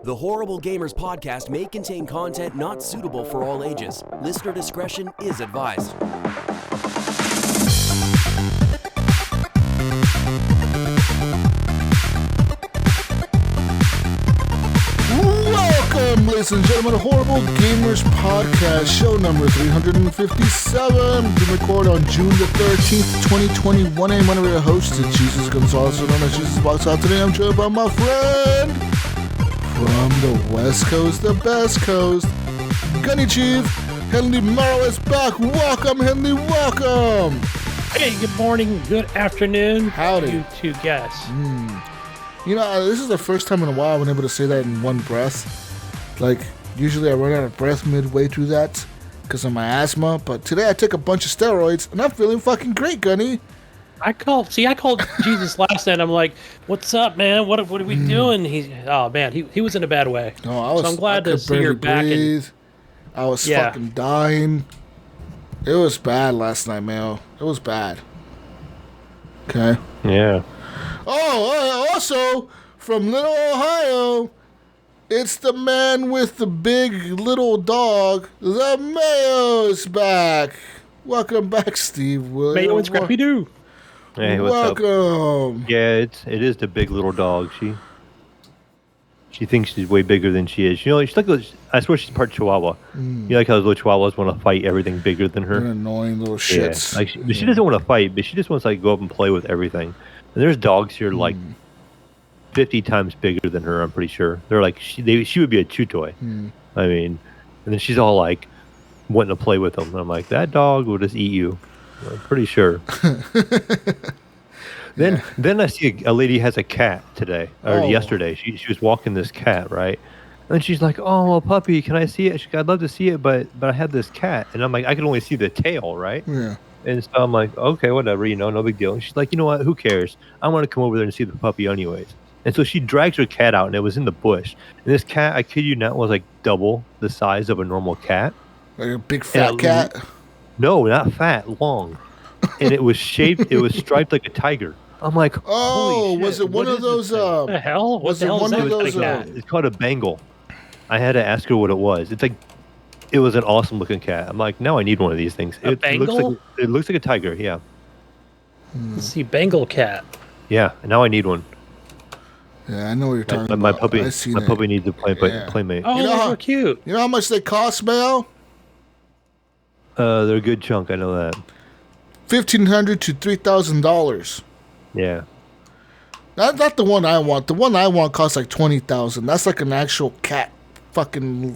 The Horrible Gamers podcast may contain content not suitable for all ages. Listener discretion is advised. Welcome, ladies and gentlemen, to Horrible Gamers podcast, show number 357. We record on June the 13th, 2021. I'm one of your hosts, Jesus Gonzalez, known as Jesus Walks Out. Today I'm joined by my friend from the West Coast, the best coast, Gunny Chief, Henry Mayo is back. Welcome, Henry, welcome. Hey, good morning, good afternoon. Howdy. You two guests. You know, this is the first time in a while I've been able to say that in one breath. Like, usually I run out of breath midway through that because of my asthma, but today I took a bunch of steroids and I'm feeling fucking great, Gunny. I called Jesus last night. I'm like, "What's up, man? What are we doing?" He was in a bad way. No, I'm glad to see you're back. I was fucking dying. It was bad last night, Mayo. It was bad. Okay. Yeah. Oh, also from Little Ohio, it's the man with the big little dog. The Mayo's back. Welcome back, Steve Williams. Mayo and Scrappy Doo. Hey, what's Welcome. up? Yeah, it is the big little dog. She thinks she's way bigger than she is. You know, she's like I swear she's part Chihuahua. You know, like how those little Chihuahuas want to fight everything bigger than her. They're annoying little shits. Yeah, like she doesn't want to fight, but she just wants to go up and play with everything. And there's dogs here like 50 times bigger than her. I'm pretty sure they're like she would be a chew toy. I mean, and then she's all like wanting to play with them. And I'm like, that dog will just eat you. I'm pretty sure. Then I see a lady has a cat today or yesterday. She was walking this cat, right? And she's like, "Oh, a puppy, can I see it?" She's like, "I'd love to see it, but I have this cat." And I'm like, I can only see the tail, right? Yeah. And so I'm like, okay, whatever, no big deal. And she's like, you know what? Who cares? I want to come over there and see the puppy anyways. And so she drags her cat out, and it was in the bush. And this cat, I kid you not, was like double the size of a normal cat. Like a big fat cat? No, not fat, long. And it was striped like a tiger. I'm like, holy shit, was it one of those? What the hell? What the hell is that? It's called a Bengal. I had to ask her what it was. It was an awesome looking cat. I'm like, now I need one of these things. Bengal? It looks like a tiger. Yeah. Let's see, Bengal cat. Yeah. And now I need one. Yeah, I know what you're talking about. My puppy needs a playmate. Oh, they're cute. You know how much they cost, Mayo? They're a good chunk. I know that. $1,500 to $3,000. Yeah. Not the one I want. The one I want costs like $20,000. That's like an actual cat, fucking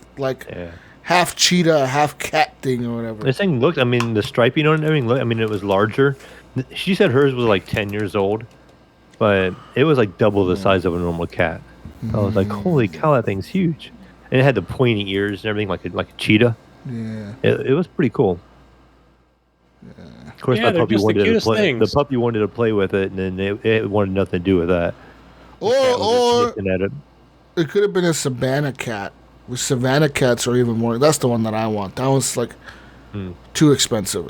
half cheetah, half cat thing or whatever. This thing looked. I mean, the striping on it, everything. I mean, it was larger. She said hers was like 10 years old, but it was like double the size of a normal cat. I was like, holy cow, that thing's huge. And it had the pointy ears and everything, like a cheetah. Yeah. It was pretty cool. Yeah. Of course, my puppy wanted to play. The puppy wanted to play with it, and then it wanted nothing to do with that. Or at it. It could have been a Savannah cat. With Savannah cats are even more. That's the one that I want. That one's like too expensive.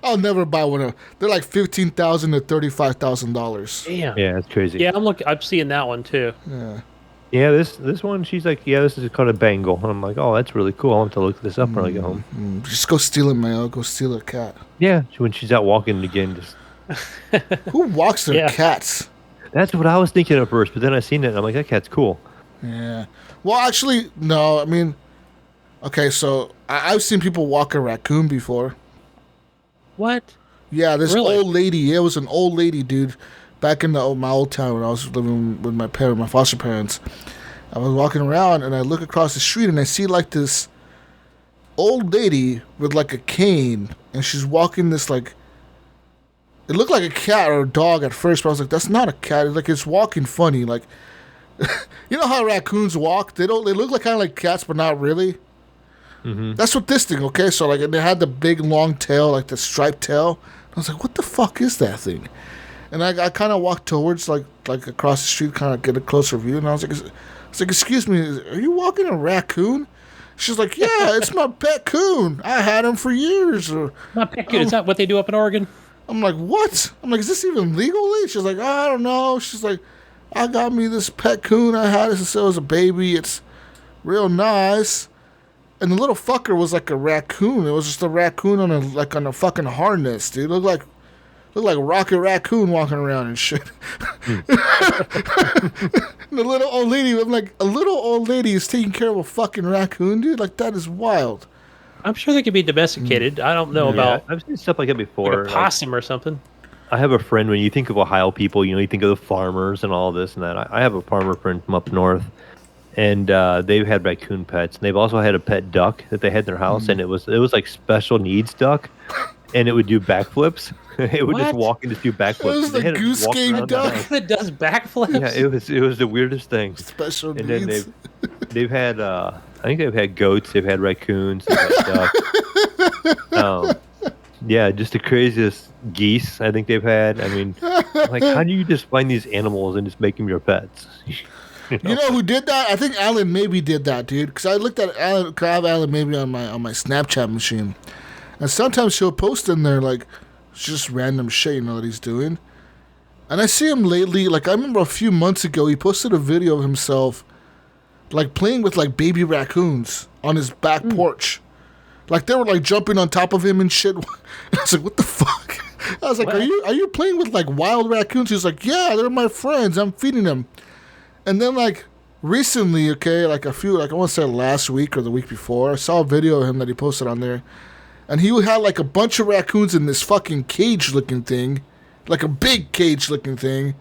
I'll never buy one. They're like $15,000 to $35,000. Damn. Yeah, it's crazy. Yeah, I'm seeing that one too. Yeah. Yeah, this one, she's like, yeah, this is called a Bengal. And I'm like, oh, that's really cool. I'll have to look this up when I get home. Just go steal it, Mayo. Go steal a cat. Yeah, when she's out walking again. Who walks their cats? That's what I was thinking at first, but then I seen it, and I'm like, that cat's cool. Yeah. Well, actually, no. I mean, okay, so I've seen people walk a raccoon before. What? Yeah, this Really? old lady. Yeah, it was an old lady, dude. Back in my old town when I was living with my foster parents, I was walking around and I look across the street and I see like this old lady with like a cane and she's walking this like, it looked like a cat or a dog at first, but I was like, that's not a cat. It's walking funny. Like, you know how raccoons walk? They look like kind of like cats, but not really. That's what this thing. Okay, so like, and they had the big long tail, like the striped tail. I was like, what the fuck is that thing? And I kind of walked towards, like across the street, kind of get a closer view. And I was like, excuse me, are you walking a raccoon? She's like, yeah, it's my pet coon. I had him for years. My pet coon. Is that what they do up in Oregon? I'm like, what? I'm like, is this even legally? She's like, I don't know. She's like, I got me this pet coon I had since I was a baby. It's real nice. And the little fucker was like a raccoon. It was just a raccoon on a fucking harness, dude. Looked like Rocket Raccoon walking around and shit. The little old lady, I'm like, a little old lady is taking care of a fucking raccoon, dude. Like, that is wild. I'm sure they could be domesticated. I don't know about I've seen stuff like that before. like a possum or something. I have a friend, when you think of Ohio people, you think of the farmers and all this and that. I have a farmer friend from up north, and they've had raccoon pets. And they've also had a pet duck that they had in their house, and it was like special needs duck, and it would do backflips. It would just walk and just do backflips. It was the goose game duck that does backflips. Yeah, it was the weirdest thing. Special and needs. then they've had I think they've had goats, they've had raccoons, they've had ducks. Yeah, just the craziest geese I think they've had. I mean, like, how do you just find these animals and just make them your pets? You know who did that? I think Alan maybe did that, dude. Because I looked at Alan, I have Alan maybe on my Snapchat machine, and sometimes she'll post in there like just random shit, that he's doing. And I see him lately. Like, I remember a few months ago, he posted a video of himself like playing with like baby raccoons on his back porch. Like, they were like jumping on top of him and shit. I was like, what the fuck? I was like, are you playing with like wild raccoons? He's like, yeah, they're my friends. I'm feeding them. And then like recently, like I want to say last week or the week before, I saw a video of him that he posted on there. And he had like a bunch of raccoons in this fucking cage looking thing. Like a big cage looking thing.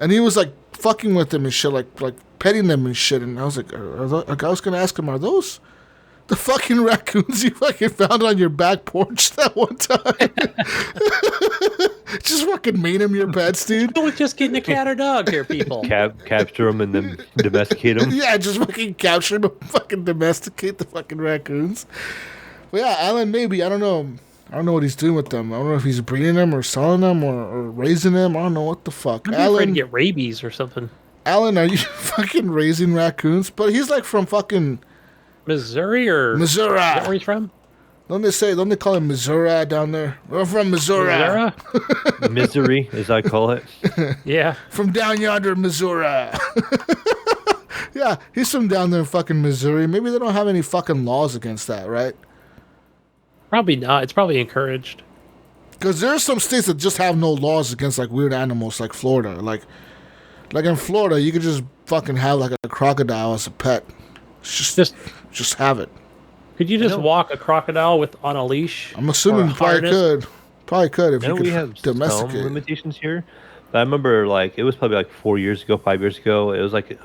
And he was like fucking with them and shit, like petting them and shit. And I was like, I was going to ask him, are those the fucking raccoons you fucking found on your back porch that one time? Just fucking made them your pets, dude. I was just getting a cat or dog here, people. Capture them and then domesticate them. Yeah, just fucking capture them and fucking domesticate the fucking raccoons. But yeah, Alan, maybe, I don't know. I don't know what he's doing with them. I don't know if he's breeding them or selling them or raising them. I don't know what the fuck. I'm afraid to get rabies or something. Alan, are you fucking raising raccoons? But he's like from fucking Missouri or Missouri. Is that where he's from? Don't they call him Missouri down there? We're from Missouri. Misery, as I call it. Yeah. From down yonder, Missouri. Yeah, he's from down there in fucking Missouri. Maybe they don't have any fucking laws against that, right? Probably not. It's probably encouraged. Because there are some states that just have no laws against like weird animals, like Florida. Like in Florida, you could just fucking have like a crocodile as a pet. Just have it. Could you just walk a crocodile on a leash? I'm assuming you probably could. Probably could if you could we have domesticate. some limitations here. But I remember like it was probably like 5 years ago. It was like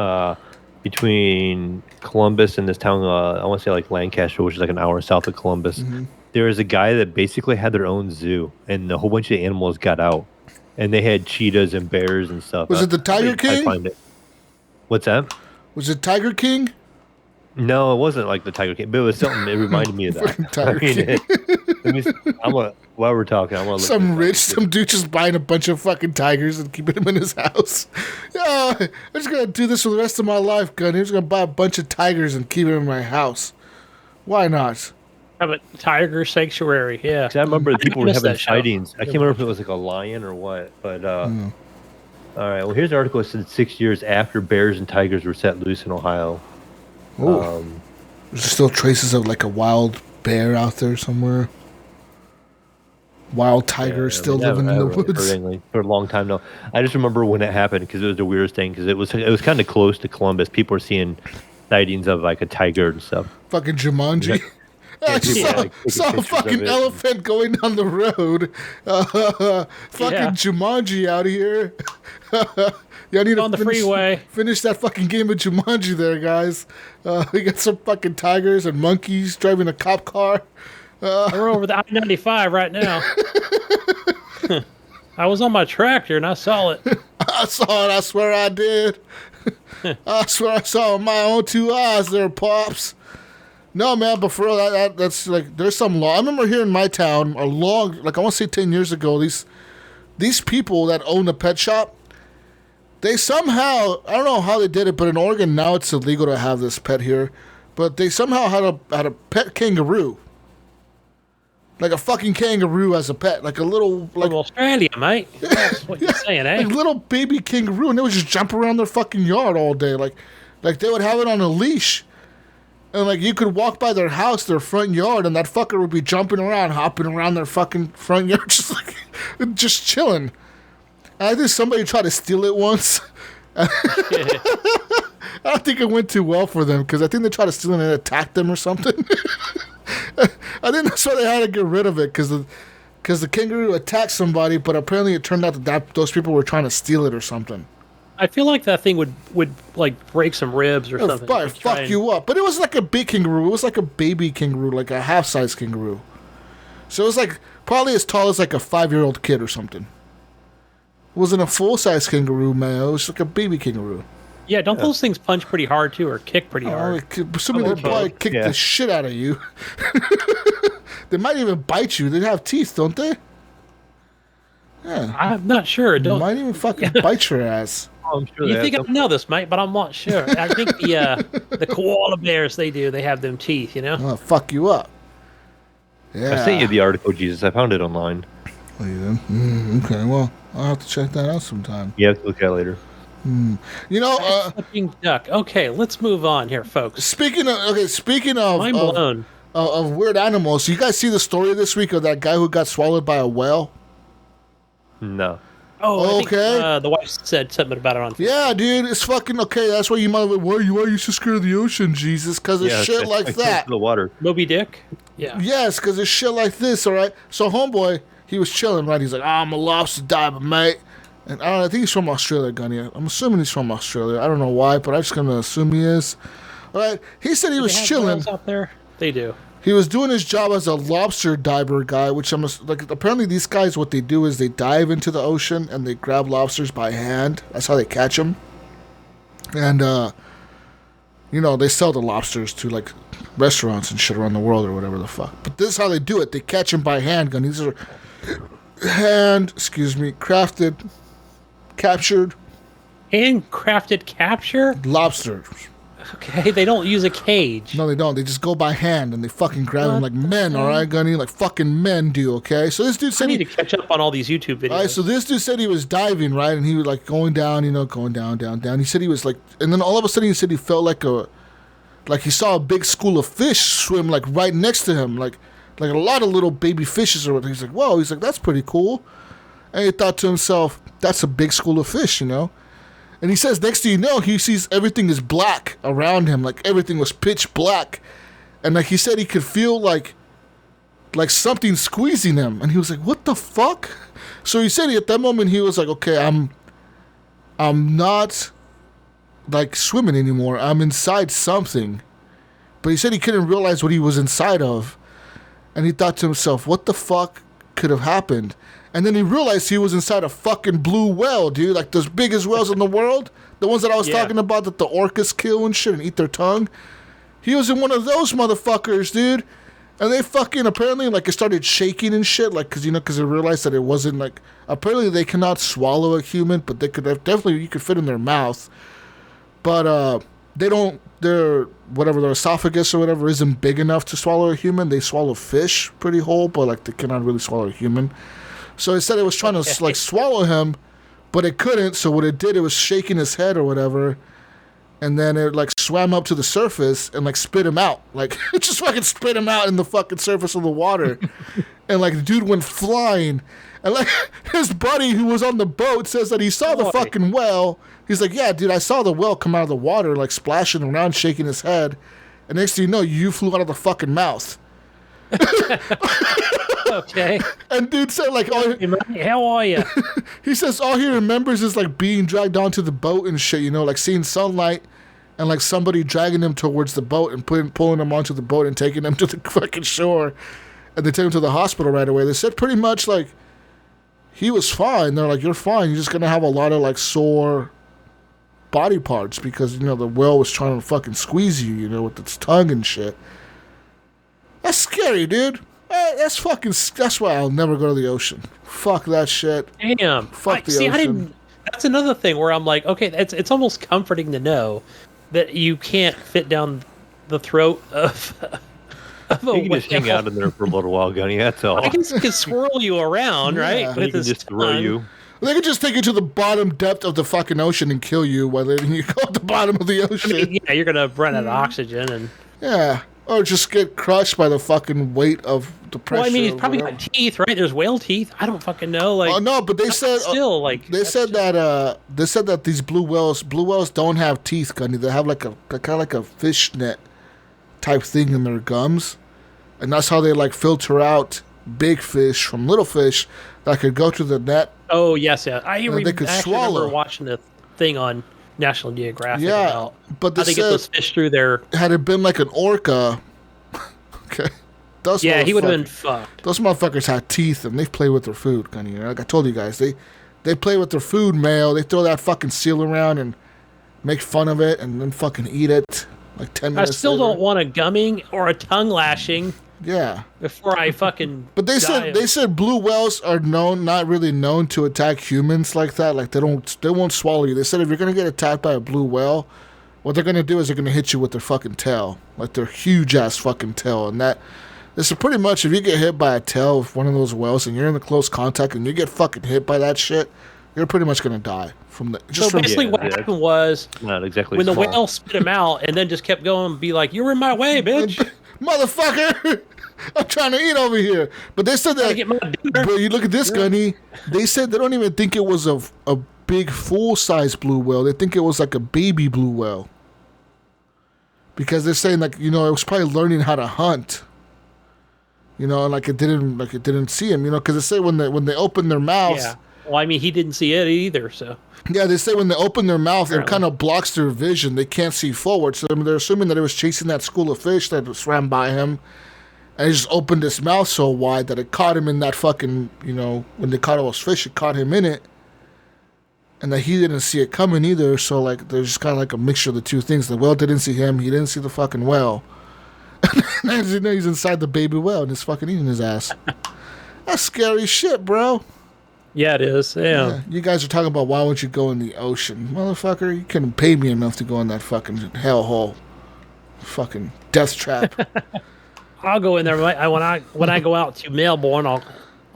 between Columbus and this town, I want to say like Lancaster, which is like an hour south of Columbus. Mm-hmm. There was a guy that basically had their own zoo, and a whole bunch of animals got out, and they had cheetahs and bears and stuff. Was it the Tiger King? I find it. What's that? Was it Tiger King? No, it wasn't like the Tiger King, but it was something. It reminded me of that. Tiger King. While we're talking, I want to look some dude just buying a bunch of fucking tigers and keeping them in his house. Yeah, I'm just gonna do this for the rest of my life, Gunny. I'm just gonna buy a bunch of tigers and keep them in my house. Why not? Have a tiger sanctuary, yeah. I remember people were having sightings. I can't remember if it was like a lion or what, but all right. Well, here's an article that said 6 years after bears and tigers were set loose in Ohio. There's still traces of like a wild bear out there somewhere. Wild tiger still living in the woods for a long time now. I just remember when it happened because it was the weirdest thing because it was kind of close to Columbus. People were seeing sightings of like a tiger and stuff. Fucking Jumanji. I just saw a fucking elephant going down the road. Fucking Jumanji out here. Y'all need on the freeway. Finish that fucking game of Jumanji there, guys. We got some fucking tigers and monkeys driving a cop car. We're over the I-95 right now. I was on my tractor and I saw it. I saw it. I swear I did. I swear I saw it with my own two eyes there, Pops. No, man, but for real, that's like, there's some law. I remember here in my town, I want to say 10 years ago, these people that own a pet shop, they somehow, I don't know how they did it, but in Oregon now it's illegal to have this pet here, but they somehow had a pet kangaroo. Like a fucking kangaroo as a pet. Like a little... From Australia, mate. That's what you're saying, eh? Like a little baby kangaroo, and they would just jump around their fucking yard all day. Like they would have it on a leash. And like you could walk by their house, their front yard, and that fucker would be jumping around, hopping around their fucking front yard, just chilling. And I think somebody tried to steal it once. I don't think it went too well for them because I think they tried to steal it and it attacked them or something. I think that's why they had to get rid of it because the kangaroo attacked somebody, but apparently it turned out that those people were trying to steal it or something. I feel like that thing would like break some ribs or something. Probably fuck you up. But it was like a big kangaroo. It was like a baby kangaroo, like a half-size kangaroo. So it was like probably as tall as like a 5-year-old kid or something. It wasn't a full-size kangaroo, man. It was like a baby kangaroo. Yeah, don't those things punch pretty hard too, or kick pretty hard? Somebody would probably kick the shit out of you. They might even bite you. They have teeth, don't they? Yeah. I'm not sure. They might even fucking bite your ass. Oh, I'm sure You think I know this, mate, but I'm not sure. I think the koala bears, they have them teeth, you know? Oh, fuck you up. Yeah. I sent you the article, Jesus. I found it online. Oh, you did? Okay, well, I'll have to check that out sometime. You have to look at it later. You know, Flipping duck. Okay, let's move on here, folks. Speaking of I'm blown. Of weird animals, you guys see the story this week of that guy who got swallowed by a whale? No. Oh, okay. I think, the wife said something about it on Facebook. Yeah, dude, it's fucking okay. That's why you might. Why are you so scared of the ocean, Jesus? Because of shit like that. The water. Moby Dick? Yeah. Yes, because it's shit like this, all right? So, homeboy, he was chilling, right? He's like, I'm a lobster diver, mate. And I think he's from Australia, Gunny. I'm assuming he's from Australia. I don't know why, but I'm just going to assume he is. All right? He said he was chilling. Whales out there? They do. He was doing his job as a lobster diver guy, which apparently these guys, what they do is they dive into the ocean and they grab lobsters by hand. That's how they catch them. And, they sell the lobsters to, like, restaurants and shit around the world or whatever the fuck. But this is how they do it. They catch them by hand. And these are captured. Handcrafted capture? Lobsters. Okay, they don't use a cage. No, they don't. They just go by hand and they fucking grab them like men, all right, Gunny? Like fucking men do, okay? So this dude said I need to catch up on all these YouTube videos. All right, so this dude said he was diving, right? And he was like going down, going down. He said he was like, and then all of a sudden he said he felt like he saw a big school of fish swim like right next to him, like a lot of little baby fishes or whatever. He's like, whoa, he's like, that's pretty cool. And he thought to himself, that's a big school of fish, And he says, next thing you know, he sees everything is black around him. Like, everything was pitch black. And, like, he said he could feel, like something squeezing him. And he was like, what the fuck? So he said at that moment, he was like, okay, I'm not, like, swimming anymore. I'm inside something. But he said he couldn't realize what he was inside of. And he thought to himself, what the fuck could have happened? And then he realized he was inside a fucking blue whale, dude. Like those biggest whales in the world. The ones that I was talking about that the orcas kill and shit and eat their tongue. He was in one of those motherfuckers, dude. And they fucking apparently, like, it started shaking and shit. Like, because they realized that it wasn't, like, apparently they cannot swallow a human, but they could have, definitely, you could fit in their mouth. But they don't, their esophagus or whatever isn't big enough to swallow a human. They swallow fish pretty whole, but, like, they cannot really swallow a human. So it said it was trying to, like, swallow him, but it couldn't. So what it did, it was shaking his head or whatever. And then it, like, swam up to the surface and, like, spit him out. Like, it just fucking spit him out in the fucking surface of the water. And, like, the dude went flying. And, like, his buddy who was on the boat says that he saw the fucking whale. He's like, yeah, dude, I saw the whale come out of the water, like, splashing around, shaking his head. And next thing you know, you flew out of the fucking mouth. Okay. And dude said, like, how are you? He says all he remembers is, like, being dragged onto the boat and shit, like, seeing sunlight and, like, somebody dragging him towards the boat and pulling him onto the boat and taking him to the fucking shore. And they take him to the hospital right away. They said pretty much, like, he was fine. They're like, you're fine. You're just going to have a lot of, like, sore body parts because, the whale was trying to fucking squeeze you, with its tongue and shit. That's scary, dude. That's why I'll never go to the ocean. Fuck that shit. Damn. Fuck the ocean. That's another thing where I'm like, okay, it's almost comforting to know that you can't fit down the throat of a You can just hang out in there for a little while, Gunny. That's all. I guess he can swirl you around, right? He can just throw you. They could just take you to the bottom depth of the fucking ocean and kill you while letting you go at the bottom of the ocean. I mean, yeah, you're gonna run out of oxygen and. Yeah. Or just get crushed by the fucking weight of the pressure. Well, I mean, he's or probably whatever. got teeth, right? There's whale teeth. I don't fucking know. Like, Oh no, but they said still, like, they that's said that these blue whales don't have teeth, Gunny. They have like a kind of like a fishnet type thing in their gums, and that's how they like filter out big fish from little fish that could go through the net. Oh yes, yeah. They could actually swallow. remember watching the thing on National Geographic Yeah, about but how they they get said those fish through their. had it been like an orca, okay, those Yeah, he would have been motherfuckers- fucked. Those motherfuckers had teeth and they play with their food, Gunny. Like I told you guys, they play with their food, Mayo. They throw that fucking seal around and make fun of it and then fucking eat it like 10 I minutes still later. don't want a gumming or a tongue lashing Yeah. before I fucking. But they said blue whales are not really known to attack humans like that. Like they won't swallow you. They said if you're gonna get attacked by a blue whale, what they're gonna do is they're gonna hit you with their fucking tail, like their huge ass fucking tail, and that. This is pretty much if you get hit by a tail of one of those whales and you're in the close contact and you get fucking hit by that shit, you're pretty much gonna die from the. So basically, what Yeah, happened was Not exactly. when the small. whale spit him out and then just kept going and be like, "You were in my way, bitch." Motherfucker, I'm trying to eat over here. But they said Gotta that. get my dinner. But you look at this, Gunny. They said they don't even think it was a big full-size blue whale. They think it was like a baby blue whale. Because they're saying like it was probably learning how to hunt. Like it didn't see him. Because they say when they open their mouths. Yeah. Well, I mean, he didn't see it either, so. Yeah, they say when they open their mouth, it Apparently. kind of blocks their vision. They can't see forward. So they're assuming that it was chasing that school of fish that swam by him. And he just opened his mouth so wide that it caught him in that fucking, when they caught all those fish, it caught him in it. And that he didn't see it coming either. So, like, there's just kind of like a mixture of the two things. The whale didn't see him. He didn't see the fucking whale. And he's inside the baby whale and he's fucking eating his ass. That's scary shit, bro. Yeah, it is. Yeah. You guys are talking about why won't you go in the ocean. Motherfucker, you couldn't pay me enough to go in that fucking hellhole. Fucking death trap. I'll go in there when I go out to Melbourne.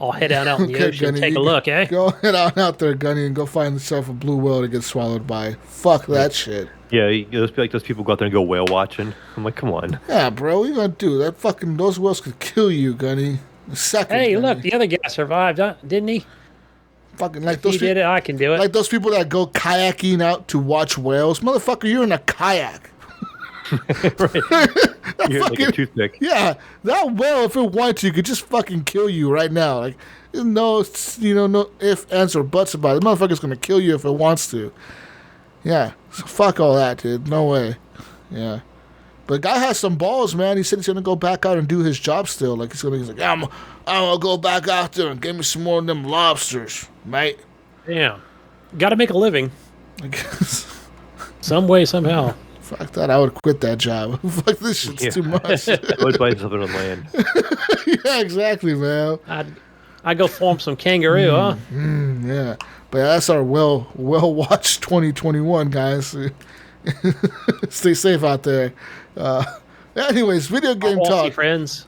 I'll head out in the Okay, ocean and Gunny, take a look, eh? Go head out there, Gunny, and go find yourself a blue whale to get swallowed by. Fuck that shit. Yeah, those people go out there and go whale watching. I'm like, come on. Yeah, bro, what you gonna do? Those whales could kill you, Gunny. A second. Hey, Gunny. look, the other guy survived, didn't he? Fucking like If those he did it, I can do it. like those people that go kayaking out to watch whales. Motherfucker, you're in a kayak. You're like a toothpick. Yeah, that whale, if it wanted to, could just fucking kill you right now. Like, there's no ifs, ands, or buts about it. The motherfucker's gonna kill you if it wants to. Yeah, so fuck all that, dude. No way. Yeah. But the guy has some balls, man. He said he's gonna go back out and do his job still. Like he's like, yeah, I'm gonna go back out there and get me some more of them lobsters, mate. Yeah. Got to make a living I guess. some way, somehow. Fuck that. I would quit that job. Fuck this shit's too much. I would buy something on land. Yeah, exactly, man. I'd go form some kangaroo, huh? Yeah. But that's our well watched 2021, guys. Stay safe out there. Anyways, video game Waltzy talk. friends.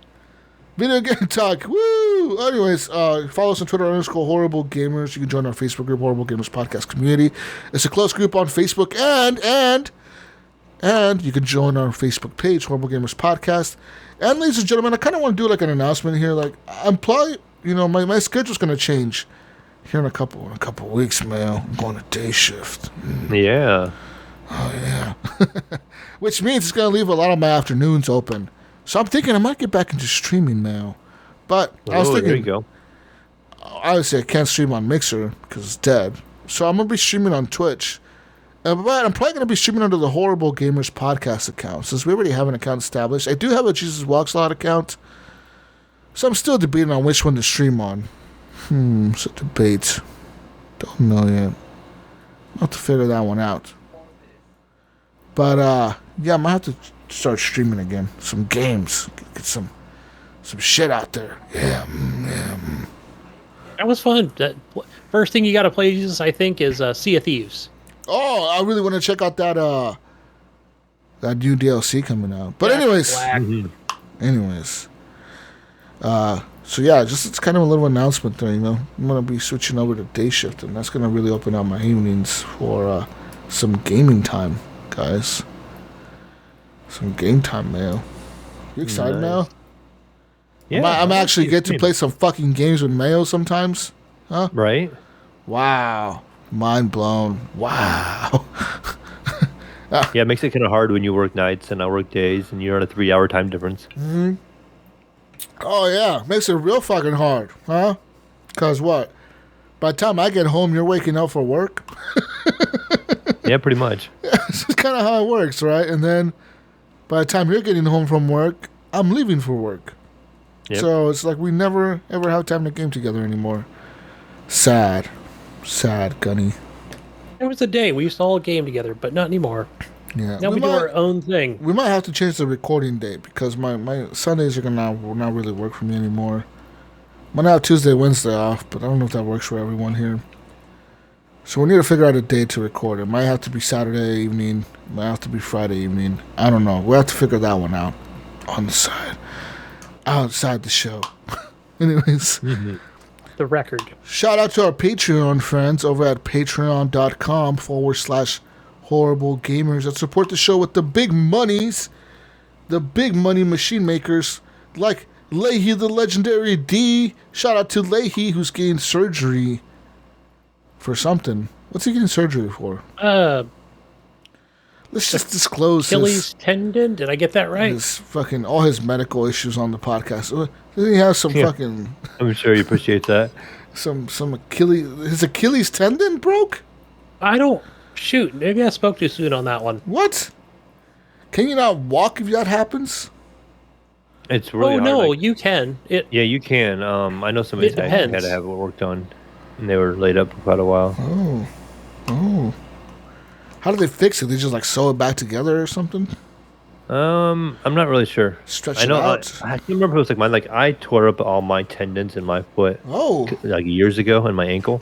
Video game talk. Woo! Anyways, follow us on Twitter _Horrible Gamers. You can join our Facebook group, Horrible Gamers Podcast Community. It's a close group on Facebook, and you can join our Facebook page, Horrible Gamers Podcast. And ladies and gentlemen, I kind of want to do like an announcement here. Like, I'm probably, my schedule's going to change here in a couple of weeks, man. I'm going to day shift. Yeah. Oh, yeah. Which means it's going to leave a lot of my afternoons open. So I'm thinking I might get back into streaming now. But I was thinking, there you go. obviously I can't stream on Mixer because it's dead. So I'm going to be streaming on Twitch. But I'm probably going to be streaming under the Horrible Gamers Podcast account, since we already have an account established. I do have a Jesus Walks Lot account. So I'm still debating on which one to stream on. It's a debate. Don't know yet. I'll have to figure that one out. But, yeah, I might have to start streaming again. Some games. Get some shit out there. Yeah. That was fun. First thing you got to play, Jesus, I think, is Sea of Thieves. Oh, I really want to check out that new DLC coming out. But anyways. So yeah, it's kind of a little announcement there, I'm going to be switching over to day shift, and that's going to really open up my evenings for some gaming time, guys. Some game time, Mayo. You excited, Nice. Mayo? Yeah, I'm I actually like get to these play games. some fucking games with Mayo sometimes. Huh? Right? Wow. Mind blown. Wow. Yeah, it makes it kind of hard when you work nights and I work days and you're on a 3-hour time difference. Oh, yeah. Makes it real fucking hard, huh? Because what? By the time I get home, you're waking up for work. Yeah, pretty much. This is kind of how it works, right? And then by the time you're getting home from work, I'm leaving for work. Yep. So it's like we never, ever have time to game together anymore. Sad. Sad, Gunny. There was a day we used to all game together, but not anymore. Yeah. Now we do our own thing. We might have to change the recording date because my Sundays will not really work for me anymore. I'm gonna have Tuesday, Wednesday off, but I don't know if that works for everyone here. So we need to figure out a date to record. It might have to be Saturday evening. It might have to be Friday evening. I don't know. We'll have to figure that one out on the side. Outside the show. Anyways. The record. Shout out to our Patreon friends over at patreon.com/horrible gamers that support the show with the big monies, the big money machine makers like Leahy the Legendary D. Shout out to Leahy who's getting surgery for something. What's he getting surgery for? Let's just disclose Achilles tendon. Did I get that right? his fucking all his medical issues on the podcast. Doesn't he have some fucking I'm sure he appreciates that. some Achilles? His Achilles tendon broke. I don't. Shoot, maybe I spoke too soon on that one. What? Can you not walk if that happens? It's really Oh hard. no, like- you can. yeah, you can. I know somebody It had to depends. have it worked on, and they were laid up for quite a while. Oh. How do they fix it? They just like sew it back together or something? I'm not really sure. Stretch I it know. out? I can't remember if it was like mine. Like I tore up all my tendons in my foot Oh. like years ago in my ankle.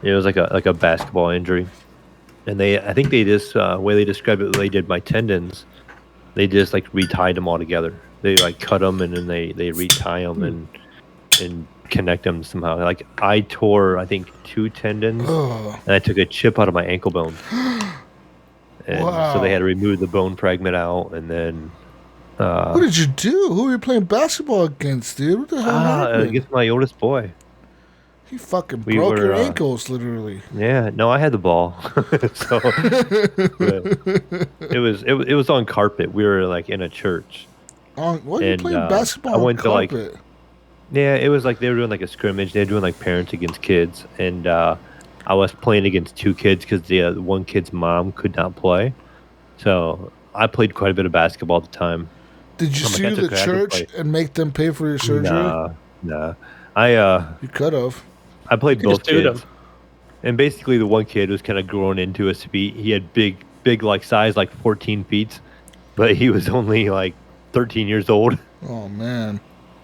It was like a basketball injury, and I think they just way they described it, they did my tendons. They just like retied them all together. They like cut them and then they retie them and connect them somehow. Like I tore I think 2 tendons Oh. and I took a chip out of my ankle bone. And so they had to remove the bone fragment out and then What did you do? Who were you playing basketball against, dude? What the hell happened? against my oldest boy. He fucking we broke were, your ankles, literally. Yeah, no, I had the ball. So but it was on carpet. We were like in a church. What are you And, playing basketball I on went to, like, carpet? Yeah, it was like they were doing like a scrimmage. They were doing like parents against kids, and I was playing against 2 kids because the one kid's mom could not play. So I played quite a bit of basketball at the time. Did you I'm like, sue that's the okay, I can church play. and make them pay for your surgery? Nah. You could have. I played You both just sued kids, and basically the one kid was kind of grown into his feet. He had big like size, like 14 feet, but he was only like 13 years old. Oh, man.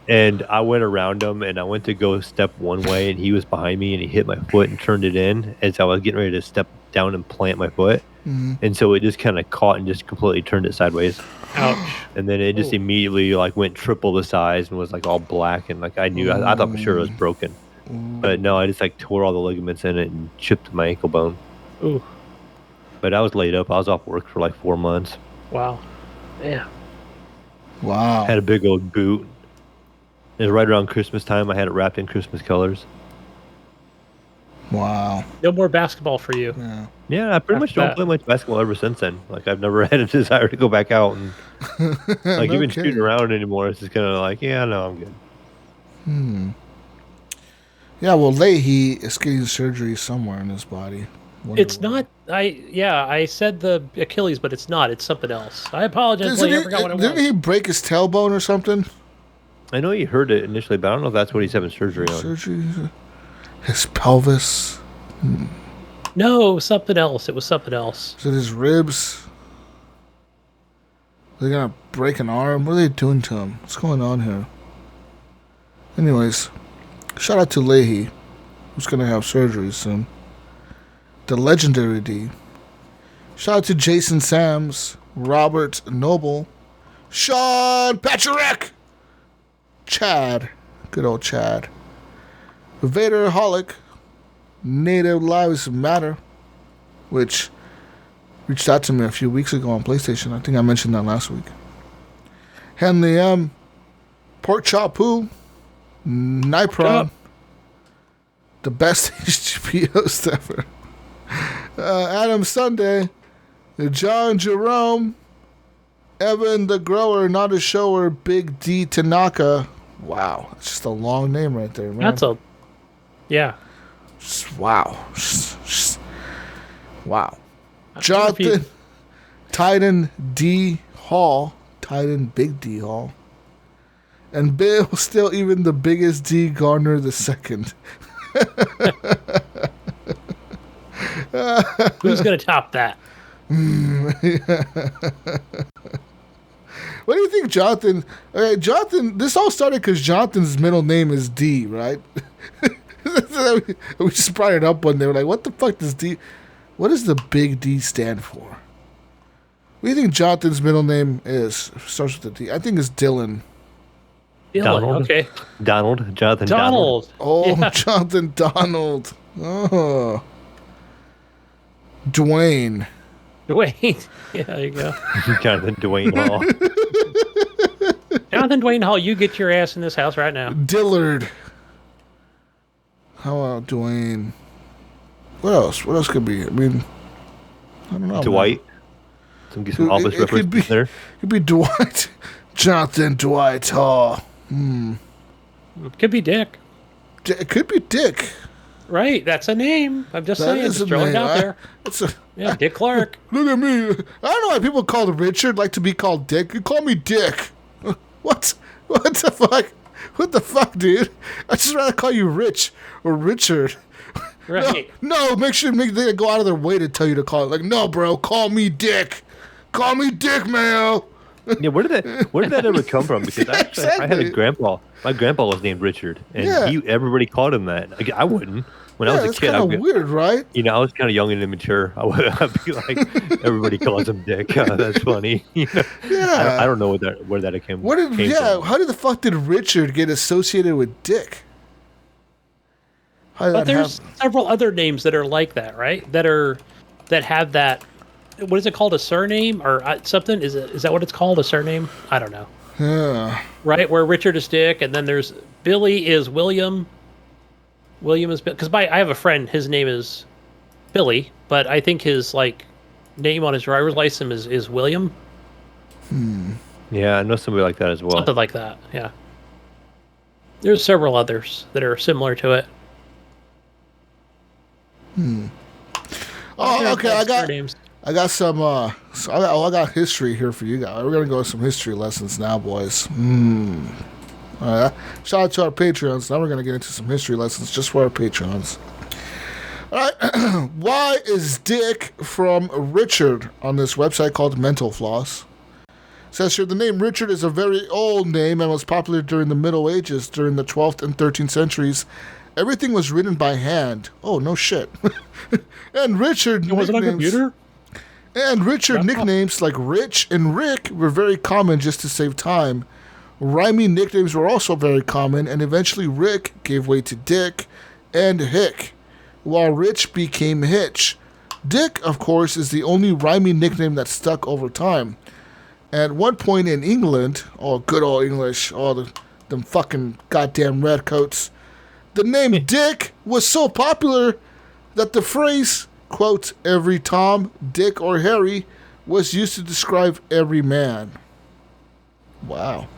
And I went around him, and I went to go step one way, and he was behind me, and he hit my foot and turned it in as I was getting ready to step down and plant my foot. Mm-hmm. And so it just kind of caught and just completely turned it sideways. Ouch. And then it just immediately like went triple the size and was like all black, and like I knew I thought for sure it was broken. But no, I just like tore all the ligaments in it and chipped my ankle bone. Ooh. But I was laid up. I was off work for like 4 months. Wow. Yeah. Wow. Had a big old boot. It was right around Christmas time. I had it wrapped in Christmas colors. Wow. No more basketball for you. Yeah. Yeah, I pretty much After don't that. play much basketball ever since then. Like I've never had a desire to go back out and like No even kidding. shooting around anymore. It's just kind of like, yeah, no, I'm good. Yeah, well, Leahy is getting surgery somewhere in his body. Wonder It's where. not. I said the Achilles, but it's not. It's something else. I apologize. Lee, I forgot what it Didn't was. he break his tailbone or something? I know you heard it initially, but I don't know if that's what he's having surgery on. Surgery? His pelvis? No, something else. It was something else. Is it his ribs? They're gonna break an arm? What are they doing to him? What's going on here? Anyways, shout out to Leahy, who's gonna have surgery soon. The legendary D. Shout out to Jason Sams, Robert Noble, Sean Patrick, Chad, good old Chad, Vader Holic, Native Lives Matter, which reached out to me a few weeks ago on PlayStation. I think I mentioned that last week. Henley M, Pork Chop Poo, Nipron, the best HGP host ever. Adam Sunday, John Jerome, Evan the Grower, Not a Shower, Big D Tanaka. Wow, it's just a long name right there, man. Yeah. Wow. Wow. Jonathan, Titan D Hall, Titan Big D Hall, and Bill, still even the biggest D Garner the second. Who's gonna top that? What do you think, Jonathan? Okay, Jonathan, this all started because Jonathan's middle name is D, right? We just brought it up one day. We're like, what the fuck does D... What does the big D stand for? What do you think Jonathan's middle name is? Starts with a D. I think it's Dylan. Donald. Okay. Jonathan Donald. Oh, yeah. Jonathan Donald. Oh. Dwayne. Yeah, there you go. Jonathan Dwayne Hall. Jonathan Dwayne Hall, you get your ass in this house right now. Dillard. How about Dwayne? What else? What else could be? I mean, I don't know. Dwight. Get some office references there. Could be Dwight. Jonathan Dwight Hall. Could be Dick. It could be Dick. Right, that's a name. I'm just saying, just throwing it out there. Yeah, Dick Clark. Look at me. I don't know why people call Richard like to be called Dick. You call me Dick. What? What the fuck? What the fuck, dude? I just rather call you Rich or Richard. Right. No, they go out of their way to tell you to call it. Like, no, bro, call me Dick. Call me Dick, Mayo. Yeah, where did that ever come from? Because I had a grandpa. My grandpa was named Richard, and everybody called him that. Like, I wouldn't. When I was a kid, that's kind of weird, right? You know, I was kind of young and immature. I'd be like, everybody calls him Dick. That's funny. You know? Yeah. I don't know where that came from. How did the fuck did Richard get associated with Dick? But there's several other names that are like that, right? That have that. What is it called? A surname or something? Is that what it's called? A surname? I don't know. Yeah. Right, where Richard is Dick, and then there's Billy is William. William is because I have a friend. His name is Billy, but I think his name on his driver's license is William. Yeah, I know somebody like that as well. Something like that. Yeah. There's several others that are similar to it. Oh, okay. I got some. I got history here for you guys. We're gonna go with some history lessons now, boys. All right. Shout out to our Patreons. Now we're gonna get into some history lessons just for our Patreons. All right. Why is Dick from Richard on this website called Mental Floss? It says here the name Richard is a very old name and was popular during the Middle Ages. During the 12th and 13th centuries, everything was written by hand. Oh, no shit. And Richard it wasn't a computer? And Richard nicknames like Rich and Rick were very common just to save time. Rhyming nicknames were also very common, and eventually Rick gave way to Dick and Hick, while Rich became Hitch. Dick, of course, is the only rhyming nickname that stuck over time. At one point in England, good old English, them fucking goddamn redcoats, the name Dick was so popular that the phrase, quote, every Tom, Dick, or Harry was used to describe every man. Wow.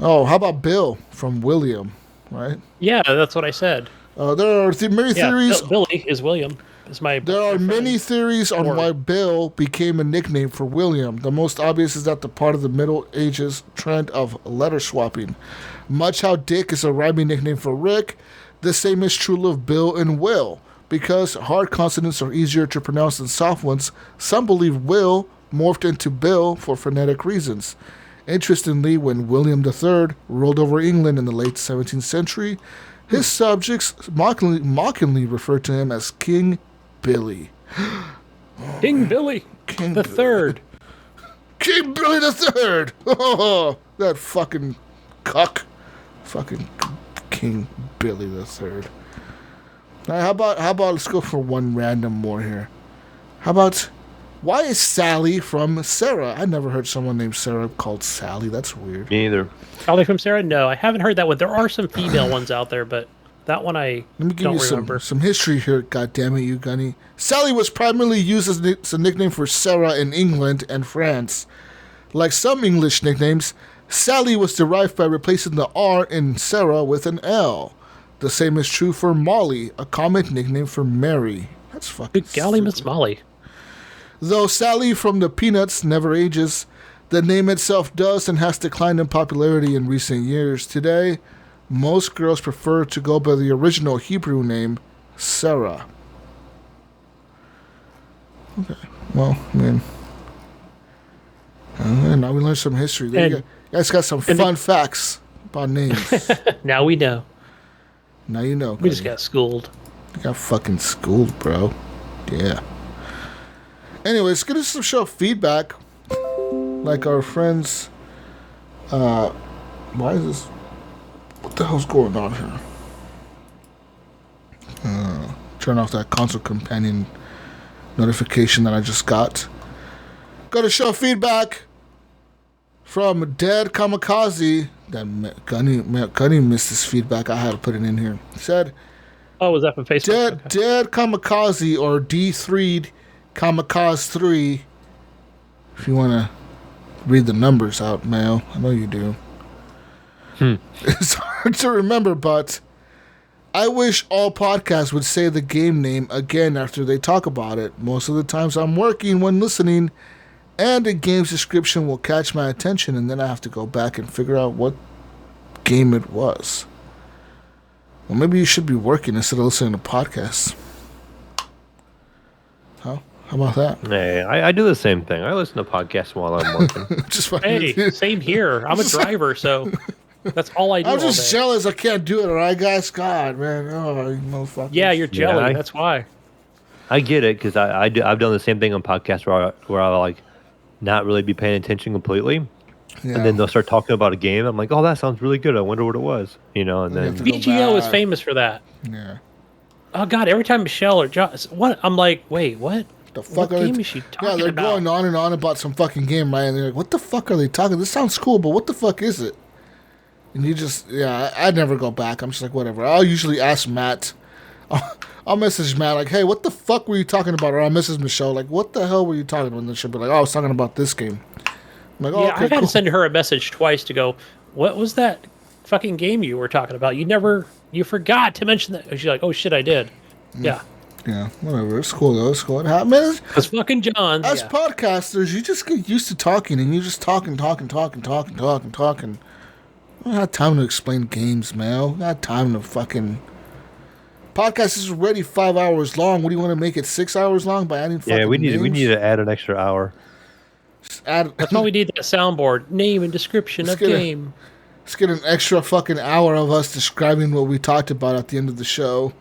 Oh, how about Bill from William, right? Yeah, that's what I said. There are many theories. Billy is William. There are many theories on why Bill became a nickname for William. The most obvious is that the part of the Middle Ages trend of letter swapping. Much how Dick is a rhyming nickname for Rick, the same is true of Bill and Will. Because hard consonants are easier to pronounce than soft ones, some believe Will morphed into Bill for phonetic reasons. Interestingly, when William III ruled over England in the late 17th century, his subjects mockingly referred to him as King Billy. King Billy the Third. King Billy the Third. Oh, that fucking cuck. Fucking King Billy the Third. Now, how about let's go for one random more here. How about, why is Sally from Sarah? I never heard someone named Sarah called Sally. That's weird. Me either. Sally from Sarah? No, I haven't heard that one. There are some female ones out there, but that one I Let me give don't you remember. some history here. God damn it, you Gunny. Sally was primarily used as a nickname for Sarah in England and France. Like some English nicknames, Sally was derived by replacing the R in Sarah with an L. The same is true for Molly, a common nickname for Mary. That's fucking Good golly, stupid. Miss Molly. Though Sally from the Peanuts never ages, the name itself does and has declined in popularity in recent years. Today, most girls prefer to go by the original Hebrew name, Sarah. Okay, well, I mean, now we learned some history. There you guys got some fun facts about names. Now we know. Now you know. We just Gunny. got schooled. You got fucking schooled, bro. Yeah. Anyways, get us some show feedback. Like our friends. Why is this? What the hell's going on here? Turn off that console companion notification that I just got. Got a show feedback from Dead Kamikaze. That Gunny missed his feedback. I had to put it in here. He said, Oh, was that from Facebook? Okay. Dead Kamikaze or D3'd Kamikaze 3. If you want to read the numbers out, Mayo. I know you do. It's hard to remember, but I wish all podcasts would say the game name again after they talk about it. Most of the times I'm working when listening, and the game's description will catch my attention, and then I have to go back and figure out what game it was. Well, maybe you should be working instead of listening to podcasts. Huh? How about that? Hey, I do the same thing. I listen to podcasts while I'm working. Just fucking, Hey, same here. I'm a driver, so that's all I do. I'm all just day. jealous I can't do it, alright, guys? God, man. Oh, you motherfucker. Yeah, you're jelly. I- That's why. I get it because I've done the same thing on podcasts where I'll like not really be paying attention completely, Yeah. and then they'll start talking about a game. I'm like, oh, that sounds really good. I wonder what it was, and You have then to go VGO is back. famous for that. Yeah. Oh God! Every time Michelle or John, what I'm like, wait, what? The fuck What are game they? is she Yeah, talking they're about? going on and on about some fucking game, right? And they're like, "What the fuck are they talking? This sounds cool, but what the fuck is it?" And you just, yeah, I never go back. I'm just like, whatever. I'll usually ask Matt. I'll message Matt like, "Hey, what the fuck were you talking about?" Or I'll message Michelle like, "What the hell were you talking about?" And then she'll be like, "Oh, I was talking about this game." I'm like, "Oh, Yeah, okay, I've had cool." to send her a message twice to go, what was that fucking game you were talking about? You forgot to mention that. She's like, oh shit, I did. Yeah. Yeah, whatever. It's cool though. It's cool. Man, Because fucking John. as Yeah. podcasters, you just get used to talking, and you just talking. I don't have time to explain games, man. I don't have time to fucking. Podcast is already 5 hours long. What do you want to make it 6 hours long by adding fucking yeah, we need names? to add an extra hour. Just add, That's why we need that soundboard. Name and description Let's of get a- game. let's get an extra fucking hour of us describing what we talked about at the end of the show.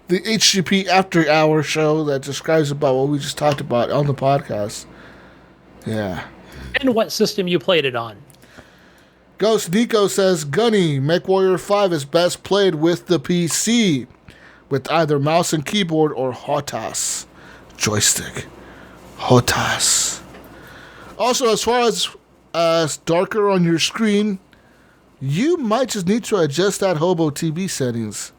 The HGP After Hour show that describes about what we just talked about on the podcast. Yeah. And what system you played it on. Ghost Nico says, Gunny, MechWarrior 5 is best played with the PC, with either mouse and keyboard or HOTAS joystick. HOTAS. Also, as far as darker on your screen, you might just need to adjust that Hobo TV settings.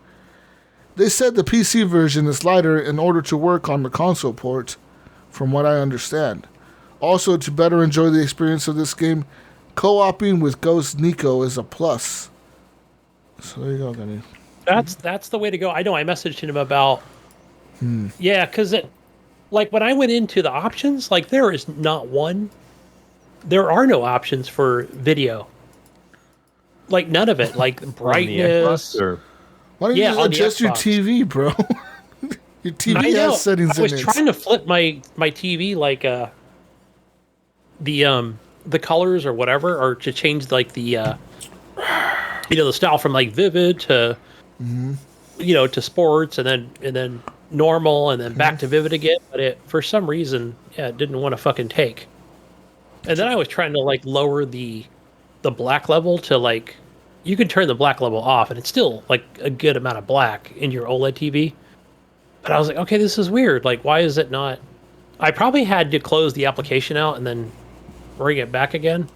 They said the PC version is lighter in order to work on the console port, from what I understand. Also, to better enjoy the experience of this game, co-oping with Ghost Nico is a plus. So there you go, Gunny. That's the way to go. I know I messaged him about yeah, because it like when I went into the options, like there is not one. There are no options for video. Like none of it. Like On the brightness. Xbox, or Why don't you Yeah, just on the adjust your Xbox. TV, bro? Your TV I know. has settings I was in it. trying to flip my TV like the colors or whatever, or to change like the the style from like vivid to to sports and then normal and then back to vivid again, but it for some reason it didn't want to fucking take. And then I was trying to like lower the black level to like you can turn the black level off and it's still like a good amount of black in your OLED TV. But I was like, okay, this is weird. Like, why is it not? I probably had to close the application out and then bring it back again.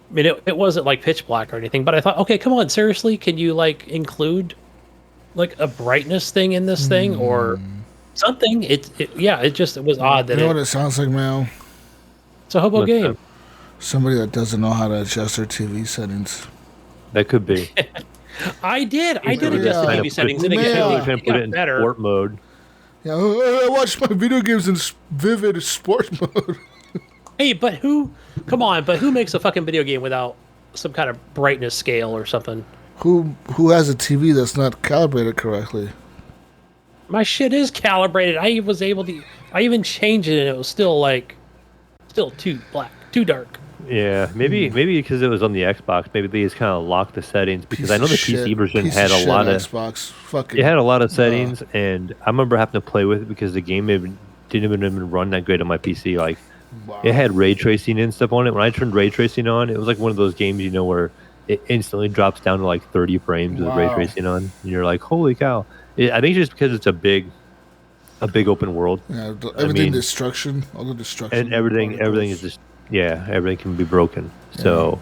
I mean, it wasn't like pitch black or anything, but I thought, okay, come on, seriously, can you like include like a brightness thing in this thing or something? It was odd that You know what it sounds like, man? it's a hobo What's game. that? Somebody that doesn't know how to adjust their TV settings. That could be. I did adjust the Yeah. TV settings and Yeah. it Trying to put it in better. sport mode. Yeah, I watch my video games in vivid sport mode. Hey, but who makes a fucking video game without some kind of brightness scale or something? Who has a TV that's not calibrated correctly? My shit is calibrated. I even changed it and it was still too black, too dark. Yeah, maybe because it was on the Xbox, maybe they just kind of locked the settings because I know the PC version had a lot of Xbox. Fucking. it had a lot of settings, and I remember having to play with it because the game didn't even run that great on my PC. Like Wow. it had ray tracing and stuff on it. When I turned ray tracing on, it was like one of those games where it instantly drops down to like 30 frames with ray Wow. tracing on, and you're like, holy cow! I think it's just because it's a big open world. Yeah, mean, destruction, all the destruction, and everything is just everything can be broken. So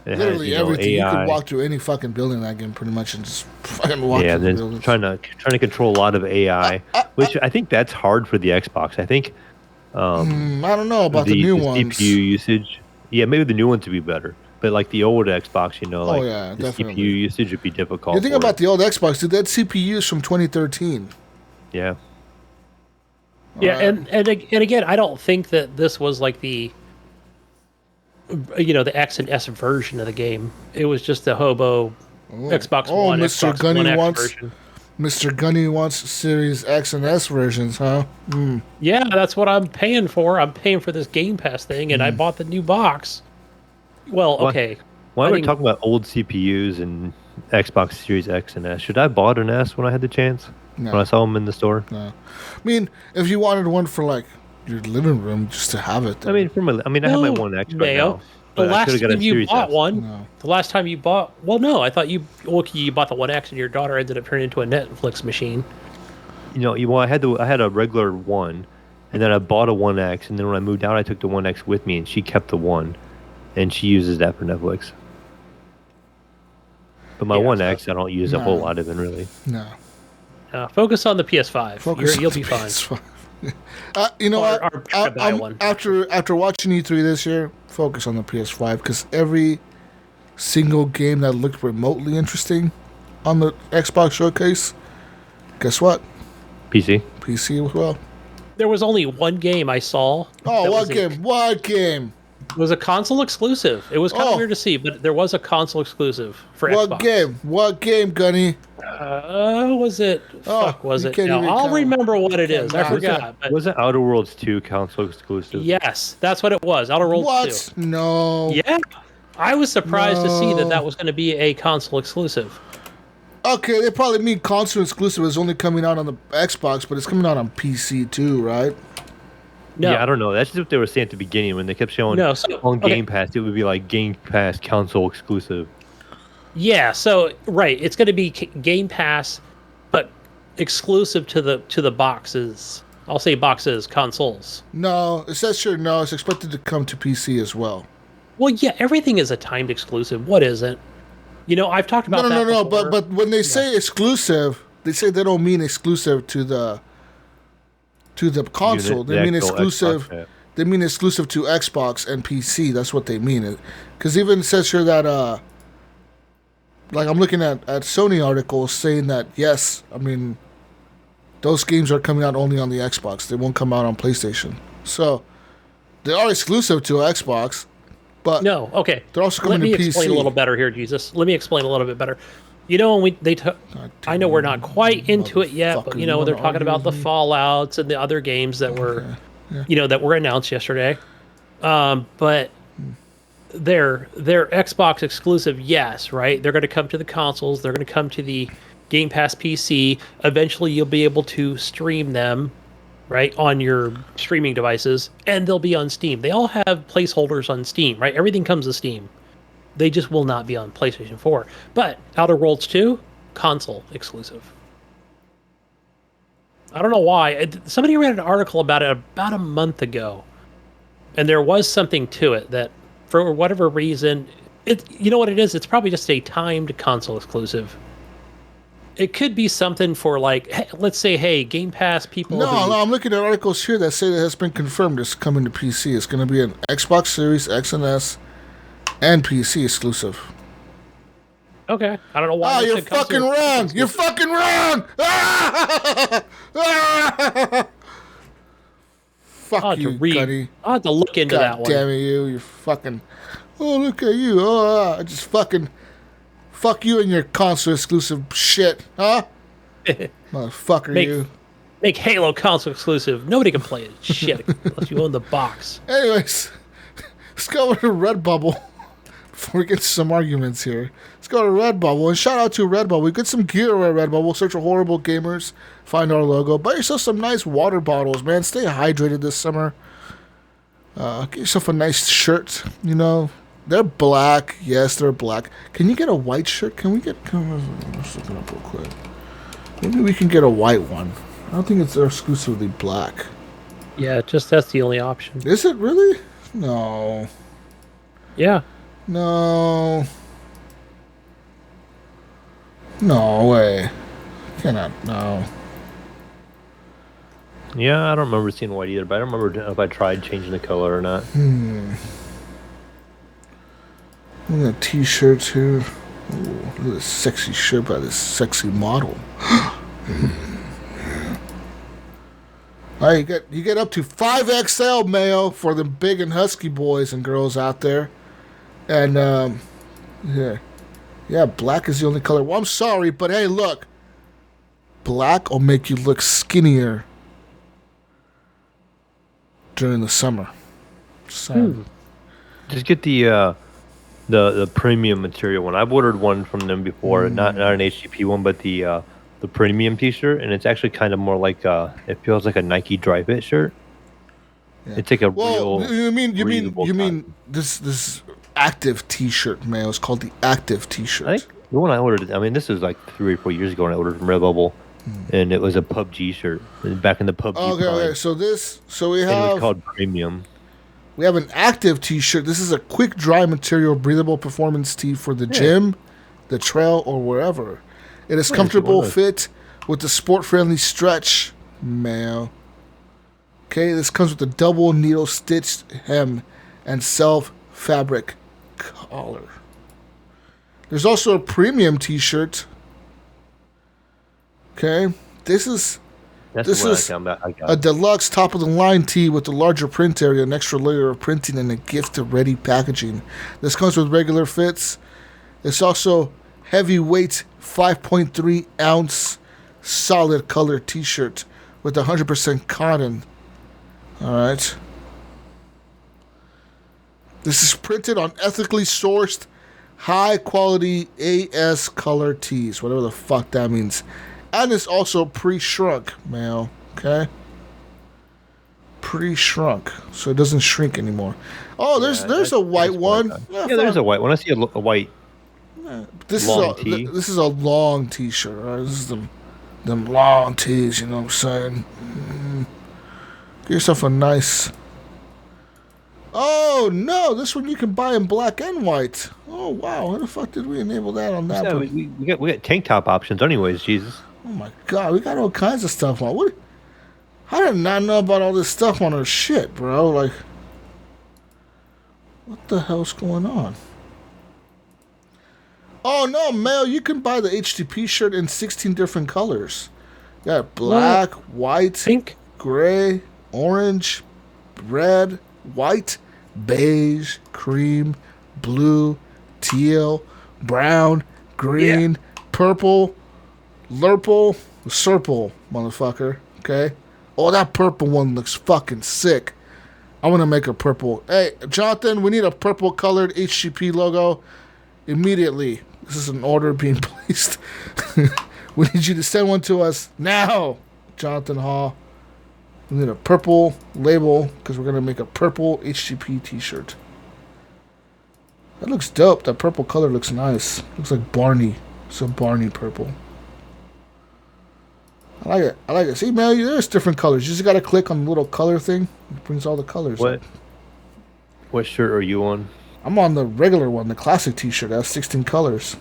it literally has, everything. AI. You could walk through any fucking building in that game pretty much and just fucking walk Yeah, through and the then buildings. trying to control a lot of AI, which I think that's hard for the Xbox. I think I don't know about the new ones. CPU usage. Yeah, maybe the new ones would be better, but like the old Xbox, yeah, the definitely. CPU usage would be difficult. You think about the old Xbox, dude, that CPU's from 2013. Yeah, Yeah, and again, I don't think that this was like the the X and S version of the game. It was just the hobo Xbox One, Mr. Xbox Gunny One X wants version. Mr. Gunny wants Series X and S versions, huh? Yeah, that's what I'm paying for. I'm paying for this Game Pass thing, and I bought the new box. Well, Why- okay. why I are we think- talking about old CPUs and Xbox Series X and S? Should I have bought an S when I had the chance? No. When I saw them in the store? No. I mean, if you wanted one for like your living room just to have it. I mean, I have my one X right Mayo. now. The but I last could've got a time you Series bought S. one, No. the last time you bought, I thought you bought the One X, and your daughter ended up turning into a Netflix machine. I had a regular one, and then I bought a One X, and then when I moved out, I took the One X with me, and she kept the one, and she uses that for Netflix. But my Yeah, One so- X, I don't use a whole lot of it really. No. Focus on the PS5. Focus You'll on be the fine. PS5. You know Or- what? or try to buy one. After watching E3 this year, focus on the PS5 because every single game that looked remotely interesting on the Xbox showcase, guess what? PC. PC as well. There was only one game I saw. Oh, that what was a- game? What game? It was a console exclusive. It was kind of Oh. weird to see, but there was a console exclusive for What Xbox. game? What game, Gunny? Was it? Oh, Fuck, was you it? can't No, even I'll count. remember what it is. I Was it- forgot. But Was it Outer Worlds 2 console exclusive? yes, that's what it was. Outer Worlds What? 2. No. Yeah. I was surprised to see No. that was going to be a console exclusive. Okay, they probably mean console exclusive is only coming out on the Xbox, but it's coming out on PC too, right? No. Yeah, I don't know. That's just what they were saying at the beginning when they kept showing No, so- on okay. Game Pass. It would be like Game Pass console exclusive. Yeah, so right, it's going to be Game Pass, but exclusive to the boxes. I'll say boxes, consoles. No, it says sure. No, it's expected to come to PC as well. Well, yeah, everything is a timed exclusive. What isn't? I've talked about that No. before. But when they say exclusive, they say they don't mean exclusive to the console. The They mean actual exclusive. Xbox, yeah. They mean exclusive to Xbox and PC. That's what they mean. Because even it says here that like I'm looking at Sony articles saying that yes, I mean those games are coming out only on the Xbox. They won't come out on PlayStation. So they are exclusive to Xbox, but No, okay. they're also Let coming me to explain PC. a little better here, Jesus. Let me explain a little bit better. When I know we're not quite into it yet, but motherfucker, you they're wanna talking argue about the with me? Fallouts and the other games that were, that were announced yesterday. But they're Xbox exclusive, yes, right? They're going to come to the consoles. They're going to come to the Game Pass PC. Eventually, you'll be able to stream them, right, on your streaming devices, and they'll be on Steam. They all have placeholders on Steam, right? Everything comes to Steam. They just will not be on PlayStation 4. But Outer Worlds 2, console exclusive. I don't know why. Somebody read an article about it about a month ago, and there was something to it that, for whatever reason, you know what it is? It's probably just a timed console exclusive. It could be something for like, let's say, hey, Game Pass people. No, I'm looking at articles here that say that has been confirmed. It's coming to PC. It's going to be an Xbox Series X and S and PC exclusive. Okay, I don't know why. You're fucking wrong. You're fucking wrong. Fuck you, Gunny. I'll have to look into that one. Damn it, you fucking. Oh, look at you. I just fucking. Fuck you and your console exclusive shit, huh? Motherfucker, you. Make Halo console exclusive. Nobody can play it. Shit, unless you own the box. Anyways, let's go over to Redbubble before we get to some arguments here. Let's go to Redbubble, and shout out to Redbubble. We get some gear at Redbubble. Search for Horrible Gamers. Find our logo. Buy yourself some nice water bottles, man. Stay hydrated this summer. Get yourself a nice shirt, you know. They're black. Yes, they're black. Can you get a white shirt? Let's look it up real quick. Maybe we can get a white one. I don't think it's exclusively black. Yeah, just that's the only option. Is it really? No. Yeah. No. No way. Cannot. No. Yeah, I don't remember seeing white either, but I don't remember if I tried changing the color or not. Look at t-shirts here. Ooh, look at this sexy shirt by this sexy model. Alright, you get up to 5XL Mayo for the big and husky boys and girls out there. And yeah, black is the only color. Well, I'm sorry, but hey, look. Black will make you look skinnier during the summer. So, just get the premium material one. I've ordered one from them before, not an HGP one, but the premium T-shirt, and it's actually kind of more like it feels like a Nike Dry Fit shirt. Yeah. It's like a real. You mean this active T-shirt, man? It's called the active T-shirt. I think the one I ordered. I mean, this was like 3 or 4 years ago, and I ordered from Redbubble, and it was a PUBG shirt. Back in the PUBG. Okay. So we have. And it was called premium. We have an active T-shirt. This is a quick dry material, breathable performance tee for the gym, the trail, or wherever. It is comfortable fit with the sport-friendly stretch, man. Okay, this comes with a double needle stitched hem and self-fabric collar. There's also a premium T-shirt. Okay, this is a deluxe top-of-the-line tee with a larger print area, an extra layer of printing, and a gift-ready packaging. This comes with regular fits. It's also heavyweight 5.3 ounce solid color T-shirt with 100% cotton. All right. This is printed on ethically sourced, high-quality AS color tees, whatever the fuck that means. And it's also pre-shrunk, man. Okay? Pre-shrunk. So it doesn't shrink anymore. Oh, there's a white one. Yeah, there's a white one. I see a white long tee. This is a long T-shirt. Right? This is them long tees, you know what I'm saying? Get yourself a nice... Oh, no. This one you can buy in black and white. Oh, wow. How the fuck did we enable that on that one? We got tank top options anyways, Jesus. Oh my god, we got all kinds of stuff on. What? I did not know about all this stuff on our shit, bro. Like, what the hell's going on? Oh no, Mel, you can buy the HGP shirt in 16 different colors. You got black, white, pink, gray, orange, red, white, beige, cream, blue, teal, brown, green, purple, Lurple, Serple, motherfucker. Okay? Oh, that purple one looks fucking sick. I want to make a purple. Hey, Jonathan, we need a purple colored HGP logo immediately. This is an order being placed. We need you to send one to us now, Jonathan Hall. We need a purple label because we're going to make a purple HGP t-shirt. That looks dope. That purple color looks nice. Looks like Barney. Some Barney purple. I like it. I like it. See, man, there's different colors. You just gotta click on the little color thing. It brings all the colors. What? Up. What shirt are you on? I'm on the regular one, the classic T-shirt. That has 16 colors.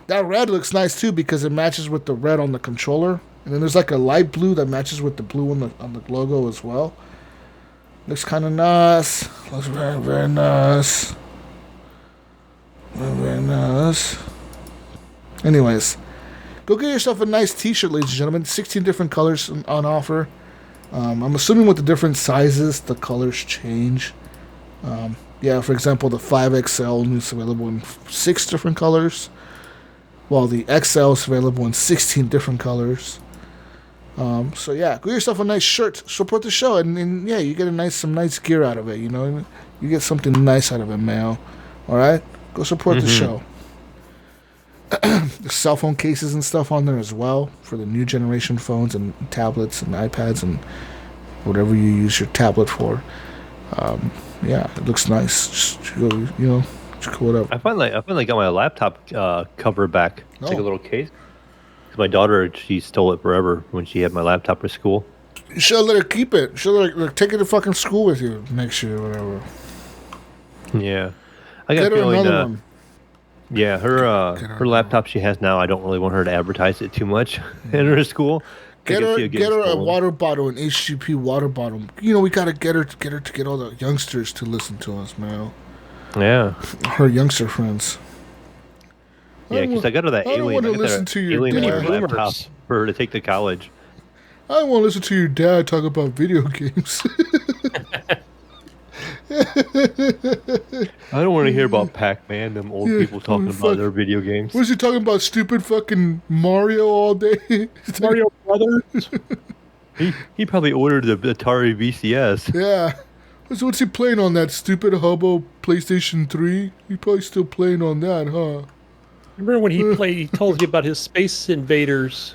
That red looks nice too because it matches with the red on the controller, and then there's like a light blue that matches with the blue on the logo as well. Looks kind of nice. Looks very, very nice. Very, very nice. Anyways, go get yourself a nice T-shirt, ladies and gentlemen. 16 different colors on offer. I'm assuming with the different sizes, the colors change. Yeah, for example, the 5XL is available in 6 different colors, while the XL is available in 16 different colors. So yeah, go yourself a nice shirt, support the show, and yeah, you get some nice gear out of it. You know, you get something nice out of it, Mayo. All right, go support the show. There's cell phone cases and stuff on there as well for the new generation phones and tablets and iPads and whatever you use your tablet for. Yeah, it looks nice. Just go, whatever. I finally got my laptop cover back. It's like a little case. 'Cause my daughter, she stole it forever when she had my laptop for school. You should let her keep it. You should let her take it to fucking school with you next year or whatever. Yeah, I got Get a her feeling. another one. Yeah, her laptop she has now. I don't really want her to advertise it too much in her school. Get her a water bottle, an HGP water bottle. You know, we gotta get her to get all the youngsters to listen to us, man. Yeah, her youngster friends. Yeah, because I got her that alien. I listen to your laptop for her to take to college. I don't want to listen to your dad talk about video games. I don't want to hear about Pac-Man, them old people talking about their video games. Was he talking about stupid fucking Mario all day? Mario Brothers? He probably ordered the Atari VCS. Yeah. What's he playing on that stupid hobo PlayStation 3? He probably still playing on that, huh? Remember when he told you about his Space Invaders,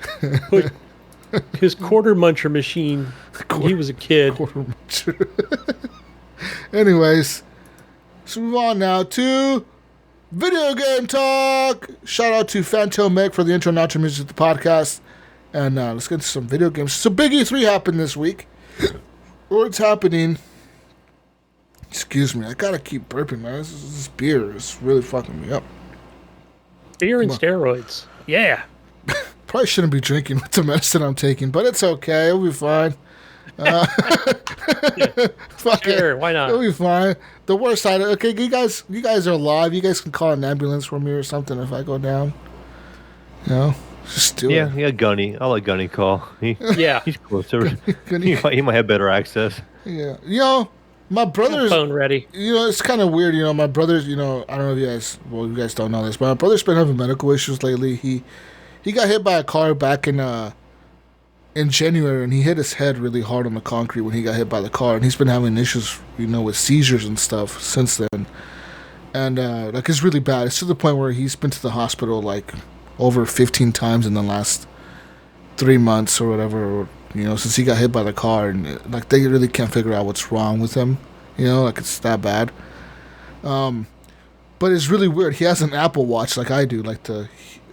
his quarter muncher machine when he was a kid. Quarter muncher. Anyways, let's move on now to video game talk. Shout out to Fantail Meg for the intro and outro music to the podcast. And let's get into some video games. So Big E3 happened this week. What's happening? Excuse me, I gotta keep burping, man. This beer is really fucking me up. Beer and steroids. Yeah. Probably shouldn't be drinking with the medicine I'm taking, but it's okay. It'll be fine. Sure, why not? It'll be fine. The worst side, okay, you guys are alive. You guys can call an ambulance for me or something if I go down. You know, just do it. Yeah, Gunny. I'll let Gunny call. He's closer. Gunny. He might have better access. Yeah, you know, my brother's phone ready. You know, it's kind of weird. You know, my brother's. You know, I don't know if you guys. Well, you guys don't know this, but my brother's been having medical issues lately. He got hit by a car back in January, and he hit his head really hard on the concrete when he got hit by the car, and he's been having issues, you know, with seizures and stuff since then. And like, it's really bad. It's to the point where he's been to the hospital like over 15 times in the last 3 months or whatever. You know, since he got hit by the car, and like they really can't figure out what's wrong with him. You know, like it's that bad. But it's really weird. He has an Apple Watch like I do. I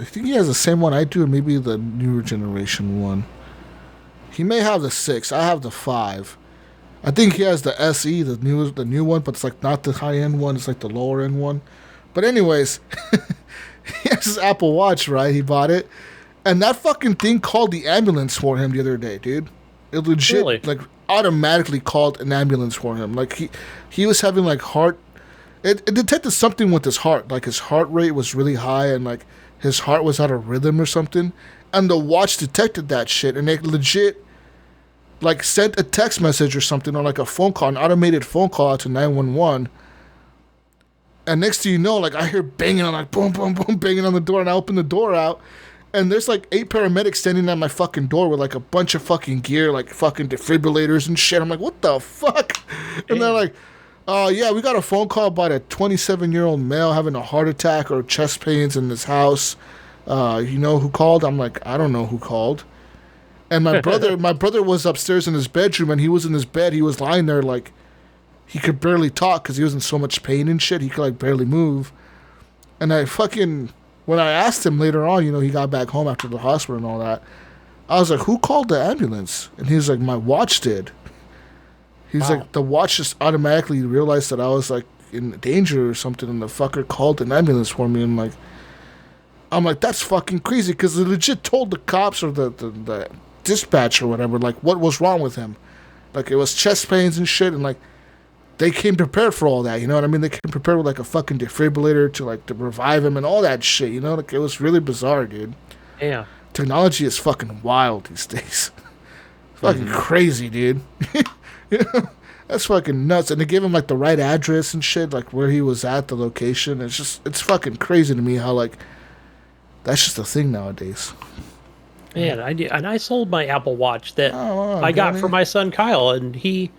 think he has the same one I do, and maybe the newer generation one. He may have the 6. I have the 5. I think he has the SE, the new one, but it's like not the high end one. It's like the lower end one. But anyways, he has his Apple Watch, right? He bought it. And that fucking thing called the ambulance for him the other day, dude. It legit, really? like, automatically called an ambulance for him. Like, he was having, like, heart... It detected something with his heart. Like, his heart rate was really high, and, like, his heart was out of rhythm or something. And the watch detected that shit, and it legit, like, sent a text message or something, or, like, a phone call, an automated phone call out to 911. And next thing you know, like, I hear banging on, like, boom, boom, boom, banging on the door, and I open the door out. And there's like 8 paramedics standing at my fucking door with like a bunch of fucking gear, like fucking defibrillators and shit. I'm like, what the fuck? And they're like, yeah, we got a phone call about a 27-year-old male having a heart attack or chest pains in his house. You know who called? I'm like, I don't know who called. And my brother was upstairs in his bedroom, and he was in his bed. He was lying there like he could barely talk because he was in so much pain and shit. He could like barely move. And when I asked him later on, you know, he got back home after the hospital and all that, I was like, who called the ambulance? And he was like, my watch did. He's like, the watch just automatically realized that I was like in danger or something, and the fucker called an ambulance for me. And I'm like, that's fucking crazy, because they legit told the cops or the dispatch or whatever, like, what was wrong with him. Like, it was chest pains and shit, and like, they came prepared for all that, you know what I mean? They came prepared with like a fucking defibrillator to revive him and all that shit, you know? Like, it was really bizarre, dude. Yeah. Technology is fucking wild these days. It's fucking crazy, dude. You know? That's fucking nuts. And they gave him like the right address and shit, like where he was at, the location. It's fucking crazy to me how like that's just a thing nowadays. Man, I sold my Apple Watch that I got for my son Kyle, and he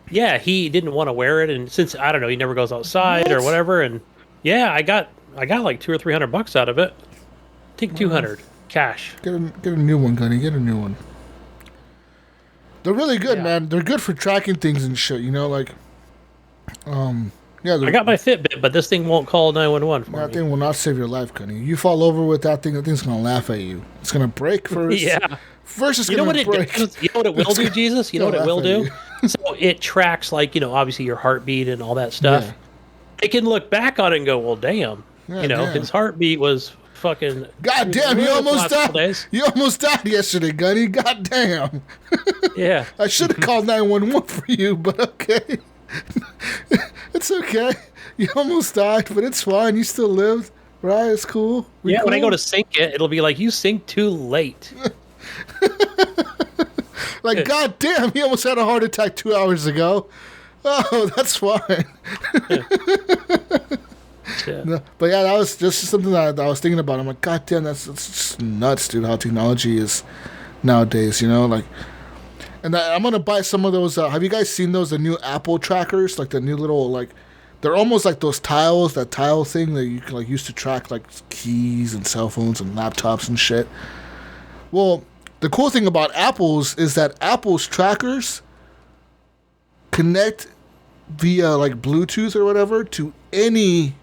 didn't want to wear it, and since I don't know, he never goes outside or whatever, and I got like $200 or $300 out of it. I think 200 cash. Get a new one, Gunny. Get a new one. They're really good, man. They're good for tracking things and shit. You know, like, I got my Fitbit, but this thing won't call 911 for me. That thing will not save your life, Gunny. You fall over with that thing's gonna laugh at you. It's gonna break first. First, it's gonna break. You know what it will do, Jesus? You know what it will do? So it tracks, like, you know, obviously your heartbeat and all that stuff. Yeah. It can look back on it and go, well, damn. His heartbeat was fucking... God damn, you almost died. You almost died yesterday, Gunny. God damn. Yeah. I should have called 911 for you, but okay. It's okay. You almost died, but it's fine. You still lived, right? It's cool. Cool? When I go to sync it, it'll be like, you synced too late. Like, God damn, he almost had a heart attack 2 hours ago. Oh, that's fine. No, but that was just something that I was thinking about. I'm like, God damn, that's just nuts, dude, how technology is nowadays, you know? Like, and I'm going to buy some of those. Have you guys seen those, the new Apple trackers? Like, the new little, like, they're almost like those tiles, that tile thing that you can, like, use to track, like, keys and cell phones and laptops and shit. Well, the cool thing about Apple's is that Apple's trackers connect via, like, Bluetooth or whatever to any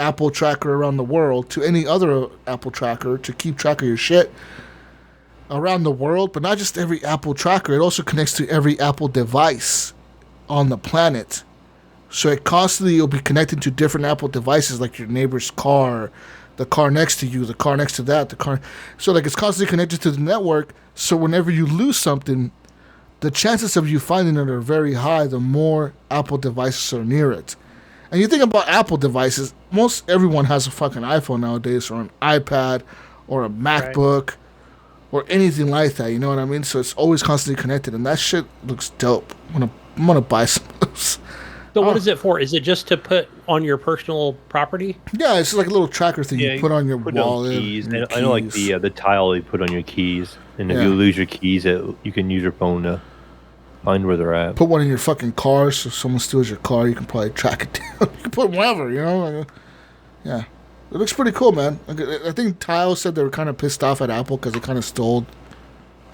Apple tracker around the world, to any other Apple tracker, to keep track of your shit around the world. But not just every Apple tracker, it also connects to every Apple device on the planet. So it constantly will be connected to different Apple devices, like your neighbor's car, the car next to you, the car next to that, the car. So like it's constantly connected to the network. So whenever you lose something, the chances of you finding it are very high the more Apple devices are near it. And you think about Apple devices, most everyone has a fucking iPhone nowadays, or an iPad, or a MacBook, or anything like that, you know what I mean? So it's always constantly connected, and that shit looks dope. I'm gonna buy some of those. So what is it for? Is it just to put on your personal property? Yeah, it's like a little tracker thing you put on your wallet. Keys. I know, like the tile you put on your keys, and if you lose your keys, you can use your phone to find where they're at. Put one in your fucking car, so if someone steals your car, you can probably track it down. You can put whatever, you know? Yeah. It looks pretty cool, man. I think Tile said they were kind of pissed off at Apple because they kind of stole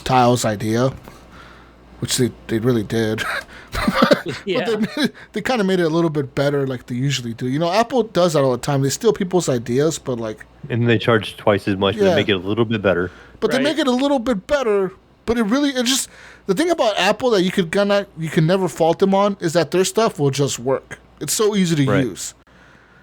Tile's idea, which they really did. But they kind of made it a little bit better like they usually do. You know, Apple does that all the time. They steal people's ideas, but like... And they charge twice as much to make it a little bit better. But they make it a little bit better, but it just... The thing about Apple that you can never fault them on is that their stuff will just work. It's so easy to use.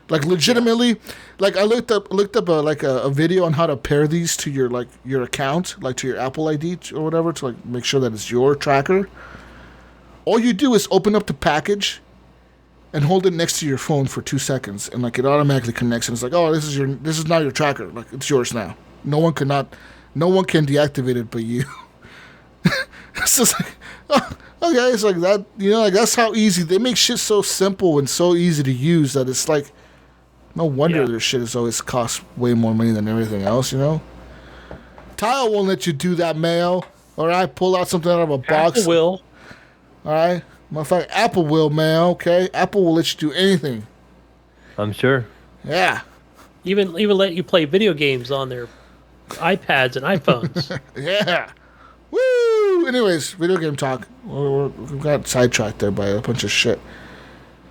Like legitimately, like I looked up a video on how to pair these to your account, like to your Apple ID or whatever, to like make sure that it's your tracker. All you do is open up the package and hold it next to your phone for 2 seconds, and like it automatically connects, and it's like, oh, this is now your tracker, like it's yours now. No one can deactivate it but you. It's just like, oh, okay, it's like that, you know, like that's how easy they make shit so simple and so easy to use that it's like, no wonder their shit is always cost way more money than everything else, you know. Tile won't let you do that, Mayo. All right, pull out something out of a box. Apple will. All right, motherfucker, Apple will, Mayo. Okay, Apple will let you do anything. I'm sure. Yeah. Even let you play video games on their iPads and iPhones. Yeah. Woo! Anyways, video game talk. We got sidetracked there by a bunch of shit.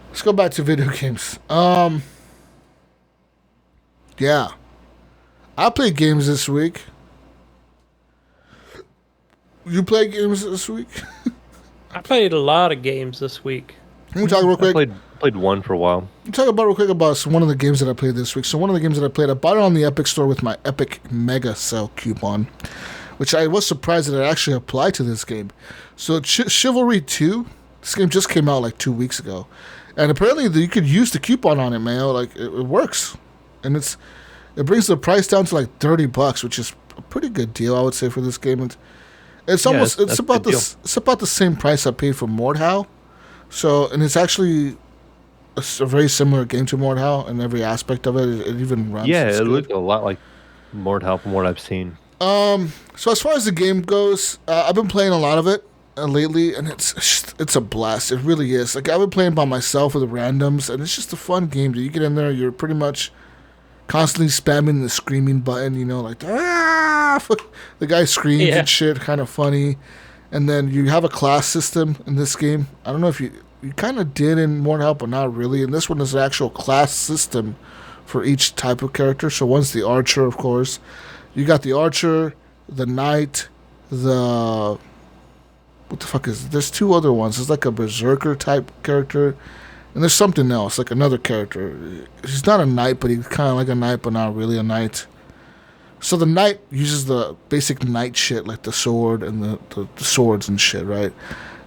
Let's go back to video games. Yeah. I played games this week. You play games this week? I played a lot of games this week. Can we talk real quick? I played one for a while. Talk about real quick about one of the games that I played this week. So one of the games that I played, I bought it on the Epic Store with my Epic Mega Sale coupon, which I was surprised that it actually applied to this game. So Chivalry 2, this game just came out like 2 weeks ago, and apparently you could use the coupon on it, Mayo. Like it works, and it brings the price down to like $30, which is a pretty good deal, I would say, for this game. It's about the same price I paid for Mordhau. So, and it's actually a very similar game to Mordhau in every aspect of it. It even runs. Yeah, it looked a lot like Mordhau from what I've seen. So as far as the game goes, I've been playing a lot of it lately, and it's a blast. It really is. Like, I've been playing by myself with the randoms, and it's just a fun game. You get in there, you're pretty much constantly spamming the screaming button, like, ah! The guy screams and shit, kind of funny. And then you have a class system in this game. I don't know if you kind of did in Mordhau, but not really. And this one is an actual class system for each type of character. So one's the archer, of course. You got the archer, the knight, what the fuck is it? There's two other ones. There's like a berserker type character. And there's something else, like another character. He's not a knight, but he's kind of like a knight, but not really a knight. So the knight uses the basic knight shit, like the sword and the swords and shit, right?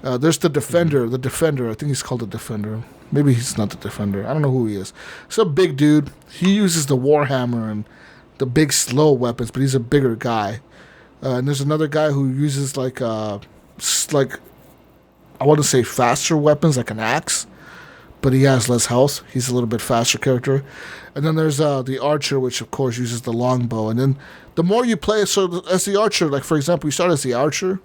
There's the defender. The defender, I think he's called the defender. Maybe he's not the defender. I don't know who he is. He's a big dude. He uses the warhammer and the big slow weapons, but he's a bigger guy. And there's another guy who uses like I want to say faster weapons, like an axe, but he has less health. He's a little bit faster character. And then there's the archer, which of course uses the longbow. And then the more you play, so as the archer, like for example, you start as the archer,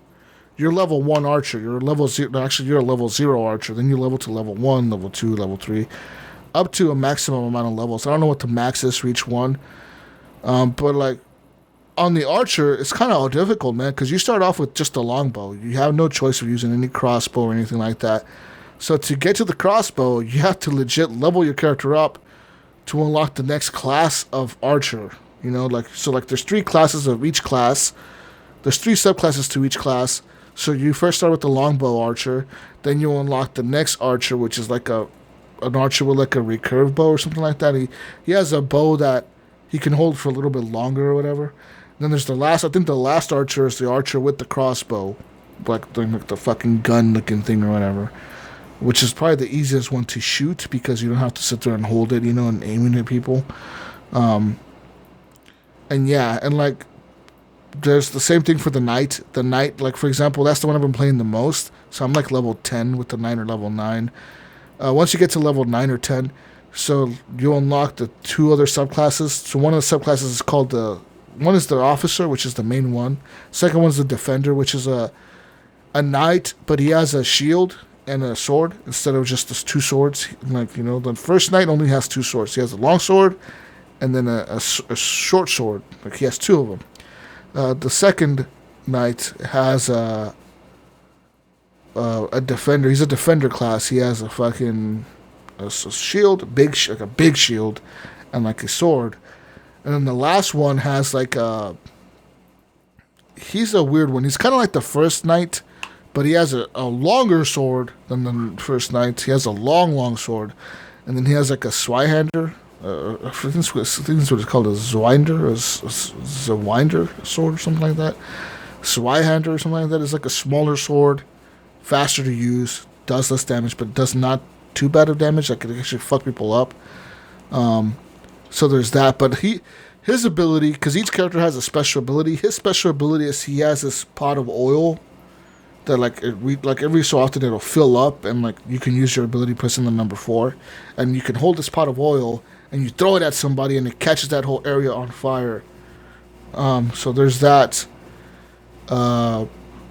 you're level 1 archer. You're level 0. Actually, you're a level 0 archer. Then you level to level 1, level 2, level 3, up to a maximum amount of levels. I don't know what the max is for each one. But like on the archer, it's kind of difficult, man, because you start off with just a longbow. You have no choice of using any crossbow or anything like that. So to get to the crossbow, you have to legit level your character up to unlock the next class of archer. Like there's 3 classes of each class. There's 3 subclasses to each class. So you first start with the longbow archer, then you unlock the next archer, which is like an archer with like a recurve bow or something like that. He has a bow that he can hold for a little bit longer or whatever. And then there's the last archer is the archer with the crossbow, like the fucking gun looking thing or whatever, which is probably the easiest one to shoot because you don't have to sit there and hold it, and aiming at people. And like there's the same thing for the knight. The knight, like for example, that's the one I've been playing the most. So I'm like level 10 with the knight or level 9. Once you get to level 9 or 10, so you unlock the 2 other subclasses. So one of the subclasses is called one is the officer, which is the main one. Second one's the defender, which is a knight, but he has a shield and a sword instead of just the 2 swords. Like, the first knight only has 2 swords. He has a long sword and then a short sword. Like, he has 2 of them. The second knight has a defender. He's a defender class. He has a fucking a shield, like a big shield, and like a sword. And then the last one has like he's a weird one. He's kind of like the first knight, but he has a longer sword than the first knight. He has a long sword, and then he has like a Zweihander. I think it's what it's called, a Zwinder, a Zwinder sword or something like that. Zweihander or something like that is like a smaller sword, faster to use, does less damage, but does not too bad of damage. Like, it can actually fuck people up. So there's that. But his ability, because each character has a special ability. His special ability is he has this pot of oil that like every so often it'll fill up, and like you can use your ability pressing the number 4, and you can hold this pot of oil and you throw it at somebody and it catches that whole area on fire. So there's that. And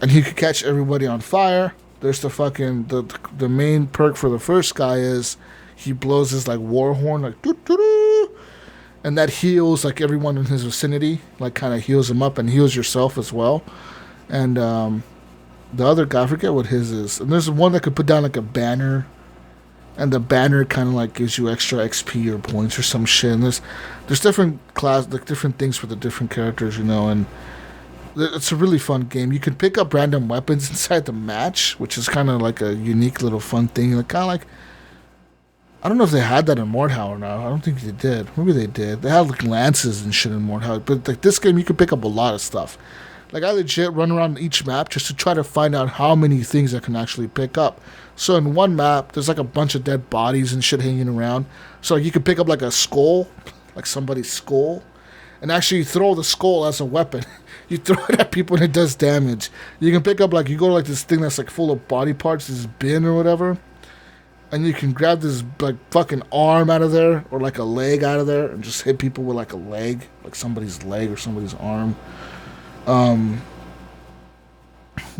he could catch everybody on fire. There's the fucking the main perk for the first guy is he blows his like war horn, like doo doo doo, and that heals like everyone in his vicinity, like kind of heals him up and heals yourself as well. And the other guy, I forget what his is. And there's one that could put down like a banner, and the banner kind of like gives you extra XP or points or some shit. And there's different different things for the different characters, and it's a really fun game. You can pick up random weapons inside the match, which is kind of like a unique little fun thing. Like, kind of like, I don't know if they had that in Mordhau or not. I don't think they did. Maybe they did. They had like lances and shit in Mordhau. But like this game, you can pick up a lot of stuff. Like I legit run around each map just to try to find out how many things I can actually pick up. So in one map, there's like a bunch of dead bodies and shit hanging around. So you can pick up like a skull, like somebody's skull, and actually throw the skull as a weapon. You throw it at people and it does damage. You can pick up like, you go to like this thing that's like full of body parts, this bin or whatever, and you can grab this like fucking arm out of there or like a leg out of there and just hit people with like a leg, like somebody's leg or somebody's arm.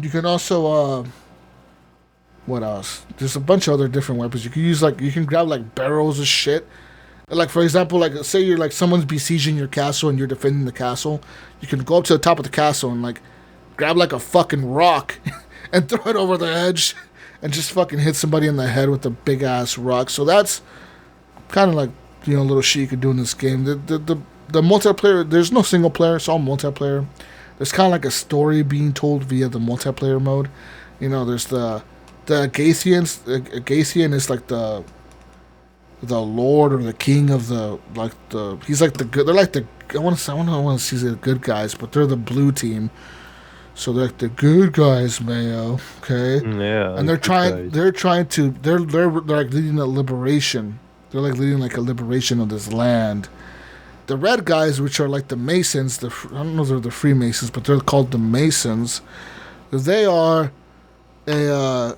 You can also what else? There's a bunch of other different weapons. You can use like, you can grab like barrels of shit. Like for example, like say you're like someone's besieging your castle and you're defending the castle. You can go up to the top of the castle and like grab like a fucking rock and throw it over the edge and just fucking hit somebody in the head with a big ass rock. So that's kind of like, you know, little shit you could do in this game. The multiplayer, there's no single player, it's all multiplayer. There's kind of like a story being told via the multiplayer mode. You know, there's the Agathians. Agathian is like the lord or the king of the, like the, he's like the good, they're like the, I want to see the good guys, but they're the blue team. So they're like the good guys, Mayo. Okay. Yeah. And they're like leading a liberation. They're like leading like a liberation of this land. The red guys, which are like the Masons, I don't know if they're the Freemasons, but they're called the Masons. They are a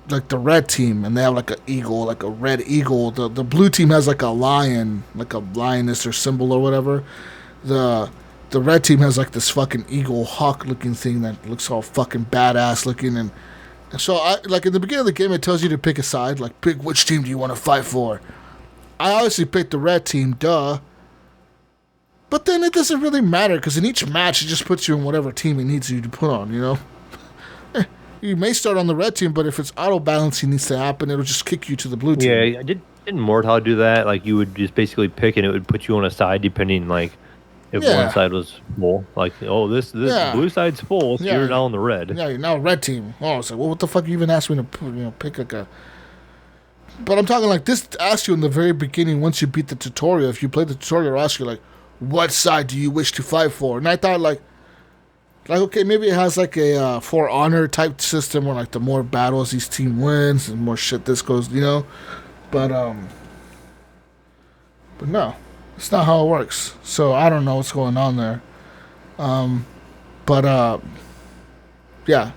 like the red team, and they have like an eagle, like a red eagle. The blue team has like a lion, like a lioness or symbol or whatever. The red team has like this fucking eagle hawk looking thing that looks all fucking badass looking. And so I like in the beginning of the game, it tells you to pick a side, like pick which team do you want to fight for. I obviously picked the red team, duh. But then it doesn't really matter, because in each match, it just puts you in whatever team it needs you to put on, you know? You may start on the red team, but if it's auto-balancing needs to happen, it'll just kick you to the blue team. Yeah, didn't Mordhau do that? Like, you would just basically pick, and it would put you on a side, depending, like, if one side was full. Like, oh, this blue side's full, so you're now on the red. Yeah, you're now red team. Oh, it's like, well, what the fuck you even asked me to pick like a... But I'm talking like, this asks you in the very beginning, once you beat the tutorial, if you play the tutorial, it'll ask you, like, what side do you wish to fight for? And I thought, like okay, maybe it has like a For Honor type system where like the more battles each team wins and more shit this goes, you know. But no, it's not how it works. So I don't know what's going on there. Yeah,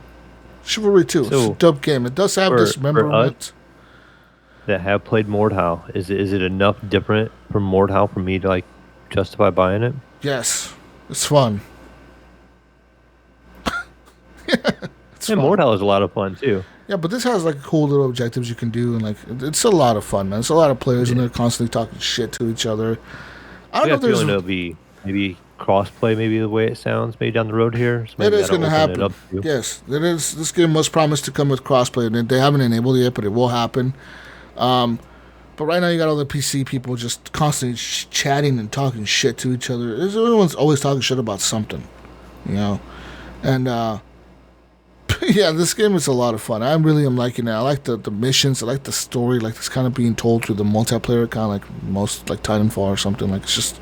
Chivalry 2. It's a dope game. It does have dismemberment. That have played Mordhau, is it enough different from Mordhau for me to like justify buying it? Yes, it's fun. Mordhau is a lot of fun too. Yeah, but this has like cool little objectives you can do, and like it's a lot of fun, man. It's a lot of players, and they're constantly talking shit to each other. I don't know if there's it'll be maybe crossplay, maybe the way it sounds, maybe down the road here. So it is going to happen. Yes, it is. This game was promised to come with crossplay, and they haven't enabled it yet, but it will happen. But right now you got all the PC people just constantly chatting and talking shit to each other. Everyone's always talking shit about something, you know. And yeah, this game is a lot of fun. I really am liking it. I like the missions. I like the story. Like it's kind of being told through the multiplayer, kind of like most like Titanfall or something. Like it's just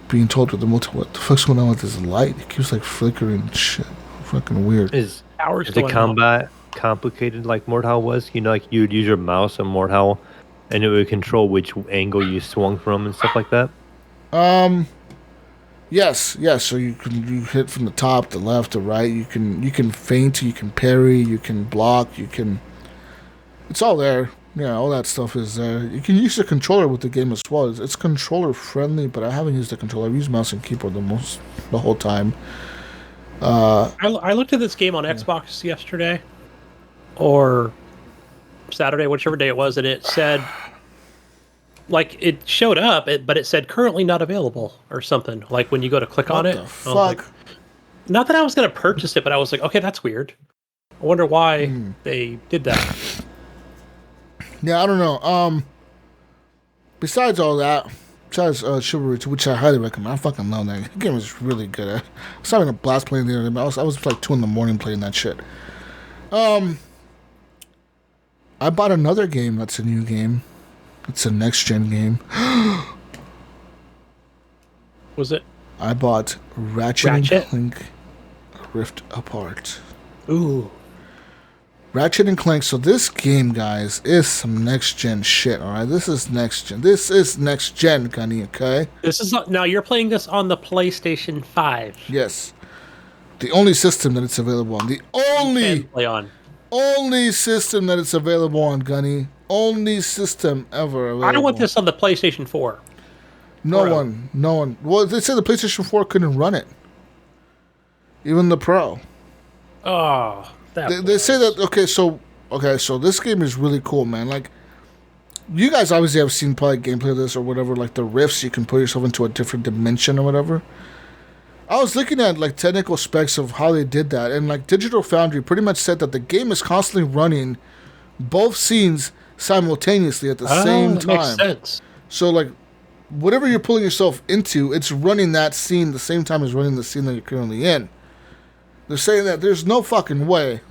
being told through the multiplayer. What the fuck's going on with this light? It keeps like flickering and shit. Fucking weird. Is the combat complicated like Mordhau was? You know, like you'd use your mouse on Mordhau, and it would control which angle you swung from and stuff like that? Yes. So you hit from the top, the left, the right. You can feint, you can parry, you can block, it's all there. Yeah, all that stuff is there. You can use the controller with the game as well. It's controller friendly, but I haven't used the controller. I've used mouse and keyboard the whole time. I looked at this game on Xbox yesterday, or Saturday, whichever day it was, and it said, like, it showed up, but it said currently not available or something. Like when you go to click on it. What the fuck? Like, not that I was going to purchase it, but I was like, okay, that's weird. I wonder why they did that. Yeah, I don't know. Besides all that, besides Chivalry 2, which I highly recommend. I fucking love that. The game is really good. I was having a blast playing the other day. I was like 2 in the morning playing that shit. I bought another game that's a new game. It's a next-gen game. Was it? I bought Ratchet and Clank Rift Apart. Ooh. Ratchet and Clank. So this game, guys, is some next-gen shit, all right? This is next-gen. This is next-gen, Gunny, okay? This is now you're playing this on the PlayStation 5. Yes. The only system that it's available on. The only system that it's available on, Gunny. Only system ever available. I don't want this on the PlayStation 4. No one. Well, they said the PlayStation 4 couldn't run it. Even the Pro. Oh, they say that. Okay, so this game is really cool, man. Like, you guys obviously have seen probably gameplay of this or whatever. Like the rifts, you can put yourself into a different dimension or whatever. I was looking at like technical specs of how they did that, and like Digital Foundry pretty much said that the game is constantly running both scenes simultaneously at the same time. Makes sense. So like, whatever you're pulling yourself into, it's running that scene the same time as running the scene that you're currently in. They're saying that there's no fucking way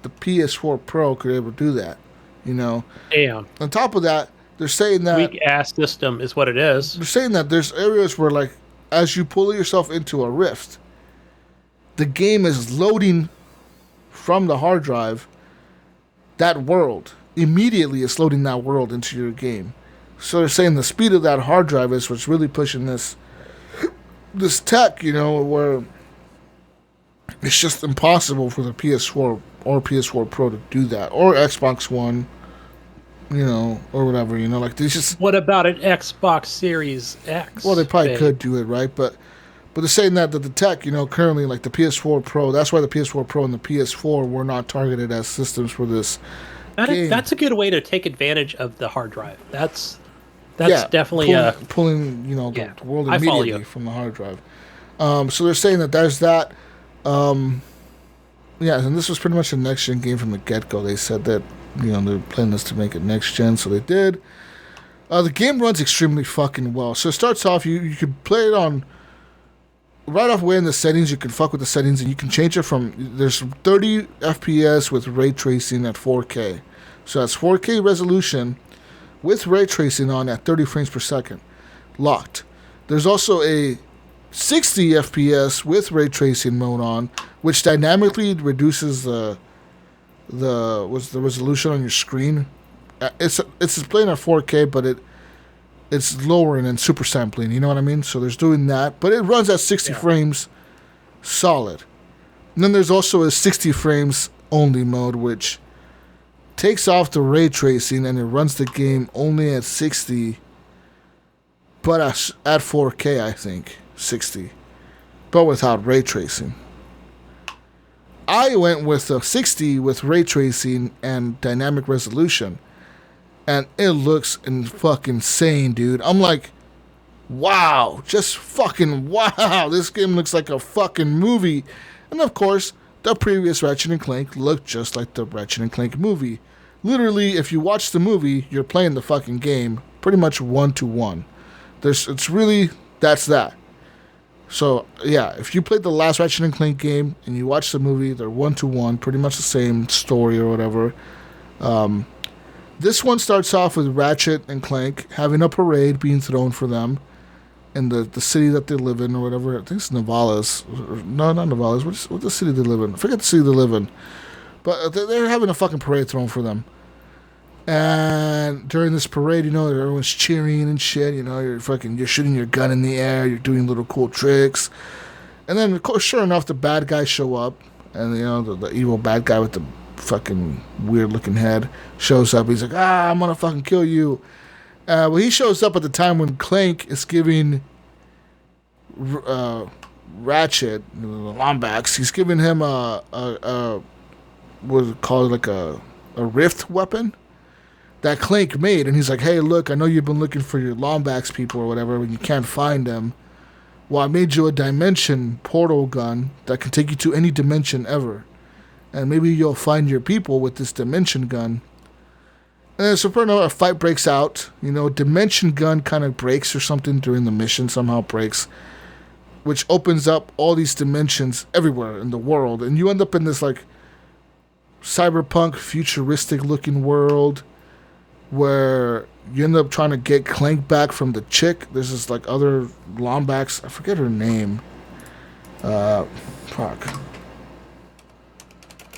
the PS4 Pro could ever do that, you know? Damn. On top of that, they're saying that... Weak-ass system is what it is. They're saying that there's areas where, like, as you pull yourself into a rift, the game is loading from the hard drive that world. Immediately it's loading that world into your game. So they're saying the speed of that hard drive is what's really pushing this tech, you know, where it's just impossible for the PS4 or PS4 Pro to do that, or Xbox One, you know, or whatever, you know, like they just. What about an Xbox Series X? Well, they probably could do it, right? But they're saying that the tech, you know, currently like the PS4 Pro, that's why the PS4 Pro and the PS4 were not targeted as systems for this. That's a good way to take advantage of the hard drive. That's definitely pulling you know the world immediately from the hard drive. So they're saying that there's that. And this was pretty much a next gen game from the get go. They said that you know they're planning this to make it next gen, so they did. The game runs extremely fucking well. So it starts off you could play it on right off way in the settings. You can fuck with the settings and you can change it from there's 30 FPS with ray tracing at 4K. So that's 4K resolution with ray tracing on at 30 frames per second, locked. There's also a 60 FPS with ray tracing mode on, which dynamically reduces the resolution on your screen. It's playing at 4K, but it's lowering and super sampling. You know what I mean? So there's doing that, but it runs at 60 frames, solid. And then there's also a 60 frames only mode, which takes off the ray tracing and it runs the game only at 60, but at 4K, I think 60, but without ray tracing. I went with a 60 with ray tracing and dynamic resolution, and it looks fucking insane, dude. I'm like, wow, just fucking wow. This game looks like a fucking movie. And of course, the previous Ratchet and Clank looked just like the Ratchet and Clank movie. Literally, if you watch the movie, you're playing the fucking game pretty much 1-to-1. It's really, that's that. So, yeah, if you played the last Ratchet and Clank game and you watch the movie, they're 1-to-1, pretty much the same story or whatever. This one starts off with Ratchet and Clank having a parade being thrown for them in the city that they live in or whatever. I think it's Navalas. No, not Navalas. What's the city they live in? I forget the city they live in. But they're having a fucking parade thrown for them. And during this parade, you know, everyone's cheering and shit. You know, you're shooting your gun in the air. You're doing little cool tricks. And then, of course, sure enough, the bad guys show up. And, you know, the evil bad guy with the fucking weird-looking head shows up. He's like, I'm going to fucking kill you. Well, he shows up at the time when Clank is giving Ratchet, the Lombax, he's giving him what's it called, like a rift weapon that Clank made, and he's like, hey, look, I know you've been looking for your Lombax people or whatever, and you can't find them. Well, I made you a dimension portal gun that can take you to any dimension ever, and maybe you'll find your people with this dimension gun. And then Supernova, a fight breaks out. Dimension gun kind of breaks or something during the mission, somehow breaks, which opens up all these dimensions everywhere in the world. And you end up in this, like, cyberpunk, futuristic-looking world where you end up trying to get Clank back from the chick. There's this, like, other Lombax. I forget her name. Fuck.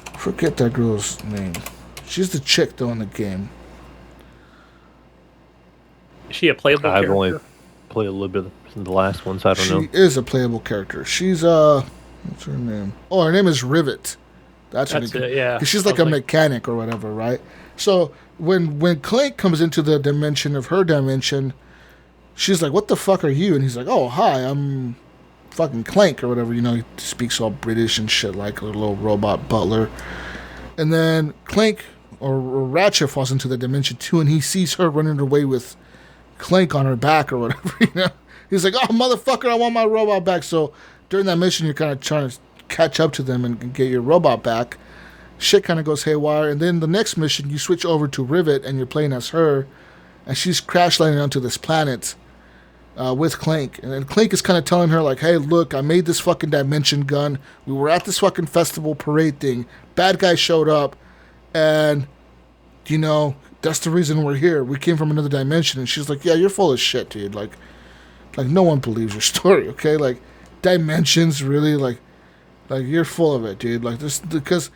I forget that girl's name. She's the chick, though, in the game. Is she a playable character? I've only played a little bit of the last one, so I don't know. She is a playable character. She's, what's her name? Oh, her name is Rivet. That's her name. Yeah. Because she's like a mechanic or whatever, right? So when Clank comes into the dimension of her dimension, she's like, "What the fuck are you?" And he's like, "Oh, hi, I'm fucking Clank," or whatever. He speaks all British and shit, like a little robot butler. And then Clank or Ratchet falls into the dimension too, and he sees her running away with Clank on her back or whatever. He's like, "Oh, motherfucker, I want my robot back." So during that mission, you're kind of trying to catch up to them and get your robot back. Shit kind of goes haywire. And then the next mission, you switch over to Rivet and you're playing as her, and she's crash landing onto this planet with Clank. And then Clank is kind of telling her, like, "Hey, look, I made this fucking dimension gun. We were at this fucking festival parade thing. Bad guy showed up, and that's the reason we're here. We came from another dimension." And she's like, "Yeah, you're full of shit, dude. Like no one believes your story, okay? Like, dimensions, really? Like you're full of it, dude. Like, this, because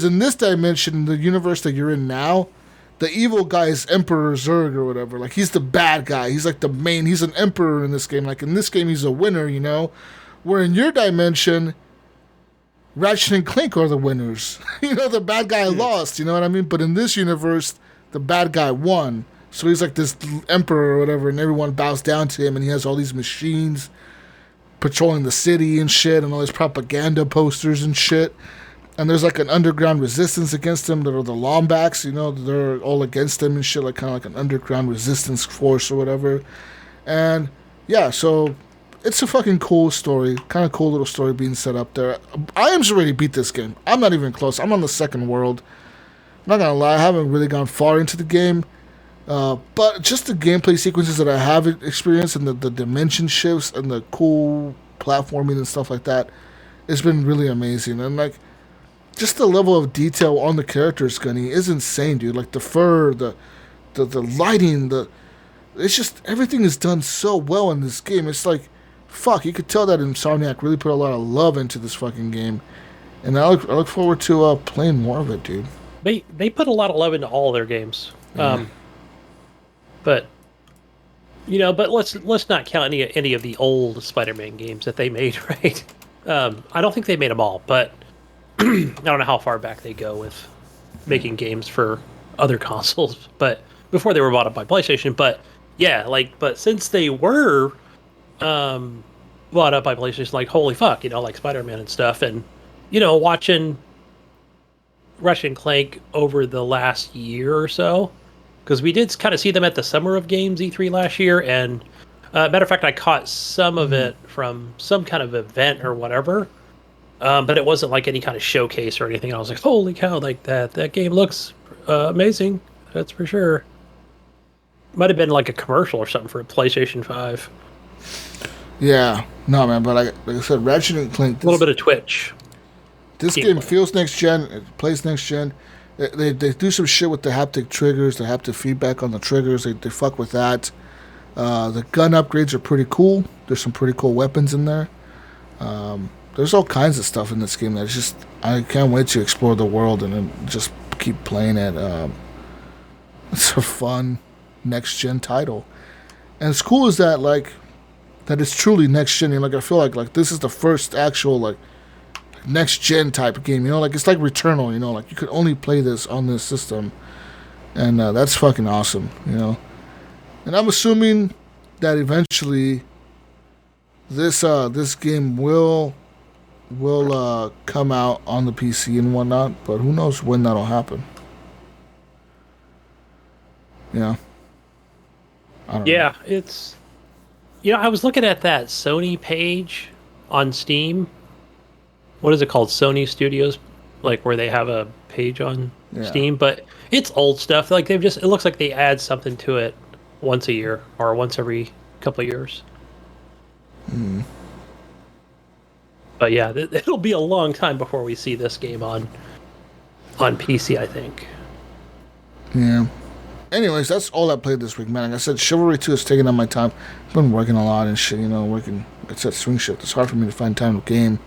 in this dimension, the universe that you're in now, the evil guy is Emperor Zurg or whatever. Like, he's the bad guy. He's like the main. He's an emperor in this game. Like, in this game, he's a winner, Where in your dimension, Ratchet and Clank are the winners. The bad guy lost, you know what I mean? But in this universe, the bad guy won. So he's like this emperor or whatever, and everyone bows down to him, and he has all these machines patrolling the city and shit, and all these propaganda posters and shit. And there's like an underground resistance against him that are the Lombax, they're all against him and shit, like kind of like an underground resistance force or whatever. And yeah, so it's a fucking cool story, kind of cool little story being set up there. I am already beat this game. I'm not even close. I'm on the second world. I'm not gonna lie, I haven't really gone far into the game. But just the gameplay sequences that I have experienced and the dimension shifts and the cool platforming and stuff like that, it's been really amazing. And like, just the level of detail on the characters, Gunny, is insane, dude. Like the fur, the lighting, it's just, everything is done so well in this game. It's like, fuck, you could tell that Insomniac really put a lot of love into this fucking game. And I look forward to playing more of it, dude. They put a lot of love into all their games. But let's not count any of the old Spider-Man games that they made, right? I don't think they made them all, but I don't know how far back they go with making games for other consoles, but before they were bought up by PlayStation. But yeah, but since they were bought up by PlayStation, like, holy fuck, like Spider-Man and stuff, and watching Ratchet and Clank over the last year or so. Because we did kind of see them at the Summer of Games E3 last year, and matter of fact, I caught some of it from some kind of event or whatever, but it wasn't like any kind of showcase or anything. I was like, holy cow, like that game looks amazing, that's for sure. Might have been like a commercial or something for PlayStation 5. Yeah, no, man, but like I said, Ratchet and Clank... A little bit of Twitch. This game feels next gen, it plays next gen. They do some shit with the haptic triggers, the haptic feedback on the triggers. They fuck with that. The gun upgrades are pretty cool. There's some pretty cool weapons in there. There's all kinds of stuff in this game that's just, I can't wait to explore the world and then just keep playing it. It's a fun next gen title, and it's cool is that that it's truly next gen. I feel like this is the first actual next gen type of game, it's like Returnal, you could only play this on this system, and that's fucking awesome, And I'm assuming that eventually this game will come out on the PC and whatnot, but who knows when that'll happen. I don't know. It's I was looking at that Sony page on Steam. What is it called? Sony Studios like where they have a page on Yeah. Steam, but it's old stuff. Like it looks like they add something to it once a year or once every couple of years. But yeah, it'll be a long time before we see this game on PC, I think. Yeah. Anyways, that's all I played this week, man. Like I said, Chivalry 2 is taking up my time. I've been working a lot and shit, it's at swing shift. It's hard for me to find time to game.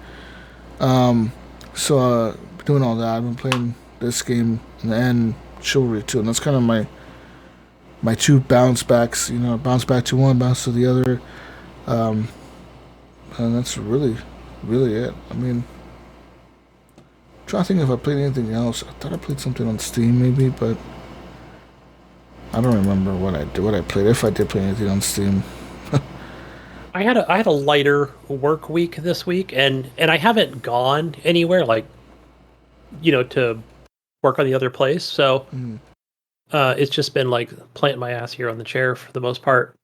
So, doing all that. I've been playing this game and Chivalry 2, and that's kind of my two bounce backs, bounce back to one, bounce to the other. And that's really it. I mean, I'm trying to think if I played anything else. I thought I played something on Steam maybe, but I don't remember what I played. If I did play anything on Steam. I had a lighter work week this week, and I haven't gone anywhere like, to work on the other place. So it's just been like planting my ass here on the chair for the most part,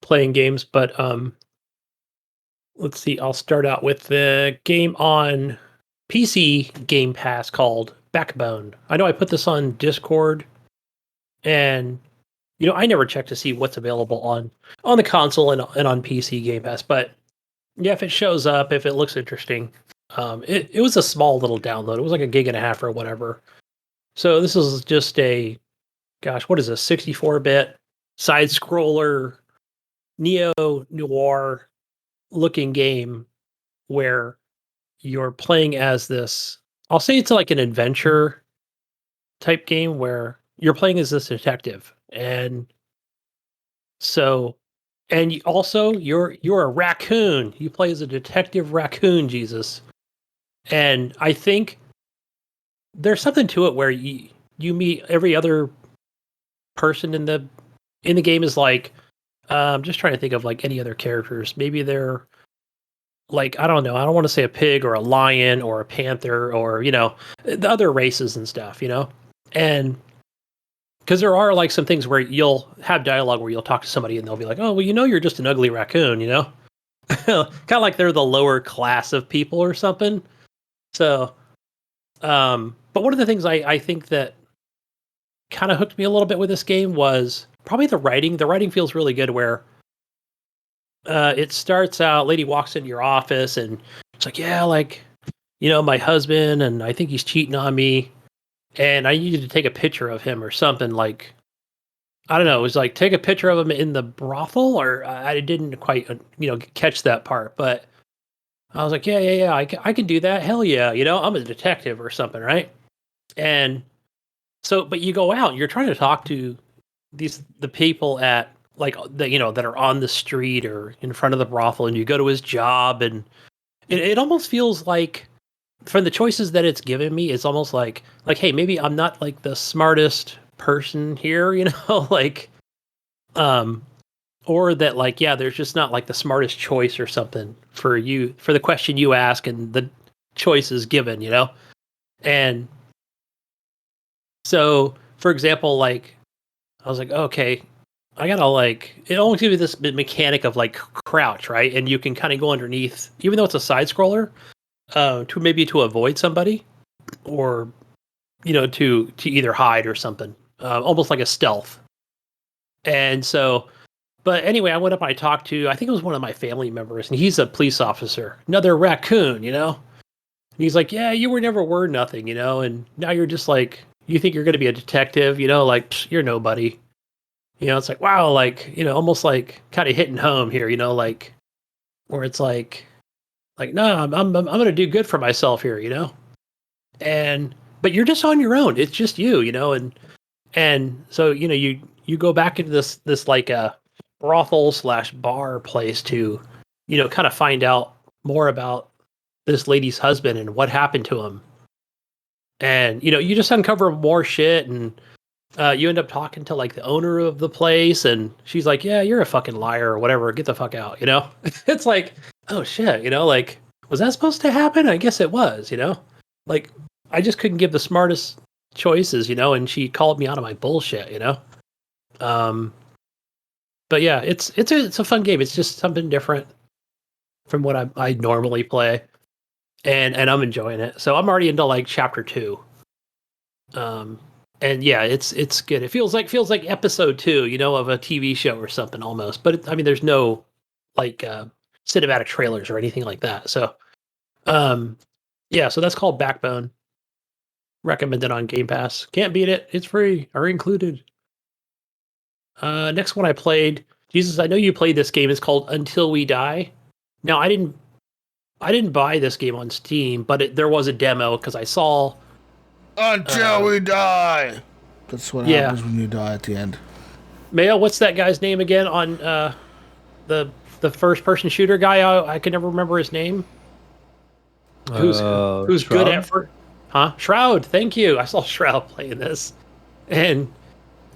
playing games. But let's see. I'll start out with the game on PC Game Pass called Backbone. I know I put this on Discord, and I never check to see what's available on the console and on PC Game Pass. But yeah, if it shows up, if it looks interesting, it was a small little download. It was like 1.5 gigs or whatever. So this is just a, what is this, 64-bit side scroller neo-noir looking game where you're playing as this, I'll say it's like an adventure type game where you're playing as this detective. And so, and you're a raccoon. You play as a detective raccoon, Jesus. And I think there's something to it where you meet every other person in the game is like, I'm just trying to think of like any other characters. Maybe they're like, I don't know. I don't want to say a pig or a lion or a panther or, the other races and stuff, and because there are like some things where you'll have dialogue where you'll talk to somebody and they'll be like, oh, well, you're just an ugly raccoon, kind of like they're the lower class of people or something. So, but one of the things I think that kind of hooked me a little bit with this game was probably the writing. The writing feels really good where it starts out, lady walks into your office and it's like, yeah, like, my husband, and I think he's cheating on me. And I needed to take a picture of him or something, like, I don't know. It was like, take a picture of him in the brothel, or I didn't quite, catch that part. But I was like, yeah, I can do that. Hell yeah. I'm a detective or something, right? And so, but you go out and you're trying to talk to the people at, like, that are on the street or in front of the brothel, and you go to his job, and it almost feels like, from the choices that it's given me, it's almost like, hey, maybe I'm not like the smartest person here, like, or that, like, yeah, there's just not like the smartest choice or something for the question you ask and the choices given, and so, for example, like, I was like, okay, I gotta, like, it almost gives you this mechanic of like crouch, right? And you can kind of go underneath, even though it's a side scroller, to avoid somebody, or to either hide or something, almost like a stealth. And so, but anyway, I went up and I talked to, I think it was one of my family members, and he's a police officer, another raccoon, and he's like, yeah, you were nothing, and now you're just like, you think you're going to be a detective, like, psh, you're nobody. It's like, wow, like, almost like kind of hitting home here, like, where it's like, no, I'm going to do good for myself here, but you're just on your own. It's just you, and so, you go back into this like a brothel / bar place to, kind of find out more about this lady's husband and what happened to him. And, you just uncover more shit, and you end up talking to like the owner of the place, and she's like, yeah, you're a fucking liar or whatever. Get the fuck out, It's like, oh shit, like, was that supposed to happen? I guess it was, like, I just couldn't give the smartest choices, and she called me out of my bullshit, but yeah, it's a fun game. It's just something different from what I normally play. and I'm enjoying it. So I'm already into like chapter 2. And yeah, it's good. It feels like episode 2, of a TV show or something almost. But I mean, there's no like cinematic trailers or anything like that. So, yeah, so that's called Backbone. Recommended on Game Pass. Can't beat it. It's free or included. Next one I played. Jesus, I know you played this game. It's called Until We Die. Now, I didn't buy this game on Steam, but there was a demo because I saw Until we die. That's what happens when you die at the end. Mayo, what's that guy's name again on the first person shooter guy? I can never remember his name. Who's Shroud? good at Shroud? Thank you. I saw Shroud playing this, and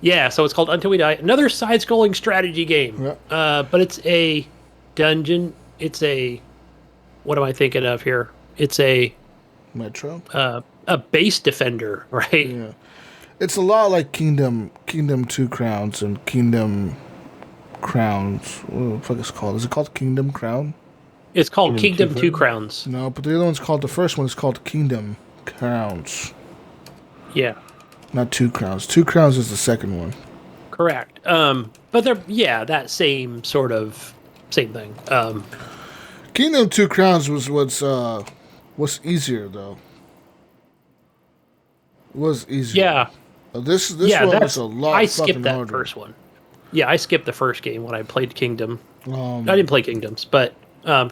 yeah, so it's called Until We Die. Another side-scrolling strategy game, but it's a dungeon. It's a what am I thinking of here? It's a Metro. A base defender, right? Yeah, it's a lot like Kingdom 2 Crowns and Kingdom Crowns. What the fuck is it called? Is it called Kingdom Crown? It's called Kingdom 2 Crowns. No, but the other one's called, the first one is called Kingdom Crowns. Yeah. Not 2 Crowns. 2 Crowns is the second one. Correct. But they're, that same thing. Kingdom 2 Crowns was easier, though. It was easier. Yeah. This one was a lot I fucking skipped that harder. first one. Yeah, I skipped the first game when I played Kingdom. I didn't play Kingdoms, but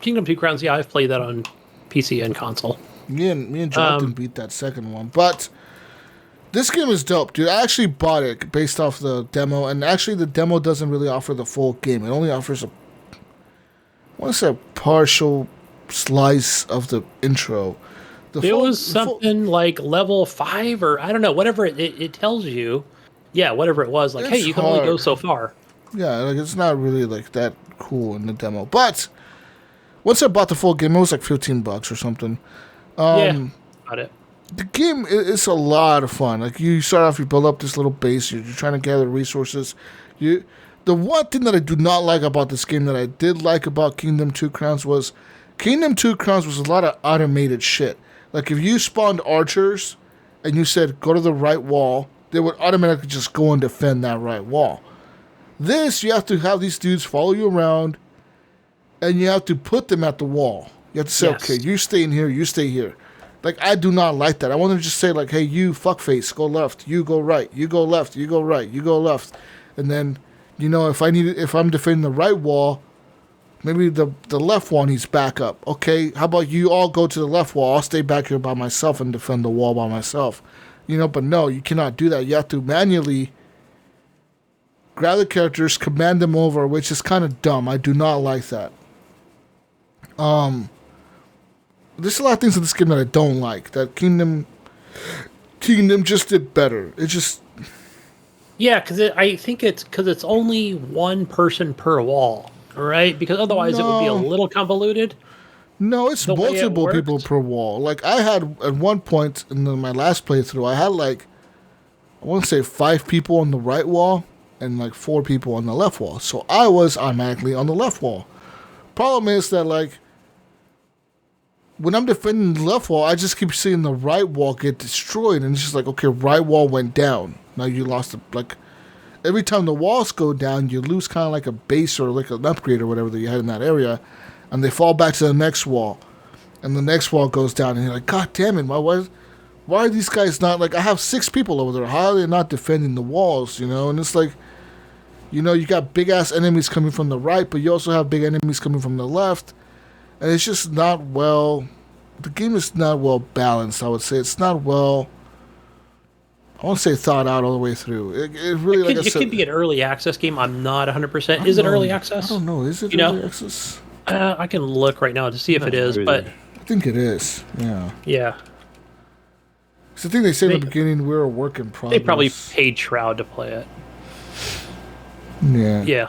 Kingdom 2 Crowns, yeah, I've played that on PC and console. Me and Jonathan beat that second one, but this game is dope, dude. I actually bought it based off the demo, and actually the demo doesn't really offer the full game. It only offers a partial slice of the intro. Was something like level 5 or I don't know, whatever it tells you. Yeah, whatever it was, like, hey, you can only go so far. Yeah, like it's not really like that cool in the demo. But once I bought the full game, it was like $15 or something. Yeah, got it. The game is a lot of fun. Like you start off, you build up this little base. You're trying to gather resources. The one thing that I do not like about this game that I did like about Kingdom 2 Crowns was a lot of automated shit. Like if you spawned archers and you said go to the right wall, they would automatically just go and defend that right wall. This, you have to have these dudes follow you around, and you have to put them at the wall. You have to say, okay, you stay in here, you stay here. Like, I do not like that. I want to just say, like, hey, you fuckface, go left, you go right, you go left, you go right, you go left. And then, if I'm defending the right wall, maybe the left wall needs backup. Okay, how about you all go to the left wall, I'll stay back here by myself and defend the wall by myself. But no, you cannot do that. You have to manually grab the characters, command them over, which is kind of dumb. I do not like that. There's a lot of things in this game that I don't like. That Kingdom just did better. It just... Yeah, I think it's only one person per wall, right? Because otherwise it would be a little convoluted. No, it's multiple people per wall. Like, I had, at one point in my last playthrough, I had, like, I want to say 5 people on the right wall and, like, 4 people on the left wall. So I was automatically on the left wall. Problem is that, like, when I'm defending the left wall, I just keep seeing the right wall get destroyed. And it's just like, okay, right wall went down. Now you lost, every time the walls go down, you lose kind of like a base or like an upgrade or whatever that you had in that area. And they fall back to the next wall. And the next wall goes down. And you're like, God damn it, why are these guys not, like, I have 6 people over there. How are they not defending the walls, And it's like, you got big-ass enemies coming from the right, but you also have big enemies coming from the left. And it's just not the game is not well balanced, I would say. It's not well, I won't say thought out all the way through. It really, it could be an early access game. I'm not 100%. Is it early access? I don't know. Is it early access? I can look right now to see if it is, but... I think it is, yeah. Yeah. So I think they say in the beginning we're a work in progress. They probably paid Shroud to play it. Yeah. Yeah.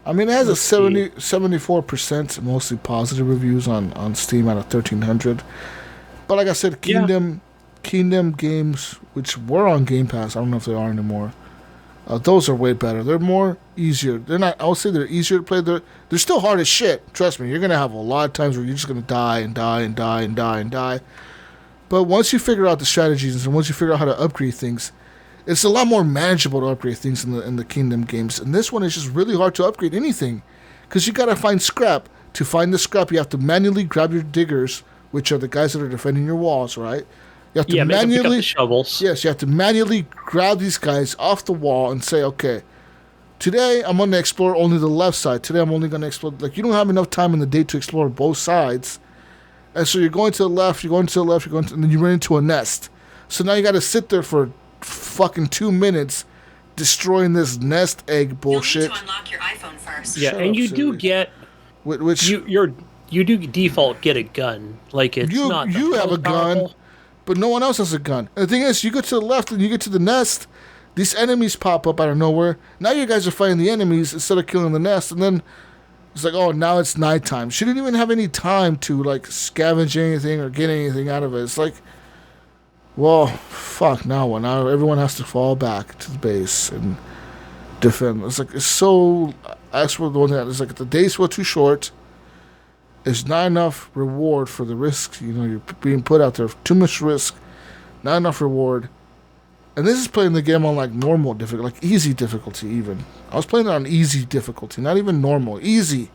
I mean, it has 74% mostly positive reviews on Steam out of 1,300. But like I said, Kingdom games, which were on Game Pass, I don't know if they are anymore, Those are way better. They're more easier. They're not. I would say they're easier to play. They're still hard as shit. Trust me. You're gonna have a lot of times where you're just gonna die and die and die and die and die. But once you figure out the strategies and once you figure out how to upgrade things, it's a lot more manageable to upgrade things in the Kingdom games. And this one is just really hard to upgrade anything, because you gotta find scrap. To find the scrap, you have to manually grab your diggers, which are the guys that are defending your walls, right? You have to make them pick up the shovels. Yes, you have to manually grab these guys off the wall and say, okay, today I'm going to explore only the left side. Today I'm only going to explore... Like, you don't have enough time in the day to explore both sides. And so you're going to the left, you're going to the left, and then you run into a nest. So now you got to sit there for fucking 2 minutes destroying this nest egg bullshit. You'll need to unlock your iPhone first. Yeah, and you do get... Which you do default get a gun. Like, it's not... You have a gun... But no one else has a gun. And the thing is, you go to the left and you get to the nest, these enemies pop up out of nowhere. Now you guys are fighting the enemies instead of killing the nest. And then it's like, oh, now it's nighttime. She didn't even have any time to, like, scavenge anything or get anything out of it. It's like, well, fuck, now what? Now everyone has to fall back to the base and defend. It's like, it's so... That's what the one thing. It's like, the days were too short. There's not enough reward for the risk. You know, you're being put out there. Too much risk, not enough reward. And this is playing the game on like normal difficulty, like easy difficulty even. I was playing it on easy difficulty, not even normal, easy.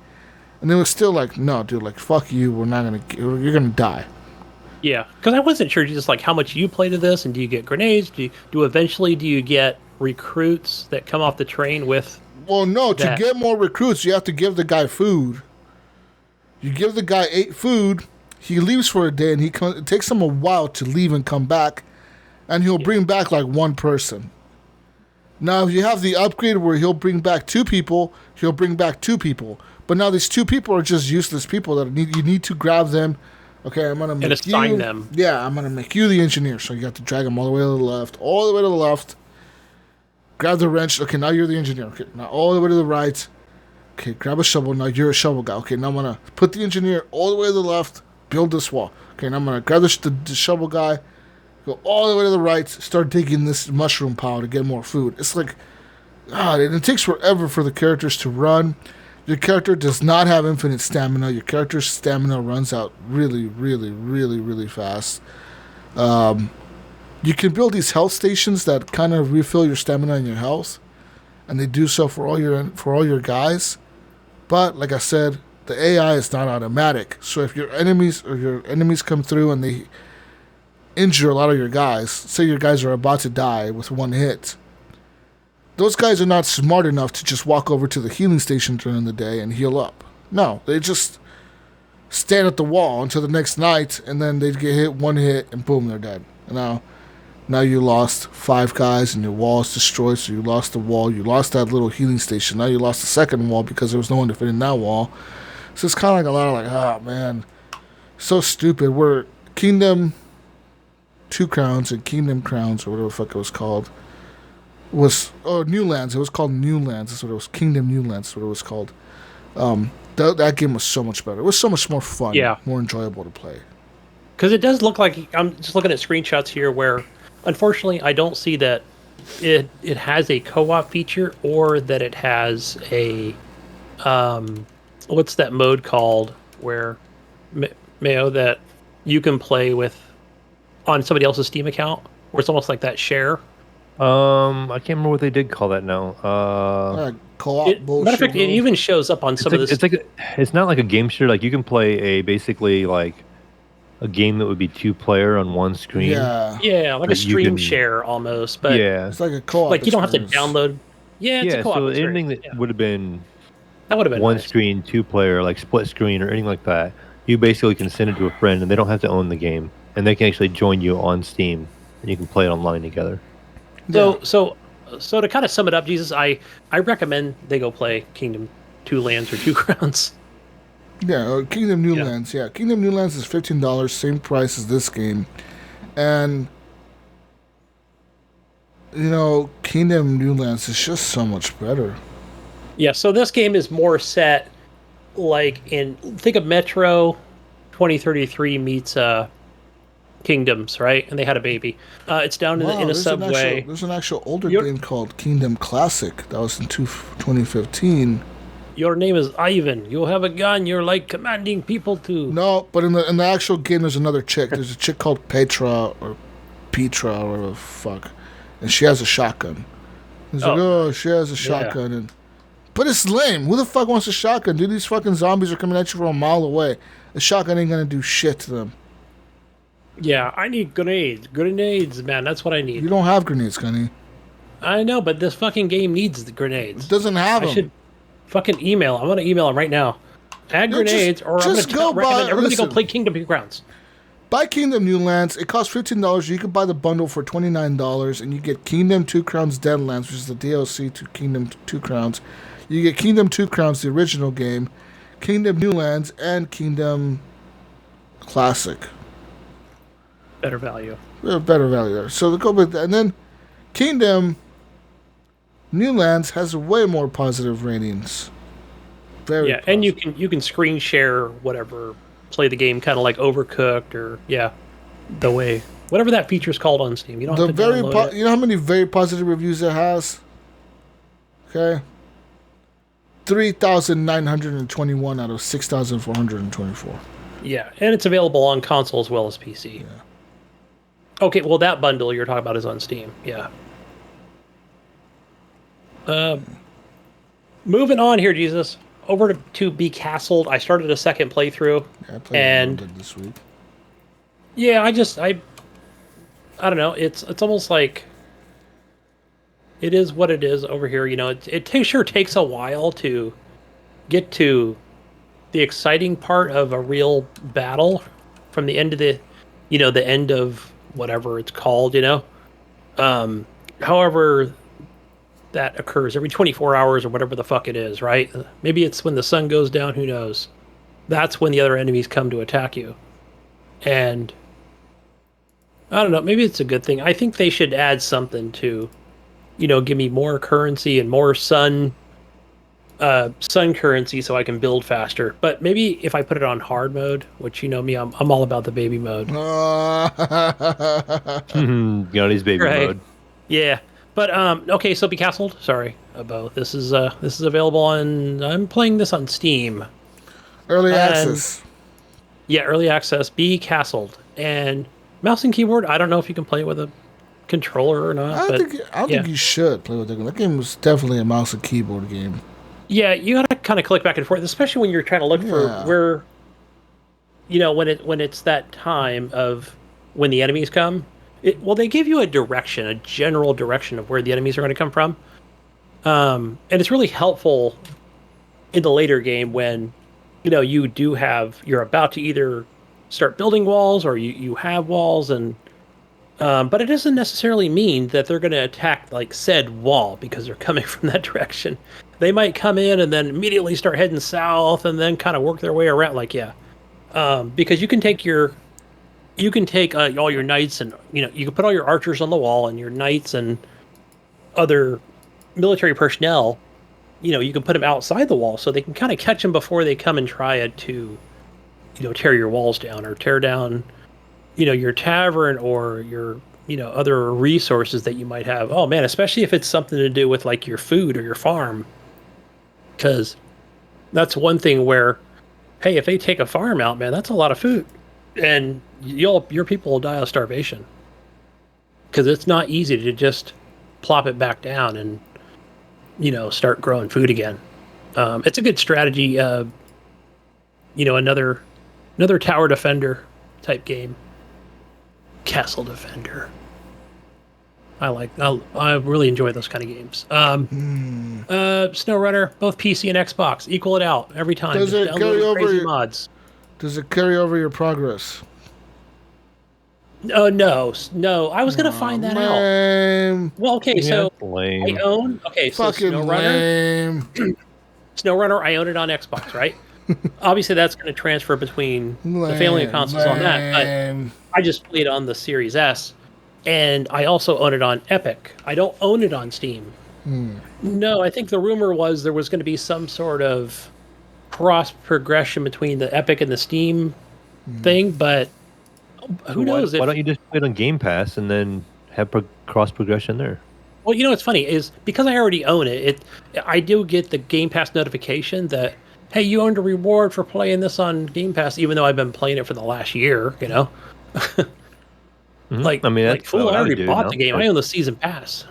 And it was still like, no, dude, like, fuck you. We're not gonna. You're gonna die. Yeah, because I wasn't sure just like how much you play to this, and do you get grenades? Do you get recruits that come off the train with? Well, no. To get more recruits, you have to give the guy food. You give the guy 8 food, he leaves for a day, and it takes him a while to leave and come back, and he'll bring back like 1 person. Now, if you have the upgrade where he'll bring back 2 people, he'll bring back 2 people. But now these 2 people are just useless people that you need to grab them. Okay, I'm gonna make assign them. Yeah, I'm gonna make you the engineer. So you have to drag them all the way to the left, all the way to the left. Grab the wrench. Okay, now you're the engineer. Okay, now all the way to the right. Okay, grab a shovel. Now you're a shovel guy. Okay, now I'm going to put the engineer all the way to the left, build this wall. Okay, now I'm going to grab the shovel guy, go all the way to the right, start digging this mushroom pile to get more food. It's like, God, and it takes forever for the characters to run. Your character does not have infinite stamina. Your character's stamina runs out really, really, really, really fast. You can build these health stations that kind of refill your stamina and your health, and they do so for all your guys. But like I said, the AI is not automatic. So if your enemies come through and they injure a lot of your guys, say your guys are about to die with 1 hit, those guys are not smart enough to just walk over to the healing station during the day and heal up. No, they just stand at the wall until the next night, and then they get hit 1 hit and boom, they're dead. Now you lost 5 guys and your wall is destroyed, so you lost the wall. You lost that little healing station. Now you lost the second wall because there was no one defending that wall. So it's kind of like a lot of like, oh, man, so stupid. We're Kingdom 2 Crowns and Kingdom Crowns, or whatever the fuck it was called. New Lands. It was called New Lands. That's what it was. Kingdom New Lands is what it was called. That game was so much better. It was so much more fun. Yeah. More enjoyable to play. Because it does look like, I'm just looking at screenshots here where, unfortunately, I don't see that it has a co-op feature or that it has a, what's that mode called where, Mayo, that you can play with on somebody else's Steam account, where it's almost like that share. I can't remember what they did call that now. Co-op bullshit. Matter of fact, it even shows up on some of this. It's not like a game share. Like, you can play basically like a game that would be 2-player on one screen. Yeah, like a stream share almost. But yeah, it's like a co-op. Like, you don't have to download. Yeah, it's a co-op. So anything that would have been one nice. Screen, 2-player, like split screen or anything like that, you basically can send it to a friend, and they don't have to own the game, and they can actually join you on Steam, and you can play it online together. So to kind of sum it up, Jesus, I recommend they go play Kingdom 2 Lands or 2 Crowns. Yeah, Kingdom New Lands. Yeah, Kingdom New Lands is $15, same price as this game, and Kingdom New Lands is just so much better. Yeah, so this game is more set like think of Metro 2033 meets Kingdoms, right? And they had a baby. It's down in a subway. There's an actual older game called Kingdom Classic that was in 2015. Your name is Ivan. You have a gun. You're like commanding people to. No, but in the actual game, there's another chick. There's a chick called Petra or whatever the fuck, and she has a shotgun. He's like, oh, she has a shotgun, but it's lame. Who the fuck wants a shotgun, dude? These fucking zombies are coming at you from a mile away. A shotgun ain't gonna do shit to them. Yeah, I need grenades. Grenades, man. That's what I need. You don't have grenades, Gunny. I know, but this fucking game needs the grenades. It doesn't have them. I should fucking email. I'm gonna email him right now. Add grenades, or I'm gonna recommend everybody go play Kingdom New Grounds. Buy Kingdom New Lands. It costs $15. You can buy the bundle for $29, and you get Kingdom 2 Crowns Deadlands, which is the DLC to Kingdom 2 Crowns. You get Kingdom 2 Crowns, the original game, Kingdom New Lands, and Kingdom Classic. Better value. Better value there. So go with that. And then Kingdom New Lands has way more positive ratings. Very positive. And you can screen share whatever, play the game kind of like Overcooked or the way whatever that feature is called on Steam. You don't have to download it. You know how many very positive reviews it has? Okay. 3,921 out of 6,424. Yeah, and it's available on console as well as PC. Yeah. Okay, well that bundle you're talking about is on Steam. Yeah. Moving on here, Jesus. Over to Be Castled. I started a second playthrough. Yeah, I played a little bit this week. Yeah, I don't know. It's almost like it is what it is over here. You know, it sure takes a while to get to the exciting part of a real battle from the end of the end of whatever it's called, however that occurs every 24 hours or whatever the fuck it is, right? Maybe it's when the sun goes down, who knows? That's when the other enemies come to attack you. And I don't know, maybe it's a good thing. I think they should add something to, give me more currency and more sun currency so I can build faster. But maybe if I put it on hard mode, which you know me, I'm all about the baby mode. Gunny's baby mode. Yeah. But okay, so Be Castled. Sorry, Bo. This is available on. I'm playing this on Steam. Early access. Yeah, early access. Be Castled and mouse and keyboard. I don't know if you can play with a controller or not. I don't think you should play with it. That game was definitely a mouse and keyboard game. Yeah, you gotta kind of click back and forth, especially when you're trying to look for where. When it's that time of when the enemies come. They give you a general direction of where the enemies are going to come from. And it's really helpful in the later game when, you're about to either start building walls or you have walls but it doesn't necessarily mean that they're going to attack like said wall because they're coming from that direction. They might come in and then immediately start heading south and then kind of work their way around because you can take all your knights and you can put all your archers on the wall and your knights and other military personnel. You can put them outside the wall so they can kind of catch them before they come and try to, tear your walls down or tear down, your tavern or your other resources that you might have. Oh man, especially if it's something to do with like your food or your farm, because that's one thing where, hey, if they take a farm out, man, that's a lot of food. And your people will die of starvation because it's not easy to just plop it back down and start growing food again. It's a good strategy. Another tower defender type game. Castle Defender. I really enjoy those kind of games. SnowRunner, both PC and Xbox, equal it out every time. Does it carry over crazy mods? Does it carry over your progress? Oh no! I was gonna find that out. Well, okay, so lame. I own. Okay, so Fucking SnowRunner. lame. SnowRunner, I own it on Xbox, right? Obviously, that's going to transfer between the family of consoles on that. But I just play it on the Series S, and I also own it on Epic. I don't own it on Steam. No, I think the rumor was there was going to be some sort of cross progression between the Epic and the Steam thing, but who knows Why if don't you just play it on Game Pass and then have cross progression there? Well, what's funny is because I already own it, I do get the Game Pass notification that, hey, you earned a reward for playing this on Game Pass, even though I've been playing it for the last year. I mean, that's Fool, what I I would already do bought now, the game. but- I own the season pass.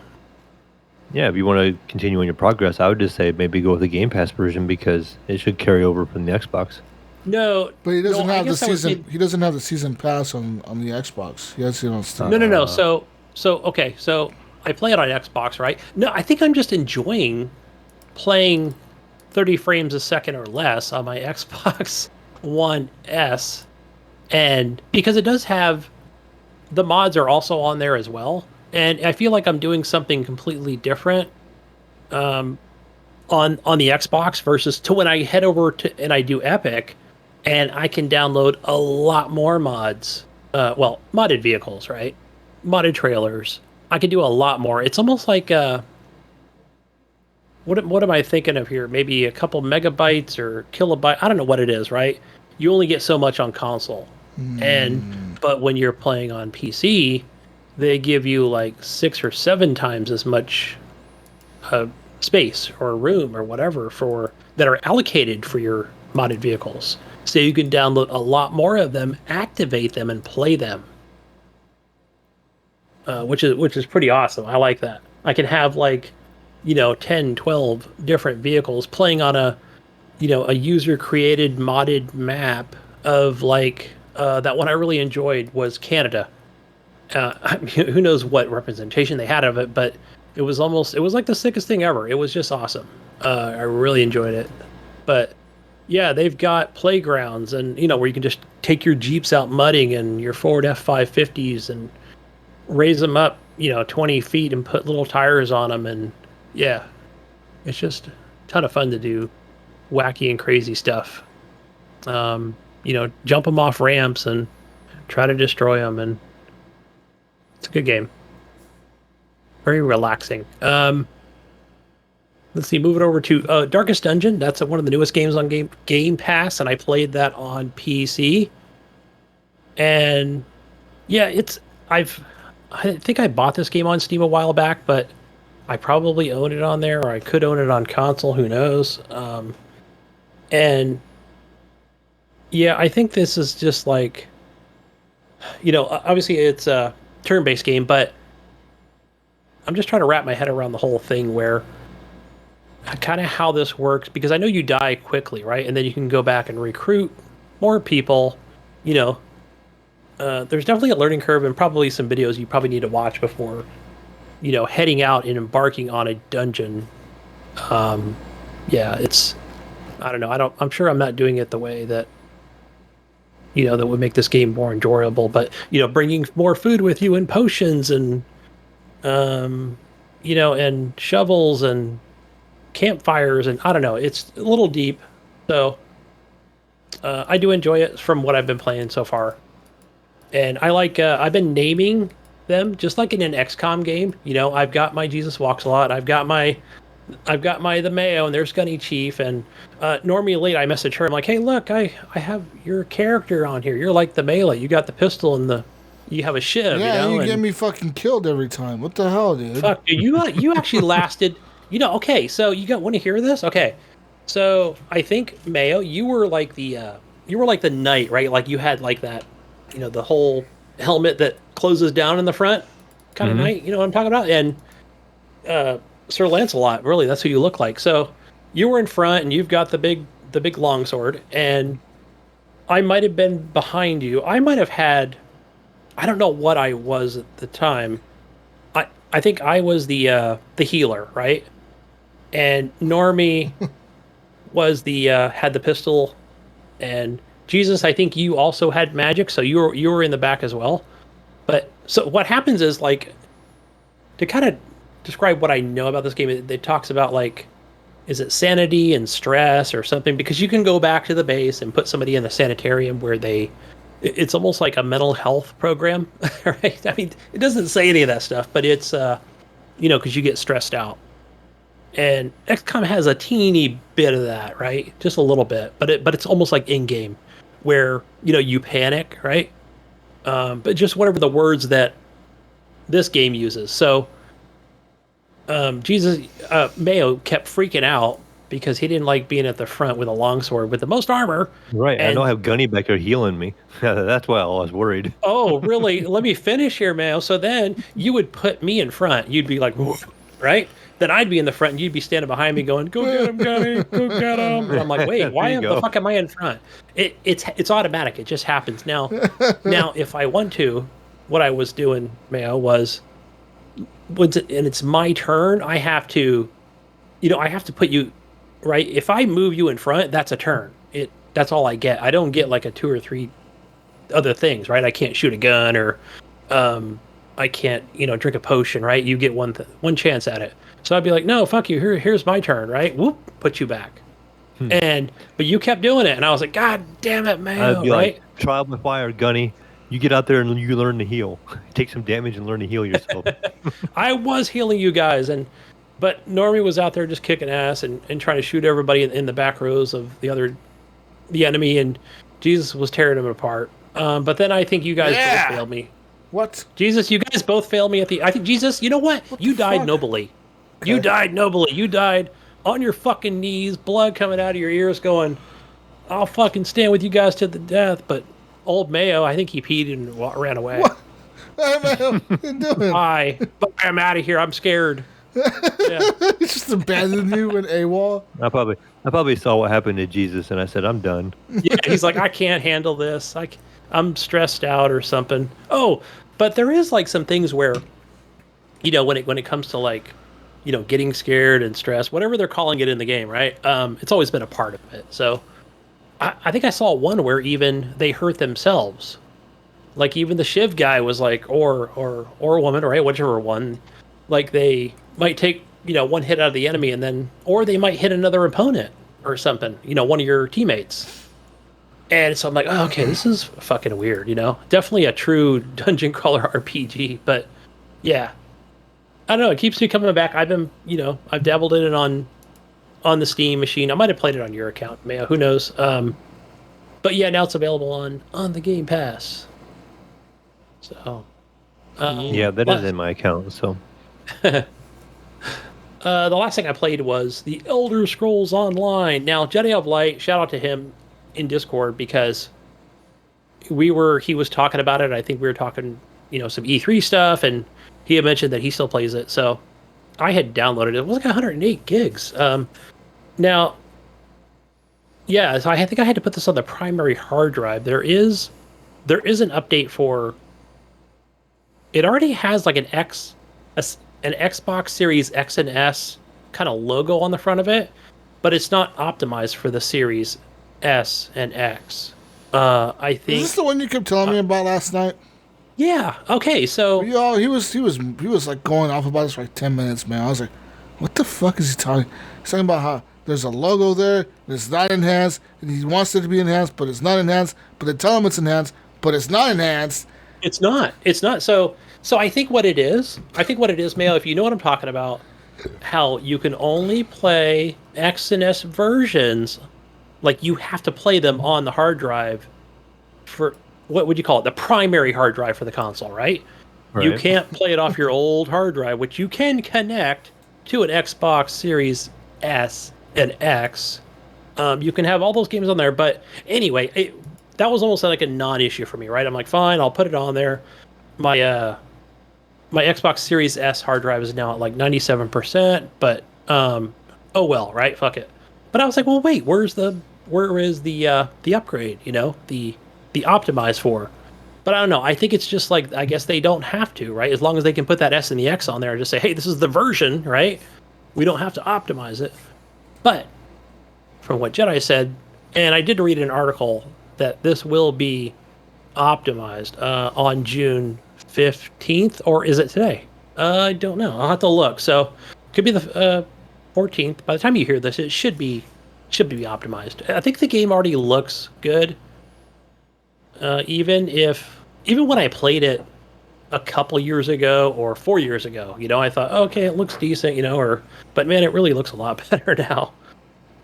Yeah, if you want to continue on your progress, I would just say maybe go with the Game Pass version because it should carry over from the Xbox. No, But he doesn't no, I have the guess I would season. say- He doesn't have the season pass on the Xbox. He has it on Steam. No. So I play it on Xbox, right? No, I think I'm just enjoying playing 30 frames a second or less on my Xbox One S, and because it does have the mods are also on there as well, and I feel like I'm doing something completely different on the Xbox versus to when I head over to and I do Epic, and I can download a lot more mods. Modded vehicles, right? Modded trailers. I can do a lot more. It's almost like what am I thinking of here? Maybe a couple megabytes or kilobyte. I don't know what it is, right? You only get so much on console, but when you're playing on PC, they give you like 6 or 7 times as much space or room or whatever that are allocated for your modded vehicles. So you can download a lot more of them, activate them, and play them, which is pretty awesome. I like that. I can have 10, 12 different vehicles playing on a user created modded map of that one I really enjoyed was Canada. Who knows what representation they had of it, but it was like the sickest thing ever. It was just awesome. I really enjoyed it. But yeah, they've got playgrounds and where you can just take your Jeeps out mudding and your Ford F550s and raise them up 20 feet and put little tires on them, and yeah, it's just a ton of fun to do wacky and crazy stuff. Jump them off ramps and try to destroy them, and it's a good game. Very relaxing. Let's see, move it over to Darkest Dungeon. That's one of the newest games on Game Pass, and I played that on PC. And yeah, I think I bought this game on Steam a while back, but I probably own it on there, or I could own it on console. Who knows? And yeah, I think this is just obviously it's a turn-based game, but I'm just trying to wrap my head around the whole thing where kind of how this works, because I know you die quickly, right? And then you can go back and recruit more people. There's definitely a learning curve and probably some videos you probably need to watch before heading out and embarking on a dungeon. It's I don't know. I'm sure I'm not doing it the way that that would make this game more enjoyable, but bringing more food with you and potions and and shovels and campfires, and I don't know, it's a little deep. So I do enjoy it from what I've been playing so far. And I I've been naming them just like in an XCOM game. I've got my Jesus Walks a Lot. I've got my the Mayo, and there's Gunny Chief, and Normie late I message her. I'm like, hey, look, I have your character on here. You're like the melee. You got the pistol and you have a shiv. Yeah, you and get me fucking killed every time. What the hell, dude? fuck, dude, you actually lasted. Okay, so want to hear this? Okay, so I think Mayo, you were like the knight, right? Like you had like that, the whole helmet that closes down in the front, kind of knight. You know what I'm talking about? And Sir Lancelot, really, that's who you look like. So you were in front, and you've got the big longsword, and I might have been behind you. I might have had, I don't know what I was at the time. I think I was the healer, right? And Normie was had the pistol, and Jesus, I think you also had magic, so you were in the back as well. But so what happens is, to kind of describe what I know about this game, it talks about is it sanity and stress or something? Because you can go back to the base and put somebody in a sanitarium where it's almost like a mental health program, right? I mean, it doesn't say any of that stuff, but it's because you get stressed out. And XCOM has a teeny bit of that, right? Just a little bit, but it's almost like in game, where you panic, right? but just whatever the words that this game uses. So Mayo kept freaking out because he didn't like being at the front with a longsword with the most armor. Right. I And, know I have Gunny back there healing me. That's why I was worried. oh, really? Let me finish here, Mayo. So then you would put me in front. You'd be like, "Woof," right? Then I'd be in the front, and you'd be standing behind me going, "Go get him, Gunny! Go get him!" And I'm like, "Wait, why the fuck am I in front?" It's automatic. It just happens. Now, if I want to, what I was doing, Mayo, was and it's my turn. I have to put you right. If I move you in front, that's a turn. That's all I get. I don't get like a 2 or 3 other things, right? I can't shoot a gun or I can't, drink a potion, right? You get one chance at it. So I'd be like, no, fuck you. Here's my turn, right? Whoop, put you back. But you kept doing it, and I was like, God damn it, man! I'd be right? like, trial by fire, Gunny. You get out there and you learn to heal. Take some damage and learn to heal yourself. I was healing you guys, but Normie was out there just kicking ass and trying to shoot everybody in the back rows of the enemy, and Jesus was tearing them apart. But then I think you guys both failed me. What? Jesus, you guys both failed me I think, Jesus, you know what? You died fuck? nobly. Okay. You died nobly. You died on your fucking knees, blood coming out of your ears going, I'll fucking stand with you guys to the death. But old Mayo, I think he peed and ran away. What? What am I doing? Bye. I'm out of here. I'm scared. Yeah. He just abandoned you in AWOL. I probably saw what happened to Jesus, and I said, I'm done. Yeah, he's like, I can't handle this. I'm stressed out or something. Oh, but there is like some things where, when it comes to like, getting scared and stressed, whatever they're calling it in the game, right? It's always been a part of it. So I think I saw one where even they hurt themselves. Like even the Shiv guy was like, or a woman, right? Whichever one, like they might take, one hit out of the enemy or they might hit another opponent or something, one of your teammates. And so I'm like, oh, okay, this is fucking weird, Definitely a true dungeon crawler RPG, but yeah. I don't know, it keeps me coming back. I've been, I've dabbled in it on the Steam machine. I might have played it on your account, Mayo, who knows. But yeah, now it's available on the Game Pass. So Yeah, that is in my account, so. The last thing I played was The Elder Scrolls Online. Now, Jedi of Light, shout out to him in Discord because he was talking about it. I think we were talking, some E3 stuff, and he had mentioned that he still plays it. So I had downloaded it. It was like 108 gigs. Now, yeah, so I think I had to put this on the primary hard drive. There is an update for. It already has like an Xbox Series X and S kind of logo on the front of it, but it's not optimized for the Series S and X. I think. Is this the one you kept telling me about last night? Yeah. Okay. So. He was like going off about this for like 10 minutes, man. I was like, what the fuck is he talking? He's talking about how there's a logo there, it's not enhanced, and he wants it to be enhanced, but it's not enhanced. But they tell him it's enhanced, but it's not enhanced. It's not. So I think what it is, Mayo, if you know what I'm talking about, how you can only play X and S versions, like you have to play them on the hard drive for, what would you call it? The primary hard drive for the console, right? You can't play it off your old hard drive, which you can connect to an Xbox Series S and X. You can have all those games on there, but anyway, that was almost like a non-issue for me, right? I'm like, fine, I'll put it on there. My Xbox Series S hard drive is now at like 97%, but oh well, right? Fuck it. But I was like, well, wait, where is the upgrade? The optimized for. But I don't know. I think it's just like, I guess they don't have to, right? As long as they can put that S and the X on there and just say, hey, this is the version, right? We don't have to optimize it. But from what Jedi said, and I did read an article that this will be optimized on June 15th, or is it today? I don't know. I'll have to look. So could be the 14th. By the time you hear this, it should be optimized. I think the game already looks good. Even when I played it a couple years ago or 4 years ago, I thought, okay, it looks decent, but man, it really looks a lot better now.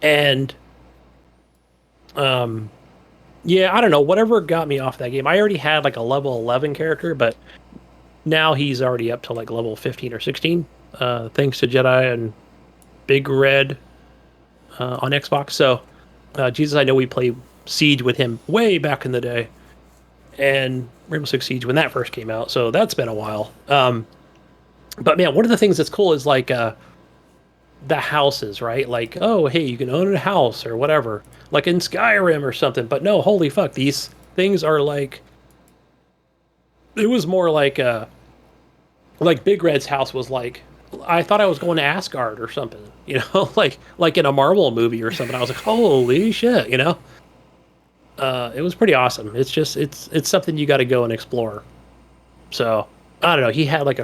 And Yeah, I don't know. Whatever got me off that game. I already had like a level 11 character, but now he's already up to like level 15 or 16, thanks to Jedi and Big Red on Xbox. So, Jesus, I know we played Siege with him way back in the day, and Rainbow Six Siege when that first came out. So that's been a while. But man, one of the things that's cool is like the houses, right? Like, oh, hey, you can own a house or whatever, like in Skyrim or something. But no, holy fuck, these things are like. It was more like Big Red's house was like. I thought I was going to Asgard or something, you know, like in a Marvel movie or something. I was like, holy shit, you know. It was pretty awesome. It's just it's something you got to go and explore. So I don't know. He had a like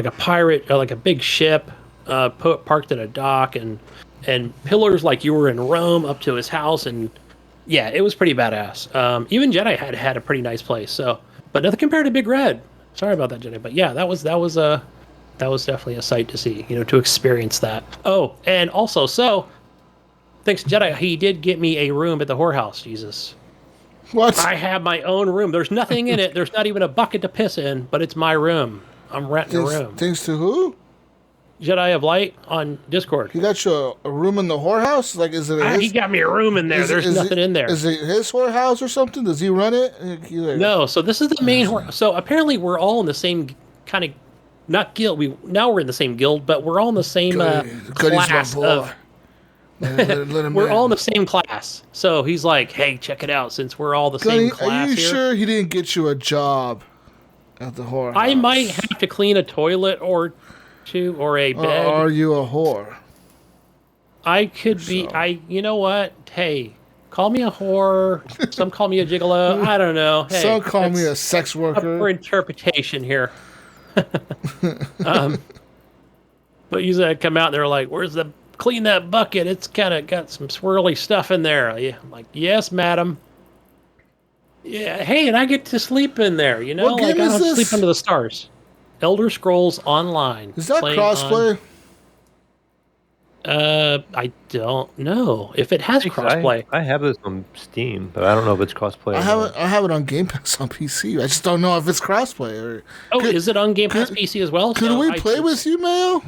a pirate or like a big ship parked at a dock and pillars like you were in Rome up to his house, and yeah, it was pretty badass. Even Jedi had a pretty nice place. So, but nothing compared to Big Red. Sorry about that, Jedi. But yeah, that was definitely a sight to see. You know, to experience that. Oh, and also, so thanks to Jedi, he did get me a room at the whorehouse. Jesus. What? I have my own room. There's nothing in it. There's not even a bucket to piss in, but it's my room. I'm renting a room. Thanks to who? Jedi of Light on Discord. He got you a room in the whorehouse? Like, is it He got me a room in there. There's nothing in there. Is it his whorehouse or something? Does he run it? No, so this is the main whorehouse. So apparently we're all in the same kind of, not guild. Now we're in the same guild, but we're all in the same class of... We're all in the same class. So he's like, hey, check it out, since we're all the same class are you here. Sure he didn't get you a job at the whorehouse? I might have to clean a toilet or two or a bed. Or are you a whore? I could be. You know what? Hey, call me a whore. Some call me a gigolo. I don't know. Hey, some call me a sex worker. Up for interpretation here. But usually I come out and they're like, where's the... Clean that bucket. It's kind of got some swirly stuff in there. Yeah, I'm like, yes, madam. Yeah, hey, and I get to sleep in there, you know? What game I is don't this? sleep under the stars. Elder Scrolls Online. Is that crossplay? I don't know if it has crossplay. I have this on Steam, but I don't know if it's crossplay. I have it on Game Pass on PC. I just don't know if it's crossplay. Is it on Game Pass PC as well? Could we play with you, Mayo?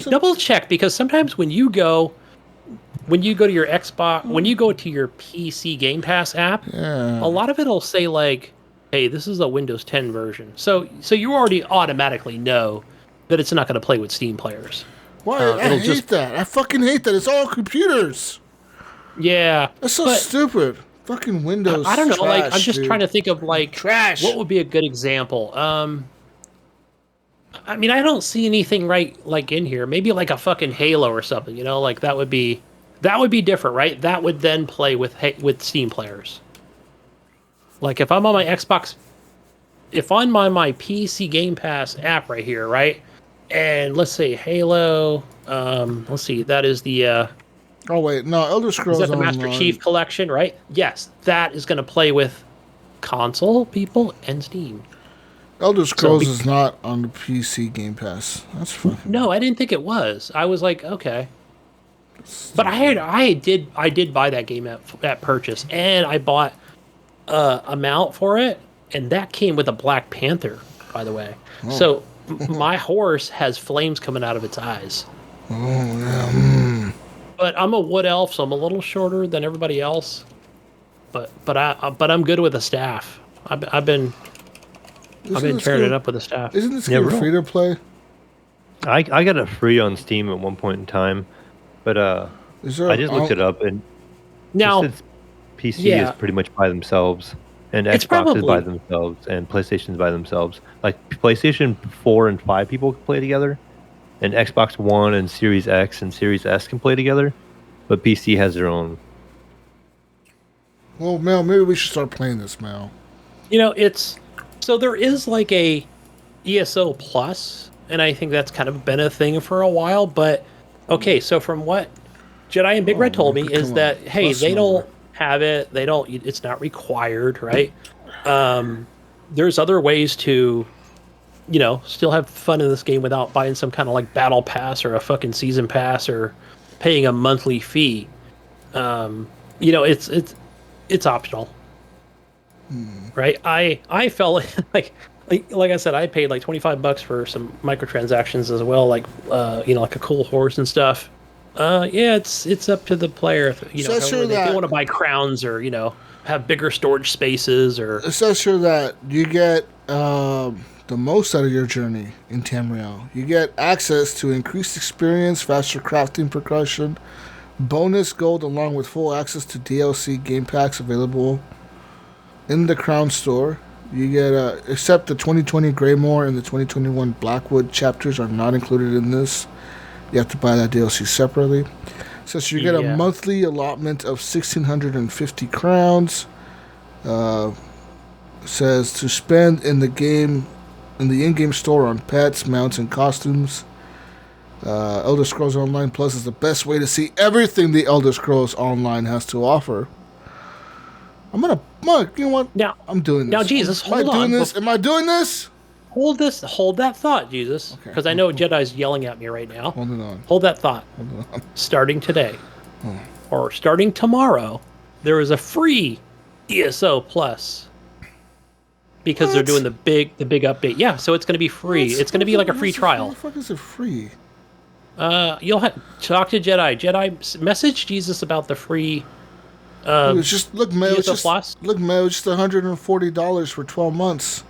Double check, because sometimes when you go to your Xbox, when you go to your PC Game Pass app, a lot of it'll say like, hey, this is a Windows 10 version. So you already automatically know that it's not going to play with Steam players. Why? I hate that. I fucking hate that. It's all computers. Yeah. That's so stupid. Fucking Windows. I don't know. Trash, I'm just trying to think of like trash. What would be a good example? I mean, I don't see anything like in here. Maybe like a fucking Halo or something, you know? Like that would be different, right? That would then play with Steam players. Like if I'm on my Xbox, if I'm on my PC Game Pass app right here, right? And let's say Halo, let's see, that is the oh wait, no, Elder Scrolls is that the Master Chief Collection, right? Yes, that is going to play with console people and Steam. Elder Scrolls is not on the PC Game Pass. That's fine. No, I didn't think it was. I was like, okay. But I did buy that game at purchase, and I bought a mount for it, and that came with a Black Panther, by the way. Oh. So my horse has flames coming out of its eyes. Oh yeah. But I'm a wood elf, so I'm a little shorter than everybody else. But I'm good with a staff. I've been tearing it up with the staff. Isn't this game free to play? I got it free on Steam at one point in time, but I just looked it up, and now PC is pretty much by themselves, and Xbox is by themselves, and PlayStation is by themselves. Like PlayStation 4 and 5 people can play together, and Xbox One and Series X and Series S can play together, but PC has their own. Well, Mel, maybe we should start playing this, Mel. You know, so there is like a ESO Plus, and I think that's kind of been a thing for a while. But okay, so from what Jedi and Big Red told me is that hey, they don't have it. They don't. It's not required, right? There's other ways to, still have fun in this game without buying some kind of like battle pass or a fucking season pass or paying a monthly fee. It's optional, right? I felt like I said, I paid like $25 for some microtransactions as well, like like a cool horse and stuff. Yeah, it's up to the player, So if they want to buy crowns or have bigger storage spaces or. It says here that you get the most out of your journey in Tamriel. You get access to increased experience, faster crafting progression, bonus gold, along with full access to DLC game packs available in the Crown Store. You get, except the 2020 Greymoor and the 2021 Blackwood chapters are not included in this. You have to buy that DLC separately. So you get a monthly allotment of 1,650 crowns. Says to spend in the in-game store on pets, mounts, and costumes. Elder Scrolls Online Plus is the best way to see everything the Elder Scrolls Online has to offer. You know what? Now I'm doing this. Now, Jesus, Am I doing this? Hold that thought, Jesus, because I know Jedi's yelling at me right now. Hold it on. Hold that thought. Hold it on. Starting today, or starting tomorrow, there is a free ESO Plus. Because they're doing the big update. Yeah, so it's going to be free. It's going to be like a free trial. What the fuck is it free? You'll talk to Jedi. Jedi, message Jesus about the free. It's just Mayo. It's just Plus. Mayo. Just $140 for 12 months.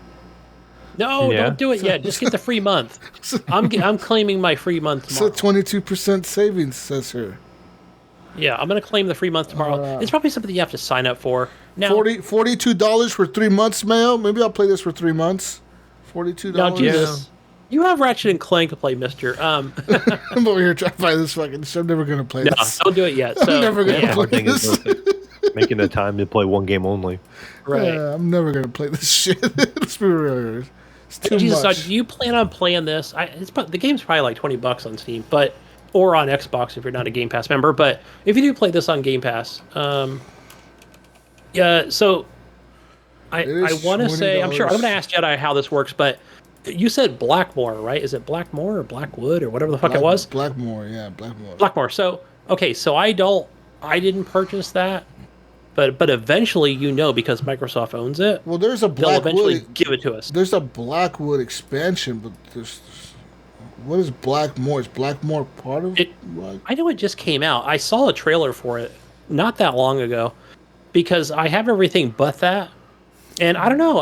No, don't do it yet. Just get the free month. I'm claiming my free month tomorrow. It's a 22% savings, says here. Yeah, I'm going to claim the free month tomorrow. It's probably something you have to sign up for. Now, $42 for 3 months, Mayo. Maybe I'll play this for 3 months. $42. Now, Jesus, you have Ratchet and Clank to play, Mister. I'm over here trying to buy this fucking. I'm never gonna play this. No, don't do it yet. So, I'm never gonna play this. Making the time to play one game only. Right. Yeah, I'm never gonna play this shit. Let's be real. It's too Jesus, much. so do you plan on playing this? The game's probably like $20 on Steam, or on Xbox if you're not a Game Pass member. But if you do play this on Game Pass, yeah. So I want to say I'm going to ask Jedi how this works, but you said Blackmore, right? Is it Blackmore or Blackwood or whatever the fuck it was? Blackmore, yeah, Blackmore. Blackmore. So okay, so I didn't purchase that. But eventually, because Microsoft owns it. Well, there's a Blackwood. They'll eventually give it to us. There's a Blackwood expansion, but what is Blackmore? Is Blackmore part of it? I know it just came out. I saw a trailer for it not that long ago, because I have everything but that, and I don't know.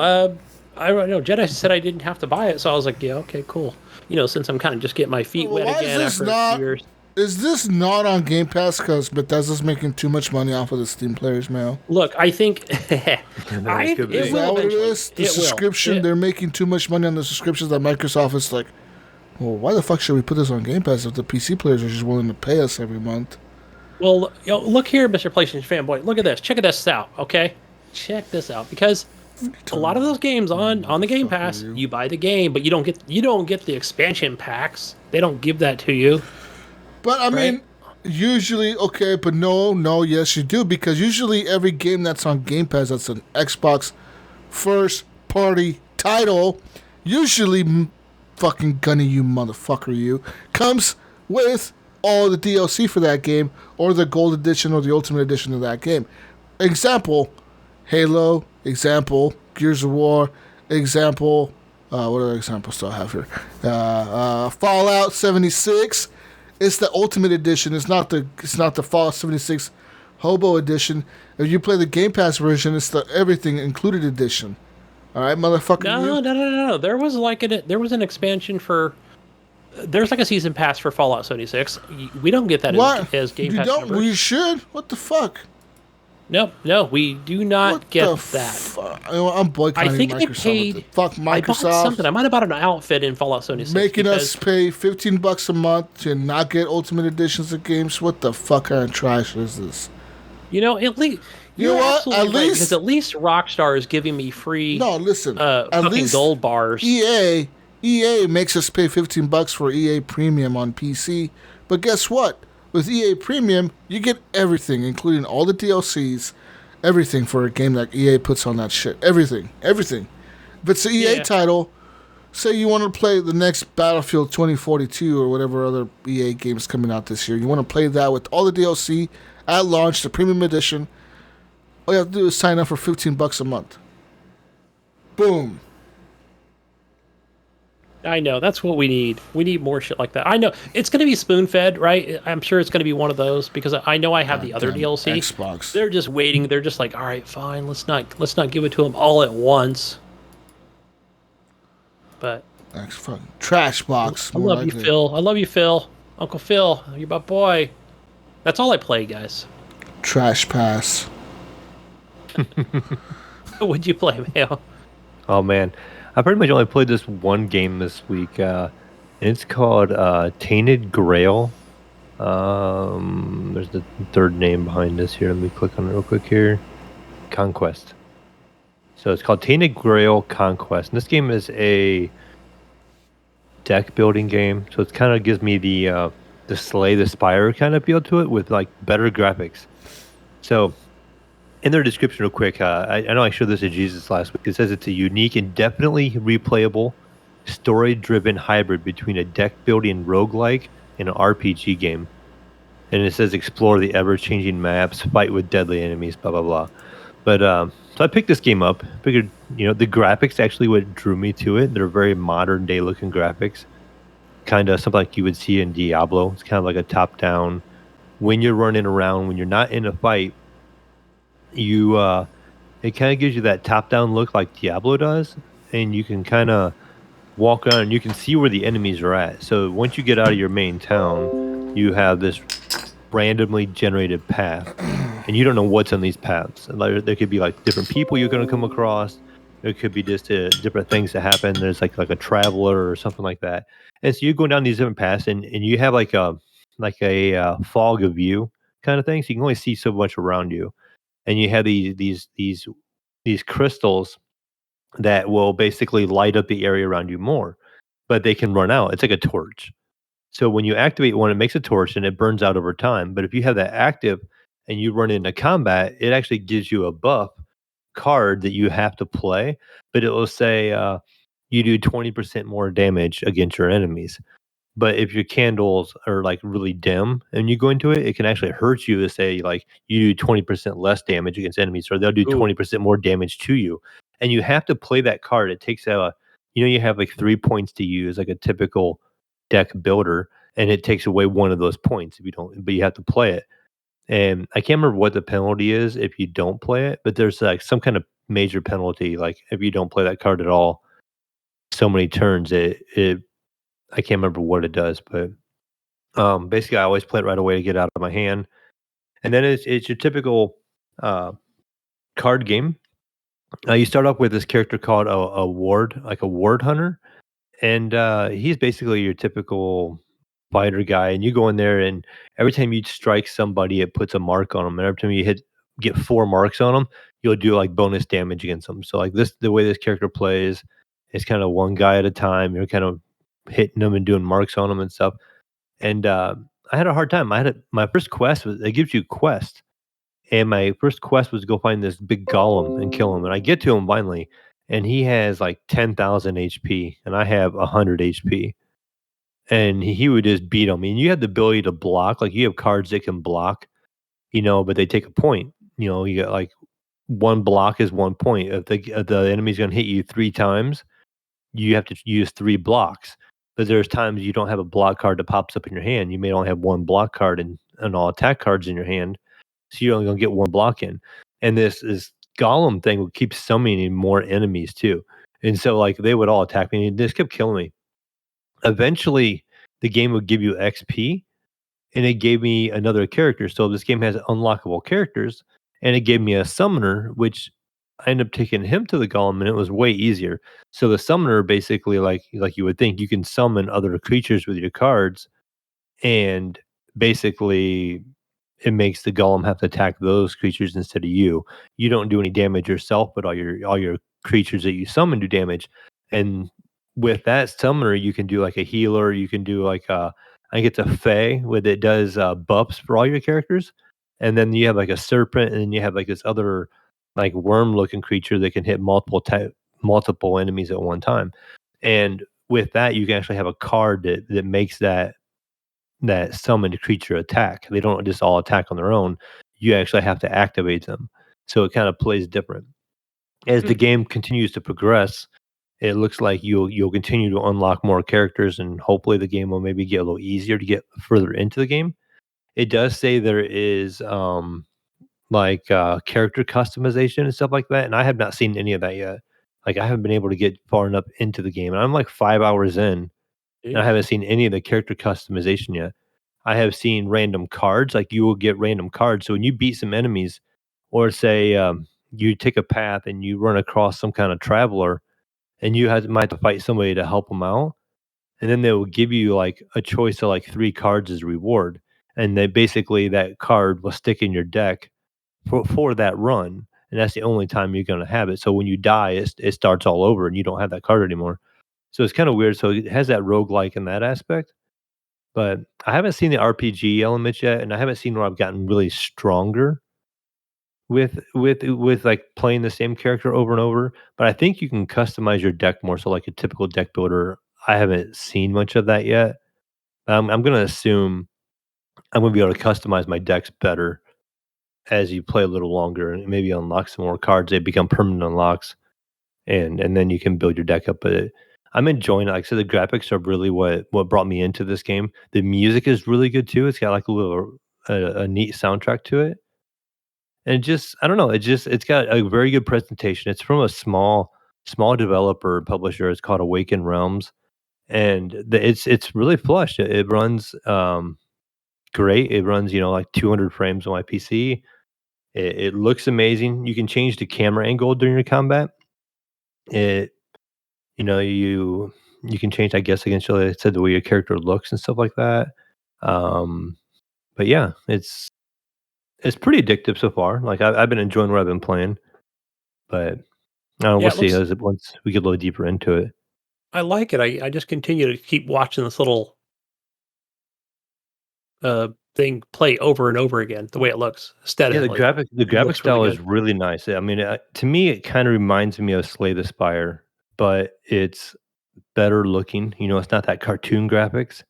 I don't know. Jedi said I didn't have to buy it, so I was like, yeah, okay, cool. Since I'm kind of just getting my feet wet again after a few years. Is this not on Game Pass because Bethesda's making too much money off of the Steam players, Mel? Look, I think is that what it is? The subscription, they're making too much money on the subscriptions that Microsoft is like, well, why the fuck should we put this on Game Pass if the PC players are just willing to pay us every month? Well, look here, Mr. PlayStation fanboy. Look at this. Check this out, okay? Check this out, because a lot of those games on the Game Pass, you buy the game, but you don't get the expansion packs. They don't give that to you. But I mean, usually, okay, but no, yes, you do, because usually every game that's on Game Pass that's an Xbox first-party title, usually, fucking Gunny, you motherfucker, you, comes with all the DLC for that game, or the Gold Edition, or the Ultimate Edition of that game. Example, Halo. Example, Gears of War. Example, what other examples do I have here? Fallout 76. It's the Ultimate Edition. It's not the Fallout 76 Hobo Edition. If you play the Game Pass version, it's the Everything Included Edition. All right, motherfucker. No. There was an expansion for. There's like a season pass for Fallout 76. We don't get that as Game Pass members. We should. What the fuck? No, we do not get that. I'm boycotting Microsoft. I think I paid. Fuck Microsoft. I bought something. I might have bought an outfit in Fallout 76. Making us pay $15 a month to not get Ultimate Editions of games. What the fuck kind of trash is this? At least. You know what? At least Rockstar is giving me free. No, listen. At fucking least gold bars. EA makes us pay $15 for EA Premium on PC. But guess what? With EA Premium, you get everything, including all the DLCs, everything for a game that EA puts on that shit. Everything. If it's an EA title, say you want to play the next Battlefield 2042 or whatever other EA games coming out this year. You want to play that with all the DLC at launch, the premium edition. All you have to do is sign up for $15 a month. Boom. I know. That's what we need. We need more shit like that. I know. It's going to be spoon-fed, right? I'm sure it's going to be one of those because I know I have the other Damn DLC. Xbox. They're just waiting. They're just like, all right, fine. Let's not give it to them all at once. But Fucking trash box. I love you, Phil. I love you, Phil. Uncle Phil, you're my boy. That's all I play, guys. Trash pass. What'd you play, Mayo? Oh man, I pretty much only played this one game this week. And it's called Tainted Grail. There's the third name behind this here. Let me click on it real quick here. Conquest. So it's called Tainted Grail Conquest. And this game is a deck building game. So it kind of gives me the Slay the Spire kind of feel to it with like better graphics. So in their description real quick, I know I showed this to Jesus last week. It says it's a unique and definitely replayable story-driven hybrid between a deck building roguelike and an RPG game. And it says explore the ever-changing maps, fight with deadly enemies, blah, blah, blah. But so I picked this game up. Figured, the graphics actually what drew me to it. They're very modern-day looking graphics. Kind of something like you would see in Diablo. It's kind of like a top-down. When you're running around, when you're not in a fight, it kind of gives you that top-down look like Diablo does, and you can kind of walk around and you can see where the enemies are at. So once you get out of your main town, you have this randomly generated path, and you don't know what's on these paths. There could be like different people you're going to come across. There could be just different things that happen. There's like a traveler or something like that. And so you're going down these different paths, and you have like a fog of view kind of thing. So you can only see so much around you. And you have these crystals that will basically light up the area around you more, but they can run out. It's like a torch. So when you activate one, it makes a torch and it burns out over time. But if you have that active and you run into combat, it actually gives you a buff card that you have to play. But it will say you do 20% more damage against your enemies. But if your candles are like really dim and you go into it, it can actually hurt you to say like you do 20% less damage against enemies, or they'll do 20% more damage to you. And you have to play that card. It takes you have like 3 points to use, like a typical deck builder, and it takes away one of those points if you don't, but you have to play it. And I can't remember what the penalty is if you don't play it, but there's like some kind of major penalty, like if you don't play that card at all, so many turns, I can't remember what it does, but basically I always play it right away to get it out of my hand. And then it's your typical card game. You start off with this character called a ward, like a ward hunter, and he's basically your typical fighter guy. And you go in there, and every time you strike somebody, it puts a mark on them. And every time you get 4 marks on them, you'll do like bonus damage against them. So like the way this character plays is kind of one guy at a time. You're kind of hitting them and doing marks on them and stuff. And I had a hard time. My first quest was, it gives you quest, and my first quest was to go find this big golem and kill him. And I get to him finally, and he has like 10,000 HP, and I have 100 HP. And he would just beat on me. And you have the ability to block, like you have cards that can block, but they take a point. You get like one block is 1 point. If the enemy's going to hit you 3 times, you have to use 3 blocks. But there's times you don't have a block card that pops up in your hand. You may only have 1 block card and all attack cards in your hand. So you're only going to get 1 block in. And this golem thing would keep summoning more enemies too. And so like they would all attack me and they just kept killing me. Eventually the game would give you XP, and it gave me another character. So this game has unlockable characters, and it gave me a summoner, which I ended up taking him to the golem, and it was way easier. So the summoner basically, like you would think, you can summon other creatures with your cards, and basically it makes the golem have to attack those creatures instead of you. You don't do any damage yourself, but all your creatures that you summon do damage. And with that summoner, you can do like a healer. You can do like I think it's a fae with it does buffs for all your characters. And then you have like a serpent, and then you have like this other like worm looking creature that can hit multiple enemies at one time. And with that, you can actually have a card that makes that summoned creature attack. They don't just all attack on their own. You actually have to activate them. So it kind of plays different. As the game continues to progress, it looks like you'll continue to unlock more characters, and hopefully the game will maybe get a little easier to get further into the game. It does say there is character customization and stuff like that, and I have not seen any of that yet. Like I haven't been able to get far enough into the game, and I'm like 5 hours in, and I Jeez. haven't seen any of the character customization yet. I have seen random cards, like you will get random cards. So when you beat some enemies, or say you take a path and you run across some kind of traveler, and might have to fight somebody to help them out, and then they will give you like a choice of like 3 cards as reward, and they basically that card will stick in your deck for that run, and that's the only time you're going to have it. So when you die, it starts all over, and you don't have that card anymore. So it's kind of weird. So it has that roguelike in that aspect, but I haven't seen the RPG elements yet, and I haven't seen where I've gotten really stronger with like playing the same character over and over. But I think you can customize your deck more. So like a typical deck builder, I haven't seen much of that yet. I'm going to assume I'm going to be able to customize my decks better as you play a little longer and maybe unlock some more cards. They become permanent unlocks, and then you can build your deck up. But I'm enjoying it. Like I said, the graphics are really what brought me into this game. The music is really good too. It's got like a little a neat soundtrack to it, and just I don't know. It's got a very good presentation. It's from a small developer publisher. It's called Awaken Realms, and it's really flush. It runs great. It runs like 200 frames on my PC. It looks amazing. You can change the camera angle during your combat. It you know, you can change, I guess, against like I said, the way your character looks and stuff like that. Um, but yeah, it's pretty addictive so far. Like I've been enjoying what I've been playing, but Yeah, we'll it see looks. as it once we get a little deeper into it. I like it. I just continue to keep watching this little thing play over and over again. The way it looks Yeah, aesthetically, the it graphic looks really style is good. really nice. I mean, to me, it kind of reminds me of Slay the Spire, but it's better looking. It's not that cartoon graphics.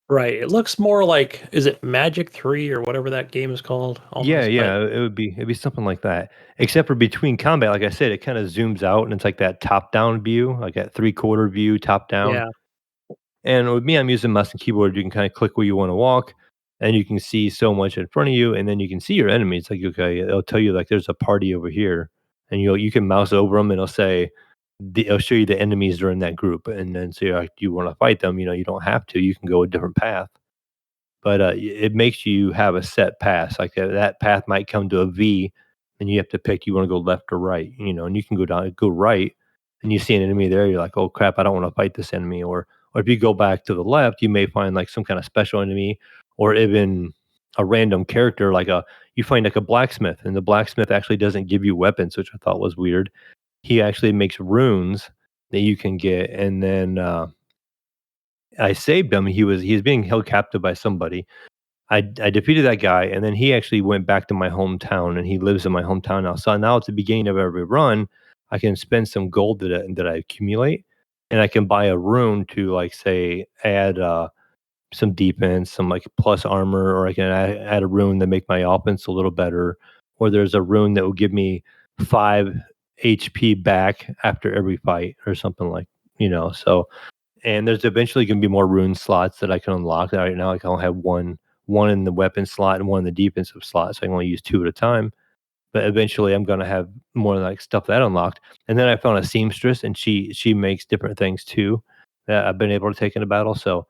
Right. It looks more like, is it Magic 3 or whatever that game is called Yeah, almost, but yeah, it'd be something like that. Except for between combat, like I said, it kind of zooms out and it's like that top-down view, like that three-quarter view, top down. yeah. And with me, I'm using mouse and keyboard. You can kind of click where you want to walk, and you can see so much in front of you, and then you can see your enemies. Like, okay, it'll tell you like there's a party over here, and you can mouse over them, and it'll show you the enemies that are in that group, and then say, like, do you want to fight them? You don't have to. You can go a different path. But, it makes you have a set path, like, that path might come to a V, and you have to pick, you wanna go left or right, and you can go right, and you see an enemy there, you're like, "Oh, crap, I don't wanna fight this enemy," or if you go back to the left, you may find, like, some kinda special enemy, or even a random character, you find, like, a blacksmith, and the blacksmith actually doesn't give you weapons, which I thought was weird. He actually makes runes that you can get, and then, I saved him. He was being held captive by somebody. I defeated that guy, and then he actually went back to my hometown, and he lives in my hometown now. So now at the beginning of every run, I can spend some gold that I accumulate, and I can buy a rune to like say add some defense, some like plus armor, or I can add a rune that make my offense a little better, or there's a rune that will give me 5 HP back after every fight, or something like. So and there's eventually gonna be more rune slots that I can unlock. Right now, I can only have one in the weapon slot and one in the defensive slot, so I can only use 2 at a time. But eventually, I'm gonna have more, like, stuff that unlocked. And then I found a seamstress, and she makes different things too that I've been able to take into battle, so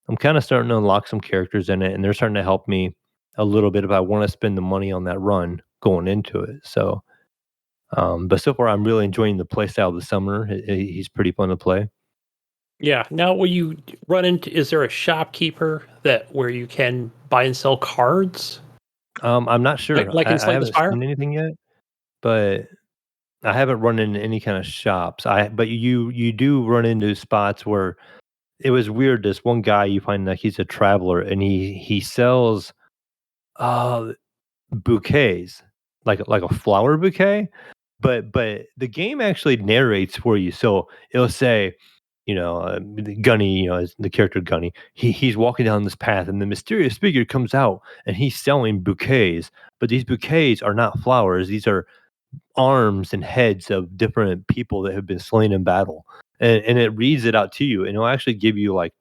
I'm kinda starting to unlock some characters in it, and they're starting to help me a little bit if I wanna spend the money on that run going into it, so, but so far, I'm really enjoying the play style of the summoner. He's pretty fun to play. Yeah. Now, will you run into, is there a shopkeeper that where you can buy and sell cards? I'm not sure. Like in I Slay the haven't Spire? seen anything yet, but I haven't run into any kind of shops. But you do run into spots where it was weird. This one guy you find like he's a traveler and he sells uh bouquets, like a flower bouquet, but the game actually narrates for you. So it'll say Gunny, as the character Gunny, he's walking down this path, and the mysterious figure comes out, and he's selling bouquets. But these bouquets are not flowers; these are arms and heads of different people that have been slain in battle, and it reads it out to you, and it'll actually give you like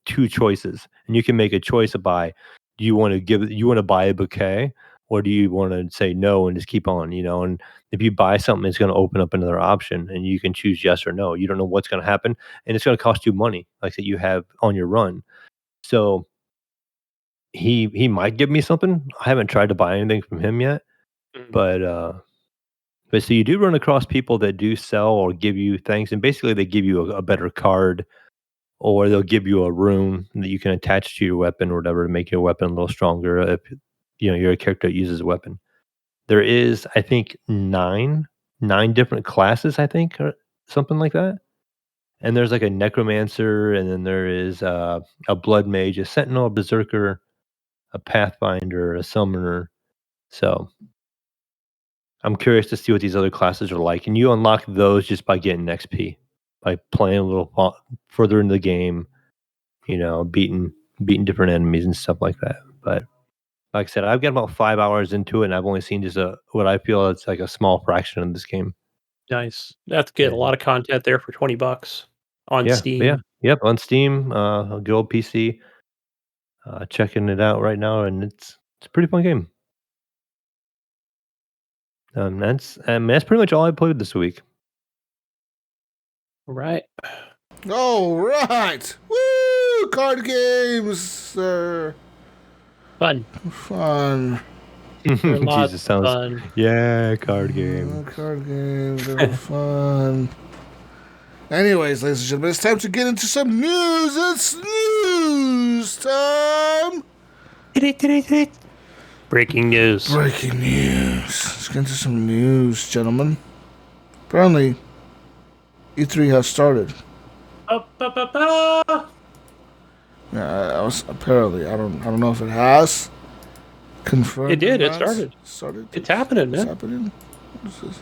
two choices, and you can make a choice to buy. Do you want to buy a bouquet, or do you want to say no and just keep on? And if you buy something, it's going to open up another option, and you can choose yes or no. You don't know what's going to happen, and it's going to cost you money, like that you have on your run. So he might give me something. I haven't tried to buy anything from him yet, but so you do run across people that do sell or give you things, and basically they give you a better card, or they'll give you a rune that you can attach to your weapon or whatever to make your weapon a little stronger if you're a character that uses a weapon. There is, I think, nine different classes, I think, or something like that. And there's like a necromancer, and then there is a blood mage, a sentinel, a berserker, a pathfinder, a summoner. So I'm curious to see what these other classes are like, and you unlock those just by getting XP, by playing a little further into the game, beating different enemies and stuff like that. But like I said, I've got about 5 hours into it, and I've only seen just what I feel is like a small fraction of this game. Nice. That's good. A lot of content there for $20 on Steam. Yeah, yep, on Steam, a good old PC. Checking it out right now, and it's a pretty fun game. That's pretty much all I played this week. Right. All right. Woo! Card games, sir. Fun. Jesus, sounds fun. Yeah, card game. Card games are fun. Anyways, ladies and gentlemen, it's time to get into some news. It's news time. Breaking news. Breaking news. Let's get into some news, gentlemen. Apparently, E3 has started. Yeah, apparently. I don't know if it has. Confirmed. It did. It started. It's happening, man. It's happening. What is this?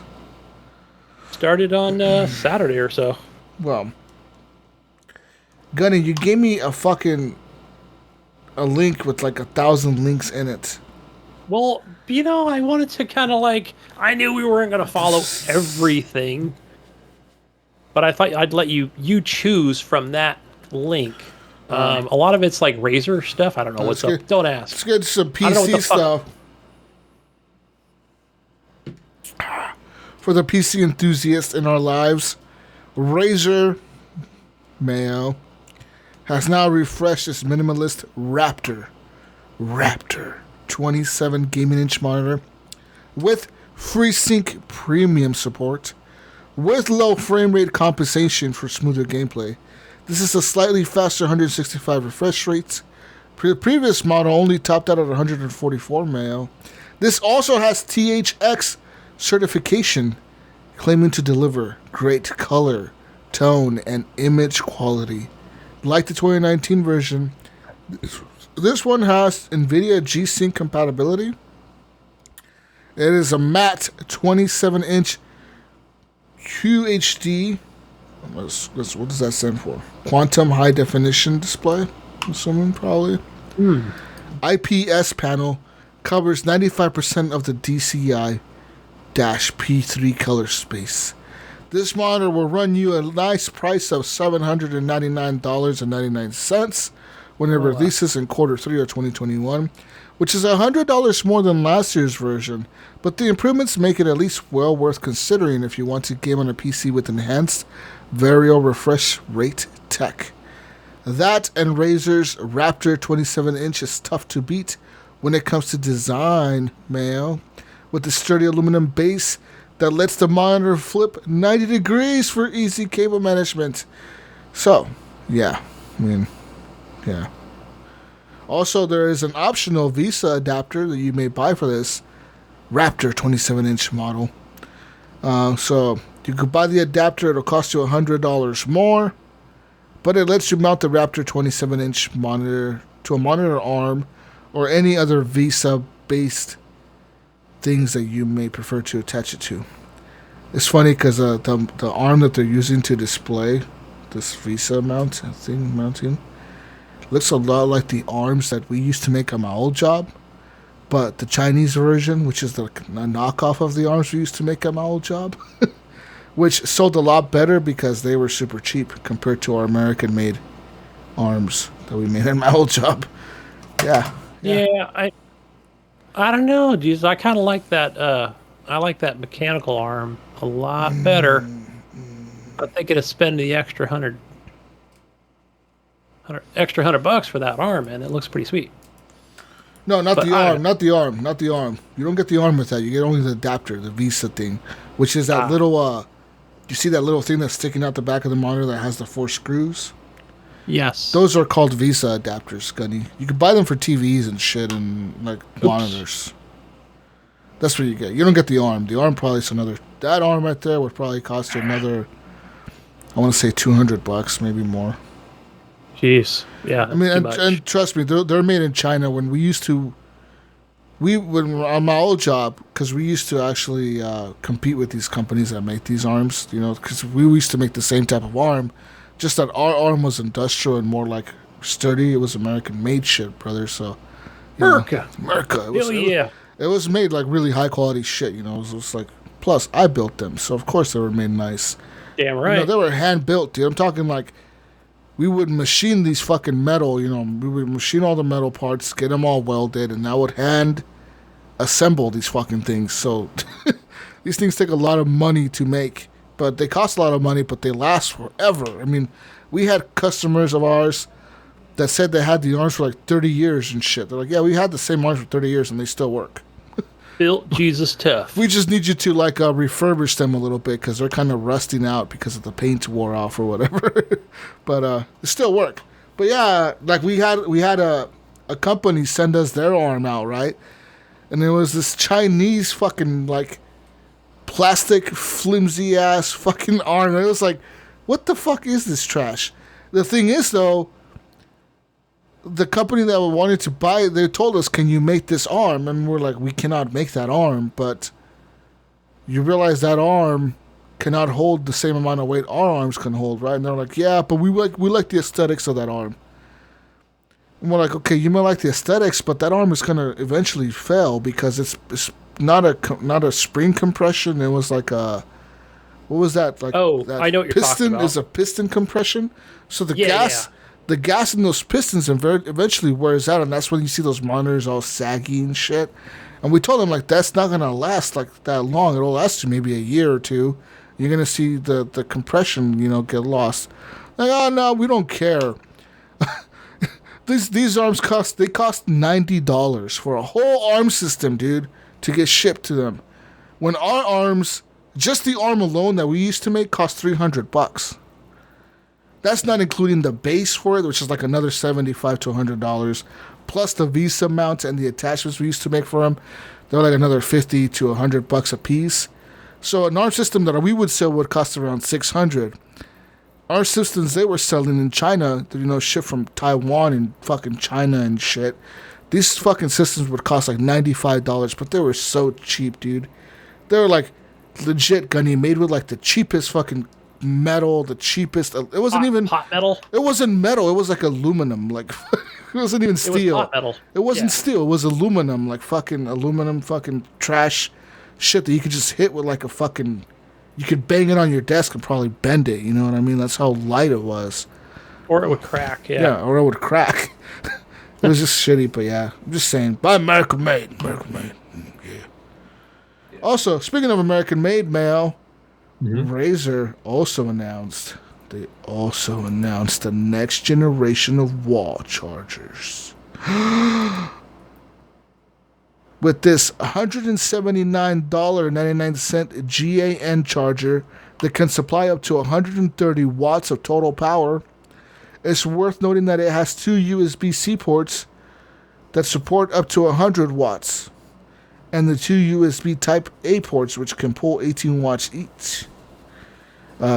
Started on Saturday or so. Well, Gunny, you gave me a link with like 1,000 links in it. Well, I wanted to kind of I knew we weren't going to follow everything, but I thought I'd let you choose from that link. A lot of it's like Razer stuff. I don't know what's up. Don't ask. Let's get some PC stuff. For the PC enthusiasts in our lives, Razer Mayo has now refreshed its minimalist Raptor 27 gaming inch monitor with FreeSync premium support with low frame rate compensation for smoother gameplay. This is a slightly faster 165 refresh rate. The previous model only topped out at 144 Mayo. This also has THX certification, claiming to deliver great color, tone, and image quality. Like the 2019 version, this one has NVIDIA G-Sync compatibility. It is a matte 27-inch QHD. What does that stand for? Quantum High Definition display, I'm assuming, probably. IPS panel covers 95% of the DCI-P3 color space. This monitor will run you a nice price of $799.99 when it releases in Q3 of 2021, which is $100 more than last year's version, but the improvements make it at least well worth considering if you want to game on a PC with enhanced variable refresh rate tech. That and Razer's Raptor 27-inch is tough to beat when it comes to design, Mayo, with the sturdy aluminum base that lets the monitor flip 90 degrees for easy cable management. So, yeah. Also, there is an optional VESA adapter that you may buy for this Raptor 27-inch model. So, you could buy the adapter. It'll cost you $100 more. But it lets you mount the Raptor 27-inch monitor to a monitor arm or any other VESA-based things that you may prefer to attach it to. It's funny because the arm that they're using to display this Visa mounting. Looks a lot like the arms that we used to make on my old job, but the Chinese version, which is a knockoff of the arms we used to make on my old job, which sold a lot better because they were super cheap compared to our American-made arms that we made in my old job. Yeah. I don't know, geez. I kind of like that. I like that mechanical arm a lot better. I'm thinking of spending the extra $100 for that arm, and it looks pretty sweet. No, not the arm. You don't get the arm with that. You get only the adapter, the Visa thing, which is that little. You see that little thing that's sticking out the back of the monitor that has the 4 screws? Yes. Those are called Visa adapters, Gunny. You can buy them for TVs and shit and like monitors. That's what you get. You don't get the arm. The arm probably is another. That arm right there would probably cost you another. I want to say $200, maybe more. Jeez. Yeah. I mean, and trust me, they're made in China. When we used to, when on my old job, because we used to actually compete with these companies that make these arms, because we used to make the same type of arm, just that our arm was industrial and more like sturdy. It was American-made shit, brother. So, America. It was made like really high quality shit. It was like. Plus, I built them, so of course they were made nice. Damn right. They were hand built, dude. I'm talking like. We would machine these fucking metal, we would machine all the metal parts, get them all welded, and I would hand assemble these fucking things. So these things take a lot of money to make, but they cost a lot of money, but they last forever. I mean, we had customers of ours that said they had the arms for like 30 years and shit. They're like, yeah, we had the same arms for 30 years and they still work. Built Jesus tough. We just need you to like refurbish them a little bit because they're kind of rusting out because of the paint wore off or whatever. But they still work. But yeah, like we had a company send us their arm out, right? And there was this Chinese fucking like plastic flimsy ass fucking arm. And it was like, what the fuck is this trash? The thing is though, the company that we wanted to buy, they told us, can you make this arm? And we're like, we cannot make that arm, but you realize that arm cannot hold the same amount of weight our arms can hold, right? And they're like, yeah, but we like the aesthetics of that arm. And we're like, okay, you might like the aesthetics, but that arm is going to eventually fail because it's not a spring compression. It was like a, what was that? Like, that I know what you're talking about. Is a piston compression. So the gas... The gas in those pistons eventually wears out, and that's when you see those monitors all saggy and shit. And we told them, like, that's not going to last, like, that long. It'll last you maybe a year or two. You're going to see the compression, get lost. Like, oh, no, we don't care. These arms cost $90 for a whole arm system, dude, to get shipped to them. When our arms, just the arm alone that we used to make, cost $300. That's not including the base for it, which is like another $75 to $100, plus the Visa mounts and the attachments we used to make for them. They're like another $50 to $100 a piece. So an arm system that we would sell would cost around $600. Our systems they were selling in China, shipped from Taiwan and fucking China and shit. These fucking systems would cost like $95, but they were so cheap, dude. They were like legit Gunny, made with like the cheapest fucking metal, the cheapest. It wasn't even hot metal. It wasn't metal. It was like aluminum. Like it wasn't even steel. It was hot metal. It wasn't steel. It was aluminum. Like fucking aluminum, fucking trash shit that you could just hit with like a fucking. You could bang it on your desk and probably bend it. You know what I mean? That's how light it was. Or it would crack. Yeah, or it would crack. It was just shitty. But yeah, I'm just saying. Buy American made. American made. Yeah. Also, speaking of American made, Mayo. Razer also announced the next generation of wall chargers. With this $179.99 GAN charger that can supply up to 130 watts of total power, it's worth noting that it has 2 USB-C ports that support up to 100 watts and the 2 USB Type-A ports which can pull 18 watts each.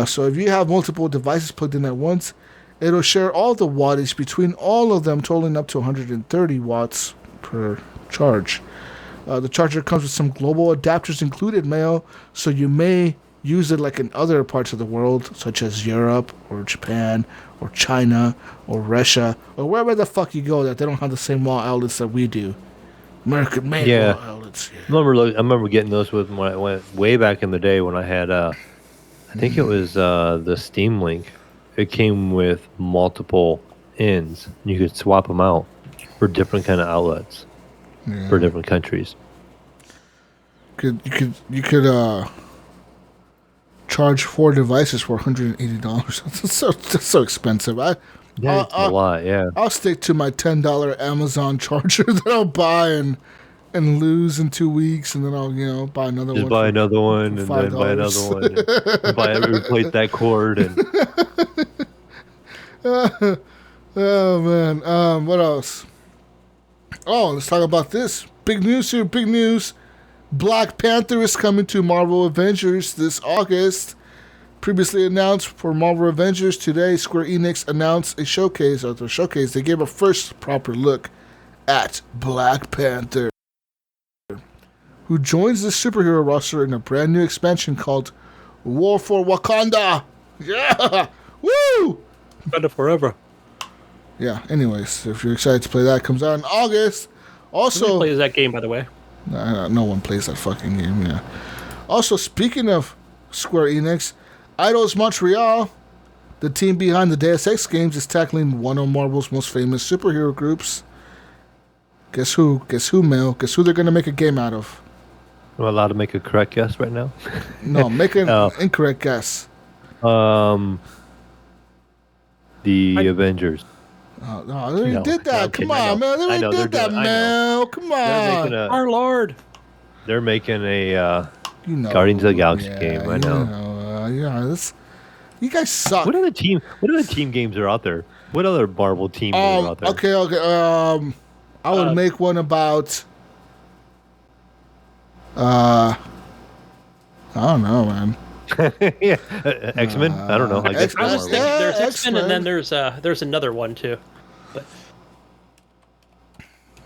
So if you have multiple devices plugged in at once, it'll share all the wattage between all of them, totaling up to 130 watts per charge. The charger comes with some global adapters included, Mayo, so you may use it like in other parts of the world, such as Europe or Japan or China or Russia or wherever the fuck you go that they don't have the same wall outlets that we do. American made wall outlets. Yeah. I remember getting those with when I went way back in the day when I had I think it was the Steam Link. It came with multiple ends. You could swap them out for different kind of outlets for different countries. You could charge 4 devices for $180. That's so expensive. It's a lot, yeah. I'll stick to my $10 Amazon charger that I'll buy and lose in 2 weeks, and then I'll buy another one. Just buy another one, and then buy another one, and replace that cord. And oh man, what else? Oh, let's talk about this. Big news here. Big news. Black Panther is coming to Marvel Avengers this August. Previously announced for Marvel Avengers, today Square Enix announced a showcase. At their showcase, they gave a first proper look at Black Panther, who joins the superhero roster in a brand new expansion called War for Wakanda. Yeah! Woo! Wakanda forever. Yeah, anyways, if you're excited to play that, it comes out in August. Also, who plays that game, by the way? No one plays that fucking game, yeah. Also, speaking of Square Enix, Eidos Montreal, the team behind the Deus Ex games, is tackling one of Marvel's most famous superhero groups. Guess who? Guess who, Mel? Guess who they're going to make a game out of? Am I allowed to make a correct guess right now? No, make an incorrect guess. The Avengers. Oh, no, they already did that. Come on, man. They already did that, Mel. Come on. Our Lord. They're making a Guardians of the Galaxy game. I know. You guys suck. What other team games are out there? What other Marvel team games are out there? Okay. I would make one about. I don't know, man. Yeah, X-Men. I don't know. I guess I was thinking there's X-Men. X-Men, and then there's another one too. But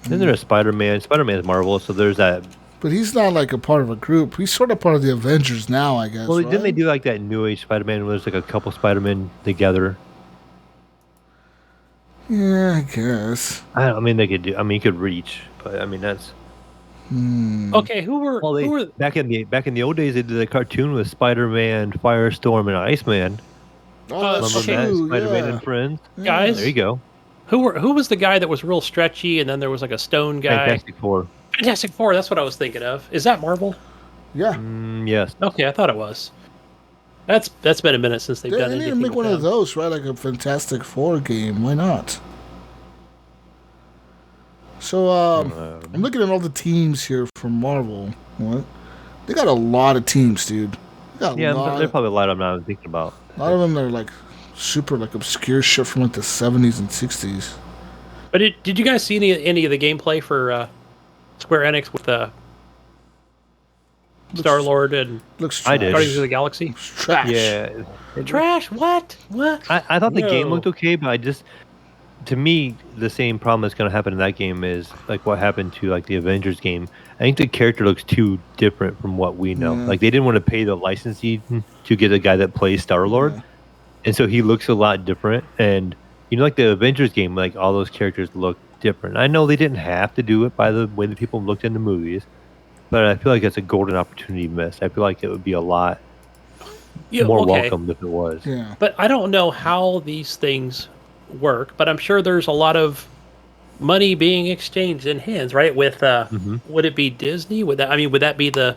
then there's Spider-Man. Spider-Man's Marvel, so there's that. But he's not like a part of a group. He's sort of part of the Avengers now, I guess. Well, right? didn't they do like that New Age Spider-Man where there's like a couple Spider-Men together? Yeah, I guess. I mean, they could do. I mean, you could reach, but I mean that's. okay, who were back in the old days? They did a cartoon with Spider-Man, Firestorm, and Iceman. Oh, that's Remember true. that? Spider-Man Yeah. and Friends. guys? There you go. Who was the guy that was real stretchy, and then there was like a stone guy? Fantastic Four. Fantastic Four. That's what I was thinking of. Is that Marvel? Yeah. Yes. Okay, I thought it was. That's been a minute since they've done They need anything. to make one of those, right? Like a Fantastic Four game. Why not? So, I'm looking at all the teams here from Marvel. What? They got a lot of teams, dude. There's probably a lot I'm not even thinking about. A lot of them are like super like obscure shit from like the 70s and 60s. But did you guys see any of the gameplay for Square Enix with Star-Lord and Looks I trash. did. Guardians of the Galaxy? It's trash. Yeah. Trash? What? I thought the game No. looked okay, but to me, the same problem that's going to happen in that game is like what happened to like the Avengers game. I think the character looks too different from what we know. Yeah. Like they didn't want to pay the licensee to get a guy that plays Star-Lord. Yeah. And so he looks a lot different. And like the Avengers game, like all those characters look different. I know they didn't have to do it by the way that people looked in the movies, but I feel like it's a golden opportunity missed. I feel like it would be a lot more welcomed if it was. Yeah. But I don't know how these things work, but I'm sure there's a lot of money being exchanged in hands, right? With would it be Disney? Would that be the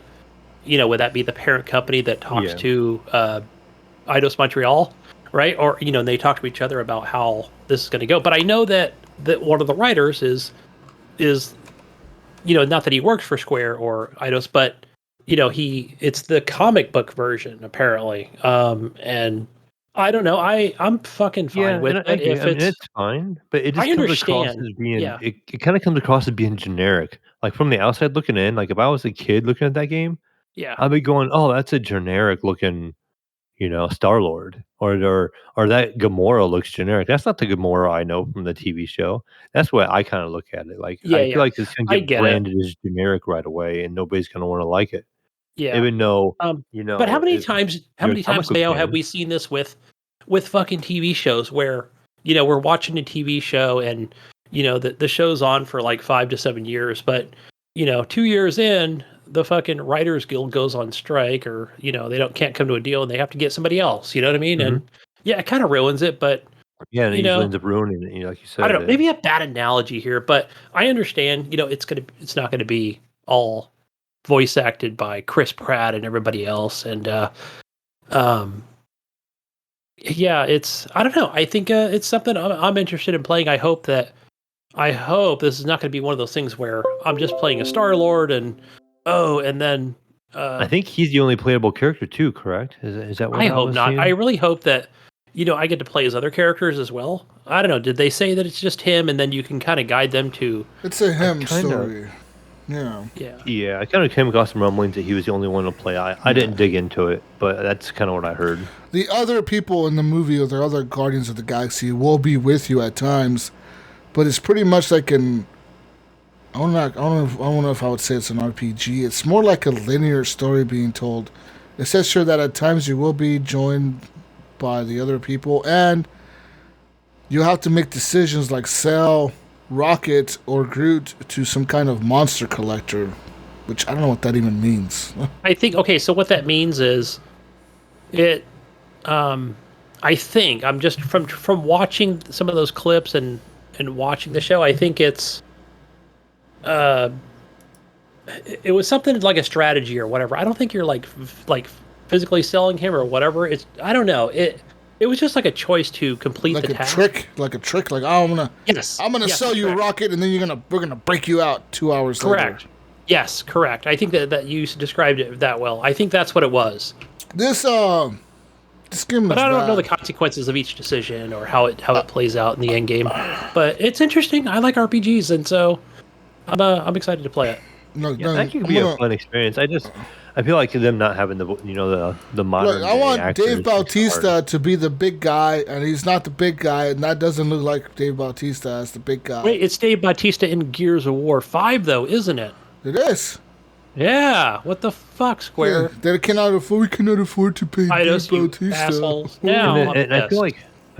parent company that talks to Eidos Montreal, right? Or they talk to each other about how this is going to go. But I know that one of the writers is not that he works for Square or Eidos, but it's the comic book version apparently. And I don't know. I'm fucking fine with it. It's fine, but it just comes across as being it kind of comes across as being generic. Like from the outside looking in, like if I was a kid looking at that game, I'd be going, "Oh, that's a generic looking, Star-Lord," or that Gamora looks generic. That's not the Gamora I know from the TV show. That's what I kind of look at it like. I feel like it's gonna get branded as generic right away, and nobody's gonna want to like it. Yeah. Even though, But how many if times you're a comic book Mayo, have fan, we seen this with fucking TV shows where, we're watching a TV show and, the show's on for like 5 to 7 years, but, 2 years in, the fucking Writers Guild goes on strike, or, they can't come to a deal and they have to get somebody else. You know what I mean? Mhm. And yeah, it kind of ruins it, but yeah, and it you usually know, ends up ruining it. Like you I said, don't know, maybe a bad analogy here, but I understand, it's not gonna be all voice acted by Chris Pratt and everybody else. And um yeah, I don't know. I think it's something I'm interested in playing. I hope this is not going to be one of those things where I'm just playing a Star Lord and and then I think he's the only playable character too. Correct? Is that what I I hope was not. I seeing? really hope that I get to play as other characters as well. I don't know. Did they say that it's just him and then you can kind of guide them to? It's a him kind of. story. Yeah. Yeah. Yeah, I kind of came across some rumblings that he was the only one to play. I didn't dig into it, but that's kind of what I heard. The other people in the movie or the other Guardians of the Galaxy will be with you at times, but it's pretty much like I don't know if I would say it's an RPG. It's more like a linear story being told. It says sure that at times you will be joined by the other people, and you have to make decisions like sell Rocket or Groot to some kind of monster collector, which I don't know what that even means. I think okay. So what that means is it. I think I'm just from watching some of those clips and watching the show. I think it's. It was something like a strategy or whatever. I don't think you're like physically selling him or whatever. I don't know. It was just like a choice to complete like the a task. trick. Like oh, Yes. I'm gonna Yes, sell you a correct. rocket, and then we're gonna break you out 2 hours Correct. later. Yes, correct. I think that you described it that well. I think that's what it was. This game But is I don't know the bad. consequences of each decision or how it plays out in the end game. But it's interesting. I like RPGs, and so I'm excited to play it. No, Yeah, no, that could I'm be gonna- a fun experience. I feel like them not having the modern. Look, I want actors Dave makes it hard. Bautista to be the big guy, and he's not the big guy, and that doesn't look like Dave Bautista as the big guy. Wait, it's Dave Bautista in Gears of War 5, though, isn't it? It is. Yeah. What the fuck, Square? Yeah, we cannot afford to pay Dave Titus, you Bautista. assholes. Now And, I'm and I feel pissed.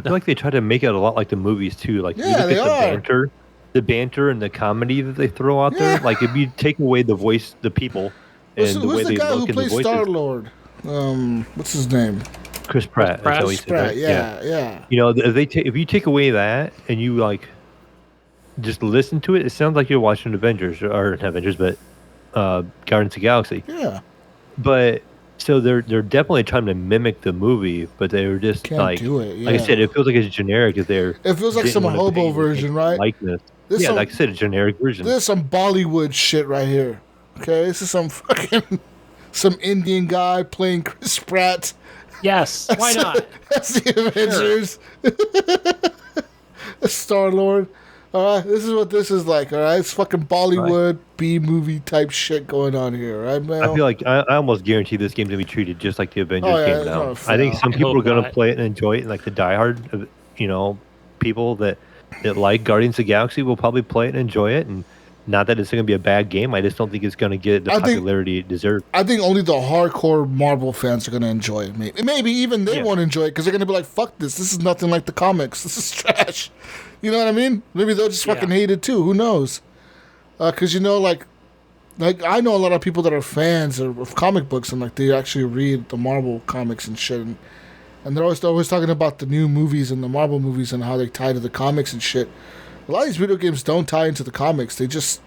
like they try to make it a lot like the movies too. Like you Yeah, look they at are. the banter and the comedy that they throw out there. Yeah. Like if you take away the voice, the people, and Who's the way the they guy who look and the plays voices. Star Lord? What's his name? Chris Pratt. Pratt? That's how he Chris says Pratt. it. Yeah. You know, if you take away that and you like just listen to it, it sounds like you're watching Avengers or not Avengers, but Guardians of the Galaxy. Yeah. But so they're definitely trying to mimic the movie, but they were just Can't like do it, like I yeah. said, it feels like it's generic. If they're It feels like didn't some wanna hobo pay version, right? Likeness. This Yeah, some- like I said, a generic version. This is some Bollywood shit right here. Okay, this is some fucking some Indian guy playing Chris Pratt. Yes. Why not? That's the Avengers. Star Lord. All right, this is what this is like. All right, it's fucking Bollywood B movie type shit going on here, right, man? I feel like I almost guarantee this game's gonna be treated just like the Avengers Oh, yeah, game it's now. not I think fair. some I people are hope gonna not. play it and enjoy it, and like the diehard, people that like Guardians of the Galaxy will probably play it and enjoy it. And not that it's gonna be a bad game. I just don't think it's gonna get the I think- popularity it deserves. I think only the hardcore Marvel fans are gonna enjoy it. Maybe even they Yeah. won't enjoy it because they're gonna be like, "Fuck this! This is nothing like the comics. This is trash." You know what I mean? Maybe they'll just fucking Yeah. hate it too. Who knows? Because like I know a lot of people that are fans of comic books and like they actually read the Marvel comics and shit, and they're always talking about the new movies and the Marvel movies and how they tie to the comics and shit. A lot of these video games don't tie into the comics. They just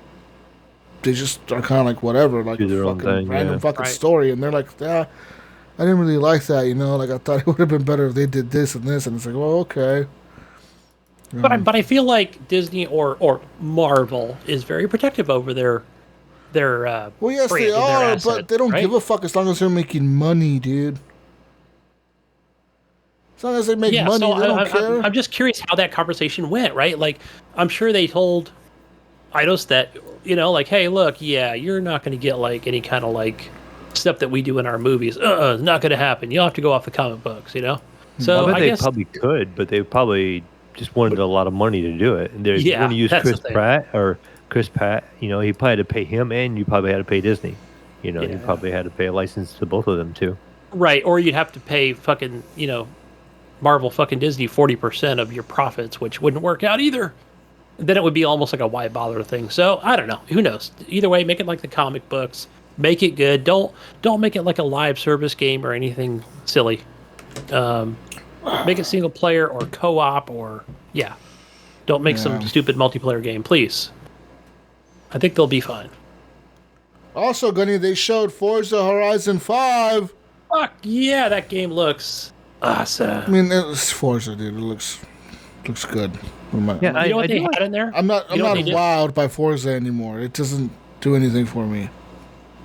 are kind of like whatever, like Do a their own fucking thing, random yeah. fucking Right. story, and they're like, yeah, I didn't really like that, like I thought it would have been better if they did this and this, and it's like, well, okay. But I feel like Disney or Marvel is very protective over their Well, yes, brand they and their are, asset, but they don't right? give a fuck as long as they're making money, dude. As long as they make money, so they don't care. I'm just curious how that conversation went, right? Like, I'm sure they told Eidos that, like, hey, look, yeah, you're not going to get, like, any kind of, like, stuff that we do in our movies. It's not going to happen. You'll have to go off the comic books, So, I bet I they guess, probably could, but they probably just wanted a lot of money to do it. And they're Yeah, going to use that's the Chris thing. Pratt or Chris Pratt. He probably had to pay him, and you probably had to pay Disney. You know, you Yeah. probably had to pay a license to both of them too. Right, or you'd have to pay fucking, Marvel fucking Disney 40% of your profits, which wouldn't work out either. Then it would be almost like a why bother thing. So I don't know. Who knows? Either way, make it like the comic books. Make it good. Don't make it like a live service game or anything silly. Make it single player or co-op or Don't make some stupid multiplayer game, please. I think they'll be fine. Also, Gunny, they showed Forza Horizon 5. Fuck yeah, that game looks awesome. I mean, it's Forza, dude. It looks good. Yeah, You know what I they do had in there? I'm not You know what they did? wowed by Forza anymore. It doesn't do anything for me.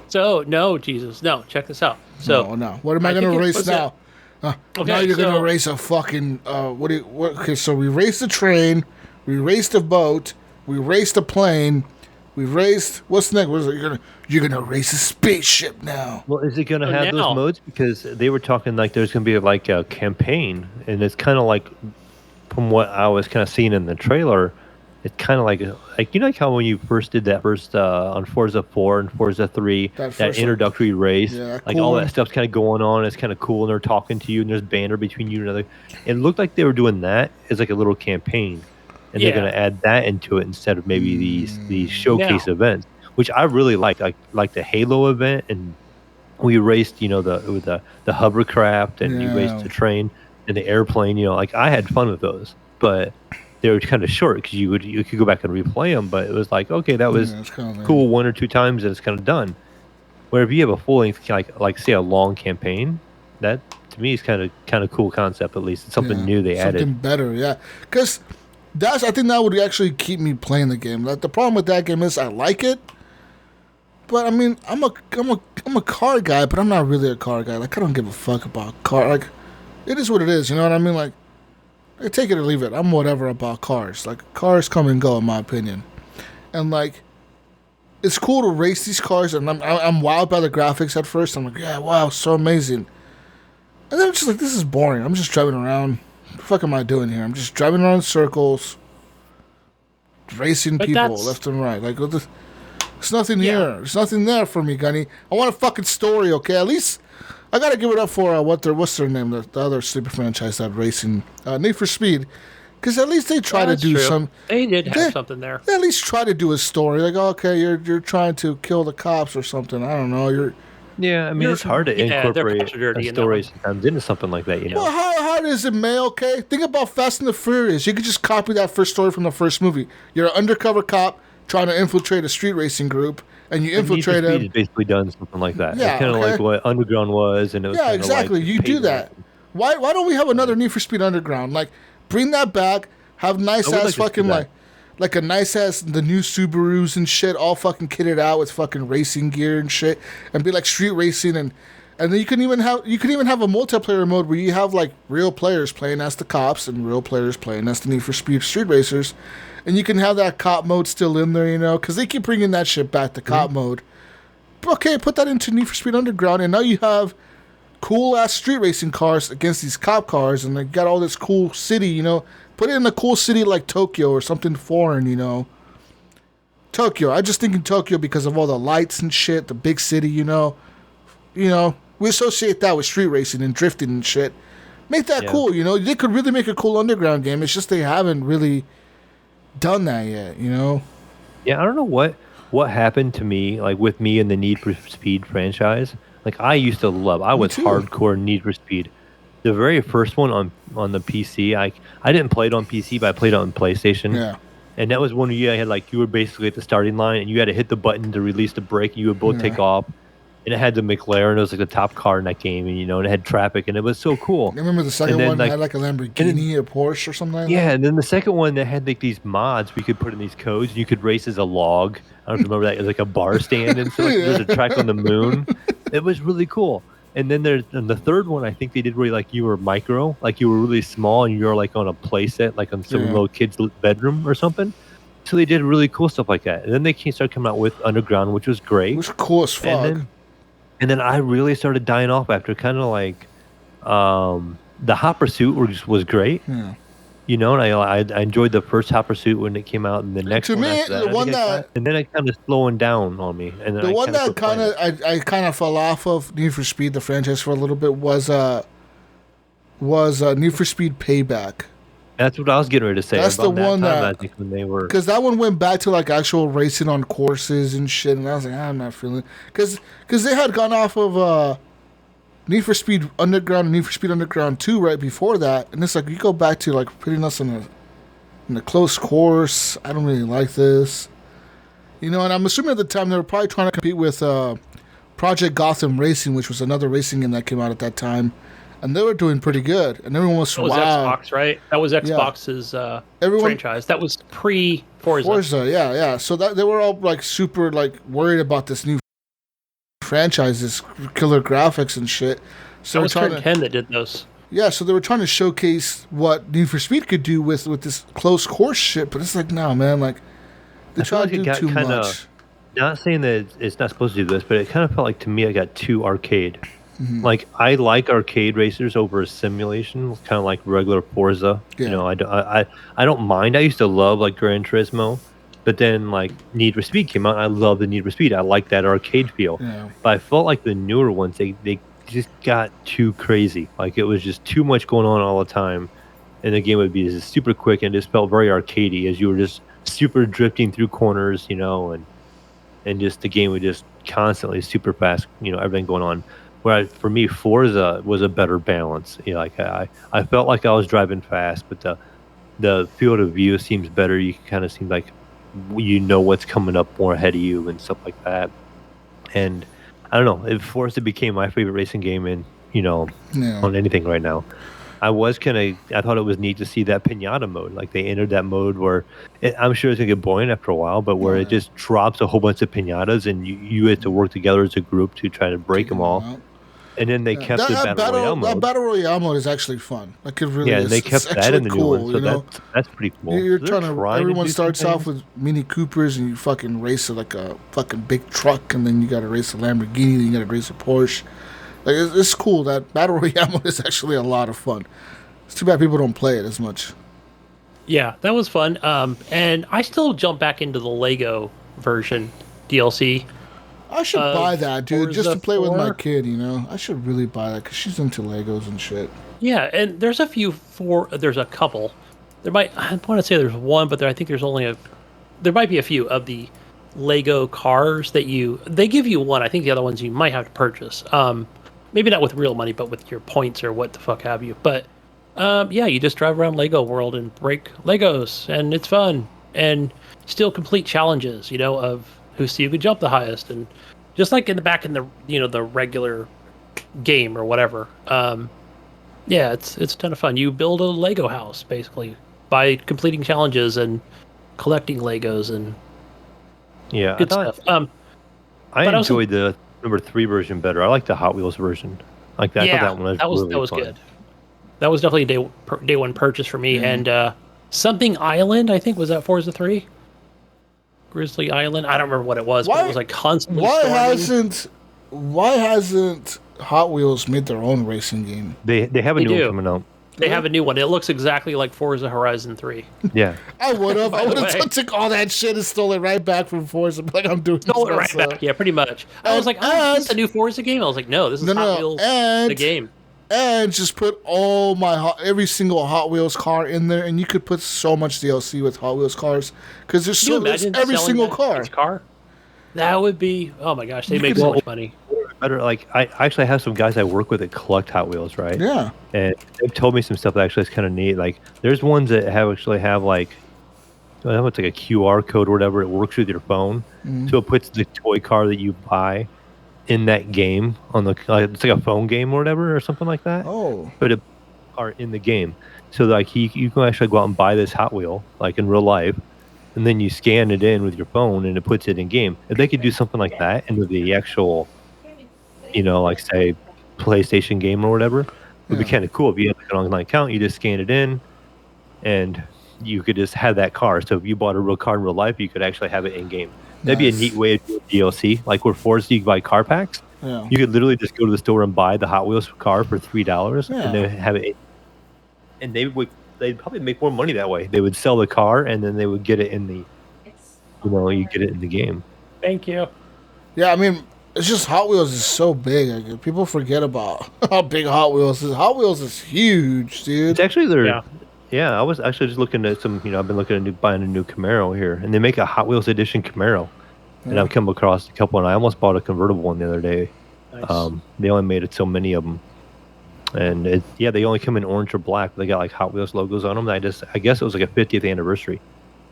So, no, Jesus. No, check this out. So, No. What am I going to race now? Now you're going to race a fucking... Okay, so we raced the train. We raced a boat. We raced a plane. We raced... What's next? You're gonna race a spaceship now. Well, is it going to have those modes? Because they were talking like there's going to be like a campaign, and it's kind of like, from what I was kind of seeing in the trailer, it's kind of like like how when you first did that on Forza 4 and Forza 3, that introductory race, all that stuff's kind of going on. It's kind of cool, and they're talking to you, and there's banter between you and another. It looked like they were doing that as like a little campaign, and they're going to add that into it instead of maybe these showcase events, which I really like the Halo event, and we raced the hovercraft, and you raced the train and the airplane. I had fun with those, but they were kind of short because you could go back and replay them, but it was like, okay, that was cool one or two times and it's kind of done. Where if you have a full length, like say a long campaign, that to me is kind of cool concept. At least it's something new they added. Something better, yeah. Because I think that would actually keep me playing the game. Like, the problem with that game is I like it, but I mean I'm a car guy, but I'm not really a car guy. Like, I don't give a fuck about car. Like, it is what it is. You know what I mean? Like, take it or leave it. I'm whatever about cars. Like, cars come and go, in my opinion. And, like, it's cool to race these cars, and I'm wowed by the graphics at first. I'm like, yeah, wow, so amazing. And then I'm just like, this is boring. I'm just driving around. What the fuck am I doing here? I'm just driving around in circles, racing people left and right. Like, there's nothing here. There's nothing there for me, Gunny. I want a fucking story, okay? At least... I gotta give it up for what's their name, the other stupid franchise that racing, Need for Speed, because at least they try to do some. They did have something there. They at least try to do a story, like, okay, you're trying to kill the cops or something. I don't know. Yeah, I mean, it's hard to incorporate a story sometimes into something like that, Well, how hard is it, May? Okay, think about Fast and the Furious. You could just copy that first story from the first movie. You're an undercover cop trying to infiltrate a street racing group. And you infiltrate them. It's basically done something like that. Yeah, it's kind of like what Underground was, and it was exactly. Like you do that. Why don't we have another Need for Speed Underground? Like, bring that back. Have nice ass fucking like a nice ass the new Subarus and shit, all fucking kitted out with fucking racing gear and shit, and be like street racing, and then you can even have a multiplayer mode where you have like real players playing as the cops and real players playing as the Need for Speed street racers. And you can have that cop mode still in there, because they keep bringing that shit back, the cop mode. Okay, put that into Need for Speed Underground, and now you have cool-ass street racing cars against these cop cars, and they got all this cool city, Put it in a cool city like Tokyo or something foreign, Tokyo. I just think in Tokyo because of all the lights and shit, the big city, we associate that with street racing and drifting and shit. Make that cool, They could really make a cool underground game. It's just they haven't really done that yet, Yeah, I don't know what happened to me, like with me and the Need for Speed franchise. Like, I was hardcore Need for Speed. The very first one on the PC, I didn't play it on PC, but I played it on PlayStation. Yeah. And that was one where you were basically at the starting line, and you had to hit the button to release the brake, and you would both take off. And it had the McLaren. It was like the top car in that game, and and it had traffic, and it was so cool. I remember the second one had like a Lamborghini, a Porsche, or something like that. Yeah, and then the second one that had like these mods we could put in these codes, and you could race as a log. I don't remember that. It was like a bar stand, and so there's a track on the moon. It was really cool. And then the third one, I think they did where you were micro, like you were really small, and you were like on a play set, like on some little kid's bedroom or something. So they did really cool stuff like that. And then they started coming out with Underground, which was great. It was cool as fuck. And then I really started dying off after kind of like the Hot Pursuit was great. Yeah. You know, and I enjoyed the first Hot Pursuit when it came out, and the next To one me, after that, the one that and then it kind of slowing down on me, and then the I one kinda that quit playing it. I kind of fell off of Need for Speed the franchise for a little bit was Need for Speed Payback. That's what I was getting ready to say. That's About the one that time, that- I think when they were Because that one went back to like actual racing on courses and shit, and I was like, I'm not feeling it. Because they had gone off of Need for Speed Underground and Need for Speed Underground 2 right before that, and it's like you go back to like putting us in a close course. I don't really like this, you know. And I'm assuming at the time they were probably trying to compete with Project Gotham Racing, which was another racing game that came out at that time, and they were doing pretty good. And everyone was, That was wow. Xbox, right? That was Xbox's franchise. That was pre-Forza. Forza, yeah. So that they were all like super like worried about this new franchise, this killer graphics and shit. So That was trying Turn to, 10 that did those. yeah, so they were trying to showcase what Need for Speed could do with this close course shit, but it's like, no, man, like they I feel try like to it do got too kinda- much. not saying that it's not supposed to do this, but it kind of felt like to me I got too arcade. Mm-hmm. Like I like arcade racers over simulation, kind of like regular Forza. Yeah. You know, I don't mind. I used to love like Gran Turismo, but then like Need for Speed came out. And I love the Need for Speed. I like that arcade feel. Yeah. But I felt like the newer ones they just got too crazy. Like it was just too much going on all the time, and the game would be just super quick and it just felt very arcadey as you were just super drifting through corners, you know, and just the game would just constantly super fast, you know, everything going on. Whereas for me, Forza was a better balance. You know, like I felt like I was driving fast, but the field of view seems better. You kind of seem like you know what's coming up more ahead of you and stuff like that. And I don't know, if Forza became my favorite racing game in, you know, Yeah. on anything right now. I thought it was neat to see that pinata mode. Like they entered that mode where I'm sure it's gonna get boring after a while, but where it just drops a whole bunch of pinatas and you had to work together as a group to try to break them all. Wow. And then they kept the battle royale mode. That battle royale mode is actually fun. Like it really Yeah, is. and they kept It's that in the actually new one, cool, so you know? that's pretty cool. You're So they're trying to. trying Everyone do some starts off things. with Mini Coopers, and you fucking race like a fucking big truck, and then you got to race a Lamborghini, then you got to race a Porsche. Like it's cool. That battle royale mode is actually a lot of fun. It's too bad people don't play it as much. Yeah, that was fun. And I still jump back into the Lego version DLC. I should buy that, dude, just to Forza play with my 4. kid. You know, I should really buy that because she's into Legos and shit. Yeah, and there's a couple. I want to say there's one, but I think there might be a few of the Lego cars that they give you one. I think the other ones you might have to purchase. Maybe not with real money, but with your points or what the fuck have you. But yeah, you just drive around Lego World and break Legos, and it's fun and still complete challenges. You know, of who could jump the highest, and just like in the regular game or whatever. Yeah, it's a ton of fun. You build a Lego house basically by completing challenges and collecting Legos and Yeah, good stuff. I but also- enjoyed the number 3 version better. I like the Hot Wheels version. Like that. I thought that one was really fun. good. That was definitely a day one purchase for me. And something Island, I think, was that Forza 3? Grizzly Island. I don't remember what it was, but it was like constantly storming. Why hasn't Hot Wheels made their own racing game? They have a They new do. one coming out. They have a new one. It looks exactly like Forza Horizon 3. Yeah. I would have By the way. took all that shit and stole it right back from Forza. Like I'm doing Stole it this right myself. back. Yeah, pretty much. I was like, oh, is this a new Forza game? I was like, no, this is Hot Wheels, the game. And just put every single Hot Wheels car in there, and you could put so much DLC with Hot Wheels cars because there's Can you there's imagine every selling single that each car? That would be, oh my gosh, they make so much money. Better, like I actually have some guys I work with that collect Hot Wheels, right? Yeah. And they've told me some stuff that actually is kind of neat. Like there's ones that have like, I don't know, it's like a QR code or whatever. It works with your phone, so it puts the toy car that you buy in that game on the it's like a phone game or whatever or something like that. Oh. But it are in the game, so like you can actually go out and buy this Hot Wheel like in real life, and then you scan it in with your phone and it puts it in game. If they could do something like that into the actual, you know, like say PlayStation game or whatever, it would be kind of cool. If you have like an online account, you just scan it in, and you could just have that car. So if you bought a real car in real life, you could actually have it in game. That'd be a neat way to do DLC. Like where Forza, you can buy car packs. Yeah. You could literally just go to the store and buy the Hot Wheels car for $3, and then have it. And they would they'd probably make more money that way. They would sell the car and then they would get it in the, you get it in the game. Thank you. Yeah, I mean, it's just Hot Wheels is so big. Like, people forget about how big Hot Wheels is. Hot Wheels is huge, dude. It's actually their. Yeah. Yeah, I was actually just looking at some. I've been looking at buying a new Camaro here, and they make a Hot Wheels edition Camaro. And I've come across a couple, and I almost bought a convertible one the other day. Nice. They only made it so many of them, and they only come in orange or black. But they got like Hot Wheels logos on them. I guess it was like a 50th anniversary.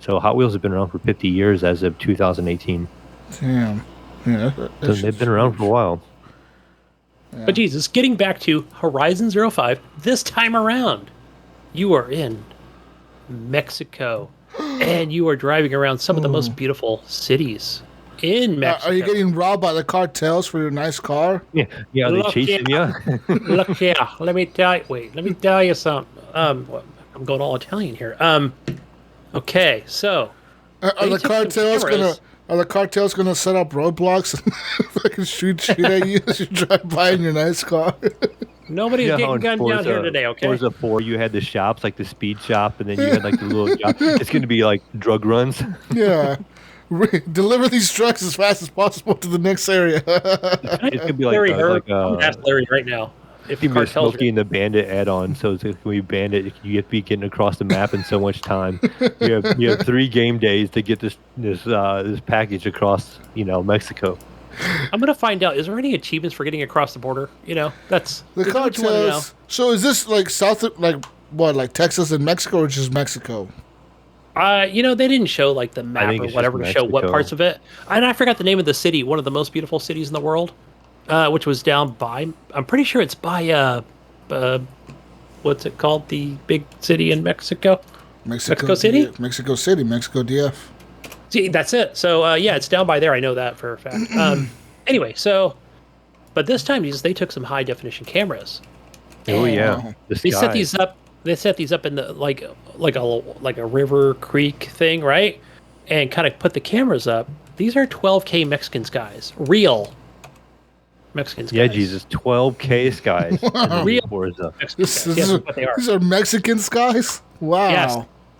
So Hot Wheels have been around for 50 years as of 2018. Damn. Yeah, So they've been around for a while. Yeah. But Jesus, getting back to Horizon 05, this time around, you are in Mexico, and you are driving around some of the most beautiful cities in Mexico. Are you getting robbed by the cartels for your nice car? Yeah, are they Look, chasing you? Look here, let me tell you something. I'm going all Italian here. Okay, so Are they the took some cartels cameras. gonna set up roadblocks and fucking shoot at you as you drive by in your nice car? Nobody's You know how getting in gunned down here today, okay? Forza 4, you had the shops, like the speed shop, and then you had like the little shop. It's going to be like drug runs. Yeah. Deliver these trucks as fast as possible to the next area. It's going to be like, Larry, I'm gonna ask Larry right now. If Give me a cartels Smokey and the Bandit add-on. So it's when you bandit, you have to be getting across the map in so much time. You have 3 game days to get this package across, Mexico. I'm gonna find out. Is there any achievements for getting across the border? That's The is that what you wanna know? cartels. So is this like like Texas and Mexico, or just Mexico? They didn't show like the map think or it's whatever to just show what Mexico. parts of it. And I forgot the name of the city, one of the most beautiful cities in the world, which was down by. I'm pretty sure it's by what's it called? The big city in Mexico. Mexico City? Mexico City, Mexico DF. See, that's it. So it's down by there. I know that for a fact. Anyway, but this time they took some high definition cameras. Oh And yeah, the They set sky. these up. They set these up in the like a river creek thing, right? And kind of put the cameras up. These are 12K Mexican skies, real Mexican skies. Yeah, Jesus, 12K skies. Real Forza. Mexican skies. Yes, that's what they are. These are Mexican skies? Wow. Yes,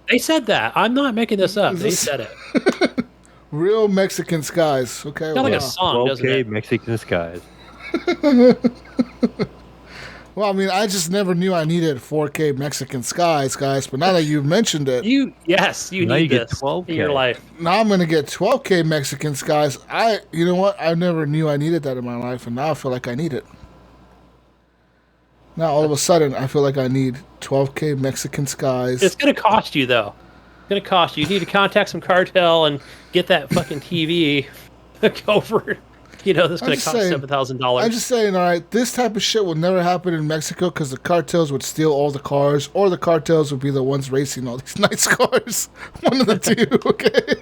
they said that. I'm not making this up. They said it. Real Mexican skies. Okay. Sounds like wow. a song, doesn't 12K it? Mexican skies. Well, I mean, I just never knew I needed 4K Mexican skies, guys. But now that you've mentioned it, You Now need you get this 12K. in your life. now I'm gonna get 12K Mexican skies. You know what? I never knew I needed that in my life, and now I feel like I need it. Now all of a sudden, I feel like I need 12K Mexican skies. It's gonna cost you though. It's gonna cost you. You need to contact some cartel and get that fucking TV over. That's gonna just cost saying. $7,000. I'm just saying, all right, this type of shit will never happen in Mexico because the cartels would steal all the cars, or the cartels would be the ones racing all these nice cars. One of the two, okay?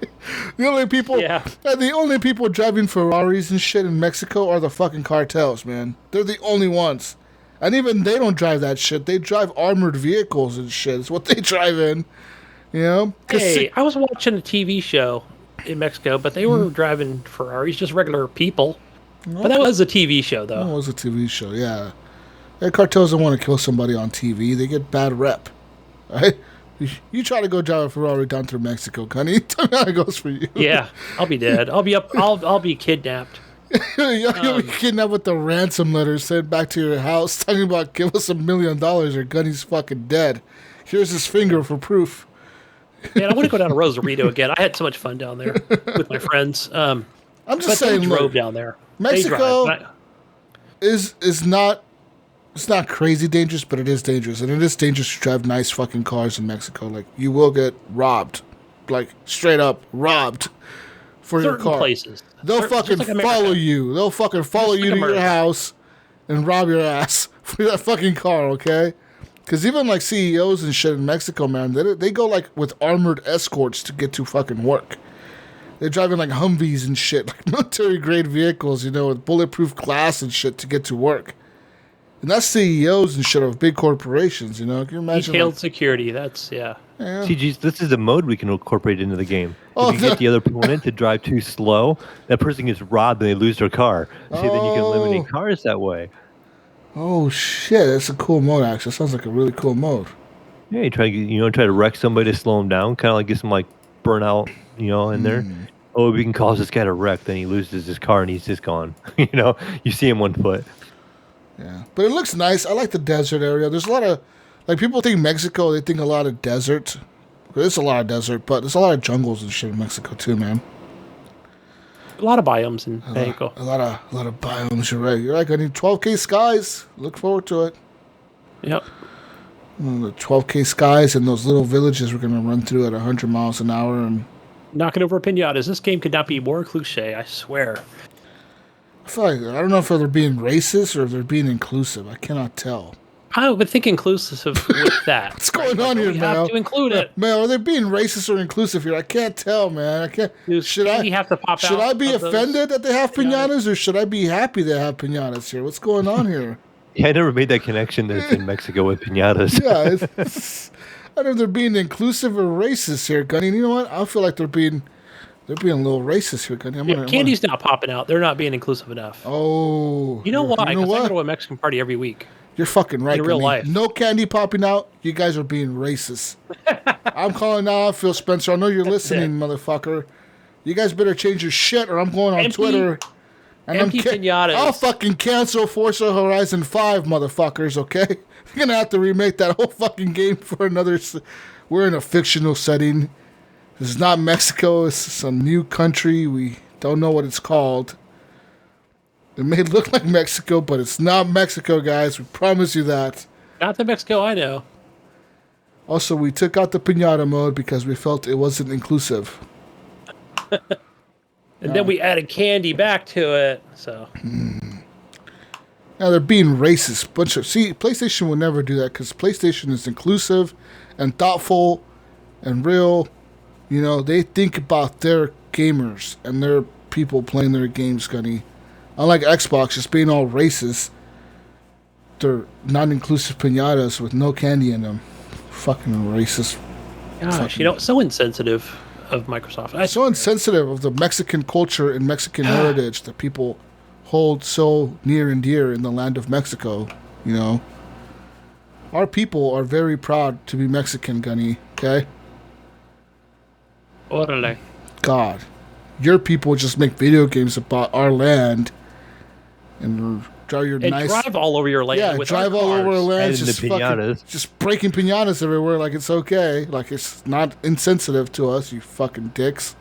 The only people driving Ferraris and shit in Mexico are the fucking cartels, man. They're the only ones. And even they don't drive that shit. They drive armored vehicles and shit. It's what they drive in, 'Cause Hey, I was watching a TV show in Mexico, but they were driving Ferraris, just regular people. But that was a TV show, That though. was a TV show, yeah. The cartels don't want to kill somebody on TV. They get bad rep. Right? You try to go drive a Ferrari down through Mexico, Gunny. Tell me how it goes for you. Yeah, I'll be dead. I'll be kidnapped. You'll be kidnapped with the ransom letter sent back to your house talking about give us $1 million or Gunny's fucking dead. Here's his finger for proof. Man, I want to go down to Rosarito again. I had so much fun down there with my friends. I'm But just they saying, drove look, down there. Mexico They drive. is not, it's not crazy dangerous, but it is dangerous. And it is dangerous to drive nice fucking cars in Mexico. Like, you will get robbed. Like, straight up robbed for your Certain car. places. They'll Just fucking like America. follow you. They'll fucking follow Just you like to your America. house and rob your ass for that fucking car, okay? Because even like CEOs and shit in Mexico, man, they go like with armored escorts to get to fucking work. They're driving like Humvees and shit, like military grade vehicles, with bulletproof glass and shit to get to work. And that's CEOs and shit of big corporations, Can you imagine? Detailed security. That's, yeah. Yeah. See, geez, this is a mode we can incorporate into the game. Oh, If you get the other opponent to drive too slow, that person gets robbed and they lose their car. See, then you can eliminate cars that way. Oh shit, that's a cool mode actually. Sounds like a really cool mode. Yeah, you try to wreck somebody to slow him down, kind of like get some like burnout, in there. Oh, we can cause this guy to wreck, then he loses his car and he's just gone. You see him 1 foot. Yeah, but it looks nice. I like the desert area. There's a lot of, like, people think Mexico, they think a lot of desert. There's a lot of desert, but there's a lot of jungles and shit in Mexico too, man. A lot of biomes in Mexico. A lot of biomes. You're right. You're right. I need 12K skies. Look forward to it. Yep. The 12K skies and those little villages we're gonna run through at 100 miles an hour and knocking over pinatas. This game could not be more cliche. I swear. I feel like, I don't know if they're being racist or if they're being inclusive. I cannot tell. I would think inclusive with that. What's going on here, man? Mayo? Have to include it. Mayo, are they being racist or inclusive here? I can't tell, man. I can't. Should I be offended that they have pinatas, or should I be happy they have pinatas here? What's going on here? Yeah, I never made that connection that it's in Mexico with pinatas. Yeah, I don't know if they're being inclusive or racist here, Gunny. You know what? I feel like they're being a little racist here, Gunny. Candy's not popping out. They're not being inclusive enough. Oh. You know why? Because I go to a Mexican party every week. You're fucking right, in real life. No candy popping out. You guys are being racist. I'm calling out Phil Spencer. I know you're listening, motherfucker. You guys better change your shit or I'm going on Twitter. And pinatas. I'll fucking cancel Forza Horizon 5, motherfuckers, okay? You're going to have to remake that whole fucking game for another... We're in a fictional setting. This is not Mexico. It's some new country. We don't know what it's called. It may look like Mexico, but it's not Mexico, guys. We promise you that. Not the Mexico I know. Also, we took out the piñata mode because we felt it wasn't inclusive. And then we added candy back to it. So now they're being racist. PlayStation would never do that because PlayStation is inclusive and thoughtful and real. They think about their gamers and their people playing their games, Gunny. Unlike Xbox, just being all racist, they're non-inclusive piñatas with no candy in them. Fucking racist. Gosh, so insensitive of Microsoft. So insensitive of the Mexican culture and Mexican heritage that people hold so near and dear in the land of Mexico. Our people are very proud to be Mexican, Gunny. Okay. Orale. God, your people just make video games about our land. And drive all over your land. Yeah, with drive all over our land. Just breaking piñatas everywhere like it's okay. Like it's not insensitive to us, you fucking dicks.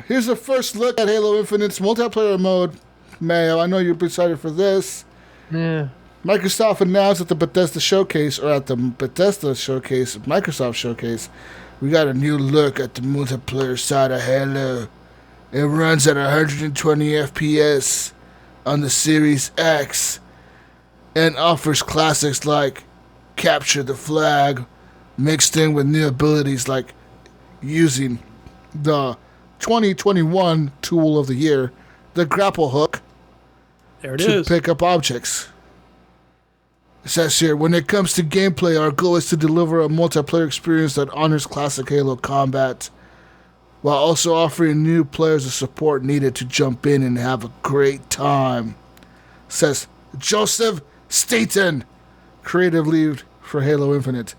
Here's a first look at Halo Infinite's multiplayer mode. Mayo, I know you're excited for this. Yeah. Microsoft announced at the Bethesda Showcase, Microsoft Showcase, we got a new look at the multiplayer side of Halo. It runs at 120 FPS on the Series X and offers classics like Capture the Flag, mixed in with new abilities like using the 2021 tool of the year, the grapple hook, to pick up objects. It says here, when it comes to gameplay, our goal is to deliver a multiplayer experience that honors classic Halo combat, while also offering new players the support needed to jump in and have a great time, says Joseph Staten, creative lead for Halo Infinite.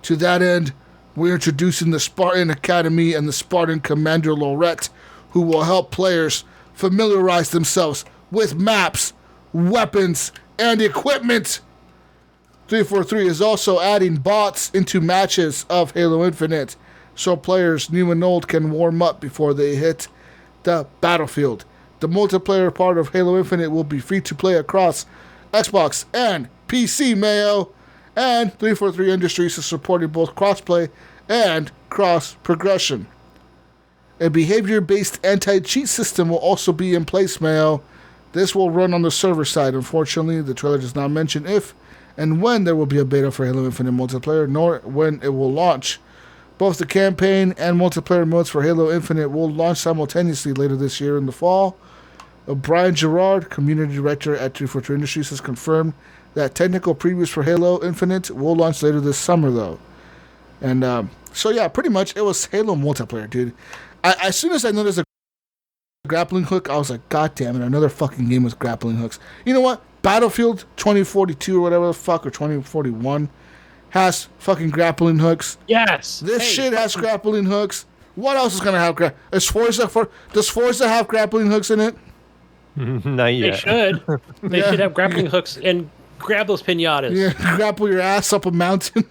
To that end, we're introducing the Spartan Academy and the Spartan Commander Lorette, who will help players familiarize themselves with maps, weapons, and equipment. 343 is also adding bots into matches of Halo Infinite, so players new and old can warm up before they hit the battlefield. The multiplayer part of Halo Infinite will be free to play across Xbox and PC, Mayo, and 343 Industries is supporting both crossplay and cross-progression. A behavior-based anti-cheat system will also be in place, Mayo. This will run on the server side. Unfortunately, the trailer does not mention if and when there will be a beta for Halo Infinite multiplayer, nor when it will launch. Both the campaign and multiplayer modes for Halo Infinite will launch simultaneously later this year in the fall. Brian Gerard, community director at 343 Industries, has confirmed that technical previews for Halo Infinite will launch later this summer, though. And so, yeah, pretty much it was Halo multiplayer, dude. As soon as I noticed a grappling hook, I was like, God damn it, another fucking game with grappling hooks. You know what? Battlefield 2042 or whatever the fuck, or 2041, has fucking grappling hooks. Yes. This shit has grappling hooks. What else is gonna have does Forza have grappling hooks in it? Not They yet. should. They should have grappling hooks and grab those pinatas. Yeah, grapple your ass up a mountain.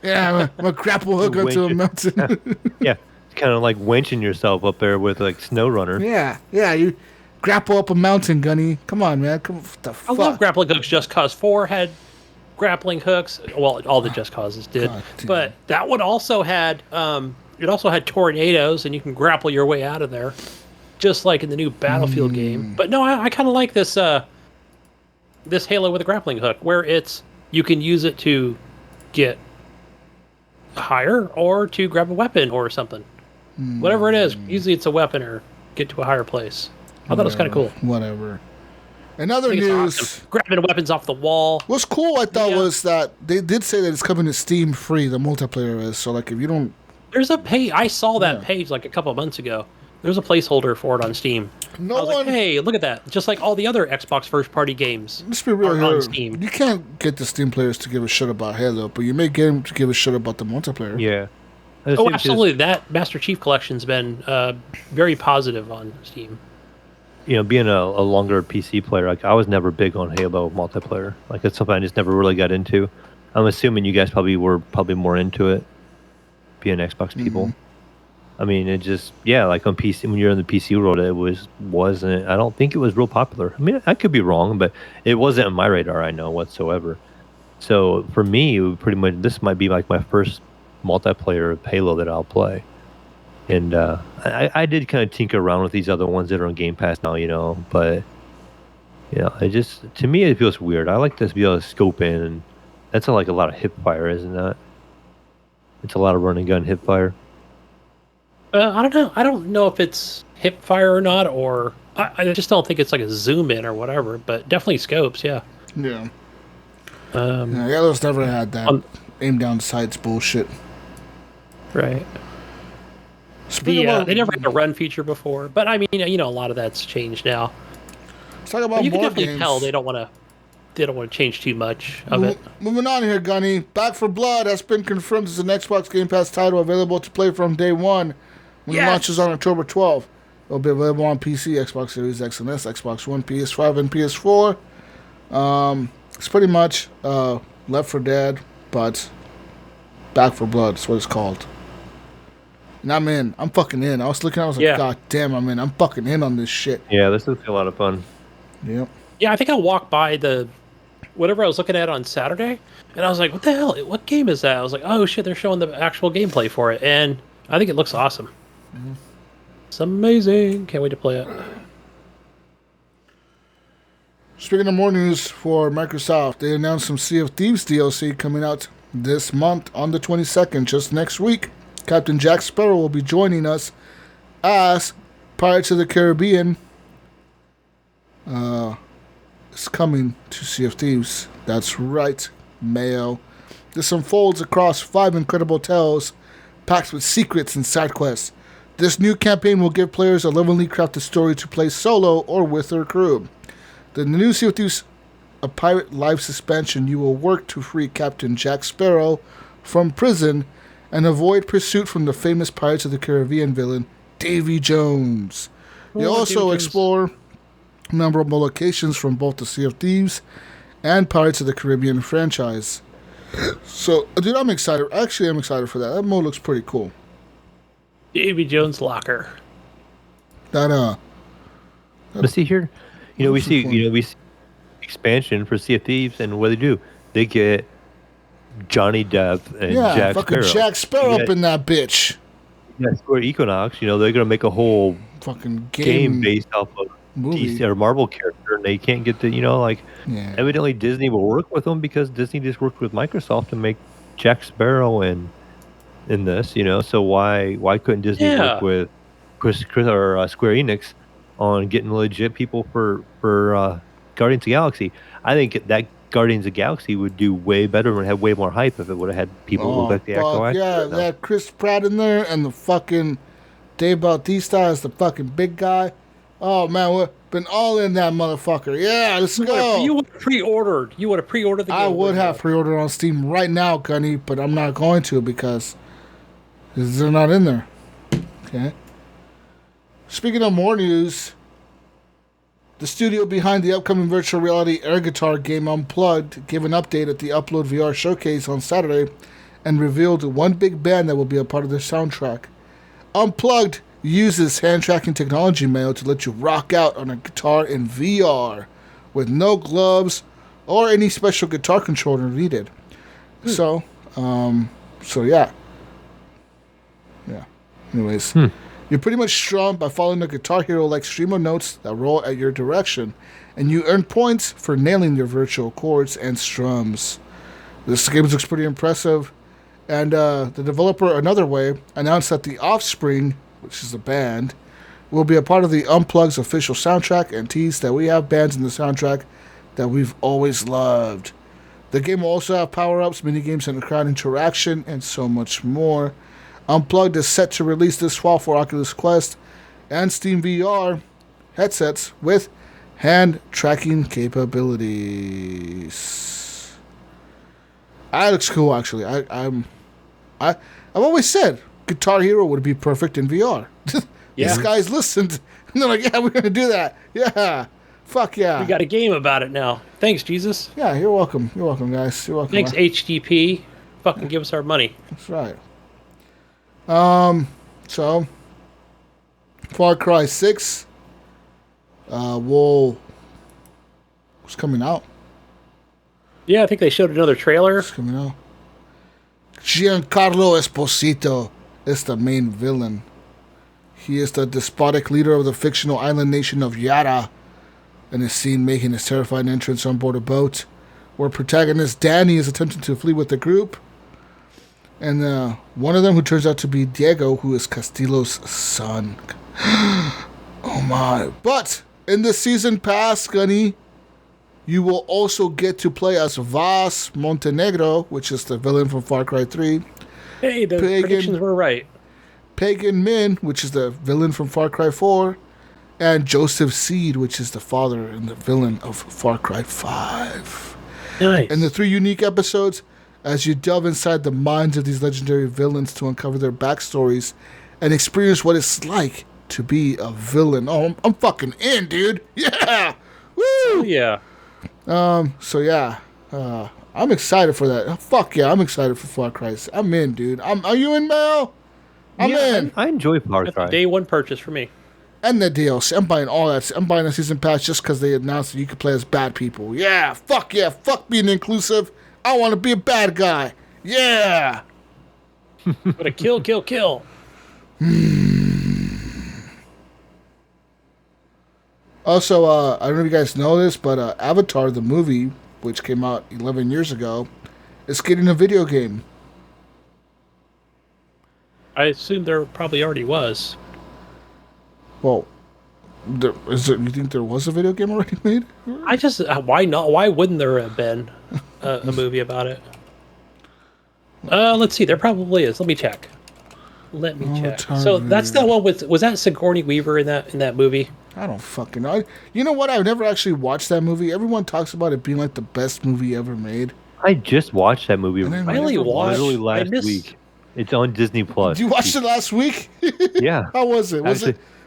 Yeah, I'm a grapple hook onto a mountain. Yeah, it's kind of like wenching yourself up there with like Snow Runner. Yeah, you grapple up a mountain, Gunny. Come on, man. What the I fuck? love grappling hooks. Just Cause 4 had grappling hooks. Well, all the Just Causes did. God damn. But that one also had it also had tornadoes, and you can grapple your way out of there, just like in the new Battlefield game. But no, I kind of like this this Halo with a grappling hook, where you can use it to get higher or to grab a weapon or something. Whatever it is, usually it's a weapon or get to a higher place. I thought it was kind of cool. Whatever. In other I think it's news, awesome. Grabbing weapons off the wall. what's cool I thought Yeah. was that they did say that it's coming to Steam free. The multiplayer is, so like if you don't, There's a page. I saw that Yeah. page like a couple of months ago. There's a placeholder for it on Steam. no I was one. like, hey, look at that. Just like all the other Xbox first-party games Let's be real are on here. Steam. You can't get the Steam players to give a shit about Halo, but you may get them to give a shit about the multiplayer. Yeah. Oh, absolutely. That Master Chief Collection's been very positive on Steam. You know, being a longer PC player, like I was never big on Halo multiplayer. Like it's something I just never really got into. I'm assuming you guys were more into it, being Xbox people. I mean, it just like on PC when you're in the PC world, it wasn't. I don't think it was real popular. I mean, I could be wrong, but it wasn't on my radar. I know whatsoever. So for me, it would pretty much this might be like my first multiplayer of Halo that I'll play. And I did kind of tinker around with these other ones that are on Game Pass now, you know. But it just to me it feels weird. I like to be able to scope in, and that's like a lot of hip fire, isn't that? It's a lot of run and gun hip fire. I don't know. I don't know if it's hip fire or not, or I just don't think it's like a zoom in or whatever. But definitely scopes, yeah. Yeah. Halo's never had that aim down sights bullshit. Right. Speaking of, They never had a run feature before, but I mean, a lot of that's changed now. let's talk about But you can more definitely games. tell they don't want to change too much of it. Moving on here, Gunny. Back for Blood has been confirmed as an Xbox Game Pass title available to play from day one when it Yes! launches on October 12th. It'll be available on PC, Xbox Series X and S, Xbox One, PS5, and PS4. It's pretty much Left 4 Dead, but Back for Blood is what it's called. And I'm in. I'm fucking in. I was like, Yeah. God damn, I'm in. I'm fucking in on this shit. Yeah, this looks like a lot of fun. Yep. Yeah, I think I walked by whatever I was looking at on Saturday, and I was like, what the hell? What game is that? I was like, oh shit, they're showing the actual gameplay for it, and I think it looks awesome. It's amazing. Can't wait to play it. Speaking of more news for Microsoft, they announced some Sea of Thieves DLC coming out this month on the 22nd, just next week. Captain Jack Sparrow will be joining us as Pirates of the Caribbean is coming to Sea of Thieves. That's right, Mayo. This unfolds across 5 incredible tales packed with secrets and side quests. This new campaign will give players a lovingly crafted story to play solo or with their crew. The new Sea of Thieves, a pirate life suspension, you will work to free Captain Jack Sparrow from prison and avoid pursuit from the famous Pirates of the Caribbean villain, Davy Jones. You'll also Davy Jones. explore memorable locations from both the Sea of Thieves and Pirates of the Caribbean franchise. So, dude, I'm excited. Actually, I'm excited for that. That mode looks pretty cool. Davy Jones' locker. That, But see here, we Looks see fun. we see expansion for Sea of Thieves, and what do? They get Johnny Depp and yeah, Jack fucking Sparrow. Jack Sparrow up in that bitch. Yeah, Square Equinox. They're gonna make a whole Fucking game based off of movie. DC or Marvel character, and they can't get the Yeah. evidently Disney will work with them because Disney just worked with Microsoft to make Jack Sparrow in this. So why couldn't Disney Yeah. work with Chris or Square Enix on getting legit people for Guardians of the Galaxy? I think that Guardians of the Galaxy would do way better and have way more hype if it would have had people who look like the actual actor. yeah, they had Chris Pratt in there and the fucking Dave Bautista as the fucking big guy. Oh man, Been all in that motherfucker. Yeah, let's go. You would have pre-ordered. You would have pre-ordered the game. I would have pre-ordered on Steam right now, Gunny, but I'm not going to because they're not in there. Okay. Speaking of more news, the studio behind the upcoming virtual reality air guitar game Unplugged gave an update at the Upload VR showcase on Saturday and revealed one big band that will be a part of their soundtrack. Unplugged uses hand tracking technology, Mayo, to let you rock out on a guitar in VR with no gloves or any special guitar controller needed. So yeah. Anyways, you're pretty much strummed by following a Guitar Hero-like stream of notes that roll at your direction, and you earn points for nailing your virtual chords and strums. This game looks pretty impressive, and the developer, Another Way, announced that The Offspring, which is a band, will be a part of the Unplugged's official soundtrack and teased that we have bands in the soundtrack that we've always loved. The game will also have power-ups, minigames, and crowd interaction, and so much more. Unplugged is set to release this fall for Oculus Quest and Steam VR headsets with hand tracking capabilities. That looks cool, actually. I've always said Guitar Hero would be perfect in VR. These guys listened, and they're like, "Yeah, we're gonna do that. Yeah, fuck yeah." We got a game about it now. Thanks, Jesus. Yeah, you're welcome. You're welcome, guys. You're welcome. Thanks, HGP. Fucking give us our money. That's right. So Far Cry 6 it's coming out. Yeah, I think they showed another trailer. It's coming out. Giancarlo Esposito is the main villain. He is the despotic leader of the fictional island nation of Yara and is seen making his terrifying entrance on board a boat where protagonist Danny is attempting to flee with the group. And one of them who turns out to be Diego, who is Castillo's son. Oh my. But in the season pass, Gunny, you will also get to play as Vas Montenegro, which is the villain from Far Cry 3. Hey, the predictions were right. Pagan Min, which is the villain from Far Cry 4. And Joseph Seed, which is the father and the villain of Far Cry 5. Nice. In the 3 unique episodes, as you delve inside the minds of these legendary villains to uncover their backstories and experience what it's like to be a villain. Oh, I'm fucking in, dude. Yeah. Woo. Oh, yeah. So yeah, I'm excited for that. Fuck yeah, I'm excited for Far Cry. I'm in, dude. Are you in, Mel? I'm in. I enjoy Far Cry. Day one purchase for me. And the DLC. I'm buying all that. I'm buying the season pass just because they announced that you could play as bad people. Yeah. Fuck yeah. Fuck being inclusive. I want to be a bad guy. Yeah. But a kill. Also, I don't know if you guys know this, but Avatar, the movie, which came out 11 years ago, is getting a video game. I assume there probably already was. Well, you think there was a video game already made? I just, why not? Why wouldn't there have been a movie about it? Let's see. There probably is. Let me check. So that's the one was that Sigourney Weaver in that movie? I don't fucking know. You know what? I've never actually watched that movie. Everyone talks about it being like the best movie ever made. I just watched that movie Literally last week. It's on Disney Plus. You watched it last week? Yeah. How was it?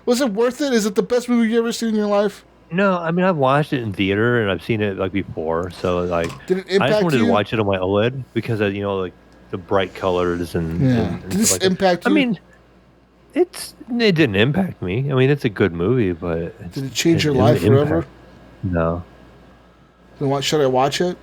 Was it worth it? Is it the best movie you ever seen in your life? No, I mean I've watched it in theater and I've seen it like before. So like, did it impact I just wanted you? to watch it on my OLED because of, like the bright colors and. Yeah. And did this like impact you? I mean, it didn't impact me. I mean, it's a good movie, but did it change your life forever? No. Then should I watch it?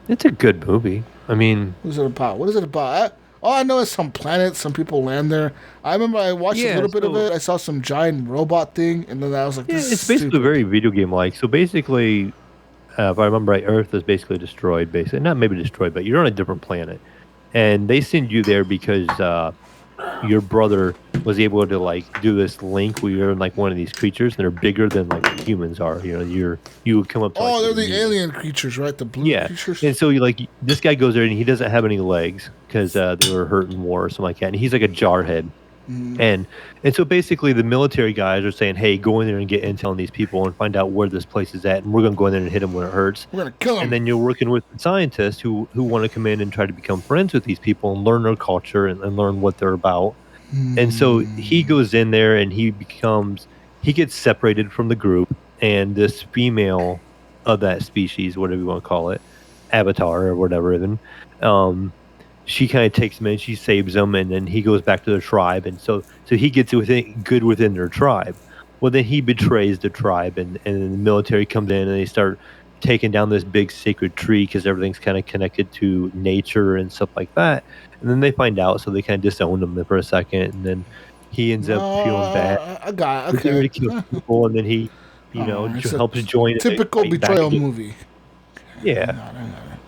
It's a good movie. I mean, what is it about? All I know is some planets, some people land there. I remember I watched a little bit of it. I saw some giant robot thing, and then I was like, this it's is basically stupid. very video game-like. So basically, if I remember right, Earth is basically destroyed, not maybe destroyed, but you're on a different planet. And they send you there because your brother was able to like do this link where you're in like one of these creatures, and they're bigger than like humans are. You would come up to they're the alien creatures, right? The blue creatures. And so this guy goes there and he doesn't have any legs because they were hurt in war or something like that. And he's like a jarhead. And so basically the military guys are saying, hey, go in there and get intel on these people and find out where this place is at, and we're going to go in there and hit them when it hurts. We're gonna kill them. And then you're working with the scientists who want to come in and try to become friends with these people and learn their culture and learn what they're about. And so he goes in there and he gets separated from the group, and this female of that species, whatever you want to call it, avatar or whatever even, she kind of takes him in, she saves him, and then he goes back to the tribe, and so he gets good within their tribe. Well, then he betrays the tribe, and the military comes in and they start taking down this big sacred tree because everything's kind of connected to nature and stuff like that. And then they find out, so they kind of disown him for a second, and then he ends up feeling bad. I got it. He's ready to kill people, and then he, helps join typical it. betrayal movie. Yeah. I got it.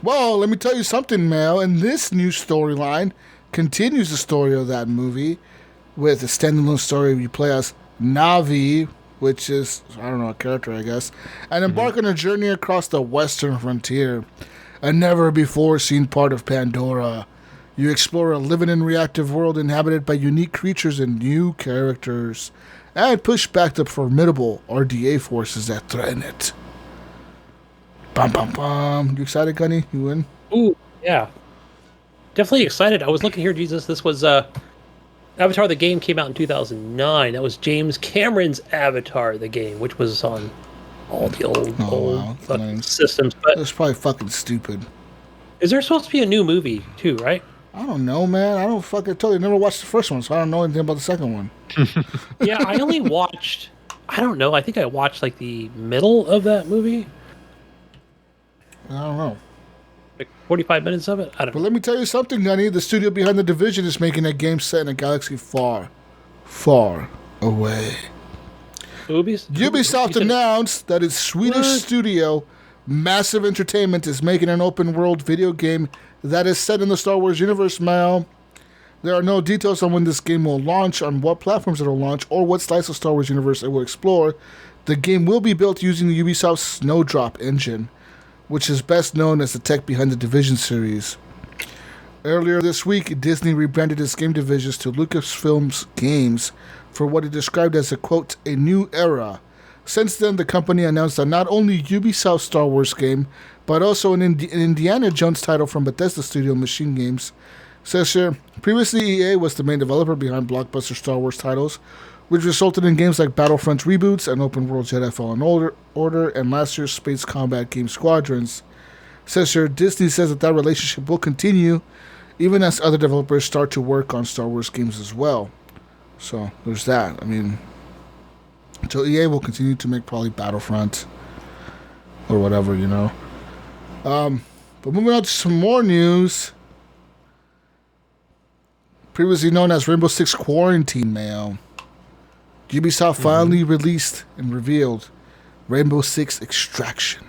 Well, let me tell you something, Mel. And this new storyline continues the story of that movie with a standalone story. You play as Navi, which is, I don't know, a character, I guess, and embark on a journey across the western frontier, a never-before-seen part of Pandora. You explore a living and reactive world inhabited by unique creatures and new characters, and push back the formidable RDA forces that threaten it. Bum, bum, bum. You excited, Gunny? You in? Ooh, yeah. Definitely excited. I was looking here, Jesus. This was Avatar the game came out in 2009. That was James Cameron's Avatar the game, which was on all the old fucking systems. But it's probably fucking stupid. Is there supposed to be a new movie too, right? I don't know, man. I don't fucking tell you. Never watched the first one, so I don't know anything about the second one. Yeah, I only watched, I don't know, I think I watched like the middle of that movie. I don't know. Like 45 minutes of it? I don't know. But let me tell you something, Gunny. The studio behind The Division is making a game set in a galaxy far, far away. Ubisoft announced that its Swedish studio, Massive Entertainment, is making an open-world video game that is set in the Star Wars universe, Mal. There are no details on when this game will launch, on what platforms it will launch, or what slice of Star Wars universe it will explore. The game will be built using the Ubisoft Snowdrop engine, which is best known as the tech behind the Division series. Earlier this week, Disney rebranded its game divisions to Lucasfilm's Games for what it described as a, quote, a new era. Since then, the company announced that not only Ubisoft's Star Wars game, but also an Indiana Jones title from Bethesda studio Machine Games. Says here, previously EA was the main developer behind blockbuster Star Wars titles, which resulted in games like Battlefront reboots and open world Jedi Fallen Order and last year's space combat game Squadrons. Says here, Disney says that relationship will continue even as other developers start to work on Star Wars games as well. So there's that. I mean, so EA will continue to make probably Battlefront or whatever, you know. But moving on to some more news. Previously known as Rainbow Six Quarantine Mail, Ubisoft finally released and revealed Rainbow Six Extraction.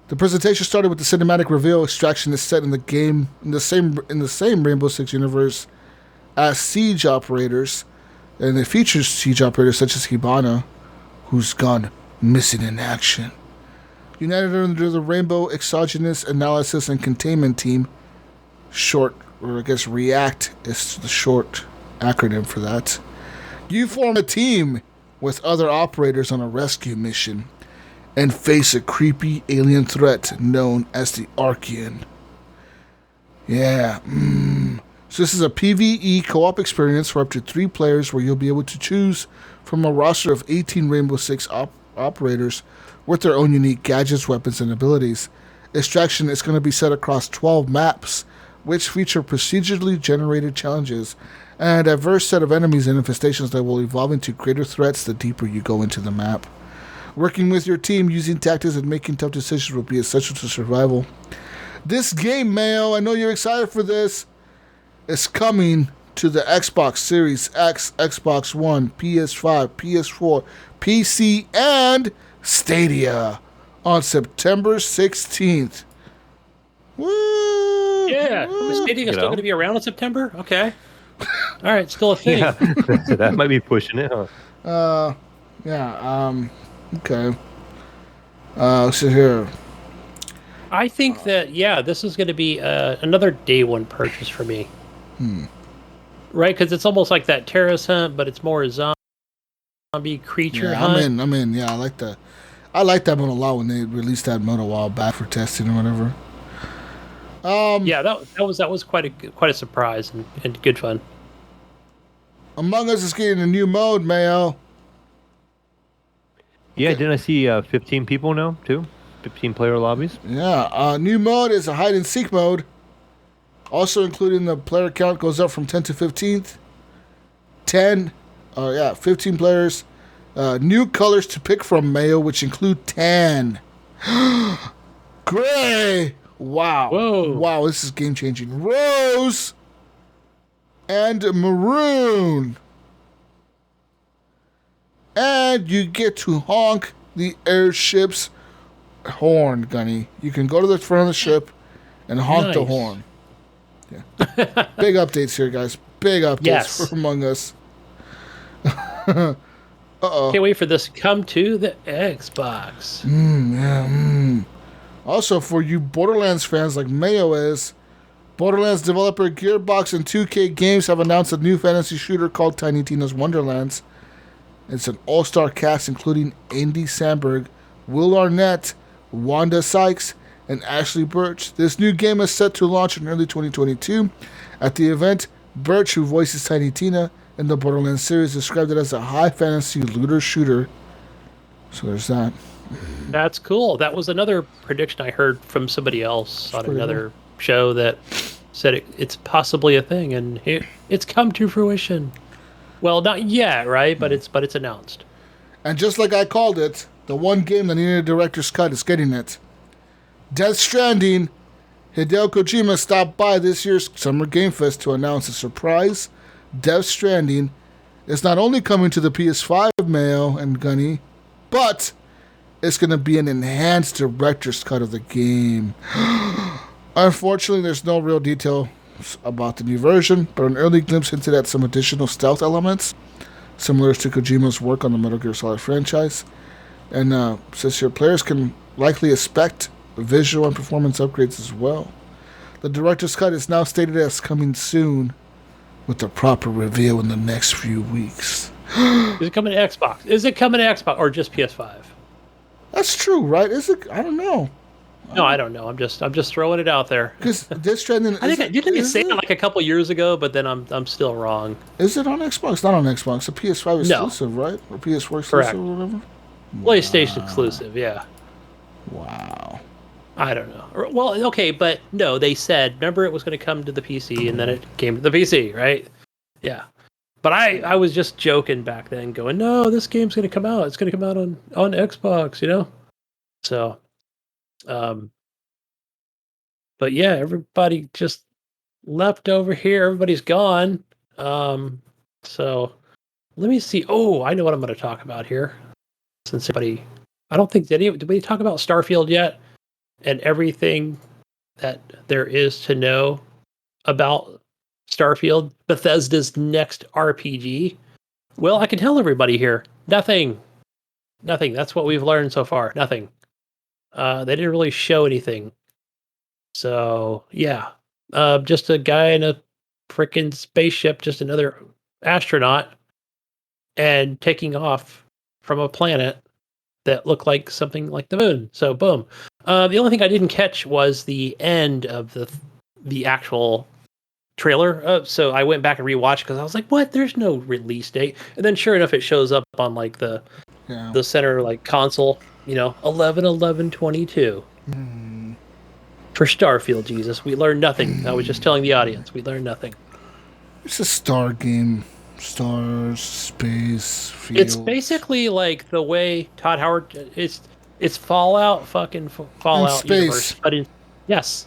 The presentation started with the cinematic reveal. Extraction is set in the game in the same Rainbow Six universe as Siege operators, and it features Siege operators such as Hibana, who's gone missing in action. United under the Rainbow Exogenous Analysis and Containment Team, short, or I guess REACT is the short acronym for that. You form a team with other operators on a rescue mission and face a creepy alien threat known as the Archean. Yeah. So this is a PvE co-op experience for up to 3 players where you'll be able to choose from a roster of 18 Rainbow Six operators with their own unique gadgets, weapons, and abilities. Extraction is going to be set across 12 maps, which feature procedurally generated challenges and a diverse set of enemies and infestations that will evolve into greater threats the deeper you go into the map. Working with your team, using tactics, and making tough decisions will be essential to survival. This game, Mayo, I know you're excited for this, is coming to the Xbox Series X, Xbox One, PS5, PS4, PC, and Stadia on September 16th. Woo! Yeah, the Stadia is still going to be around in September? Okay. All right, still a thing. Yeah, that might be pushing it, huh? Okay. So here. I think that, this is going to be another day one purchase for me. right? Because it's almost like that terrorist hunt, but it's more a zombie creature hunt. I'm in. Yeah, I like that mode a lot when they released that mode a while back for testing or whatever. Yeah, that was quite a surprise and good fun. Among Us is getting a new mode, Mayo. Yeah, didn't I see 15 people now, too? 15 player lobbies? Yeah, new mode is a hide and seek mode. Also including the player count goes up from 10 to 15. 15 players. New colors to pick from, Mayo, which include tan. Gray. Wow. Whoa. Wow, this is game changing. Rose. And maroon. And you get to honk the airship's horn, Gunny. You can go to the front of the ship and honk the horn. Yeah. Big updates here, guys. Big updates for Among Us. Uh-oh. Can't wait for this to come to the Xbox. Also, for you Borderlands fans like Mayo is, Borderlands developer Gearbox and 2K Games have announced a new fantasy shooter called Tiny Tina's Wonderlands. It's an all-star cast including Andy Samberg, Will Arnett, Wanda Sykes, and Ashley Birch. This new game is set to launch in early 2022. At the event, Birch, who voices Tiny Tina in the Borderlands series, described it as a high fantasy looter shooter. So there's that. That's cool. That was another prediction I heard from somebody else on another show that said it's possibly a thing, and it's come to fruition. Well, not yet, right? But it's announced. And just like I called it, the one game that needed a director's cut is getting it. Death Stranding. Hideo Kojima stopped by this year's Summer Game Fest to announce a surprise. Death Stranding is not only coming to the PS5, Mayo and Gunny, but it's going to be an enhanced director's cut of the game. Unfortunately, there's no real detail about the new version, but an early glimpse hinted at some additional stealth elements, similar to Kojima's work on the Metal Gear Solid franchise. And since your players can likely expect visual and performance upgrades as well. The director's cut is now stated as coming soon, with the proper reveal in the next few weeks. Is it coming to Xbox? Is it coming to Xbox or just PS5? That's true, right? Is it? I don't know. No, I don't know. I'm just throwing it out there. Because Death Stranding. Didn't I say it like a couple years ago? But then I'm still wrong. Is it on Xbox? Not on Xbox. A PS5 exclusive, right? Or PS4 exclusive, Correct. or whatever. PlayStation exclusive, yeah. Wow. I don't know. Well, okay, but no, they said, remember it was going to come to the PC, and then it came to the PC, right? Yeah. But I was just joking back then, going, no, this game's going to come out. It's going to come out on Xbox, you know? So, but yeah, everybody just left over here. Everybody's gone. So let me see. Oh, I know what I'm going to talk about here. Since everybody, I don't think, did we talk about Starfield yet? And everything that there is to know about Starfield, Bethesda's next RPG. Well, I can tell everybody here, nothing. That's what we've learned so far. Nothing. They didn't really show anything. So yeah, just a guy in a freaking spaceship, just another astronaut, and taking off from a planet that looked like something like the moon. So boom. The only thing I didn't catch was the end of the actual trailer. So I went back and rewatched because I was like, "What? There's no release date." And then sure enough, it shows up on like the center like console. 11/11/22 for Starfield. Jesus, we learned nothing. I was just telling the audience, we learned nothing. It's a star game. Stars, space, field. It's basically like the way Todd Howard. It's Fallout, fucking Fallout universe. But yes.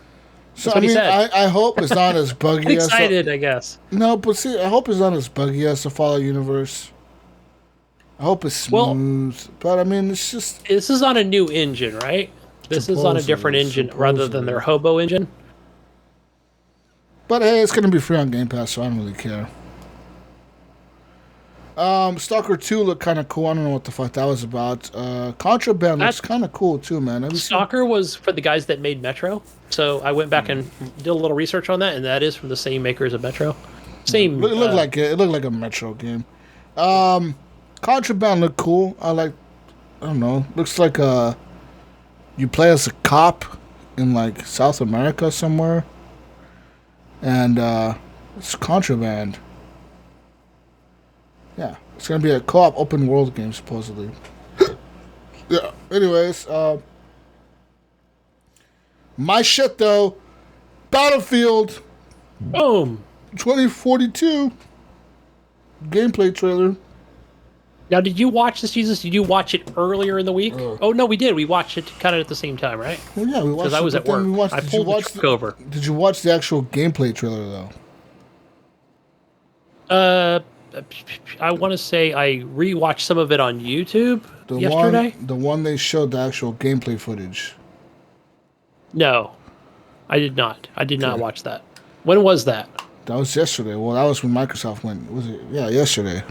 So I mean, I hope it's not as buggy. Excited, I guess. No, but see, I hope it's not as buggy as the Fallout universe. I hope it's smooth, but I mean, it's just. This is on a new engine, right? This is on a different engine rather than their Hobo engine. But hey, it's going to be free on Game Pass, so I don't really care. Stalker 2 looked kind of cool. I don't know what the fuck that was about. Contraband looks kind of cool too, man. Stalker was for the guys that made Metro, so I went back and did a little research on that, and that is from the same makers of Metro. Same. It looked like it. It looked like a Metro game. Contraband looked cool. I don't know. Looks like you play as a cop in like South America somewhere, and it's Contraband. Yeah, it's gonna be a co-op open world game supposedly. Yeah. Anyways, my shit though, Battlefield Boom. 2042 gameplay trailer. Now, did you watch this, Jesus? Did you watch it earlier in the week? Oh no, we did. We watched it kind of at the same time, right? Well, yeah, we watched. Because I was at work. I pulled the truck over. Did you watch the actual gameplay trailer I though? want to say I rewatched some of it on YouTube yesterday. The one they showed the actual gameplay footage. No, I did not. I did not watch that. When was that? That was yesterday. Well, that was when Microsoft went. Was it? Yeah, yesterday.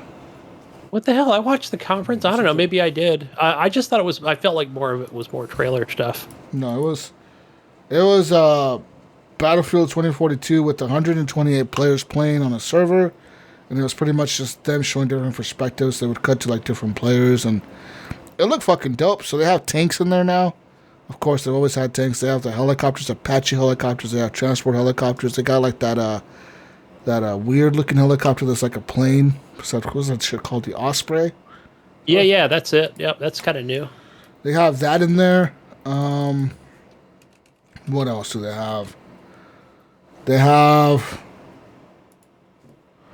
What the hell? I watched the conference. I don't know. Maybe I did. I just thought it was. I felt like more of it was more trailer stuff. No, it was Battlefield 2042 with 128 players playing on a server, and it was pretty much just them showing different perspectives. They would cut to like different players, and it looked fucking dope. So they have tanks in there now. Of course, they've always had tanks. They have the helicopters, Apache helicopters. They have transport helicopters. They got like that weird looking helicopter that's like a plane. What was that shit called? The Osprey? Yeah, that's it. Yep, that's kind of new. They have that in there. What else do they have? They have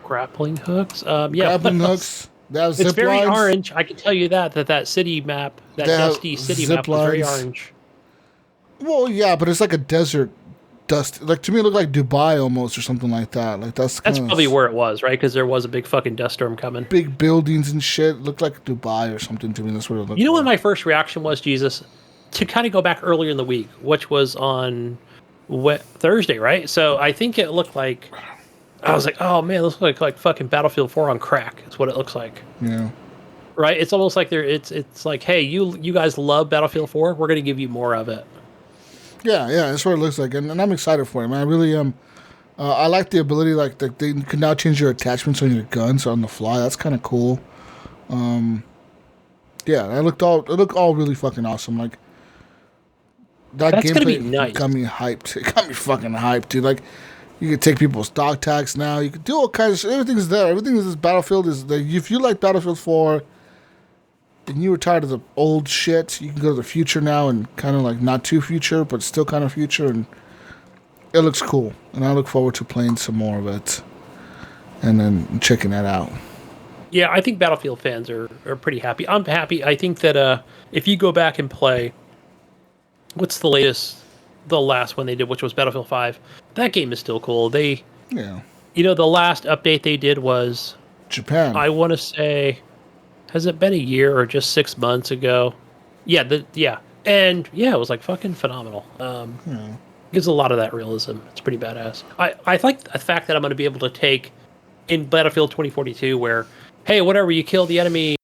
grappling hooks. Grappling hooks. They have zip it's very lines. orange. I can tell you that city map, that dusty city map was very orange. Well, yeah, but it's like a desert dust. Like to me, it looked like Dubai almost, or something like that. Like that's probably where it was, right? Because there was a big fucking dust storm coming. Big buildings and shit. It looked like Dubai or something to me. That's what it looked like. You know what my first reaction was, Jesus? To kind of go back earlier in the week, which was on Thursday, right? So I think it looked like, I was like, oh man, this looks like fucking Battlefield 4 on crack. Is what it looks like. Yeah. Right? It's almost like it's like, hey, you guys love Battlefield 4. We're going to give you more of it. Yeah, that's what it looks like, and I'm excited for it, man. I really am. I like the ability, like they can now change your attachments on your guns on the fly. That's kind of cool. Yeah, it looked all really fucking awesome. Like that's gameplay gonna be nice. Got me hyped. It got me fucking hyped, dude. Like you can take people's dog tags now. You can do all kinds of shit. Everything's there. Everything in this Battlefield is there. If you like Battlefield 4. And you were tired of the old shit, you can go to the future now and kind of like not too future, but still kind of future, and it looks cool. And I look forward to playing some more of it and then checking that out. Yeah, I think Battlefield fans are pretty happy. I'm happy. I think that if you go back and play, what's the last one they did, which was Battlefield 5, that game is still cool. The last update they did was Japan. I want to say, has it been a year or just 6 months ago? Yeah, and yeah, it was like fucking phenomenal. Gives a lot of that realism. It's pretty badass. I like the fact that I'm going to be able to take in Battlefield 2042 where, hey, whatever, you kill the enemy,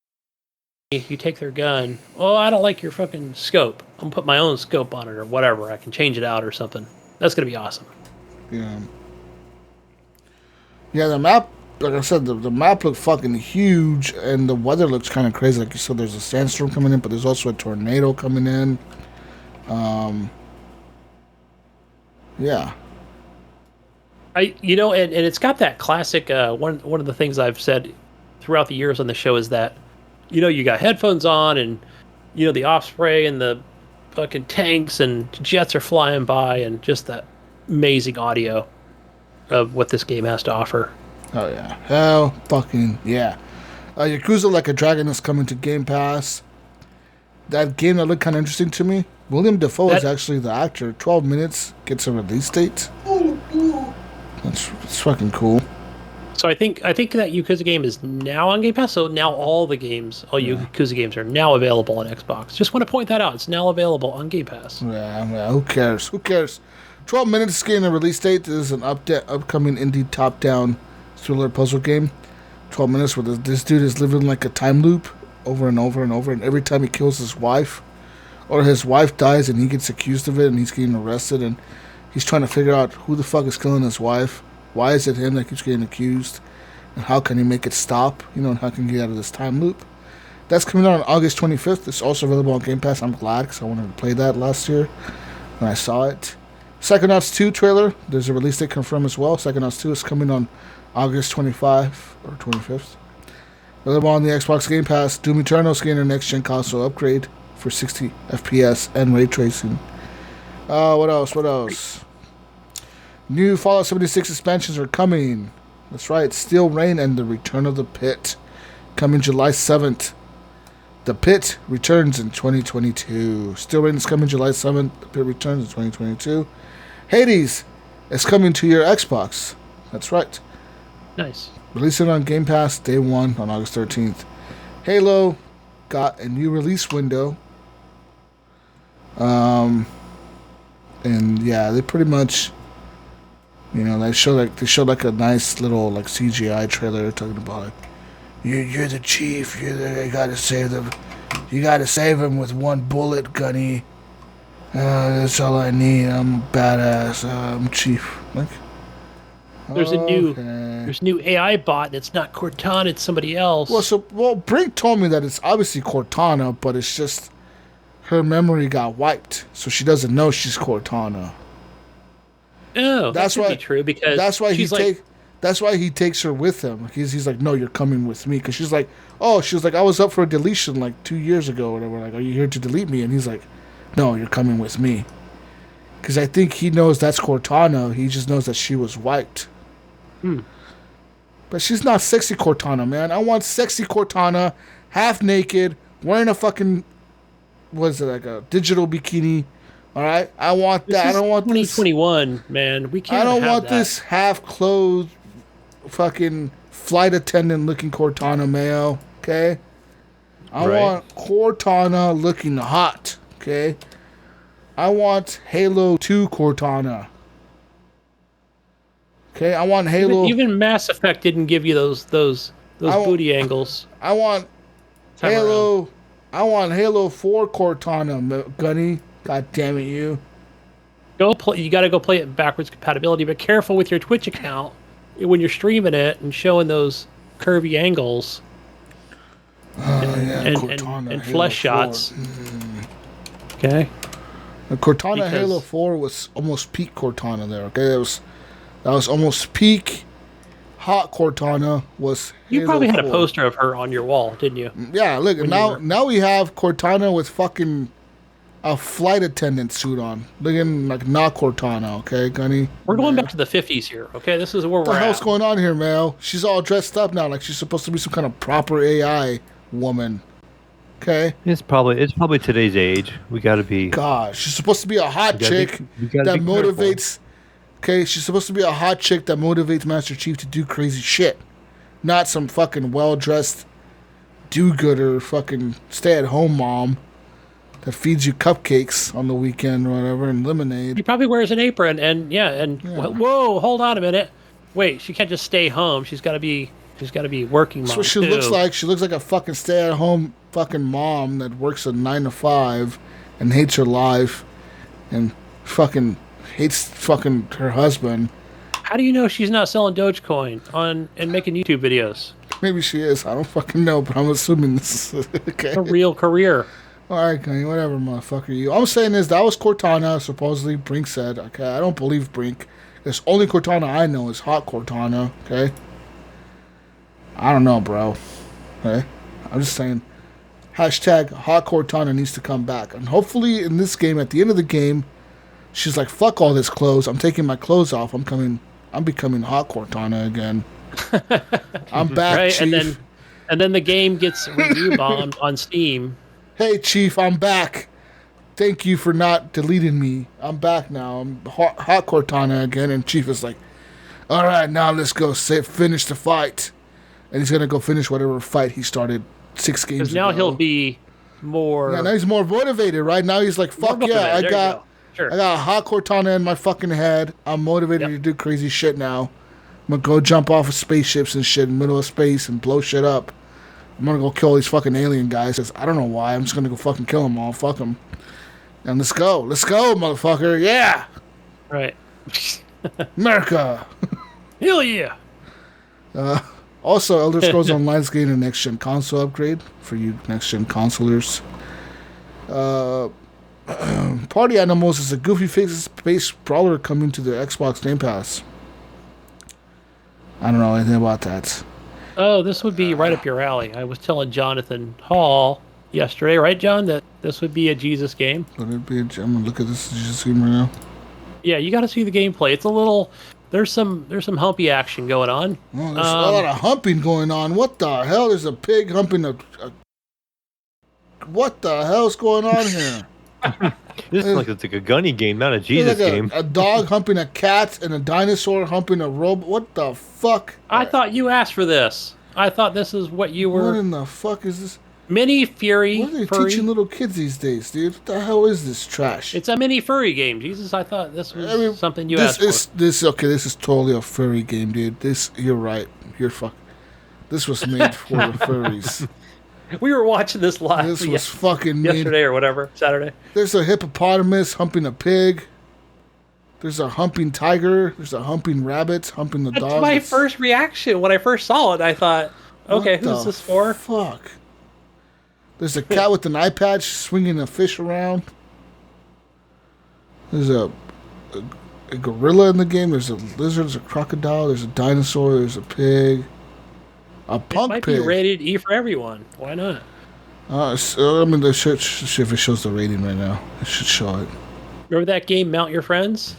you take their gun. Oh, I don't like your fucking scope. I'm going to put my own scope on it or whatever. I can change it out or something. That's going to be awesome. Yeah. Yeah, the map, like I said, the map looked fucking huge, and the weather looks kind of crazy. Like you said, there's a sandstorm coming in, but there's also a tornado coming in. Yeah. And it's got that classic. One of the things I've said throughout the years on the show is that, you got headphones on, and the Osprey and the fucking tanks and jets are flying by, and just that amazing audio of what this game has to offer. Oh yeah, hell fucking yeah. Yakuza Like a Dragon is coming to Game Pass. That game that looked kind of interesting to me. William Dafoe is actually the actor. 12 minutes gets a release date. That's fucking cool. So I think that Yakuza game is now on Game Pass. So now all Yakuza games are now available on Xbox. Just want to point that out. It's now available on Game Pass. Yeah, who cares? 12 minutes getting a release date. This is an upcoming indie top-down thriller puzzle game. 12 minutes where this dude is living like a time loop over and over and over, and every time he kills his wife or his wife dies and he gets accused of it and he's getting arrested, and he's trying to figure out who the fuck is killing his wife. Why is it him that keeps getting accused? And how can he make it stop? And how can he get out of this time loop? That's coming out on August 25th. It's also available on Game Pass. I'm glad because I wanted to play that last year when I saw it. Psychonauts 2 trailer. There's a release date confirmed as well. Psychonauts 2 is coming on August 25 or 25th. Available on the Xbox Game Pass. Doom Eternal is getting a next-gen console upgrade for 60 FPS and ray tracing. What else? New Fallout 76 expansions are coming. That's right. Steel Rain and The Return of the Pit. Coming July 7th. The Pit returns in 2022. Steel Rain is coming July 7th. The Pit returns in 2022. Hades is coming to your Xbox. That's right. Nice. Releasing on Game Pass day 1 on August 13th. Halo got a new release window. And yeah, they pretty much, they showed like a nice little like CGI trailer talking about like, you're the chief. You gotta save them. You gotta save him with one bullet, Gunny. That's all I need. I'm a badass. I'm chief. Like, there's a new AI bot. And it's not Cortana. It's somebody else. Well, Brink told me that it's obviously Cortana, but it's just her memory got wiped, so she doesn't know she's Cortana. Oh, that's why true because that's why That's why he takes her with him. He's like, no, you're coming with me. Because she's like, I was up for a deletion like 2 years ago or whatever. Like, are you here to delete me? And he's like, no, you're coming with me. Because I think he knows that's Cortana. He just knows that she was wiped. But she's not sexy Cortana, man. I want sexy Cortana, half naked, wearing a fucking, like a digital bikini. All right? I want that. I don't want 2021, man. We can't. I don't want this half-clothed fucking flight attendant looking Cortana Mayo, okay? I want Cortana looking hot, okay? I want Halo 2 Cortana. Okay, I want Halo. Even Mass Effect didn't give you those booty angles. I want Halo. I want Halo 4 Cortana, Gunny. God damn it, you. You got to go play it in backwards compatibility, but careful with your Twitch account when you're streaming it and showing those curvy angles and flesh shots. Okay. Cortana Halo 4 was almost peak Cortana there. Okay, that was almost peak. Hot Cortana was. You probably had a poster of her on your wall, didn't you? Yeah, look now we have Cortana with fucking a flight attendant suit on, looking like not Cortana. Okay, Gunny. We're going back to the 50s here. Okay, this is where we're at. What the hell's going on here, Mel? She's all dressed up now, like she's supposed to be some kind of proper AI woman. Okay. It's probably today's age. We got to be. God, she's supposed to be a hot chick that motivates. Okay, she's supposed to be a hot chick that motivates Master Chief to do crazy shit, not some fucking well-dressed do-gooder fucking stay-at-home mom that feeds you cupcakes on the weekend or whatever and lemonade. He probably wears an apron and whoa, hold on a minute. Wait, she can't just stay home. She's got to be working mom. That's what she looks like. She looks like a fucking stay-at-home fucking mom that works a 9 to 5 and hates her life and fucking hates fucking her husband. How do you know she's not selling Dogecoin and making YouTube videos? Maybe she is. I don't fucking know, but I'm assuming this is okay. A real career. All right, Gunny, whatever, motherfucker. You. All I'm saying is that was Cortana, supposedly Brink said. Okay, I don't believe Brink. This only Cortana I know is hot Cortana. Okay. I don't know, bro. Okay, I'm just saying. Hashtag hot Cortana needs to come back, and hopefully in this game, at the end of the game, she's like, "Fuck all this clothes. I'm taking my clothes off. I'm becoming hot Cortana again. I'm back, right? Chief." And then the game gets review bombed on Steam. Hey, Chief, I'm back. Thank you for not deleting me. I'm back now. I'm hot Cortana again. And Chief is like, all right, now let's go finish the fight. And he's going to go finish whatever fight he started 6 games ago. Because now he'll be more... Yeah, now he's more motivated, right? Now he's like, fuck yeah, I got hot Cortana in my fucking head. I'm motivated to do crazy shit now. I'm going to go jump off of spaceships and shit in the middle of space and blow shit up. I'm going to go kill these fucking alien guys. Cause I don't know why. I'm just going to go fucking kill them all. Fuck them. And let's go. Let's go, motherfucker. Yeah. Right. America. Hell yeah! Also, Elder Scrolls Online's getting a next-gen console upgrade for you next-gen consolers. Party Animals is a goofy face brawler coming to the Xbox Game Pass. I don't know anything about that. Oh, this would be right up your alley. I was telling Jonathan Hall yesterday, right, John, that this would be a Jesus game. Would it be? I'm gonna look at this game right now. Yeah, you got to see the gameplay. It's a little. There's some humpy action going on. Oh, there's a lot of humping going on. What the hell? There's a pig humping a what the hell's going on here? This is it's like a Gunny game, not a Jesus game. A dog humping a cat and a dinosaur humping a robot. What the fuck? I thought you asked for this. I thought this is what you were. What in the fuck is this? Mini Fury. What are they furry? teaching little kids these days, dude? What the hell is this trash? It's a mini furry game, Jesus. I thought this was something you asked for. This is totally a furry game, dude. You're right. This was made for the furries. We were watching this live. This was fucking made. Yesterday or whatever, Saturday. There's a hippopotamus humping a pig. There's a humping tiger. There's a humping rabbit humping the dog. That's my first reaction when I first saw it. I thought, okay, who's this for? Fuck. There's a cat with an eye patch swinging a fish around. There's a gorilla in the game. There's a lizard. There's a crocodile. There's a dinosaur. There's a pig. A punk pig. It might pig. be rated E for everyone. Why not? I mean, if it shows the rating right now, it should show it. Remember that game, Mount Your Friends?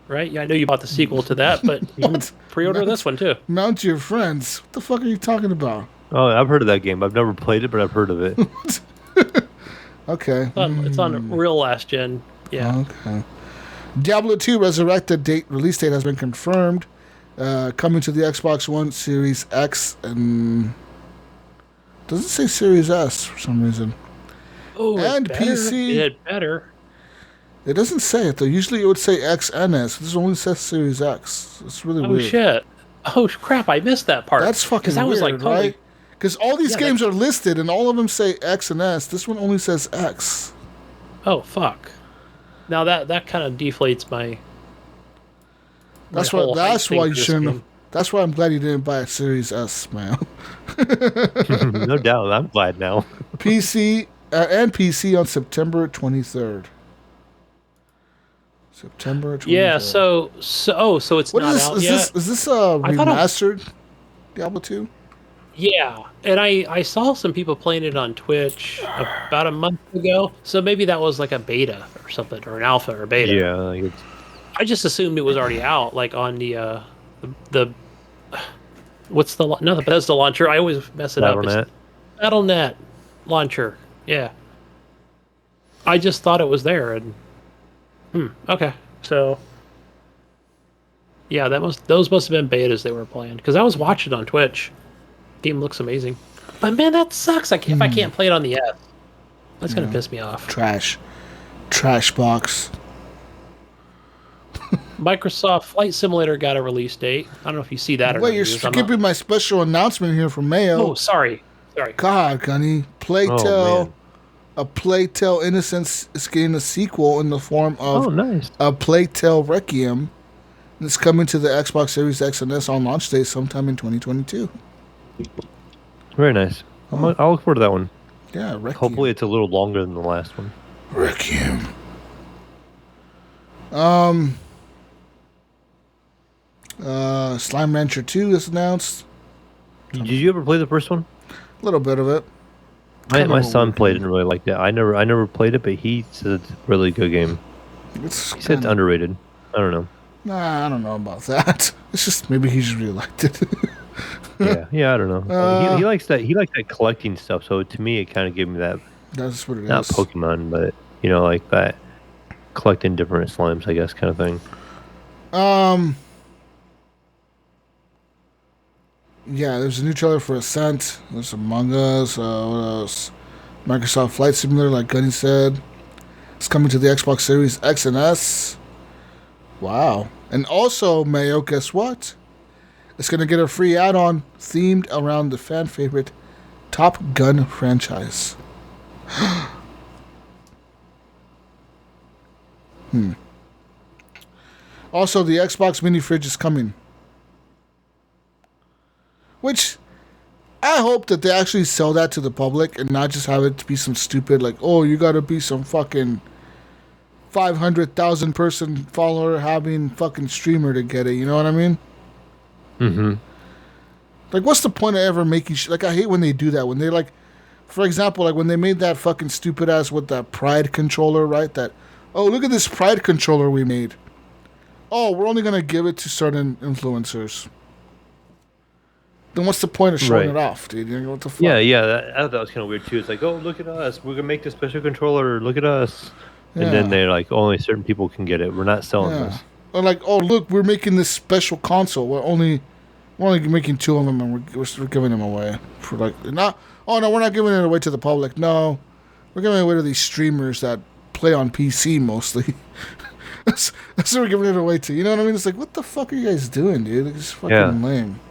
Right? Yeah, I know you bought the sequel to that, but you can pre-order this one too. Mount Your Friends. What the fuck are you talking about? Oh, I've heard of that game. I've never played it, but I've heard of it. Okay. It's on real last gen. Yeah. Okay. Diablo 2 Resurrected release date has been confirmed. Coming to the Xbox One, Series X, and doesn't say Series S for some reason. Oh, and PC. It better. It doesn't say it though. Usually it would say X and S. This only says Series X. It's really weird. Oh shit! Oh crap! I missed that part. That's fucking weird, was like totally... right? Because all these games are listed and all of them say X and S. This one only says X. Oh fuck! Now that kind of deflates my. That's why you shouldn't have. That's why I'm glad you didn't buy a Series S, man. No doubt. I'm glad now. PC and PC on September 23rd. September 23rd. Yeah, so it's what not is out yet? Is this a remastered Diablo 2? Yeah, and I saw some people playing it on Twitch about a month ago, so maybe that was like a beta or something, or an alpha or beta. Yeah, I just assumed it was already out, like on the what's the not the Bethesda launcher? I always mess it up. Battle.net launcher. Yeah. I just thought it was there, and okay, so yeah, those must have been betas they were playing because I was watching on Twitch. Game looks amazing, but man, that sucks. If I can't play it on the S, that's gonna piss me off. Trash box. Microsoft Flight Simulator got a release date. I don't know if you see that or not. Wait, you're skipping my special announcement here from Mayo. Oh, sorry. God, Gunny. A Plague Tale Innocence is getting a sequel in the form of a Plague Tale Requiem. And it's coming to the Xbox Series X and S on launch day sometime in 2022. Very nice. I'll look forward to that one. Yeah, Requiem. Hopefully it's a little longer than the last one. Requiem. Slime Rancher 2 is announced. Did you ever play the first one? A little bit of it. My son played it and really liked it. I never played it, but he said it's a really good game. He said it's underrated. I don't know. Nah, I don't know about that. It's just maybe he just really liked it. yeah, I don't know. He likes that. He likes that collecting stuff. So to me, it kind of gave me that. That's what it is. Not Pokemon, but like that collecting different slimes, I guess, kind of thing. Yeah, there's a new trailer for Ascent. There's Among Us. What else? Microsoft Flight Simulator, like Gunny said. It's coming to the Xbox Series X and S. Wow. And also, Mayo, guess what? It's going to get a free add-on themed around the fan favorite Top Gun franchise. Also, the Xbox mini fridge is coming. Which I hope that they actually sell that to the public and not just have it to be some stupid like, oh, you got to be some fucking 500,000 person follower having fucking streamer to get it. You know what I mean? Mm-hmm. Like, what's the point of ever making like, I hate when they do that. When they like, for example, like when they made that fucking stupid ass with that Pride controller, right? That, oh, look at this Pride controller we made. Oh, we're only going to give it to certain influencers. Then what's the point of showing it off, dude? You know, what the fuck? Yeah. I thought that was kind of weird too. It's like, oh, look at us. We're gonna make this special controller. Look at us. And then they're like, only certain people can get it. We're not selling this. Or like, oh, look, we're making this special console. We're only making 2 of them, and we're giving them away for like not. Oh no, we're not giving it away to the public. No, we're giving it away to these streamers that play on PC mostly. that's what we're giving it away to. You know what I mean? It's like, what the fuck are you guys doing, dude? It's fucking lame.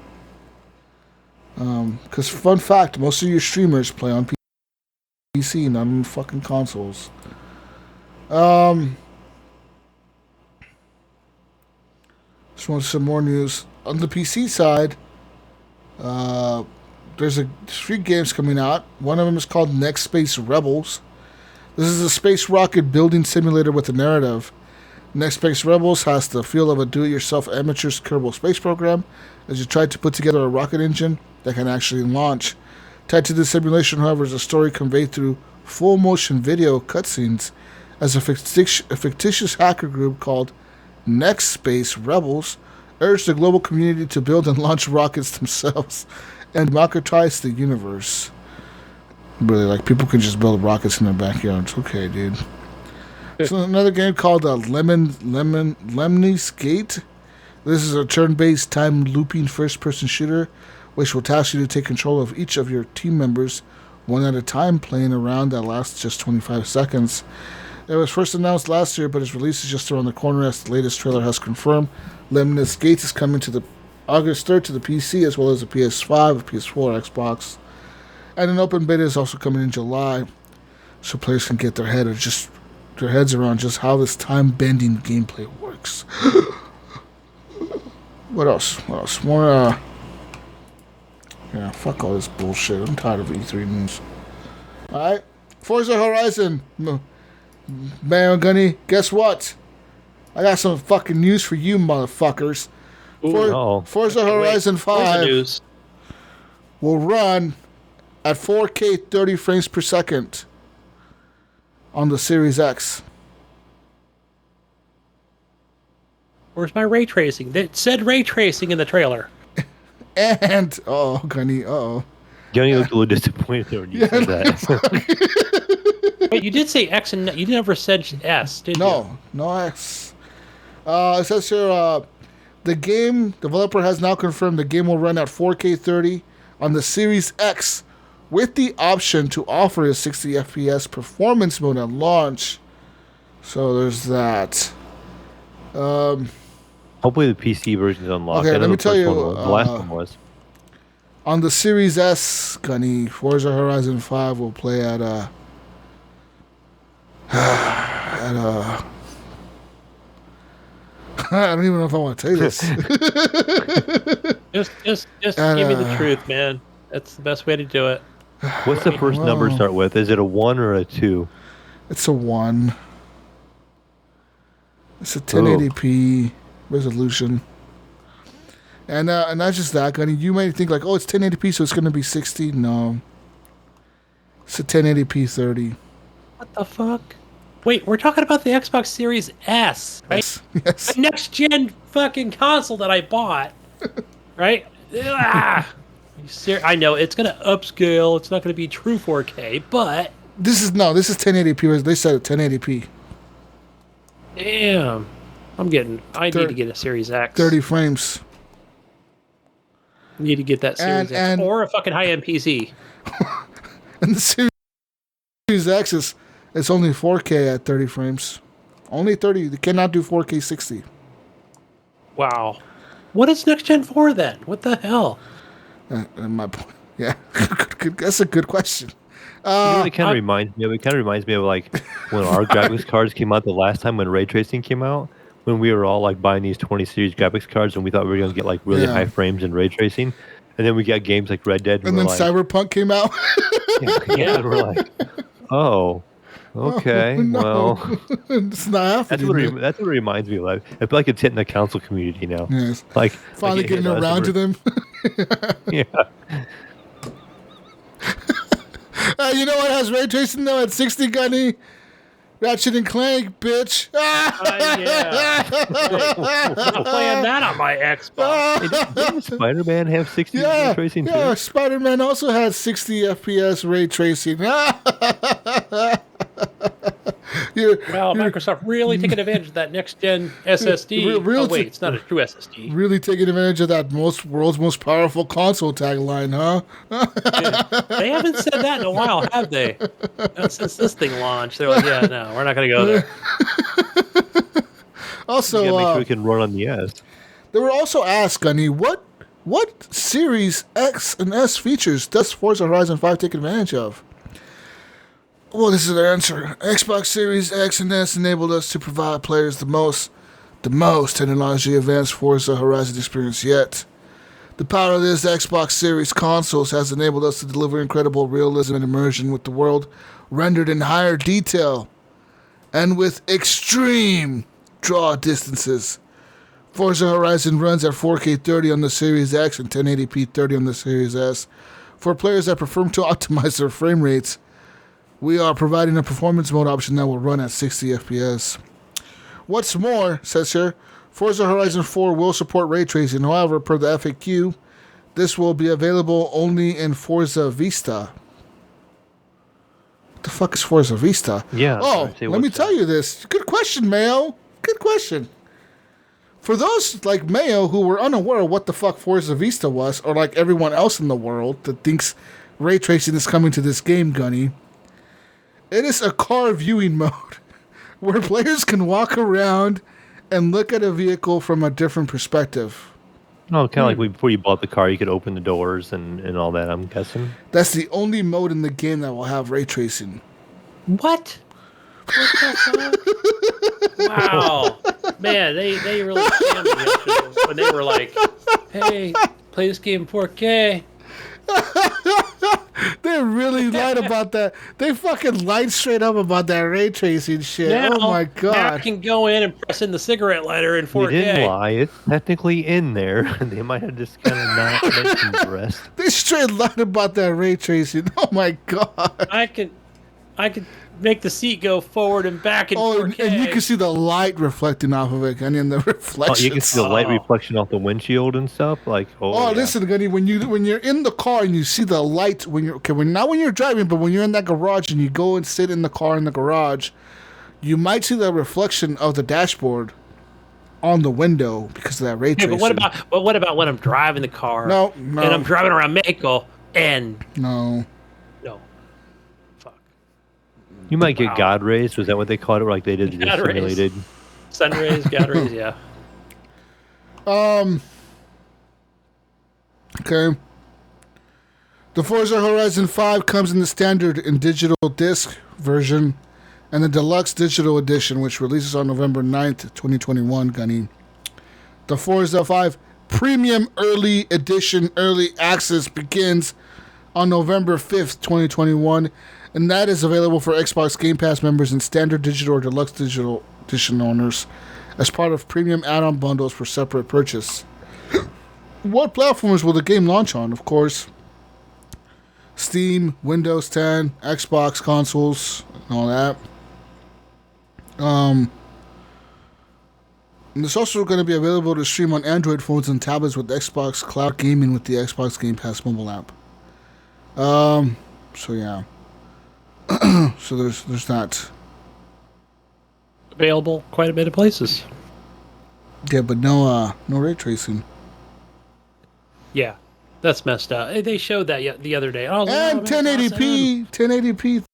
Because fun fact, most of your streamers play on PC, not on fucking consoles. Just want some more news on the PC side. There's 3 games coming out. One of them is called Next Space Rebels. This is a space rocket building simulator with a narrative. Next Space Rebels has the feel of a do-it-yourself amateur's Kerbal space program as you try to put together a rocket engine that can actually launch. Tied to the simulation, however, is a story conveyed through full-motion video cutscenes as a fictitious hacker group called Next Space Rebels urged the global community to build and launch rockets themselves and democratize the universe. Really, like, people can just build rockets in their backyards. Okay, dude. So another game called Lemny's Gate. This is a turn-based, time-looping first-person shooter, which will task you to take control of each of your team members one at a time, playing a round that lasts just 25 seconds. It was first announced last year, but its release is just around the corner, as the latest trailer has confirmed. Lemny's Gate is coming to the August 3rd to the PC, as well as the PS5, PS4, Xbox. And an open beta is also coming in July, so players can get their heads around just how this time-bending gameplay works. What else? More, yeah, fuck all this bullshit. I'm tired of E3 news. Alright. Forza Horizon. Mayo and Gunny, guess what? I got some fucking news for you, motherfuckers. Forza Horizon 5 will run at 4K 30 frames per second on the Series X. Where's my ray tracing? It said ray tracing in the trailer. And Gunny, Gunny looked a little disappointed when you said that. But you did say X, and you never said S, did you? No X. It says here, the game developer has now confirmed the game will run at 4K 30 on the Series X, with the option to offer a 60 FPS performance mode at launch. So there's that. Hopefully the PC version is unlocked. Okay, let me tell you. The last one was. On the Series S, Gunny, Forza Horizon 5 will play at I don't even know if I want to tell you this. Just give me the truth, man. That's the best way to do it. What's the first number start with? Is it a 1 or a 2? It's a 1. It's a 1080p resolution. And not just that, Gunny. You might think like, oh, it's 1080p, so it's going to be 60. No. It's a 1080p 30. What the fuck? Wait, we're talking about the Xbox Series S, right? Yes. The next gen fucking console that I bought, right? I know it's gonna upscale. It's not gonna be true 4K, but this is 1080p. They said 1080p. Damn, I need to get a Series X. 30 frames. Need to get that Series X or a fucking high-end PC. And the Series X it's only 4K at 30 frames. Only 30. They cannot do 4K 60. Wow. What is next gen 4 then? What the hell? Yeah, that's a good question. It kind of reminds me of. It kind of reminds me of like when our graphics cards came out the last time when ray tracing came out. When we were all like buying these 20 series graphics cards and we thought we were going to get like really high frames and ray tracing, And then we got games like Red Dead, And then Cyberpunk came out. yeah, and we're like, oh, okay, Oh, no. well, It's not happening. that's what it reminds me of. I feel like it's hitting the council community now. Yes. Like Finally it getting hit us around to them. Yeah. You know what has ray tracing though at 60, Gunny? Ratchet and Clank, bitch. Yeah. I'm playing that on my Xbox. Didn't Spider-Man have 60 Yeah, ray tracing yeah. too? Spider-Man also had 60 FPS ray tracing. Well, Microsoft really taking advantage of that next gen SSD. Real Oh wait, it's not a true SSD. Really taking advantage of that world's most powerful console tagline, huh? They haven't said that in a while, have they? Since this thing launched, they're like, yeah, no, we're not going to go there. Also, You gotta make sure we can run on the S. they were also asked, Gunny, what Series X and S features does Forza Horizon 5 take advantage of? Well, this is their answer. Xbox Series X and S enabled us to provide players the most technologically advanced Forza Horizon experience yet. The power of this Xbox Series consoles has enabled us to deliver incredible realism and immersion with the world rendered in higher detail and with extreme draw distances. Forza Horizon runs at 4K 30 on the Series X and 1080p 30 on the Series S. For players that prefer to optimize their frame rates, we are providing a performance mode option that will run at 60 FPS. What's more, says here, Forza Horizon 4 will support ray tracing. However, per the FAQ, this will be available only in Forza Vista. What the fuck is Forza Vista? Yeah. Oh, let me tell you this. Good question, Mayo. Good question. For those like Mayo who were unaware of what the fuck Forza Vista was, or like everyone else in the world that thinks ray tracing is coming to this game, Gunny, it is a car viewing mode where players can walk around and look at a vehicle from a different perspective. Oh, kind of like before you bought the car, you could open the doors and all that, I'm guessing. That's the only mode in the game that will have ray tracing. What? Wow. Man, they really scammed me yesterday when they were like, hey, play this game in 4K. They really lied about that. They fucking lied straight up about that ray tracing shit. Now, Oh my god. Matt can go in and press in the cigarette lighter in 4K. They didn't lie. It's technically in there. They might have just kind of not mentioned the rest. They straight lied about that ray tracing. Oh my god. I could make the seat go forward and back in 4K. And you can see the light reflecting off of it, Gunny, and the reflection. Oh, you can see the light reflection off the windshield and stuff. Like, yeah. Listen, Gunny, when you're in the car and you see the light not when you're driving, but when you're in that garage and you go and sit in the car in the garage, you might see the reflection of the dashboard on the window because of that ray tracing. But what about when I'm driving the car? No. And I'm driving around Mexico and No. Fuck. You might get God rays. Was that what they called it? Like they did the God rays. simulated. Sun rays, God rays, yeah. Okay. The Forza Horizon 5 comes in the standard and digital disc version and the deluxe digital edition, which releases on November 9th, 2021, Gunny. The Forza 5 Premium Early Edition Early Access begins on November 5th, 2021, and that is available for Xbox Game Pass members and standard digital or deluxe digital edition owners as part of premium add-on bundles for separate purchase. What platforms will the game launch on? Of course, Steam, Windows 10, Xbox consoles, and all that. And it's also going to be available to stream on Android phones and tablets with Xbox Cloud Gaming with the Xbox Game Pass mobile app. So yeah. So there's that. Available quite a bit of places. Yeah, but no ray tracing. Yeah, that's messed up. They showed that the other day. Oh, And wow, 1080p, 1080p,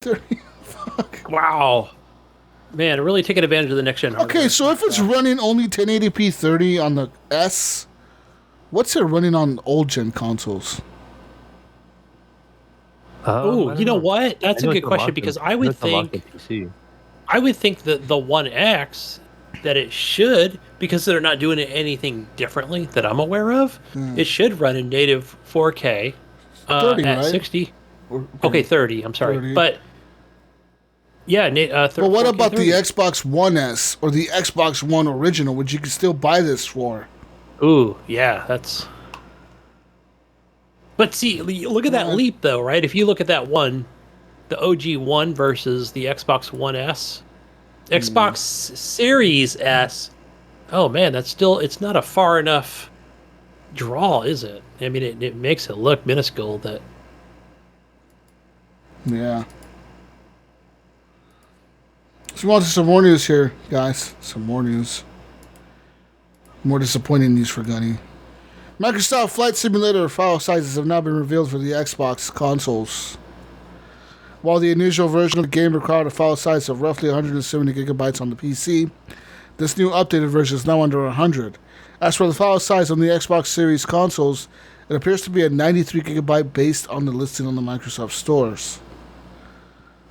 30. Fuck. Wow. Man, really taking advantage of the next gen hardware. Okay, so if it's running only 1080p 30 on the S, what's it running on old gen consoles? Oh, you know what? That's a good question because I would think that the One X that it should, because they're not doing anything differently that I'm aware of. It should run in native 4K 30, at right? 60. Okay, 30. I'm sorry, 30. but yeah, But what 4K about 30. the Xbox One S or the Xbox One original, which you can still buy this for? Ooh, yeah, that's. But see, look at that leap, though, right? If you look at that one, the OG One versus the Xbox One S, Xbox Series S. Oh man, that's still. It's not a far enough draw, is it? I mean, it makes it look minuscule. That. Yeah. So we want some more news here, guys. Some more news. More disappointing news for Gunny. Microsoft Flight Simulator file sizes have now been revealed for the Xbox consoles. While the initial version of the game required a file size of roughly 170 gigabytes on the PC, this new updated version is now under 100. As for the file size on the Xbox Series consoles, it appears to be a 93 gigabyte based on the listing on the Microsoft stores.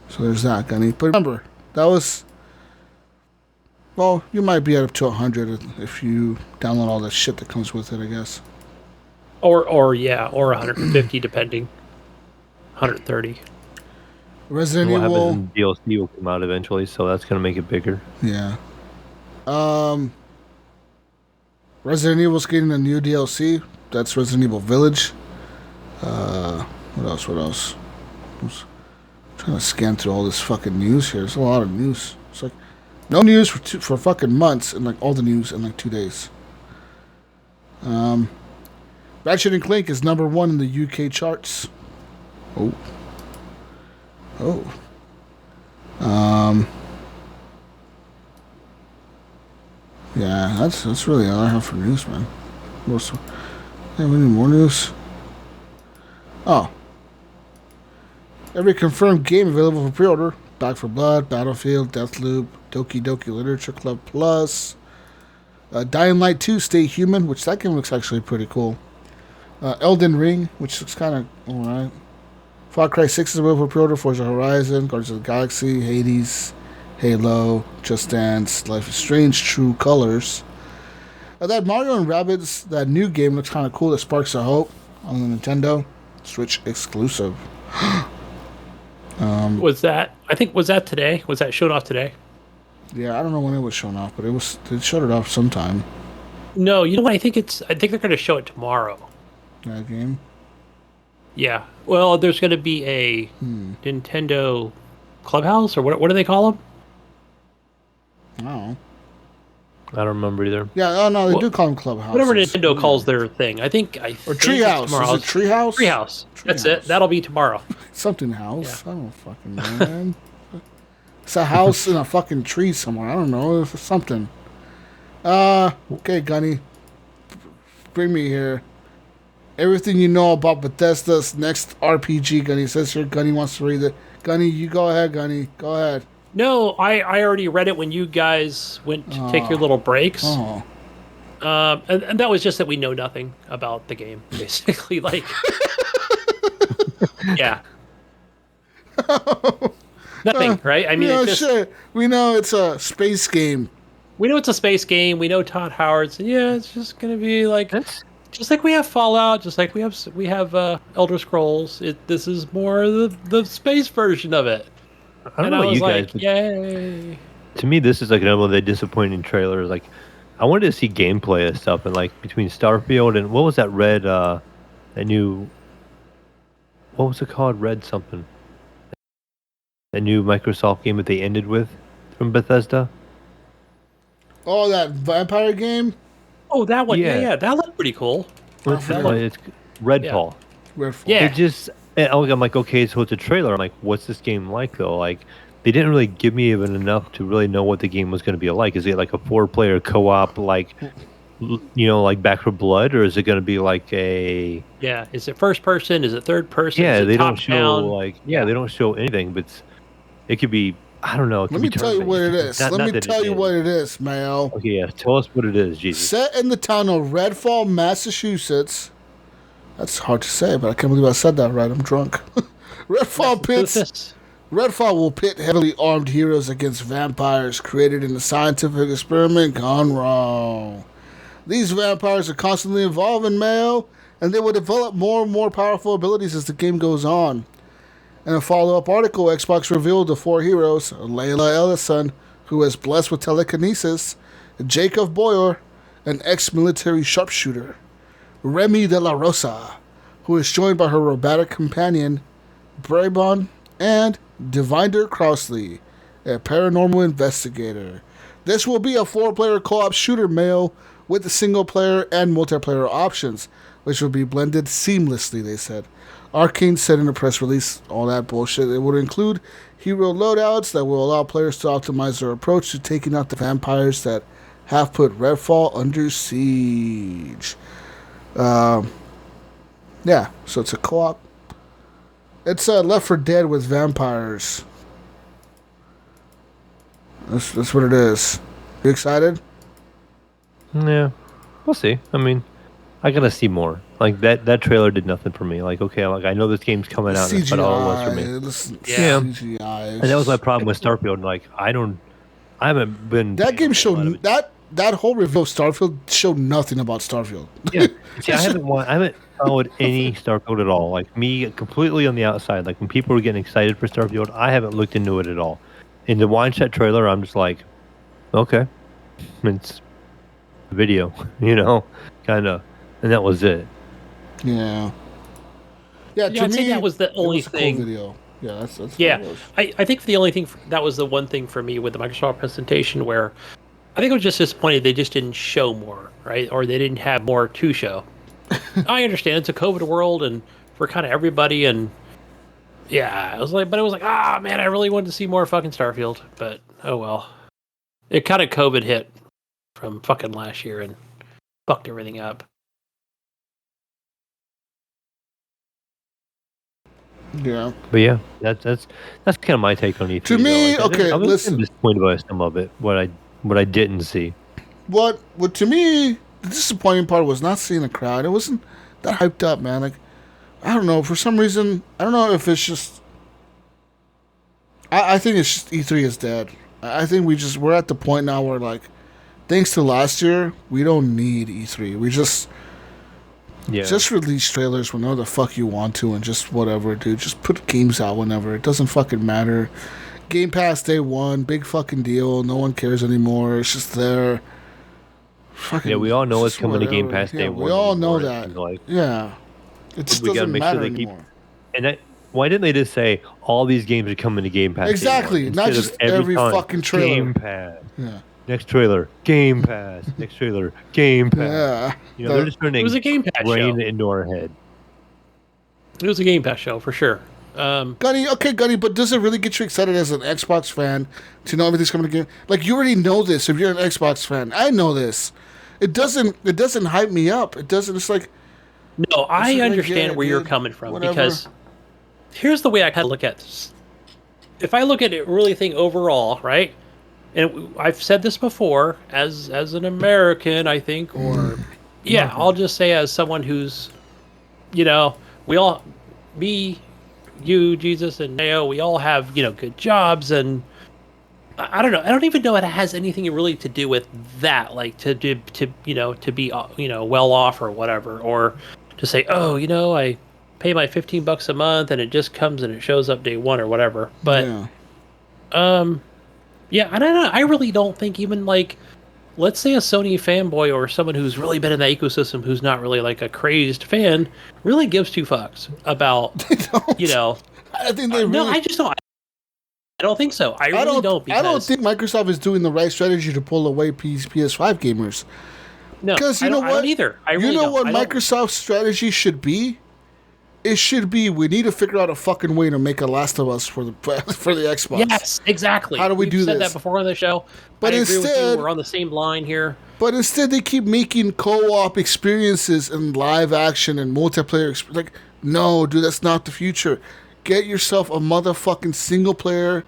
So there's that, Gunny. But remember, that was... Well, you might be up to 100 if you download all that shit that comes with it, I guess. Or 150 depending. 130. Resident What Evil... happens in DLC will come out eventually, so that's going to make it bigger. Yeah. Resident Evil's getting a new DLC. That's Resident Evil Village. What else? I'm trying to scan through all this fucking news here. There's a lot of news. It's like no news for fucking months, and like all the news in like 2 days. Ratchet and Clank is number 1 in the UK charts. Oh. Yeah, that's really all I have for news, man. We need more news. Oh. Every confirmed game available for pre-order: Back 4 Blood, Battlefield, Deathloop, Doki Doki Literature Club Plus, Dying Light 2, Stay Human, which that game looks actually pretty cool. Elden Ring, which looks kind of alright. Far Cry 6 is available for pre-order. Forza Horizon, Guardians of the Galaxy, Hades, Halo, Just Dance, Life is Strange, True Colors. That Mario and Rabbids, that new game looks kind of cool. That Sparks of Hope on the Nintendo Switch exclusive. Was that today? Was that shown off today? Yeah, I don't know when it was shown off, but they showed it off sometime. No, you know what? I think they're going to show it tomorrow. That game. Yeah. Well, there's going to be a Nintendo Clubhouse, or what do they call them? Oh. I don't remember either. Yeah, oh no, they do call them Clubhouse. Whatever Nintendo calls their thing. I think Treehouse. Is it Treehouse? Treehouse. That's it. That'll be tomorrow. Something house. Yeah. I don't fucking know, man. It's a house in a fucking tree somewhere. I don't know. It's something. Okay, Gunny. Bring me here. Everything you know about Bethesda's next RPG, Gunny. Says here, Gunny wants to read it. Gunny, you go ahead, Gunny. Go ahead. No, I already read it when you guys went to take your little breaks. Oh. And that was just that we know nothing about the game, basically. Like, yeah. Nothing, right? I mean, it's just, shit. We know it's a space game. we know it's a space game. We know Todd Howard's. Yeah, it's just going to be like... Just like we have Fallout, just like we have Elder Scrolls. This is more the space version of it. I don't know about you guys. Yay! To me, this is like one of the disappointing trailers. Like, I wanted to see gameplay and stuff, and like between Starfield and what was that red? That new. What was it called? Red something. That new Microsoft game that they ended with from Bethesda. Oh, that vampire game. Oh, that one. Yeah. Yeah, that looked pretty cool. What's that that one? It's Redfall. Redfall. Yeah. It just. I'm like, okay, so it's a trailer. I'm like, what's this game like though? Like, they didn't really give me even enough to really know what the game was going to be like. Is it like a 4-player co-op, like, like Back 4 Blood, or is it going to be like a? Yeah. Is it first person? Is it third person? Yeah, Is it they top don't show down? like. Yeah, they don't show anything, but it could be. I don't know. Let me tell you what it is. Let me tell you what it is, Mayo. Okay, yeah. Tell us what it is, Jesus. Set in the town of Redfall, Massachusetts. That's hard to say, but I can't believe I said that right. I'm drunk. Redfall pits Redfall will pit heavily armed heroes against vampires created in a scientific experiment gone wrong. These vampires are constantly evolving, Mayo, and they will develop more and more powerful abilities as the game goes on. In a follow-up article, Xbox revealed the 4 heroes: Layla Ellison, who is blessed with telekinesis; Jacob Boyer, an ex-military sharpshooter; Remy de la Rosa, who is joined by her robotic companion, Brabon; and Divinder Crossley, a paranormal investigator. This will be a 4-player co-op shooter, Mayo, with the single-player and multiplayer options, which will be blended seamlessly, they said. Arcane said in a press release, all that bullshit. It would include hero loadouts that will allow players to optimize their approach to taking out the vampires that have put Redfall under siege. Yeah, so it's a co-op. It's Left 4 Dead with vampires. That's what it is. You excited? Yeah, we'll see. I mean, I gotta see more. Like that trailer did nothing for me. Like, okay, like I know this game's coming out. That's about all it was for me. Yeah. CGI. And that was my problem with Starfield. Like, I haven't been. That game showed that whole review of Starfield showed nothing about Starfield. Yeah, see, I haven't followed any Starfield at all. Like me, completely on the outside. Like when people were getting excited for Starfield, I haven't looked into it at all. In the Wineshat trailer, I'm just like, okay, it's a video, kind of, and that was it. Yeah. Yeah, I'd say that was the only thing. Cool video. Yeah, that's yeah. I think the only thing that was the one thing for me with the Microsoft presentation where I think I was just disappointed they just didn't show more, right? Or they didn't have more to show. I understand it's a COVID world and for kind of everybody, and yeah, it was like, man, I really wanted to see more fucking Starfield, but oh well. It kind of COVID hit from fucking last year and fucked everything up. Yeah, but yeah, that's kind of my take on E3. To me, okay, I was listen. disappointed by some of it. What I didn't see. What to me, the disappointing part was not seeing the crowd. It wasn't that hyped up, man. Like, I don't know, for some reason, I don't know if it's just. I think it's just E3 is dead. I think we're at the point now where, like, thanks to last year, we don't need E3. We just release trailers whenever the fuck you want to, and just whatever, dude. Just put games out whenever. It doesn't fucking matter. Game Pass day one, big fucking deal. No one cares anymore. It's just there. Fucking, yeah, we all know it's coming to Game Pass day one. We all know that. Yeah. It just doesn't matter anymore. Why didn't they just say all these games are coming to Game Pass? Exactly. Not just every fucking trailer. Game Pass. Yeah. Next trailer, Game Pass. Next trailer, Game Pass. Yeah. They're just turning it was a Game Pass show. Into our head. It was a Game Pass show for sure. Gunny, but does it really get you excited as an Xbox fan to know everything's coming to game? Like, you already know this if you're an Xbox fan. I know this. It doesn't hype me up. It doesn't. It's like. No, I understand where you're coming from. Whatever. Because here's the way I kind of look at this. If I look at it, really think overall, right? And I've said this before, as an American, I think, or I'll just say as someone who's, we all, me, you, Jesus, and Mayo, we all have, good jobs, and I don't know. I don't even know if it has anything really to do with that, like to be, well off or whatever, or to say, I pay my $15 a month and it just comes and it shows up day one or whatever. But, I don't know. I really don't think even like, let's say a Sony fanboy or someone who's really been in that ecosystem who's not really like a crazed fan really gives two fucks about, I think they really... No, I just don't. I don't think so. I really don't. Because... I don't think Microsoft is doing the right strategy to pull away PS5 gamers. No, because you know what? I don't either. I really don't. What Microsoft's strategy should be? It should be, we need to figure out a fucking way to make a Last of Us for the Xbox. Yes, exactly. How do we do this? We've said that before on the show. But instead, we're on the same line here. But instead, they keep making co-op experiences and live action and multiplayer. Like, no, dude, that's not the future. Get yourself a motherfucking single-player,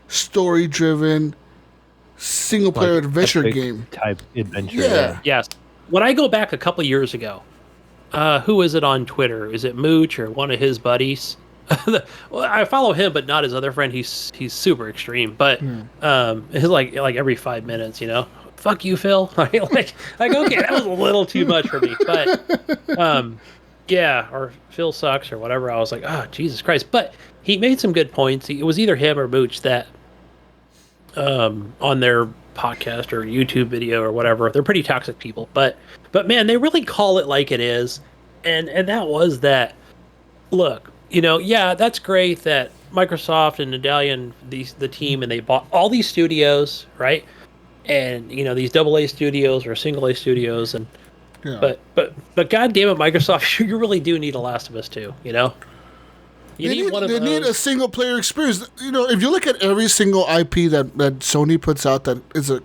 story-driven, single-player adventure game. Type adventure. Yeah. Yes. When I go back a couple years ago, who is it on Twitter? Is it Mooch or one of his buddies? Well, I follow him, but not his other friend. He's super extreme, but it's like every 5 minutes, fuck you, Phil. like okay, that was a little too much for me, but yeah, or Phil sucks or whatever. I was like, oh Jesus Christ! But he made some good points. It was either him or Mooch that on their podcast or YouTube video or whatever. They're pretty toxic people, but man, they really call it like it is, and that was that. Look, yeah, that's great that Microsoft and Nadalian, the team, and they bought all these studios, right? And these AA studios or single A studios, and Yeah. but God damn it, Microsoft, you really do need a Last of Us 2. You need one of they those. need a single player experience. If you look at every single IP that Sony puts out that is a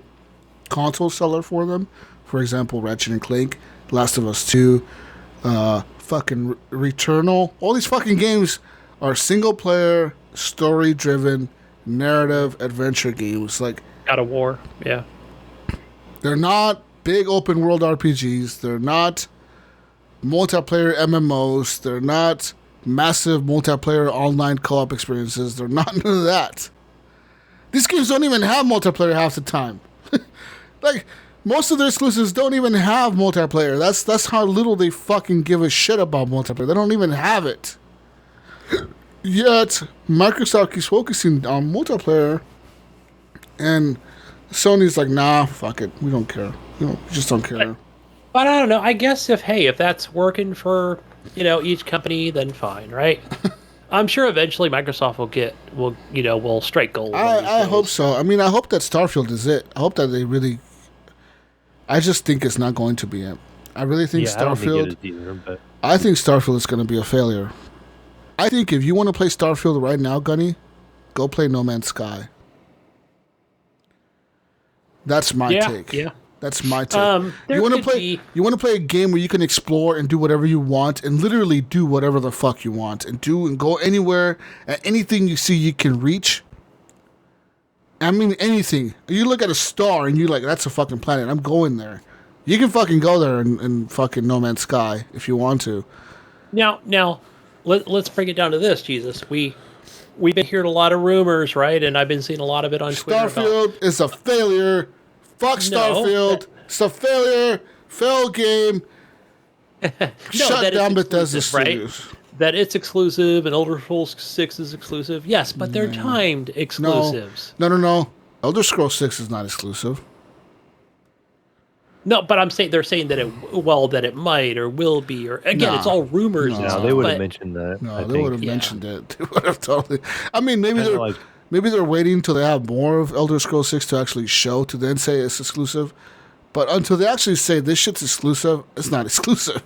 console seller for them, for example, Ratchet and Clank, Last of Us 2, fucking Returnal, all these fucking games are single player, story driven, narrative adventure games. Like, God of War, yeah. they're not big open world RPGs. They're not multiplayer MMOs. They're not massive multiplayer online co-op experiences. They're not none of that. These games don't even have multiplayer half the time. Like, most of their exclusives don't even have multiplayer. That's how little they fucking give a shit about multiplayer. They don't even have it. Yet Microsoft keeps focusing on multiplayer, and Sony's like, nah, fuck it. We don't care. We just don't care. But I don't know. I guess if that's working for each company, then fine, right? I'm sure eventually Microsoft will strike gold. I hope so. I mean, I hope that Starfield is it. I hope that they really. I just think it's not going to be it. I really think Starfield. I don't think it is either, but I think Starfield is going to be a failure. I think if you want to play Starfield right now, Gunny, go play No Man's Sky. That's my take. Yeah. That's my take. You want to play a game where you can explore and do whatever you want and literally do whatever the fuck you want and go anywhere and anything you see you can reach. I mean, anything. You look at a star and you're like, that's a fucking planet. I'm going there. You can fucking go there and fucking No Man's Sky if you want to. Now, let's bring it down to this, Jesus. We've been hearing a lot of rumors, right? And I've been seeing a lot of it on Twitter. Starfield is a failure. Fuck Starfield. It's a failure. Fail game. Shut down Bethesda Studios. Right? That it's exclusive and Elder Scrolls 6 is exclusive. Yes, but they're timed exclusives. No. Elder Scrolls 6 is not exclusive. No, but they're saying that it might or will be, or again, it's all rumors. No, they would have mentioned that. No, they would have mentioned it. They would have totally. I mean, maybe they're waiting until they have more of Elder Scrolls 6 to actually show to then say it's exclusive. But until they actually say this shit's exclusive, it's not exclusive.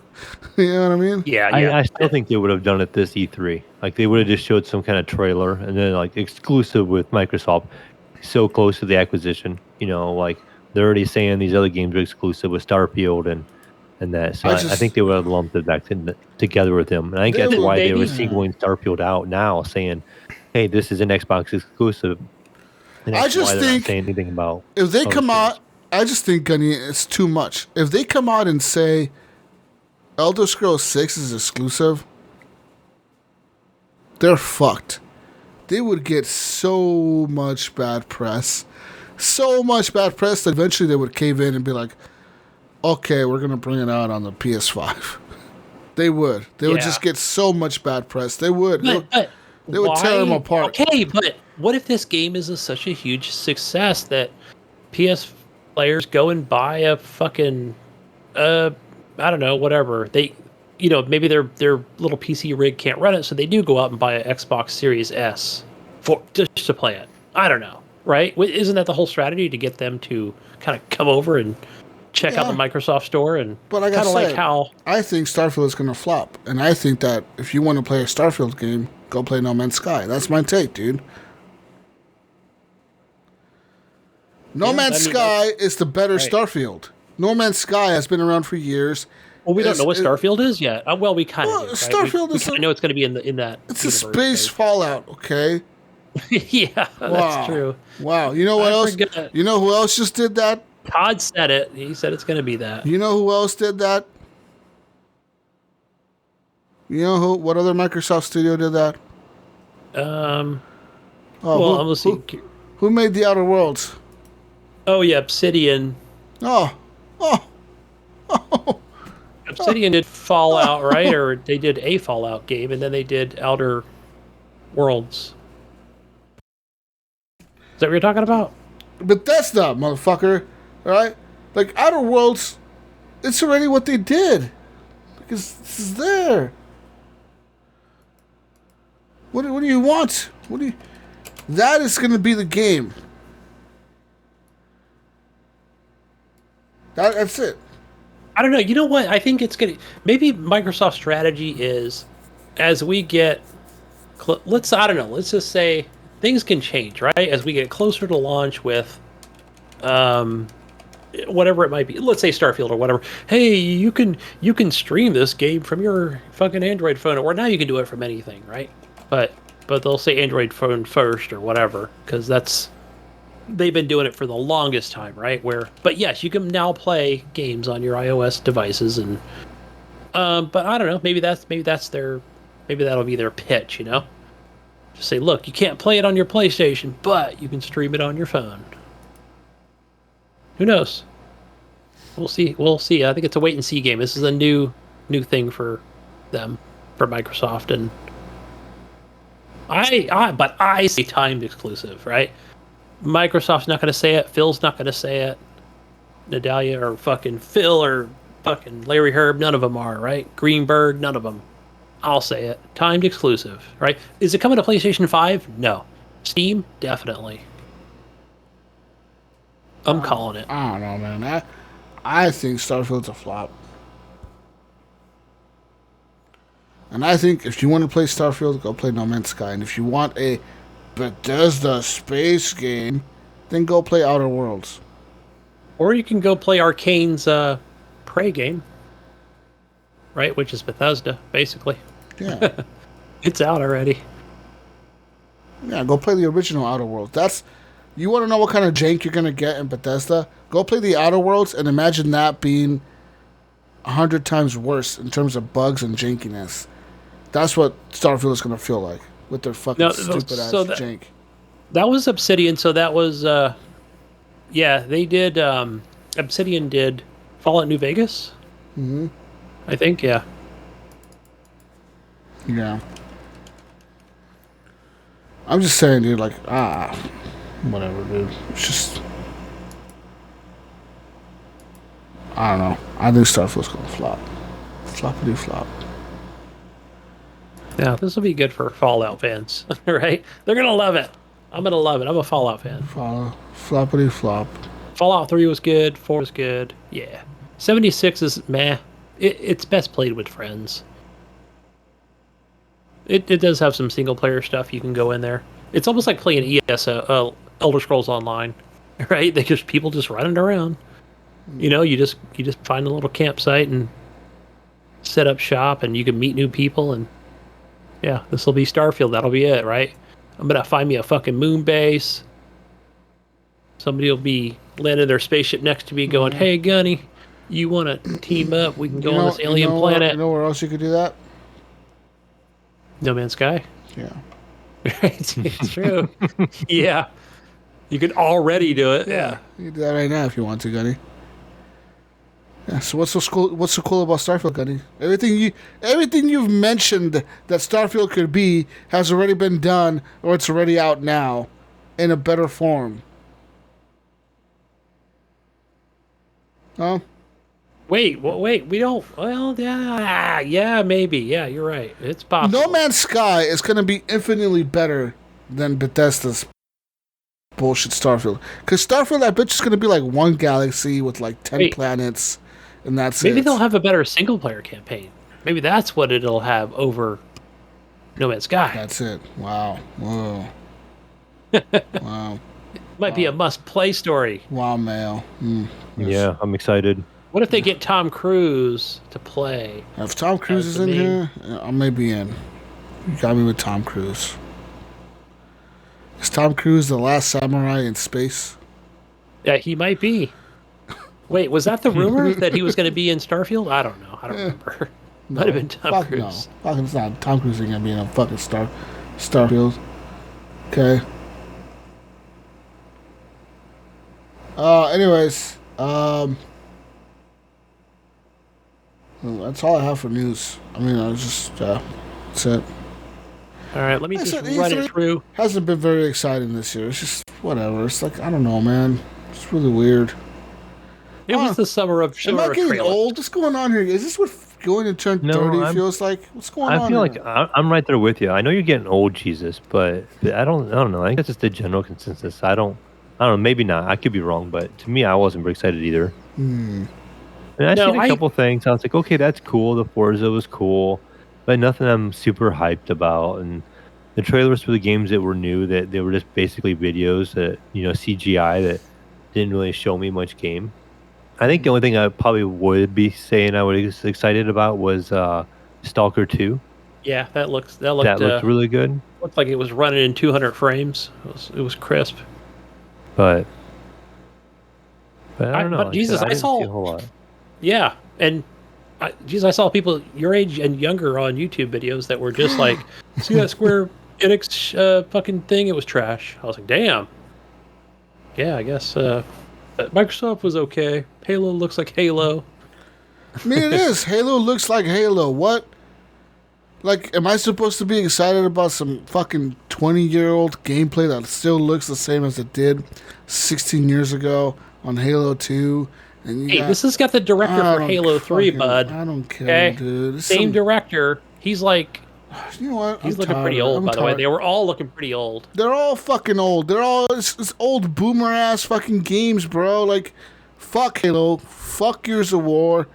You know what I mean? Yeah. I still think they would have done it this E3. Like, they would have just showed some kind of trailer and then, like, exclusive with Microsoft. So close to the acquisition. Like, they're already saying these other games are exclusive with Starfield and that. So I think they would have lumped it back together with them. And I think that's why they were singling Starfield out now, saying, hey, this is an Xbox exclusive. And I just think saying anything about if they come out, I just think, Gunny, it's too much. If they come out and say Elder Scrolls 6 is exclusive, they're fucked. They would get so much bad press. So much bad press that eventually they would cave in and be like, okay, we're going to bring it out on the PS5. They would. They would just get so much bad press. They would. They would tear them apart. Okay, but what if this game is such a huge success that PS players go and buy a fucking, I don't know, whatever. They, maybe their little PC rig can't run it, so they do go out and buy an Xbox Series S just to play it. I don't know, right? Isn't that the whole strategy to get them to kind of come over and check out the Microsoft store and kind of like how I think Starfield is going to flop, and I think that if you want to play a Starfield game, go play No Man's Sky. That's my take, dude. No Man's Sky is the better Starfield. No Man's Sky has been around for years. Well, we don't know what Starfield is yet. Well, we kind of do. Right? Starfield is. I know it's going to be in that. It's a space Fallout, okay? Yeah, that's true. Wow. You know what else? You know who else just did that? Todd said it. He said it's going to be that. You know who else did that? You know what other Microsoft studio did that? Oh, Well, I'm listening. who made the Outer Worlds? Oh yeah, Obsidian. Oh, oh, oh. Obsidian did Fallout, right? Or they did a Fallout game, and then they did Outer Worlds. Is that what you're talking about? Bethesda, motherfucker. Right? Like, Outer Worlds, it's already what they did. Because this is there. What do you want? That is going to be the game. That's it. I don't know. You know what? I think it's gonna. Maybe Microsoft's strategy is, as we get, I don't know. Let's just say things can change, right? As we get closer to launch with, whatever it might be. Let's say Starfield or whatever. Hey, you can stream this game from your fucking Android phone, or now you can do it from anything, right? But they'll say Android phone first or whatever, because they've been doing it for the longest time, right? But yes, you can now play games on your iOS devices, and but I don't know. Maybe that'll be their pitch, you know? Just say, look, you can't play it on your PlayStation, but you can stream it on your phone. Who knows? We'll see. I think it's a wait and see game. This is a new thing for them, for Microsoft, and I say timed exclusive, right? Microsoft's not going to say it. Phil's not going to say it. Nadalia or fucking Phil or fucking Larry Herb, none of them are, right? Greenberg, none of them. I'll say it. Timed exclusive, right? Is it coming to PlayStation 5? No. Steam? Definitely. I'm calling it. I don't know, man. I think Starfield's a flop. And I think if you want to play Starfield, go play No Man's Sky. And if you want a Bethesda space game, then go play Outer Worlds. Or you can go play Arcane's Prey game, right? Which is Bethesda, basically. Yeah. It's out already. Yeah, go play the original Outer Worlds. You want to know what kind of jank you're going to get in Bethesda? Go play the Outer Worlds and imagine that being 100 times worse in terms of bugs and jankiness. That's what Starfield is going to feel like with their fucking stupid-ass jank. That was Obsidian, so that was... yeah, they did... Obsidian did Fallout New Vegas? Mm-hmm. I think, yeah. Yeah. I'm just saying, dude, like, whatever, dude. It's just... I don't know. I think Starfield's going to flop. Floppity flop. Yeah, this will be good for Fallout fans, right? They're going to love it. I'm going to love it. I'm a Fallout fan. Floppity flop. Fallout 3 was good. 4 was good. Yeah. 76 is meh. It's best played with friends. It does have some single-player stuff. You can go in there. It's almost like playing Elder Scrolls Online, right? People just running around. You know, you just find a little campsite and set up shop, and you can meet new people, and yeah, this will be Starfield. That'll be it, right? I'm gonna find me a fucking moon base. Somebody will be landing their spaceship next to me, going, "Hey, Gunny, you want to team up? We can go on this alien planet." You know where else you could do that? No Man's Sky. Yeah. It's true. Yeah, you could already do it. Yeah, you can do that right now if you want to, Gunny. Yeah, so what's so cool about Starfield, Gunny? Everything you've mentioned that Starfield could be has already been done, or it's already out now, in a better form. Huh? Wait, we don't... Well, yeah, maybe. Yeah, you're right. It's possible. No Man's Sky is going to be infinitely better than Bethesda's bullshit Starfield. Because Starfield, I bet, is going to be like one galaxy with like 10 planets, and that's maybe it. They'll have a better single-player campaign. Maybe that's what it'll have over No Man's Sky. That's it. Wow. Whoa. Wow. Might be a must-play story. Wow, Mayo. Yes. Yeah, I'm excited. What if they get Tom Cruise to play? If Tom Cruise is in here, I may be in. You got me with Tom Cruise. Is Tom Cruise the last samurai in space? Yeah, he might be. Wait, was that the rumor that he was going to be in Starfield? I don't know. I don't remember. Might have been Tom Cruise. No. Fucking it's not. Tom Cruise ain't going to be in a fucking Starfield. Okay. Anyways, that's all I have for news. I mean, I was just, that's it. All right, let me just run it through. Hasn't been very exciting this year. It's just whatever. It's like, I don't know, man. It's really weird. It was the summer of Am I getting trailers. old? What's going on here? Is this what going to turn 30 feels like? What's going on? I feel here? like I'm right there with you. I know you're getting old, Jesus, but I don't know. I think that's just the general consensus. I don't know. Maybe not. I could be wrong, but to me, I wasn't very excited either. And I seen a couple things. I was like, okay, that's cool. The Forza was cool, but nothing I'm super hyped about. And the trailers for the games that were new, that they were just basically videos that, CGI that didn't really show me much game. I think the only thing I probably would be saying I was excited about was Stalker 2. Yeah, that looked really good. Looked like it was running in 200 frames. It was crisp. But I don't know. But Jesus, I saw see a whole lot. Yeah, and I saw people your age and younger on YouTube videos that were just like, see that Square Enix fucking thing? It was trash. I was like, damn. Yeah, I guess Microsoft was okay. Halo looks like Halo. I mean, it is. Halo looks like Halo. What? Like, am I supposed to be excited about some fucking 20-year-old gameplay that still looks the same as it did 16 years ago on Halo 2? And this has got the director for Halo 3, bud. I don't care, okay? dude. Same director. He's like... You know what? He's looking pretty old, by the way. They were all looking pretty old. They're all fucking old. They're all... It's old boomer-ass fucking games, bro. Like, fuck Halo. Fuck Gears of War.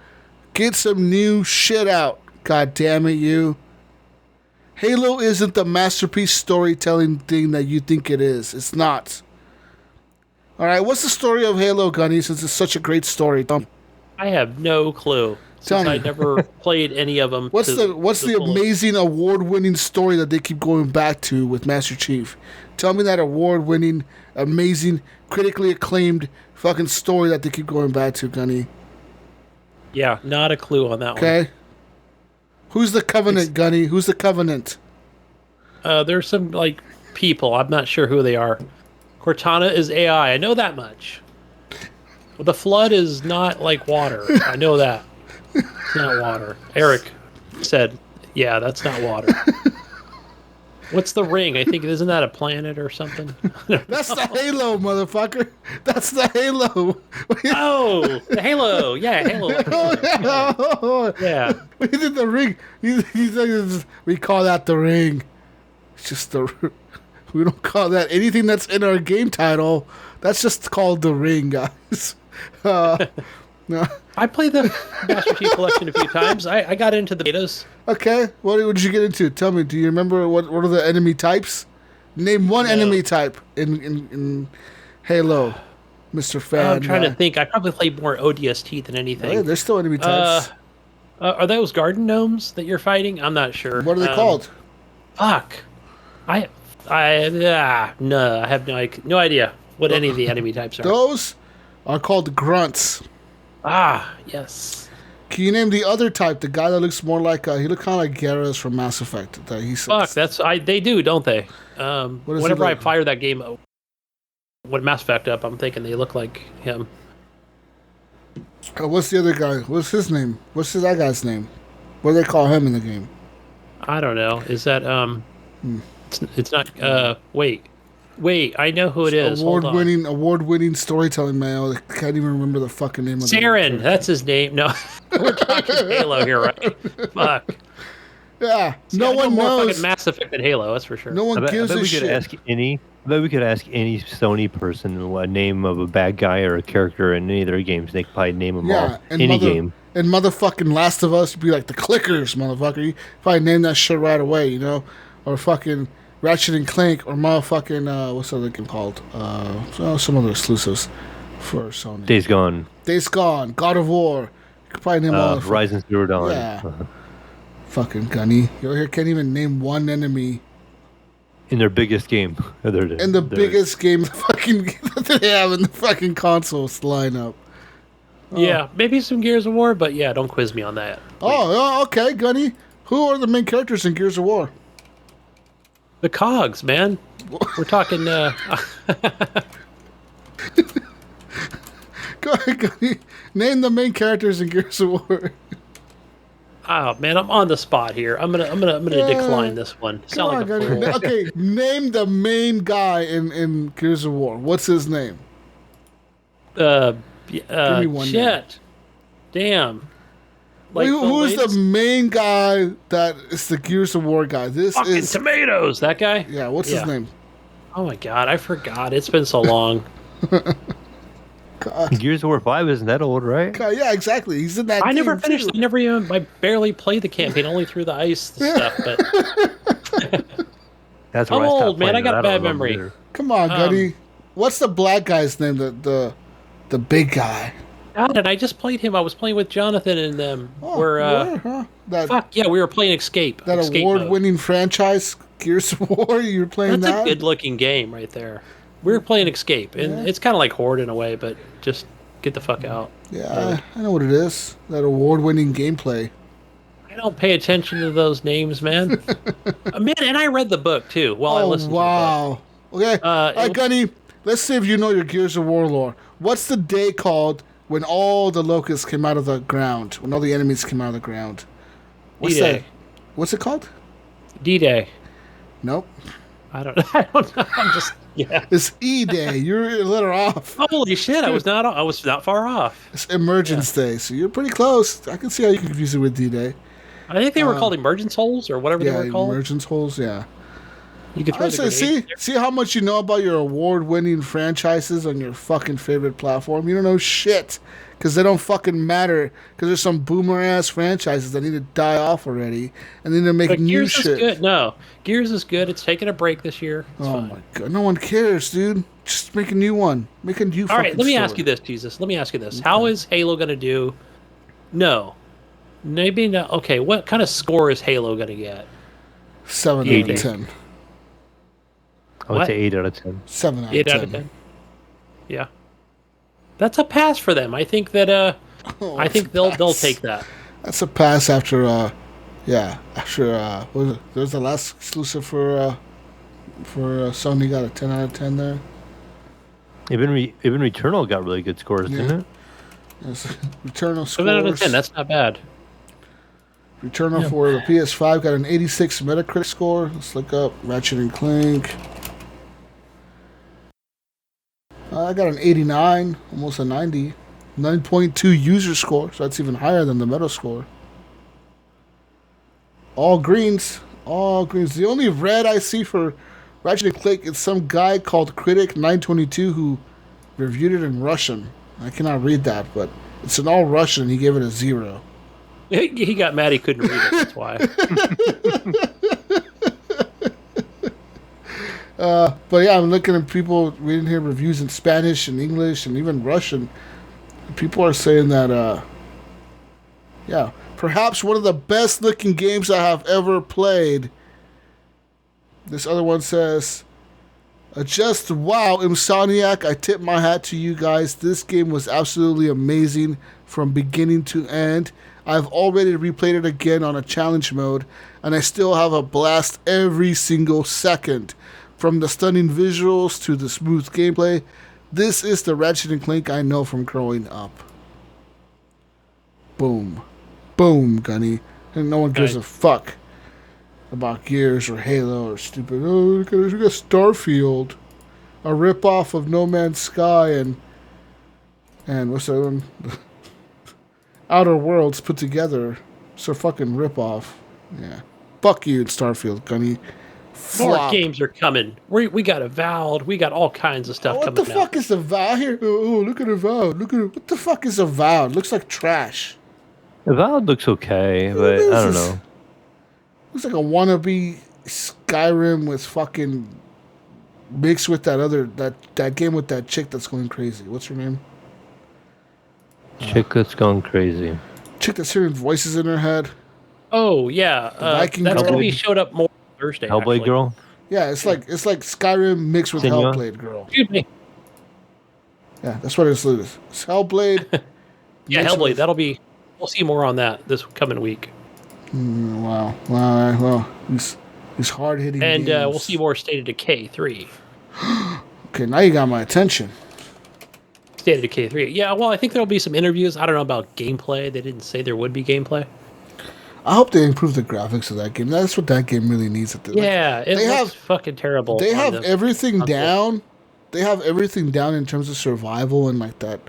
Get some new shit out. God damn it, you. Halo isn't the masterpiece storytelling thing that you think it is. It's not. All right, what's the story of Halo, Gunny, since it's such a great story? I have no clue. Since I never played any of them. What's the amazing award-winning story that they keep going back to with Master Chief? Tell me that award-winning, amazing, critically acclaimed fucking story that they keep going back to, Gunny. Yeah, not a clue on that one. Okay. Who's the Covenant, Gunny? Who's the Covenant? There's some, like, people. I'm not sure who they are. Cortana is AI. I know that much. But the Flood is not like water. I know that. It's not water. Eric said, yeah, that's not water. What's the ring? I think, isn't that a planet or something? That's the Halo, motherfucker. That's the Halo. Oh, the Halo. Yeah, Halo. Yeah. We did the ring. We call that the ring. It's just the... We don't call that anything that's in our game title. That's just called the ring, guys. No. I played the Master Chief Collection a few times. I got into the betas. Okay, what did you get into? Tell me. Do you remember what are the enemy types? Name one enemy type in Halo, Mr. Fan. I'm trying to think. I probably played more ODST than anything. Yeah, there's still enemy types. Are those garden gnomes that you're fighting? I'm not sure. What are they called? Fuck. I have no idea what any of the enemy types are. Those are called grunts. Ah, yes. Can you name the other type? The guy that looks more like he looks kind of like Garrus from Mass Effect. Fuck, they do, don't they? Whenever I fire that game, when Mass Effect up, I'm thinking they look like him. What's the other guy? What's his name? What's that guy's name? What do they call him in the game? I don't know. Is that It's not. Wait. I know who it is. Award-winning storytelling, man. I can't even remember the fucking name of Saren. That's his name. No, we're talking Halo here, right? Fuck. Yeah. See, no one knows. Fucking Mass Effect than Halo. That's for sure. No one gives a shit. I bet we could ask any Sony person a name of a bad guy or a character in any of their games. They could probably name them all. Any game. And motherfucking Last of Us would be like the clickers, motherfucker. You probably name that shit right away, you know? Or fucking Ratchet and Clank, or motherfucking, what's the other game called? Some other exclusives for Sony. Days Gone. God of War. You could probably name all Horizon Zero Dawn. Yeah. Fucking Gunny. You over here can't even name one enemy. In their biggest game. Biggest game that they have in the fucking consoles lineup. Yeah, maybe some Gears of War, but yeah, don't quiz me on that. Oh, okay, Gunny. Who are the main characters in Gears of War? The cogs, man. We're talking. Go ahead, name the main characters in Gears of War. Oh man, I'm on the spot here. I'm gonna decline this one. Come Sound on, like a fool. Gunny. Okay, name the main guy in Gears of War. What's his name? Give me one shit. Damn. Like Who's the main guy that is the Gears of War guy? This fucking is tomatoes. That guy. Yeah. What's his name? Oh my god, I forgot. It's been so long. Gears of War 5 isn't that old, right? God, yeah, exactly. He's in that. I never game, finished. too. I barely played the campaign, only through the ice stuff. But That's I'm where I stopped old, man. I playing got it. a bad don't remember memory. either. Come on, Gunny. What's the black guy's name? The big guy. God, and I just played him. I was playing with Jonathan and them. That we were playing Escape. that Escape award-winning franchise, Gears of War. You were playing That's that. a good-looking game right there. We were playing Escape, and it's kind of like Horde in a way, but just get the fuck out. Yeah, I know what it is. That award-winning gameplay. I don't pay attention to those names, man. Man, and I read the book too while I listened wow. Okay. All right, Gunny. Let's see if you know your Gears of War lore. What's the day called when all the locusts came out of the ground? When all the enemies came out of the ground? What's D-Day. that? What's it called? D-Day. Nope. I don't know. I'm just It's E-Day. You're a letter off. Holy shit! I was not far off. It's Emergence Day, so you're pretty close. I can see how you can confuse it with D-Day. I think they were called emergence holes or whatever they were called. Emergence holes. Yeah. You could throw I the say, see how much you know about your award-winning franchises on your fucking favorite platform. You don't know shit because they don't fucking matter. Because there's some boomer-ass franchises that need to die off already, and then they make But new Gears shit. is good. No, Gears is good. It's taking a break this year. It's Oh fine. my god, no one cares, dude. Just make a new one. Make a new. All right, let me story. ask you this, Jesus. Let me ask you this. How is Halo going to do? No. Maybe not. Okay, what kind of score is Halo going to get? 7 out 80. of 10. I would What? say 8 out of 10. 7 out 8 of 10. out of 10. Yeah. That's a pass for them. I think that I think they'll take that. That's a pass after what was it? There's the last exclusive for Sony got a 10 out of 10 there. Even Returnal got really good scores, didn't it? Yes. Returnal scores. 7 out of 10. That's not bad. Returnal for the PS5 got an 86 Metacritic score. Let's look up Ratchet and Clank. I got an 89, almost a 90. 9.2 user score, so that's even higher than the Meta score. All greens. All greens. The only red I see for Ratchet and Clank is some guy called Critic922 who reviewed it in Russian. I cannot read that, but it's in all Russian and he gave it a 0. He got mad he couldn't read it. That's why. But yeah, I'm looking at people reading here reviews in Spanish and English and even Russian. People are saying that, perhaps one of the best looking games I have ever played. This other one says, just wow, Insomniac, I tip my hat to you guys. This game was absolutely amazing from beginning to end. I've already replayed it again on a challenge mode, and I still have a blast every single second. From the stunning visuals to the smooth gameplay, this is the Ratchet & Clank I know from growing up. Boom. Boom, Gunny. And no one gives a fuck about Gears or Halo or stupid, we got Starfield. A ripoff of No Man's Sky and what's that one? Outer Worlds put together. It's a fucking ripoff. Yeah. Fuck you, Starfield, Gunny. More Flop. games are coming. We got Avowed. We got all kinds of stuff What coming the fuck is Avowed here? Oh, look at Avowed. Look at it. What the fuck is Avowed? Looks like trash. Avowed looks okay, but I don't know. Looks like a wannabe Skyrim with fucking mixed with that game with that chick that's going crazy. What's her name? Chick that's gone crazy. Chick that's hearing voices in her head. Oh yeah, Viking that's girl. gonna be showed up more Thursday. Hellblade actually. girl? Yeah, it's like Skyrim mixed with Senua? Hellblade girl. Excuse me. Yeah, that's what it's. It's Hellblade. Yeah, mixed Hellblade. with- We'll see more on that this coming week. Wow. Well, at These hard-hitting And games. we'll see more State of Decay 3. Okay, now you got my attention. State of Decay 3. Yeah, well, I think there'll be some interviews. I don't know about gameplay. They didn't say there would be gameplay. I hope they improve the graphics of that game. That's what that game really needs. Yeah, it looks fucking terrible. They have everything down. They have everything down in terms of survival and like that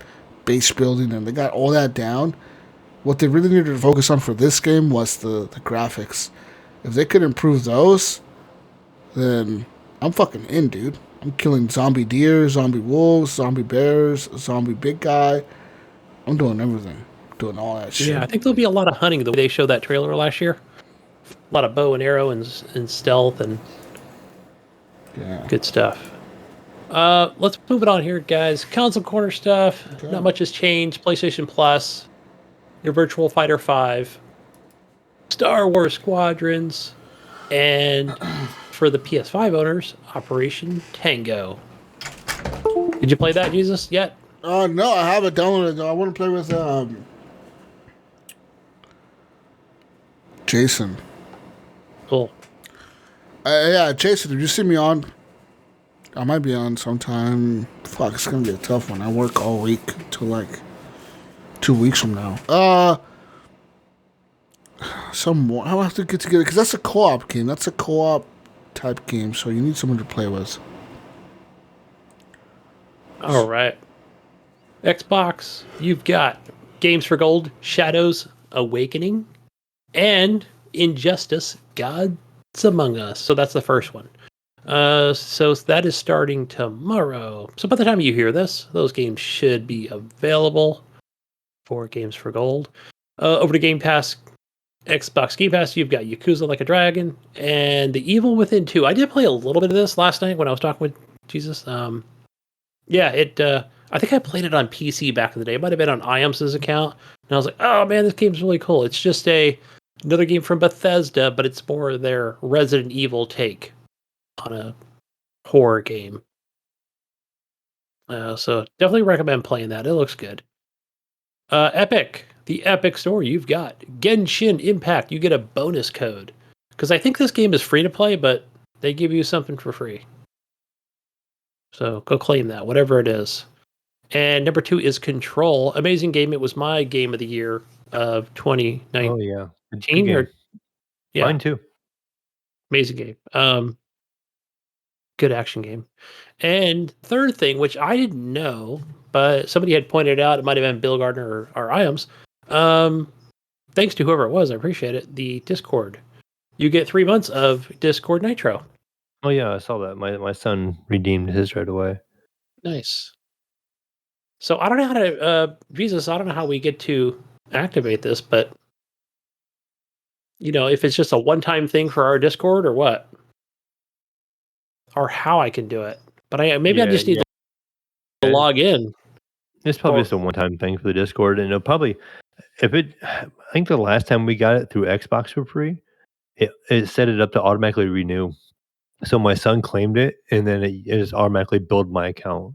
base building, and they got all that down. What they really needed to focus on for this game was the graphics. If they could improve those, then I'm fucking in, dude. I'm killing zombie deer, zombie wolves, zombie bears, zombie big guy. I'm doing everything. Doing all that shit. Yeah, I think there'll be a lot of hunting the way they showed that trailer last year. A lot of bow and arrow and stealth and good stuff. Let's move it on here, guys. Console corner stuff. Okay. Not much has changed. PlayStation Plus, your Virtual Fighter 5, Star Wars Squadrons, and for the PS5 owners, Operation Tango. Did you play that, Jesus, yet? No, I haven't downloaded. I want to play with Jason. Cool. Yeah, Jason, if you see me on, I might be on sometime. Fuck, it's gonna be a tough one. I work all week till like 2 weeks from now. Some more. I'll have to get together because that's a co-op game. That's a co-op type game, so you need someone to play with. All right. Xbox, you've got Games for Gold, Shadows Awakening, and Injustice, Gods Among Us. So that's the first one. So that is starting tomorrow. So by the time you hear this, those games should be available for Games for Gold. Over to Game Pass, Xbox Game Pass, you've got Yakuza Like a Dragon and The Evil Within 2. I did play a little bit of this last night when I was talking with Jesus. I think I played it on PC back in the day. It might have been on IAMS's account. And I was like, oh man, this game's really cool. It's just another game from Bethesda, but it's more their Resident Evil take on a horror game. So definitely recommend playing that. It looks good. Epic, the Epic Store, you've got Genshin Impact. You get a bonus code. Because I think this game is free to play, but they give you something for free. So go claim that, whatever it is. And number 2 is Control. Amazing game. It was my game of the year of 2019. Oh, yeah. Good yeah. Mine too. Amazing game. Good action game. And third thing, which I didn't know, but somebody had pointed out, it might have been Bill Gardner or IAMS. Thanks to whoever it was, I appreciate it. The Discord. You get 3 months of Discord Nitro. Oh yeah, I saw that. My son redeemed his right away. Nice. So I don't know how to, Jesus, I don't know how we get to activate this, but if it's just a one-time thing for our Discord or what, or how I can do it. But I just need to log in. It's probably just a one-time thing for the Discord, and it'll probably, I think the last time we got it through Xbox for free, it set it up to automatically renew. So my son claimed it, and then it just automatically billed my account.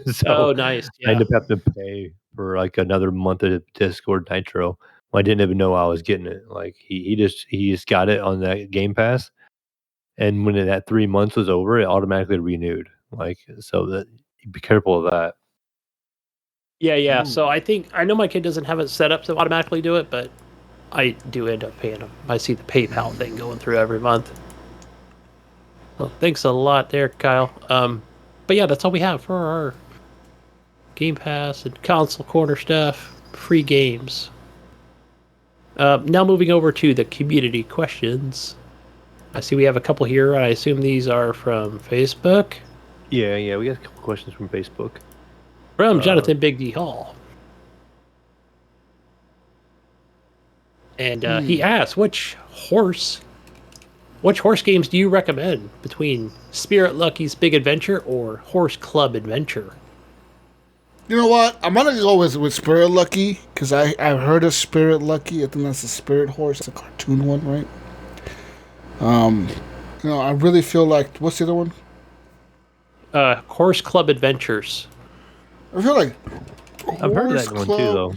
So nice. Yeah. I ended up having to pay for like another month of Discord Nitro. I didn't even know I was getting it. Like he just got it on that Game Pass, and when that 3 months was over, it automatically renewed. Like, so that be careful of that. Yeah. So I know my kid doesn't have it set up to automatically do it, but I do end up paying him. I see the PayPal thing going through every month. Well, thanks a lot there, Kyle. But yeah, that's all we have for our Game Pass and console corner stuff. Free games. Now moving over to the community questions. I see we have a couple here. I assume these are from Facebook. Yeah, we got a couple questions from Facebook. From Jonathan Big D Hall. And he asks, which horse games do you recommend between Spirit Lucky's Big Adventure or Horse Club Adventure? You know what? I'm going to go with Spirit Lucky because I've heard of Spirit Lucky. I think that's a spirit horse. It's a cartoon one, right? I really feel like... What's the other one? Horse Club Adventures. I feel like... I've heard of that one too, though.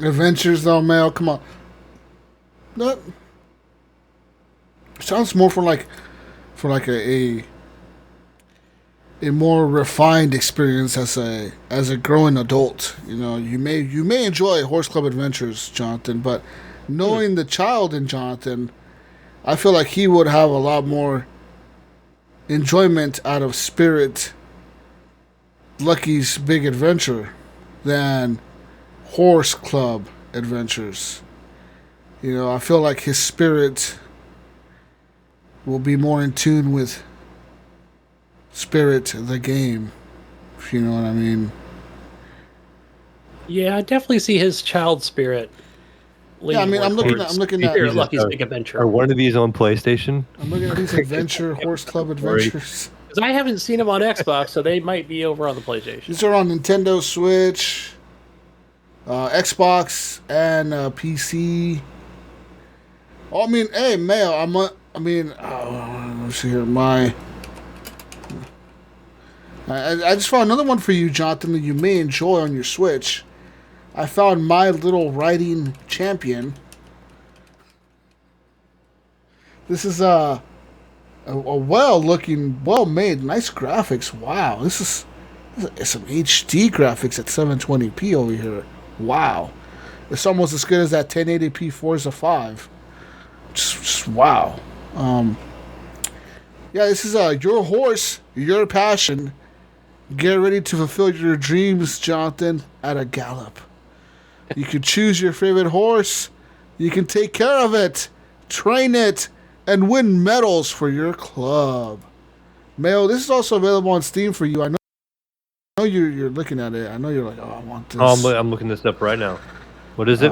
Adventures, though, Mel. Come on. sounds more for like a more refined experience as a growing adult. You know, you may enjoy Horse Club Adventures, Jonathan, but knowing the child in Jonathan, I feel like he would have a lot more enjoyment out of Spirit Lucky's Big Adventure than Horse Club Adventures. You know, I feel like his spirit will be more in tune with Spirit the game, if you know what I mean. Yeah, I definitely see his child spirit. Yeah, I mean, I'm looking at Spirit Lucky's Big Adventure. Are one of these on PlayStation? I'm looking at these Horse Club Adventures. Because I haven't seen them on Xbox, so they might be over on the PlayStation. These are on Nintendo Switch, Xbox, and PC. Oh, I mean, hey, Mayo, let's see here, I just found another one for you, Jonathan, that you may enjoy on your Switch. I found My Little Riding Champion. This is a well-looking, well-made, nice graphics. Wow, this is some HD graphics at 720p over here. Wow, it's almost as good as that 1080p Forza 5. Just wow. Yeah, this is your horse, your passion. Get ready to fulfill your dreams, Jonathan, at a gallop. You can choose your favorite horse. You can take care of it, train it, and win medals for your club. Mayo, this is also available on Steam for you. I know you're looking at it. I know you're like, oh, I want this. Oh, I'm looking this up right now. What is it?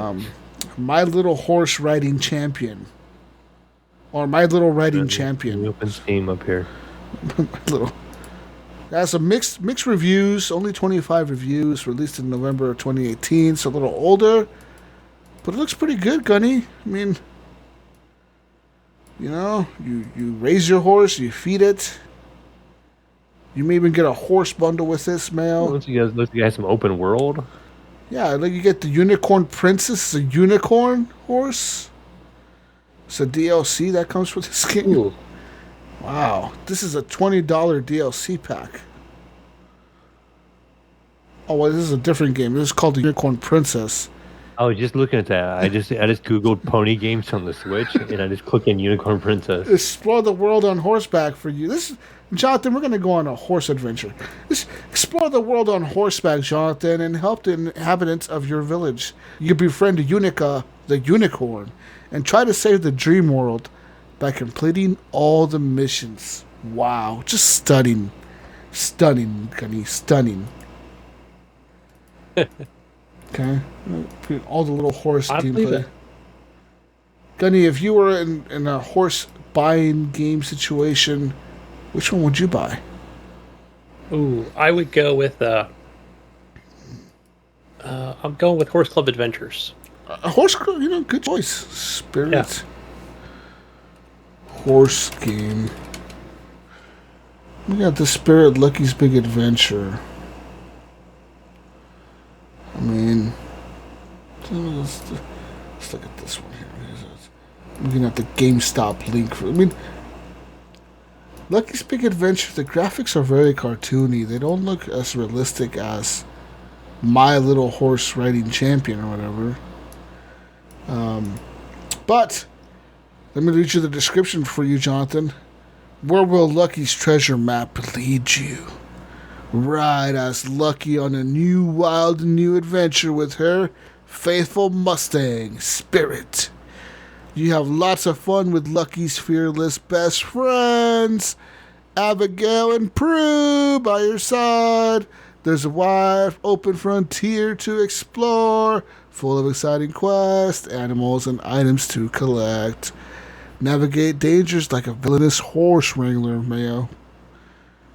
My Little Horse Riding Champion. Or My Little Riding Champion. Open Steam up here. My Little... It has some mixed reviews, only 25 reviews, released in November of 2018, so a little older. But it looks pretty good, Gunny. I mean, you know, you raise your horse, you feed it. You may even get a horse bundle with this, Mayo. Looks like you guys some open world. Yeah, like you get the Unicorn Princess, a unicorn horse. It's a DLC that comes with this game. Ooh. Wow, this is a $20 DLC pack. Oh, well, this is a different game. This is called the Unicorn Princess. I was just looking at that. I just googled pony games on the Switch, and I just clicked in Unicorn Princess. Explore the world on horseback for you. Jonathan, we're going to go on a horse adventure. Just explore the world on horseback, Jonathan, and help the inhabitants of your village. You can befriend Unica, the unicorn, and try to save the dream world by completing all the missions. Wow, just stunning. Stunning, Gunny, stunning. Okay, all the little horse gameplay. Gunny, if you were in a horse buying game situation, which one would you buy? Ooh, I would go with I'm going with Horse Club Adventures. A horse, good choice. Spirit. Yeah. Horse game. We got the Spirit Lucky's Big Adventure. I mean, let's look at this one here. Looking at the GameStop link. Lucky's Big Adventure, the graphics are very cartoony. They don't look as realistic as My Little Horse Riding Champion or whatever. But let me read you the description for you, Jonathan. Where will Lucky's treasure map lead you? Ride as Lucky on a wild new adventure with her faithful Mustang, Spirit. You have lots of fun with Lucky's fearless best friends, Abigail and Prue, by your side. There's a wide open frontier to explore, full of exciting quests, animals, and items to collect. Navigate dangers like a villainous horse wrangler, Mayo.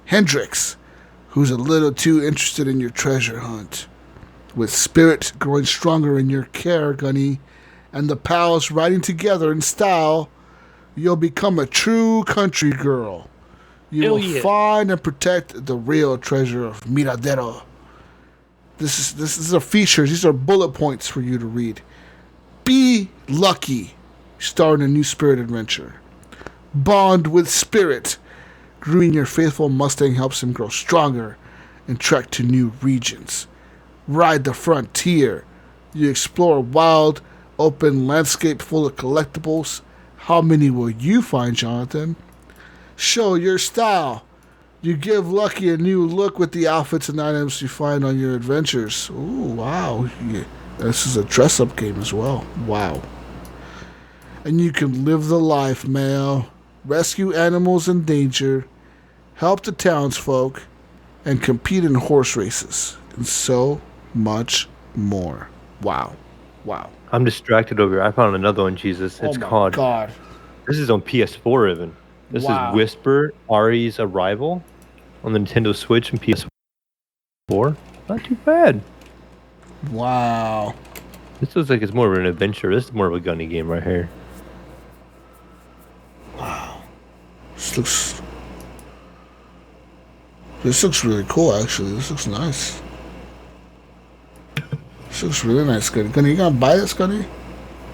Hendrix, who's a little too interested in your treasure hunt. With Spirit growing stronger in your care, Gunny, and the pals riding together in style, you'll become a true country girl. You will find and protect the real treasure of Miradero. This is a feature. These are bullet points for you to read. Be lucky. Starting a new Spirit adventure. Bond with Spirit. Grooming your faithful Mustang helps him grow stronger and trek to new regions. Ride the frontier. You explore a wild, open landscape full of collectibles. How many will you find, Jonathan? Show your style. You give Lucky a new look with the outfits and items you find on your adventures. Ooh, wow. Yeah. This is a dress-up game as well. Wow. And you can live the life, Mayo. Rescue animals in danger, help the townsfolk, and compete in horse races, and so much more. Wow. Wow. I'm distracted over here. I found another one, Jesus. It's called... God. This is on PS4 even. This is Whisper, Ari's Arrival on the Nintendo Switch and PS4. Not too bad. Wow. This looks like it's more of an adventure. This is more of a gunny game right here. Wow. This looks really cool, actually. This looks nice. This looks really nice, Gunny. Gunny, you gonna buy this, Gunny?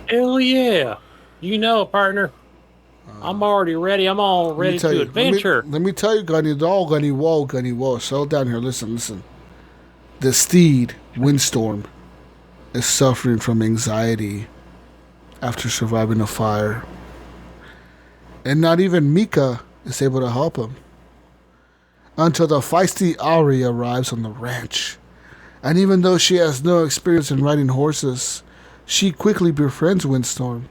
Hell yeah. You know, partner. I'm already ready. I'm all ready to adventure. Let me tell you, Gunny. Gunny, whoa. Settle down here. Listen. The steed, Windstorm, is suffering from anxiety after surviving a fire. And not even Mika is able to help him. Until the feisty Ari arrives on the ranch. And even though she has no experience in riding horses, she quickly befriends Windstorm.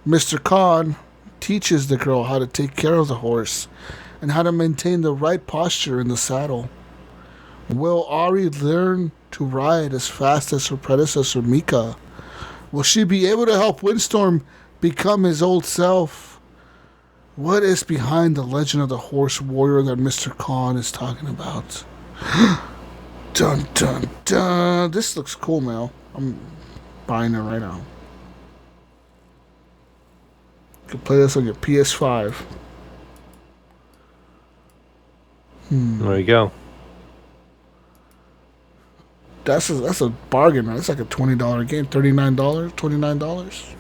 Mr. Khan teaches the girl how to take care of the horse and how to maintain the right posture in the saddle. Will Ari learn to ride as fast as her predecessor Mika? Will she be able to help Windstorm become his old self? What is behind the legend of the horse warrior that Mr. Khan is talking about? Dun dun dun. This looks cool, Mel. I'm buying it right now. You can play this on your PS5. There you go. That's a bargain, man. It's like a $20 game. $39, $29.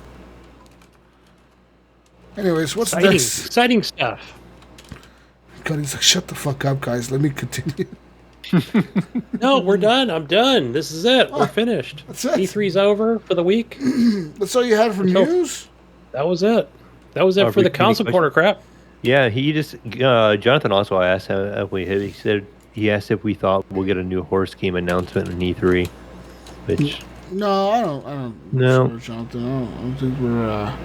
Anyways, what's next? Exciting stuff. Gunny's like, shut the fuck up, guys. Let me continue. No, we're done. I'm done. This is it. We're finished. That's it. E3's over for the week. That's all you had for news? That was it. That was it for the console corner crap. Yeah, he just Jonathan also asked if we hit. He asked if we thought we'll get a new horse game announcement in E3. Which no, I don't. No, sure, Jonathan. I don't think we're. I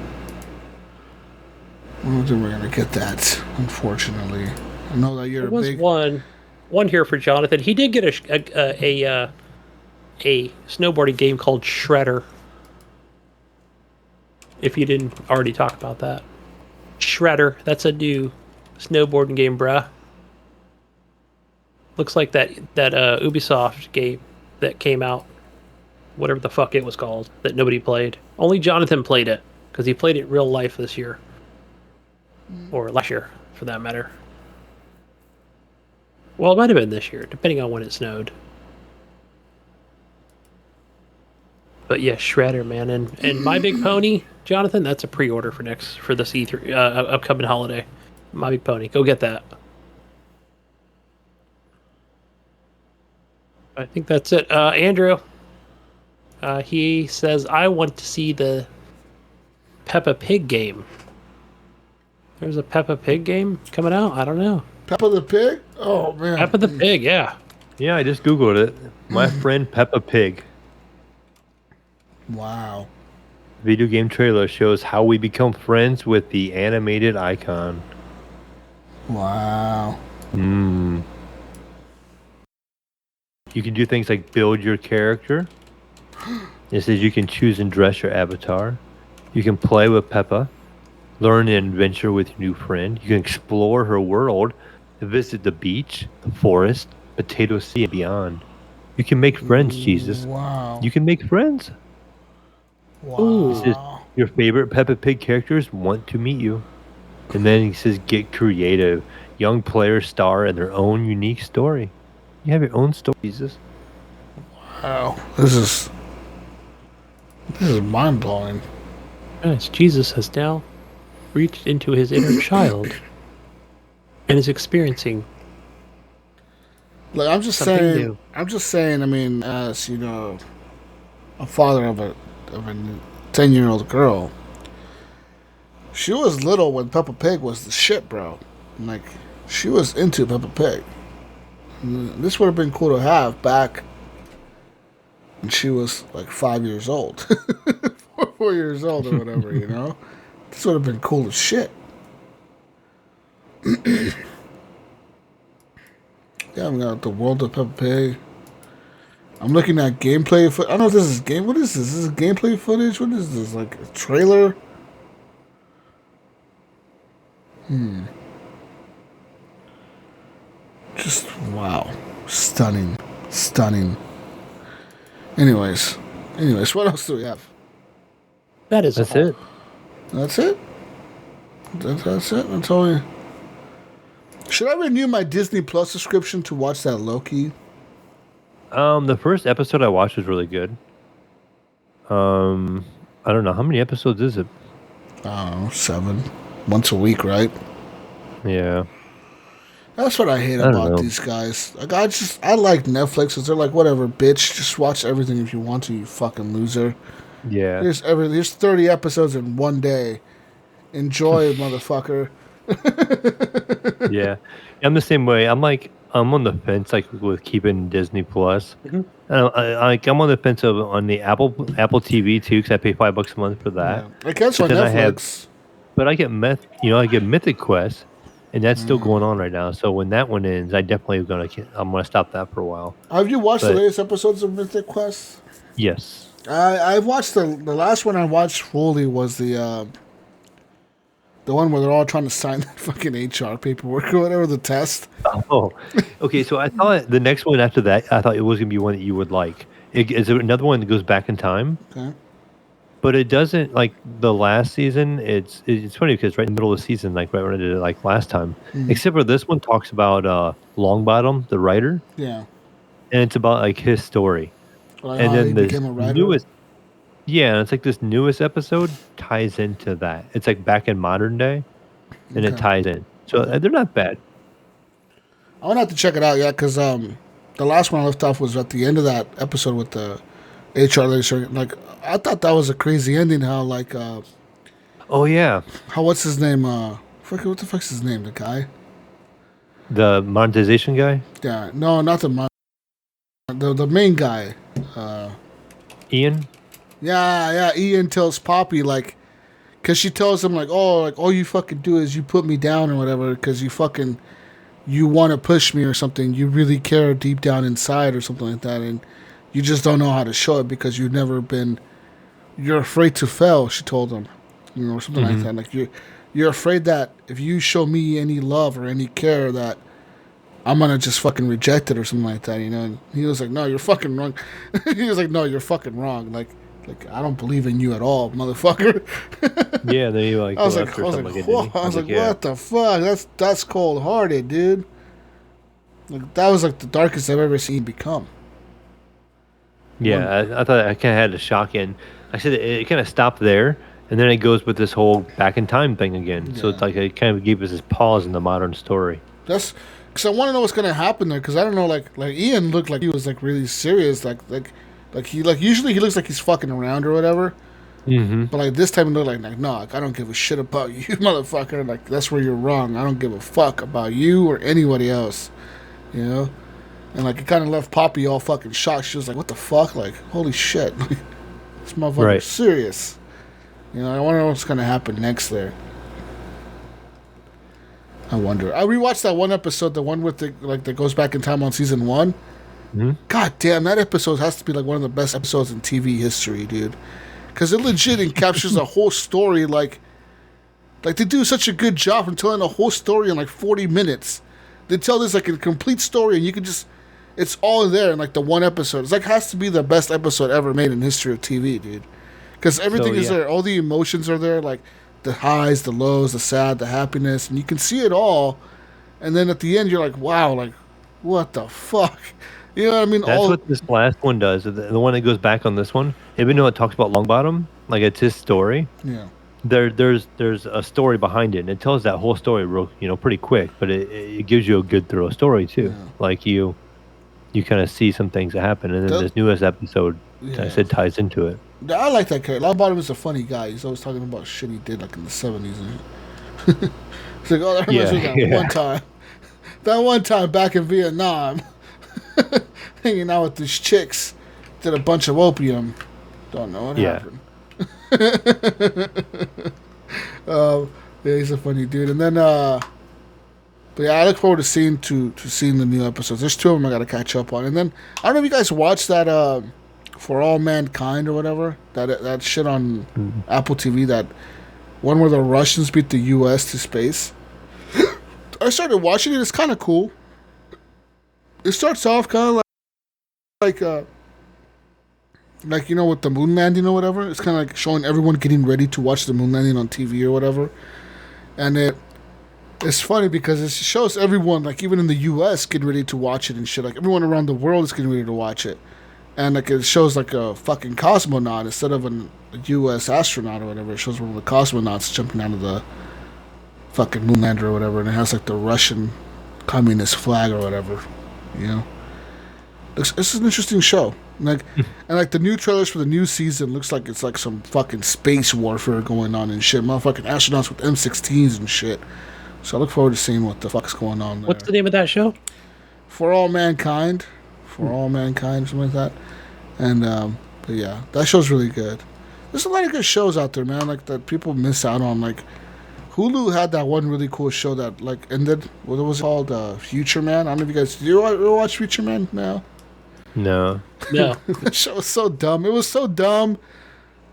don't think we're gonna get that. Unfortunately, I know that you're there was one here for Jonathan. He did get a snowboarding game called Shredder. If you didn't already talk about that. Shredder, that's a new snowboarding game, bruh. Looks like that Ubisoft game that came out, whatever the fuck it was called, that nobody played. Only Jonathan played it, because he played it real life this year. Or last year, for that matter. Well, it might have been this year, depending on when it snowed. But yeah, Shredder, man, and My Big Pony, Jonathan, that's a pre-order for this E3 upcoming holiday. My Big Pony, go get that. I think that's it. Andrew, he says, I want to see the Peppa Pig game. There's a Peppa Pig game coming out? I don't know. Peppa the Pig? Oh, man. Peppa the Pig, yeah. Yeah, I just Googled it. My friend Peppa Pig. Wow. Video game trailer shows how we become friends with the animated icon. Wow. You can do things like build your character. It says you can choose and dress your avatar. You can play with Peppa. Learn and adventure with your new friend. You can explore her world. Visit the beach, the forest, Potato Sea, and beyond. You can make friends, Jesus. Wow. You can make friends. Wow. It says your favorite Peppa Pig characters want to meet you. And then he says get creative. Young players star in their own unique story. You have your own story, Jesus. Wow. This is mind-blowing. Nice. Jesus has now reached into his inner child and is experiencing Like I'm just something saying. new. I'm just saying. I mean, as you know, a father of a 10-year-old girl. She was little when Peppa Pig was the shit, bro. Like, she was into Peppa Pig. And this would have been cool to have back when she was like 5 years old, 4 years old or whatever. You know, this would have been cool as shit. Yeah, we got the world of Peppa Pig. I'm looking at gameplay. I don't know if this is game. What is this? Is this gameplay footage? What is this? Like a trailer? Just wow, stunning, stunning. Anyways, what else do we have? That's That's all. it. That's it. That's it. That's all. Should I renew my Disney Plus subscription to watch that Loki? The first episode I watched was really good. I don't know how many episodes is it. I don't know, 7, once a week, right? Yeah. That's what I hate I don't about know. these guys. Like I like Netflix because they're like, whatever, bitch, just watch everything if you want to, you fucking loser. Yeah. Here's 30 episodes in one day. Enjoy, motherfucker. Yeah. I'm the same way. I'm on the fence like with keeping Disney Plus. I'm on the fence on the Apple TV too because I pay $5 a month for that. Yeah. I cancel But then I have- Netflix. But I get I get Mythic Quest, and that's still going on right now. So when that one ends, I'm gonna stop that for a while. Have you watched the but- latest episodes of Mythic Quest? Yes. I've watched the last one I watched fully was the one where they're all trying to sign that fucking HR paperwork or whatever, the test. Oh, okay. So I thought the next one after that, I thought it was gonna be one that you would like. Is there another one that goes back in time? Okay. But it doesn't like the last season. It's funny because right in the middle of the season, like right when I did it like last time. Except for this one talks about Longbottom, the writer, Yeah. and it's about like his story. Like And how then he the became a writer. newest, yeah, it's like this newest episode ties into that. It's like back in modern day, and it Okay. ties in. So they're not bad. I'm gonna have to check it out yet because the last one I left off was at the end of that episode with the HR lady. Like I thought that was a crazy ending. How like Oh yeah, what's his name? What the fuck's his name? The guy? the monetization guy, Yeah, no, not the main guy. Ian. Yeah. Ian tells Poppy like, cause she tells him like all you fucking do is you put me down or whatever, cause you want to push me or something. You really care deep down inside or something like that, and you just don't know how to show it because you're afraid to fail. She told him, something like that. Like you're afraid that if you show me any love or any care that I'm gonna just fucking reject it or something like that, And he was like, "No, you're fucking wrong." He was like, "No, you're fucking wrong. Like I don't believe in you at all, motherfucker." Yeah, then you like. I was go like, after "Whoa!" something like that, I was like, yeah. "What the fuck? That's cold hearted, dude." Like that was like the darkest I've ever seen become. Yeah, I thought I kind of had a shock in. I said it kind of stopped there, and then it goes with this whole back in time thing again. So it's Yeah. like it kind of gave us this pause in the modern story. That's because I want to know what's gonna happen there. Because I don't know, like Ian looked like he was like really serious. Like he usually he looks like he's fucking around or whatever. Mm-hmm. But like this time he looked like no, I don't give a shit about you, motherfucker. Like that's where you're wrong. I don't give a fuck about you or anybody else. And like it kind of left Poppy all fucking shocked. She was like, "What the fuck? Like holy shit, this motherfucker's Right. serious." I wonder what's gonna happen next there. I wonder. I rewatched that one episode, the one with that goes back in time on season 1. Mm-hmm. God damn, that episode has to be like one of the best episodes in TV history, dude. Because it legit encaptures a whole story. Like they do such a good job in telling a whole story in like 40 minutes. They tell this like a complete story, and you can just, it's all there in like the one episode. It's like has to be the best episode ever made in history of TV, dude. Because everything is there. All the emotions are there, like the highs, the lows, the sad, the happiness, and you can see it all. And then at the end, you're like, wow, like what the fuck? You know what I mean? That's what this last one does. The one that goes back on this one, even though it talks about Longbottom, like it's his story. Yeah. there's a story behind it, and it tells that whole story real, pretty quick, but it gives you a good thorough story too. Yeah. Like you kind of see some things that happen, and then this newest episode, I said, ties into it. I like that character. I thought he was a funny guy. He's always talking about shit he did like in the 70s. It's like, oh, that reminds me of that one time. That one time back in Vietnam, hanging out with these chicks, did a bunch of opium. Don't know what happened. Yeah, he's a funny dude. And then, but yeah, I look forward to seeing the new episodes. There's 2 of them I got to catch up on. And then I don't know if you guys watched that For All Mankind or whatever, that shit on Apple TV, that one where the Russians beat the U.S. to space. I started watching it. It's kind of cool. It starts off kind of like with the moon landing or whatever. It's kind of like showing everyone getting ready to watch the moon landing on TV or whatever. And it's funny because it shows everyone, like even in the U.S., getting ready to watch it and shit. Like everyone around the world is getting ready to watch it. And like it shows like a fucking cosmonaut instead of a U.S. astronaut or whatever. It shows one of the cosmonauts jumping out of the fucking moonlander or whatever, and it has like the Russian communist flag or whatever. It's an interesting show. And like the new trailers for the new season looks like it's like some fucking space warfare going on and shit. Motherfucking astronauts with M16s and shit. So I look forward to seeing what the fuck's going on there. What's the name of that show? For All Mankind. For All Mankind, something like that. And but yeah, that show's really good. There's a lot of good shows out there, man, like that people miss out on. Like Hulu had that one really cool show that like ended. What was it called? Future Man. I don't know if you guys do you watch Future Man now? No. The show was so dumb. It was so dumb,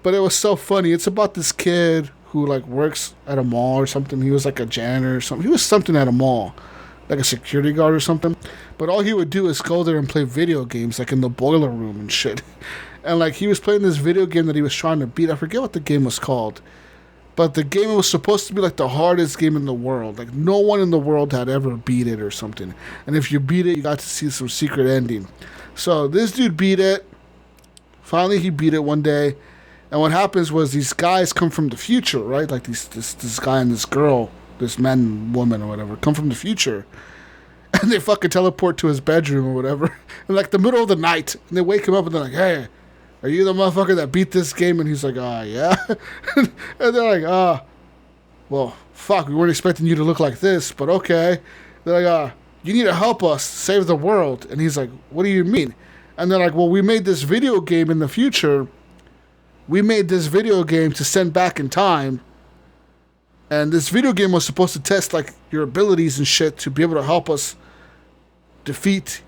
but it was so funny. It's about this kid who like works at a mall or something. He was like a janitor or something. He was something at a mall, like a security guard or something. But all he would do is go there and play video games, like in the boiler room and shit. And like he was playing this video game that he was trying to beat. I forget what the game was called. But the game was supposed to be like the hardest game in the world. Like no one in the world had ever beat it or something. And if you beat it, you got to see some secret ending. So this dude beat it. Finally, he beat it one day. And what happens was these guys come from the future, right? Like this guy and this girl, this man and woman or whatever, come from the future. And they fucking teleport to his bedroom or whatever. In like the middle of the night. And they wake him up and they're like, hey, are you the motherfucker that beat this game? And he's like, yeah. And they're like, well, fuck, we weren't expecting you to look like this, but okay. They're like, you need to help us save the world. And he's like, what do you mean? And they're like, well, we made this video game in the future. We made this video game to send back in time. And this video game was supposed to test, like, your abilities and shit to be able to help us defeat,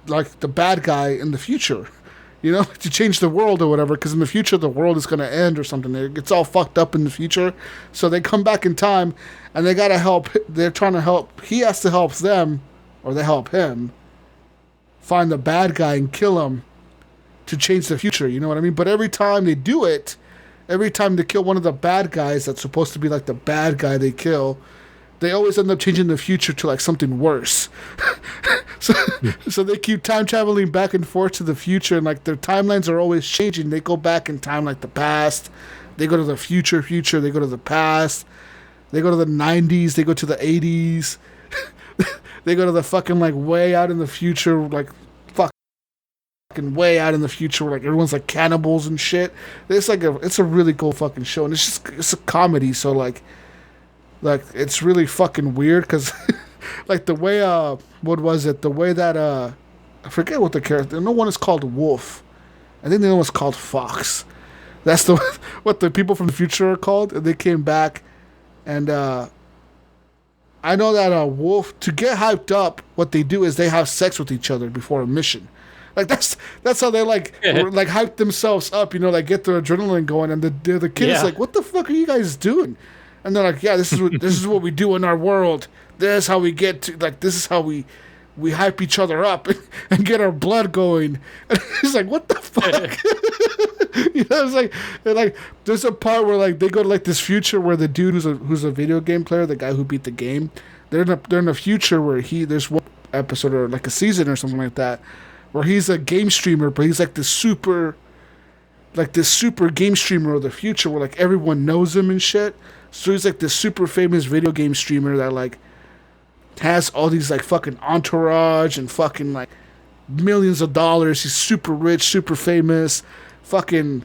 like, the bad guy in the future. You know, to change the world or whatever, because in the future the world is going to end or something. It's all fucked up in the future. So they come back in time, and they got to help. They're trying to help. He has to help them, or they help him, find the bad guy and kill him to change the future. You know what I mean? But every time they do it, every time they kill one of the bad guys that's supposed to be like the bad guy they kill, they always end up changing the future to like something worse. So they keep time traveling back and forth to the future, and like their timelines are always changing. They go back in time like the past. They go to the future. They go to the past. They go to the 90s. They go to the 80s. They go to the fucking like way out in the future, like fucking way out in the future where like everyone's like cannibals and shit. It's a really cool fucking show, and it's a comedy, so like it's really fucking weird because like the way what was it, the way that I forget what the character, no one is called Wolf, I think the other one's called Fox. That's what the people from the future are called, and they came back. And I know that Wolf, to get hyped up, what they do is they have sex with each other before a mission. Like that's how they like hype themselves up, you know, like get their adrenaline going. And the kid is like, "What the fuck are you guys doing?" And they're like, "Yeah, this is what we do in our world. This is how we get to, like, this is how we hype each other up and get our blood going." And he's like, "What the fuck?" You know, it's like there's a part where like they go to like this future where the dude who's a video game player, the guy who beat the game, they're in a future where there's one episode or like a season or something like that where he's a game streamer, but he's like this super like this super game streamer of the future where like everyone knows him and shit. So he's like this super famous video game streamer that like has all these like fucking entourage and fucking like millions of dollars. He's super rich, super famous, fucking.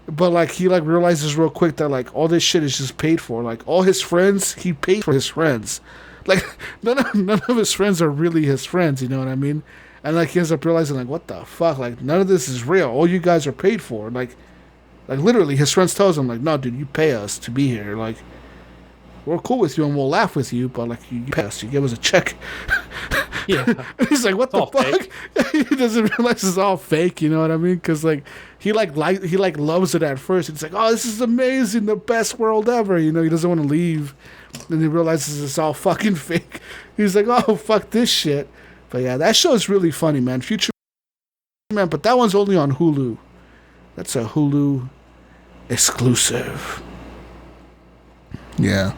But like he like realizes real quick that like all this shit is just paid for. Like all his friends, he paid for his friends. Like none of his friends are really his friends. You know what I mean? And like he ends up realizing like what the fuck? Like none of this is real. All you guys are paid for. Like literally, his friends tells him like, no, dude, you pay us to be here. Like we're cool with you and we'll laugh with you, but like you pay us. You give us a check. Yeah. He's like, what the fuck? He doesn't realize it's all fake. You know what I mean? Because like he loves it at first. It's like, oh, this is amazing, the best world ever. You know, he doesn't want to leave. Then he realizes it's all fucking fake. He's like, oh, fuck this shit. But yeah, that show is really funny, man. Future Man, but that one's only on Hulu. That's a Hulu exclusive. Yeah.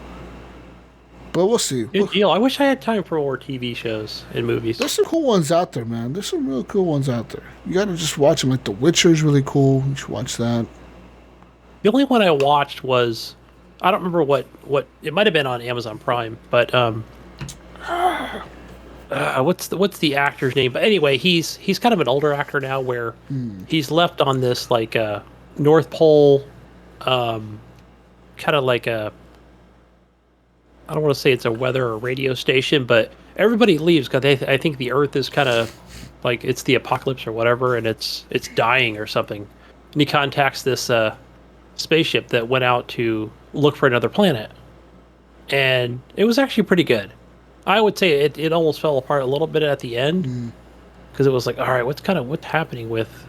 But we'll see. Good deal. I wish I had time for more TV shows and movies. There's some cool ones out there, man. There's some real cool ones out there. You gotta just watch them. Like The Witcher is really cool. You should watch that. The only one I watched was, I don't remember what it might have been on Amazon Prime, but what's the actor's name? But anyway, he's kind of an older actor now, where he's left on this like North Pole, kind of like a, I don't want to say it's a weather or radio station, but everybody leaves because I think the Earth is kind of like it's the apocalypse or whatever, and it's dying or something. And he contacts this spaceship that went out to look for another planet, and it was actually pretty good. I would say it almost fell apart a little bit at the end because it was like, all right, what's happening with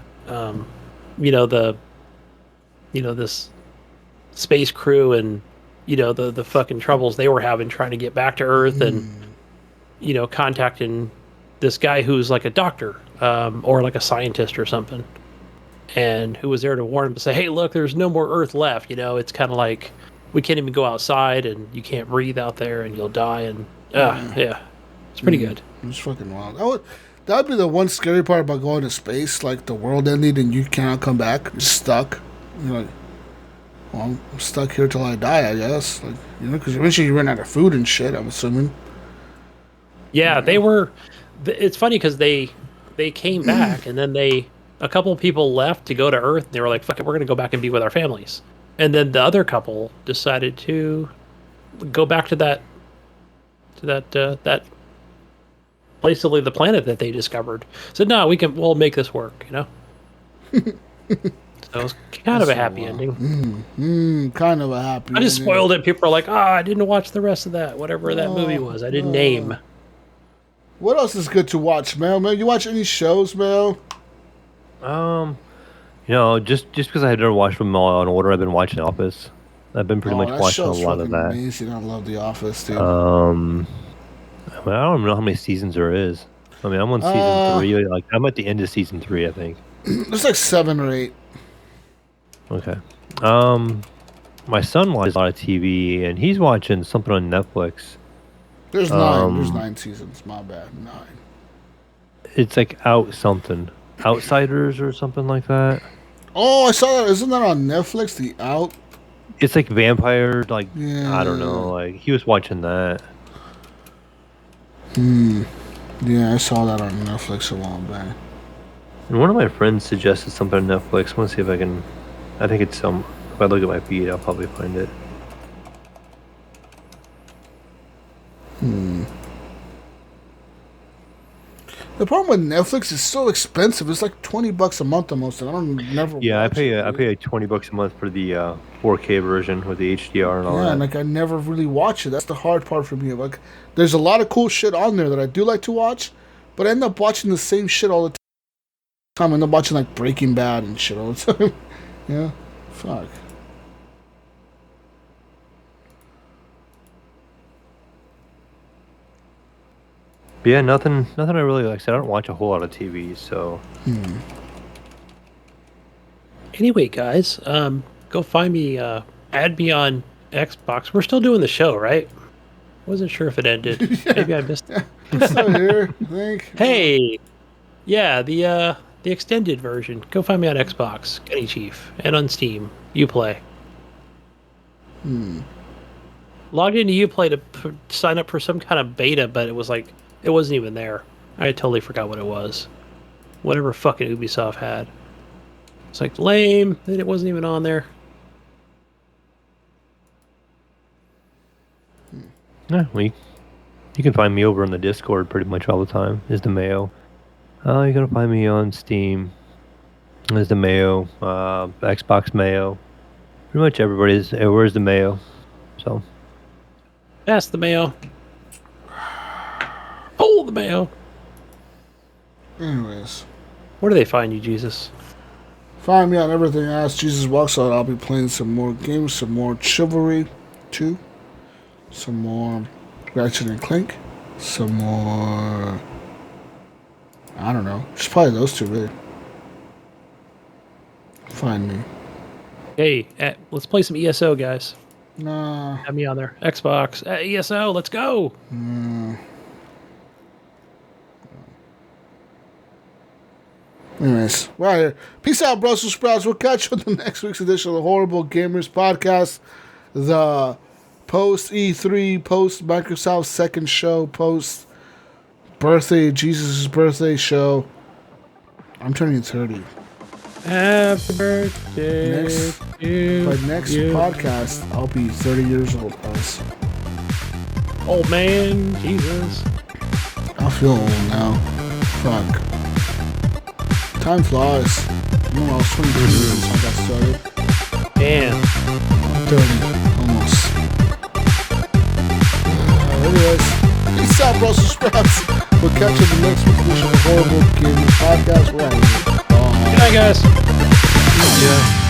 this space crew and the fucking troubles they were having trying to get back to Earth and contacting this guy who's like a doctor or like a scientist or something, and who was there to warn him to say, hey, look, there's no more Earth left. It's kind of like we can't even go outside and you can't breathe out there and you'll die. And yeah, it's pretty good. It's fucking wild. That would be the one scary part about going to space, like the world ended and you cannot come back. You're stuck. You're like, well, I'm stuck here till I die, I guess. Like, because eventually you run out of food and shit, I'm assuming. Yeah, they were. It's funny because they came back and then a couple of people left to go to Earth. And they were like, fuck it, we're going to go back and be with our families. And then the other couple decided to go back to that place to leave the planet that they discovered. Said, no, we'll make this work, So it was kind of a happy ending. Kind of a happy ending. I just spoiled it. People are like, I didn't watch the rest of that, whatever that movie was. I didn't name. What else is good to watch, Mel? You watch any shows, Mel? Just because I had never watched them all in order, I've been watching Office. I've been pretty much watching a lot of that. Amazing. I love The Office, dude. I don't know how many seasons there is. I'm on season 3. Like I'm at the end of season 3, I think. There's like 7 or 8. Okay. My son watches a lot of TV, and he's watching something on Netflix. There's 9. There's 9 seasons. My bad. 9. It's like Outsiders or something like that. Oh, I saw that. Isn't that on Netflix? The Out. It's like vampire. Like yeah. I don't know. Like he was watching that. Yeah, I saw that on Netflix a while back. And one of my friends suggested something on Netflix. I want to see if I can. I think it's some. If I look at my feed, I'll probably find it. The problem with Netflix is so expensive. It's like $20 a month almost. And I don't never. Yeah, I pay like $20 a month for the 4K version with the HDR and all that. Yeah, and like I never really watch it. That's the hard part for me. Like, there's a lot of cool shit on there that I do like to watch, but I end up watching the same shit all the time. I end up watching like Breaking Bad and shit all the time. Yeah, fuck. But yeah, nothing I really like. I don't watch a whole lot of TV, so. Anyway, guys, go find me. Add me on Xbox. We're still doing the show, right? Wasn't sure if it ended. Maybe I missed it. I'm still here, I think. Hey, yeah, the The extended version. Go find me on Xbox, Gunny Chief, and on Steam. Uplay. Logged into Uplay to sign up for some kind of beta, but it was like it wasn't even there. I totally forgot what it was. Whatever fucking Ubisoft had. It's like lame. Then it wasn't even on there. Yeah, you can find me over on the Discord pretty much all the time. Is the Mayo. You're gonna find me on Steam. Is the Mayo, Xbox Mayo. Pretty much everybody's. Where's the Mayo? So. Pass the mayo. Pull the mayo. Anyways. Where do they find you, Jesus? Find me on everything Ask Jesus Walks Out. I'll be playing some more games, some more Chivalry 2, some more Ratchet and Clank, some more... I don't know. Just probably those two, really. Find me. Hey, let's play some ESO, guys. Nah. Have me on there. Xbox. ESO, let's go. Anyways, we're out here. Peace out, Brussels sprouts. We'll catch you on the next week's edition of the Horrible Gamers Podcast. The post E3, post Microsoft's second show, post birthday, Jesus' birthday show. I'm turning 30. Happy birthday. Next podcast, I'll be 30 years old, guys. Old man, Jesus. I feel old now. Fuck. Time flies. You know, I was 22 years when I got started. Damn. 30, almost. Anyways, peace out, Brussels sprouts. We'll catch you in the next week's edition of Horrible Gaming Podcast. We're out of here. Bye. Good night, guys. Yeah.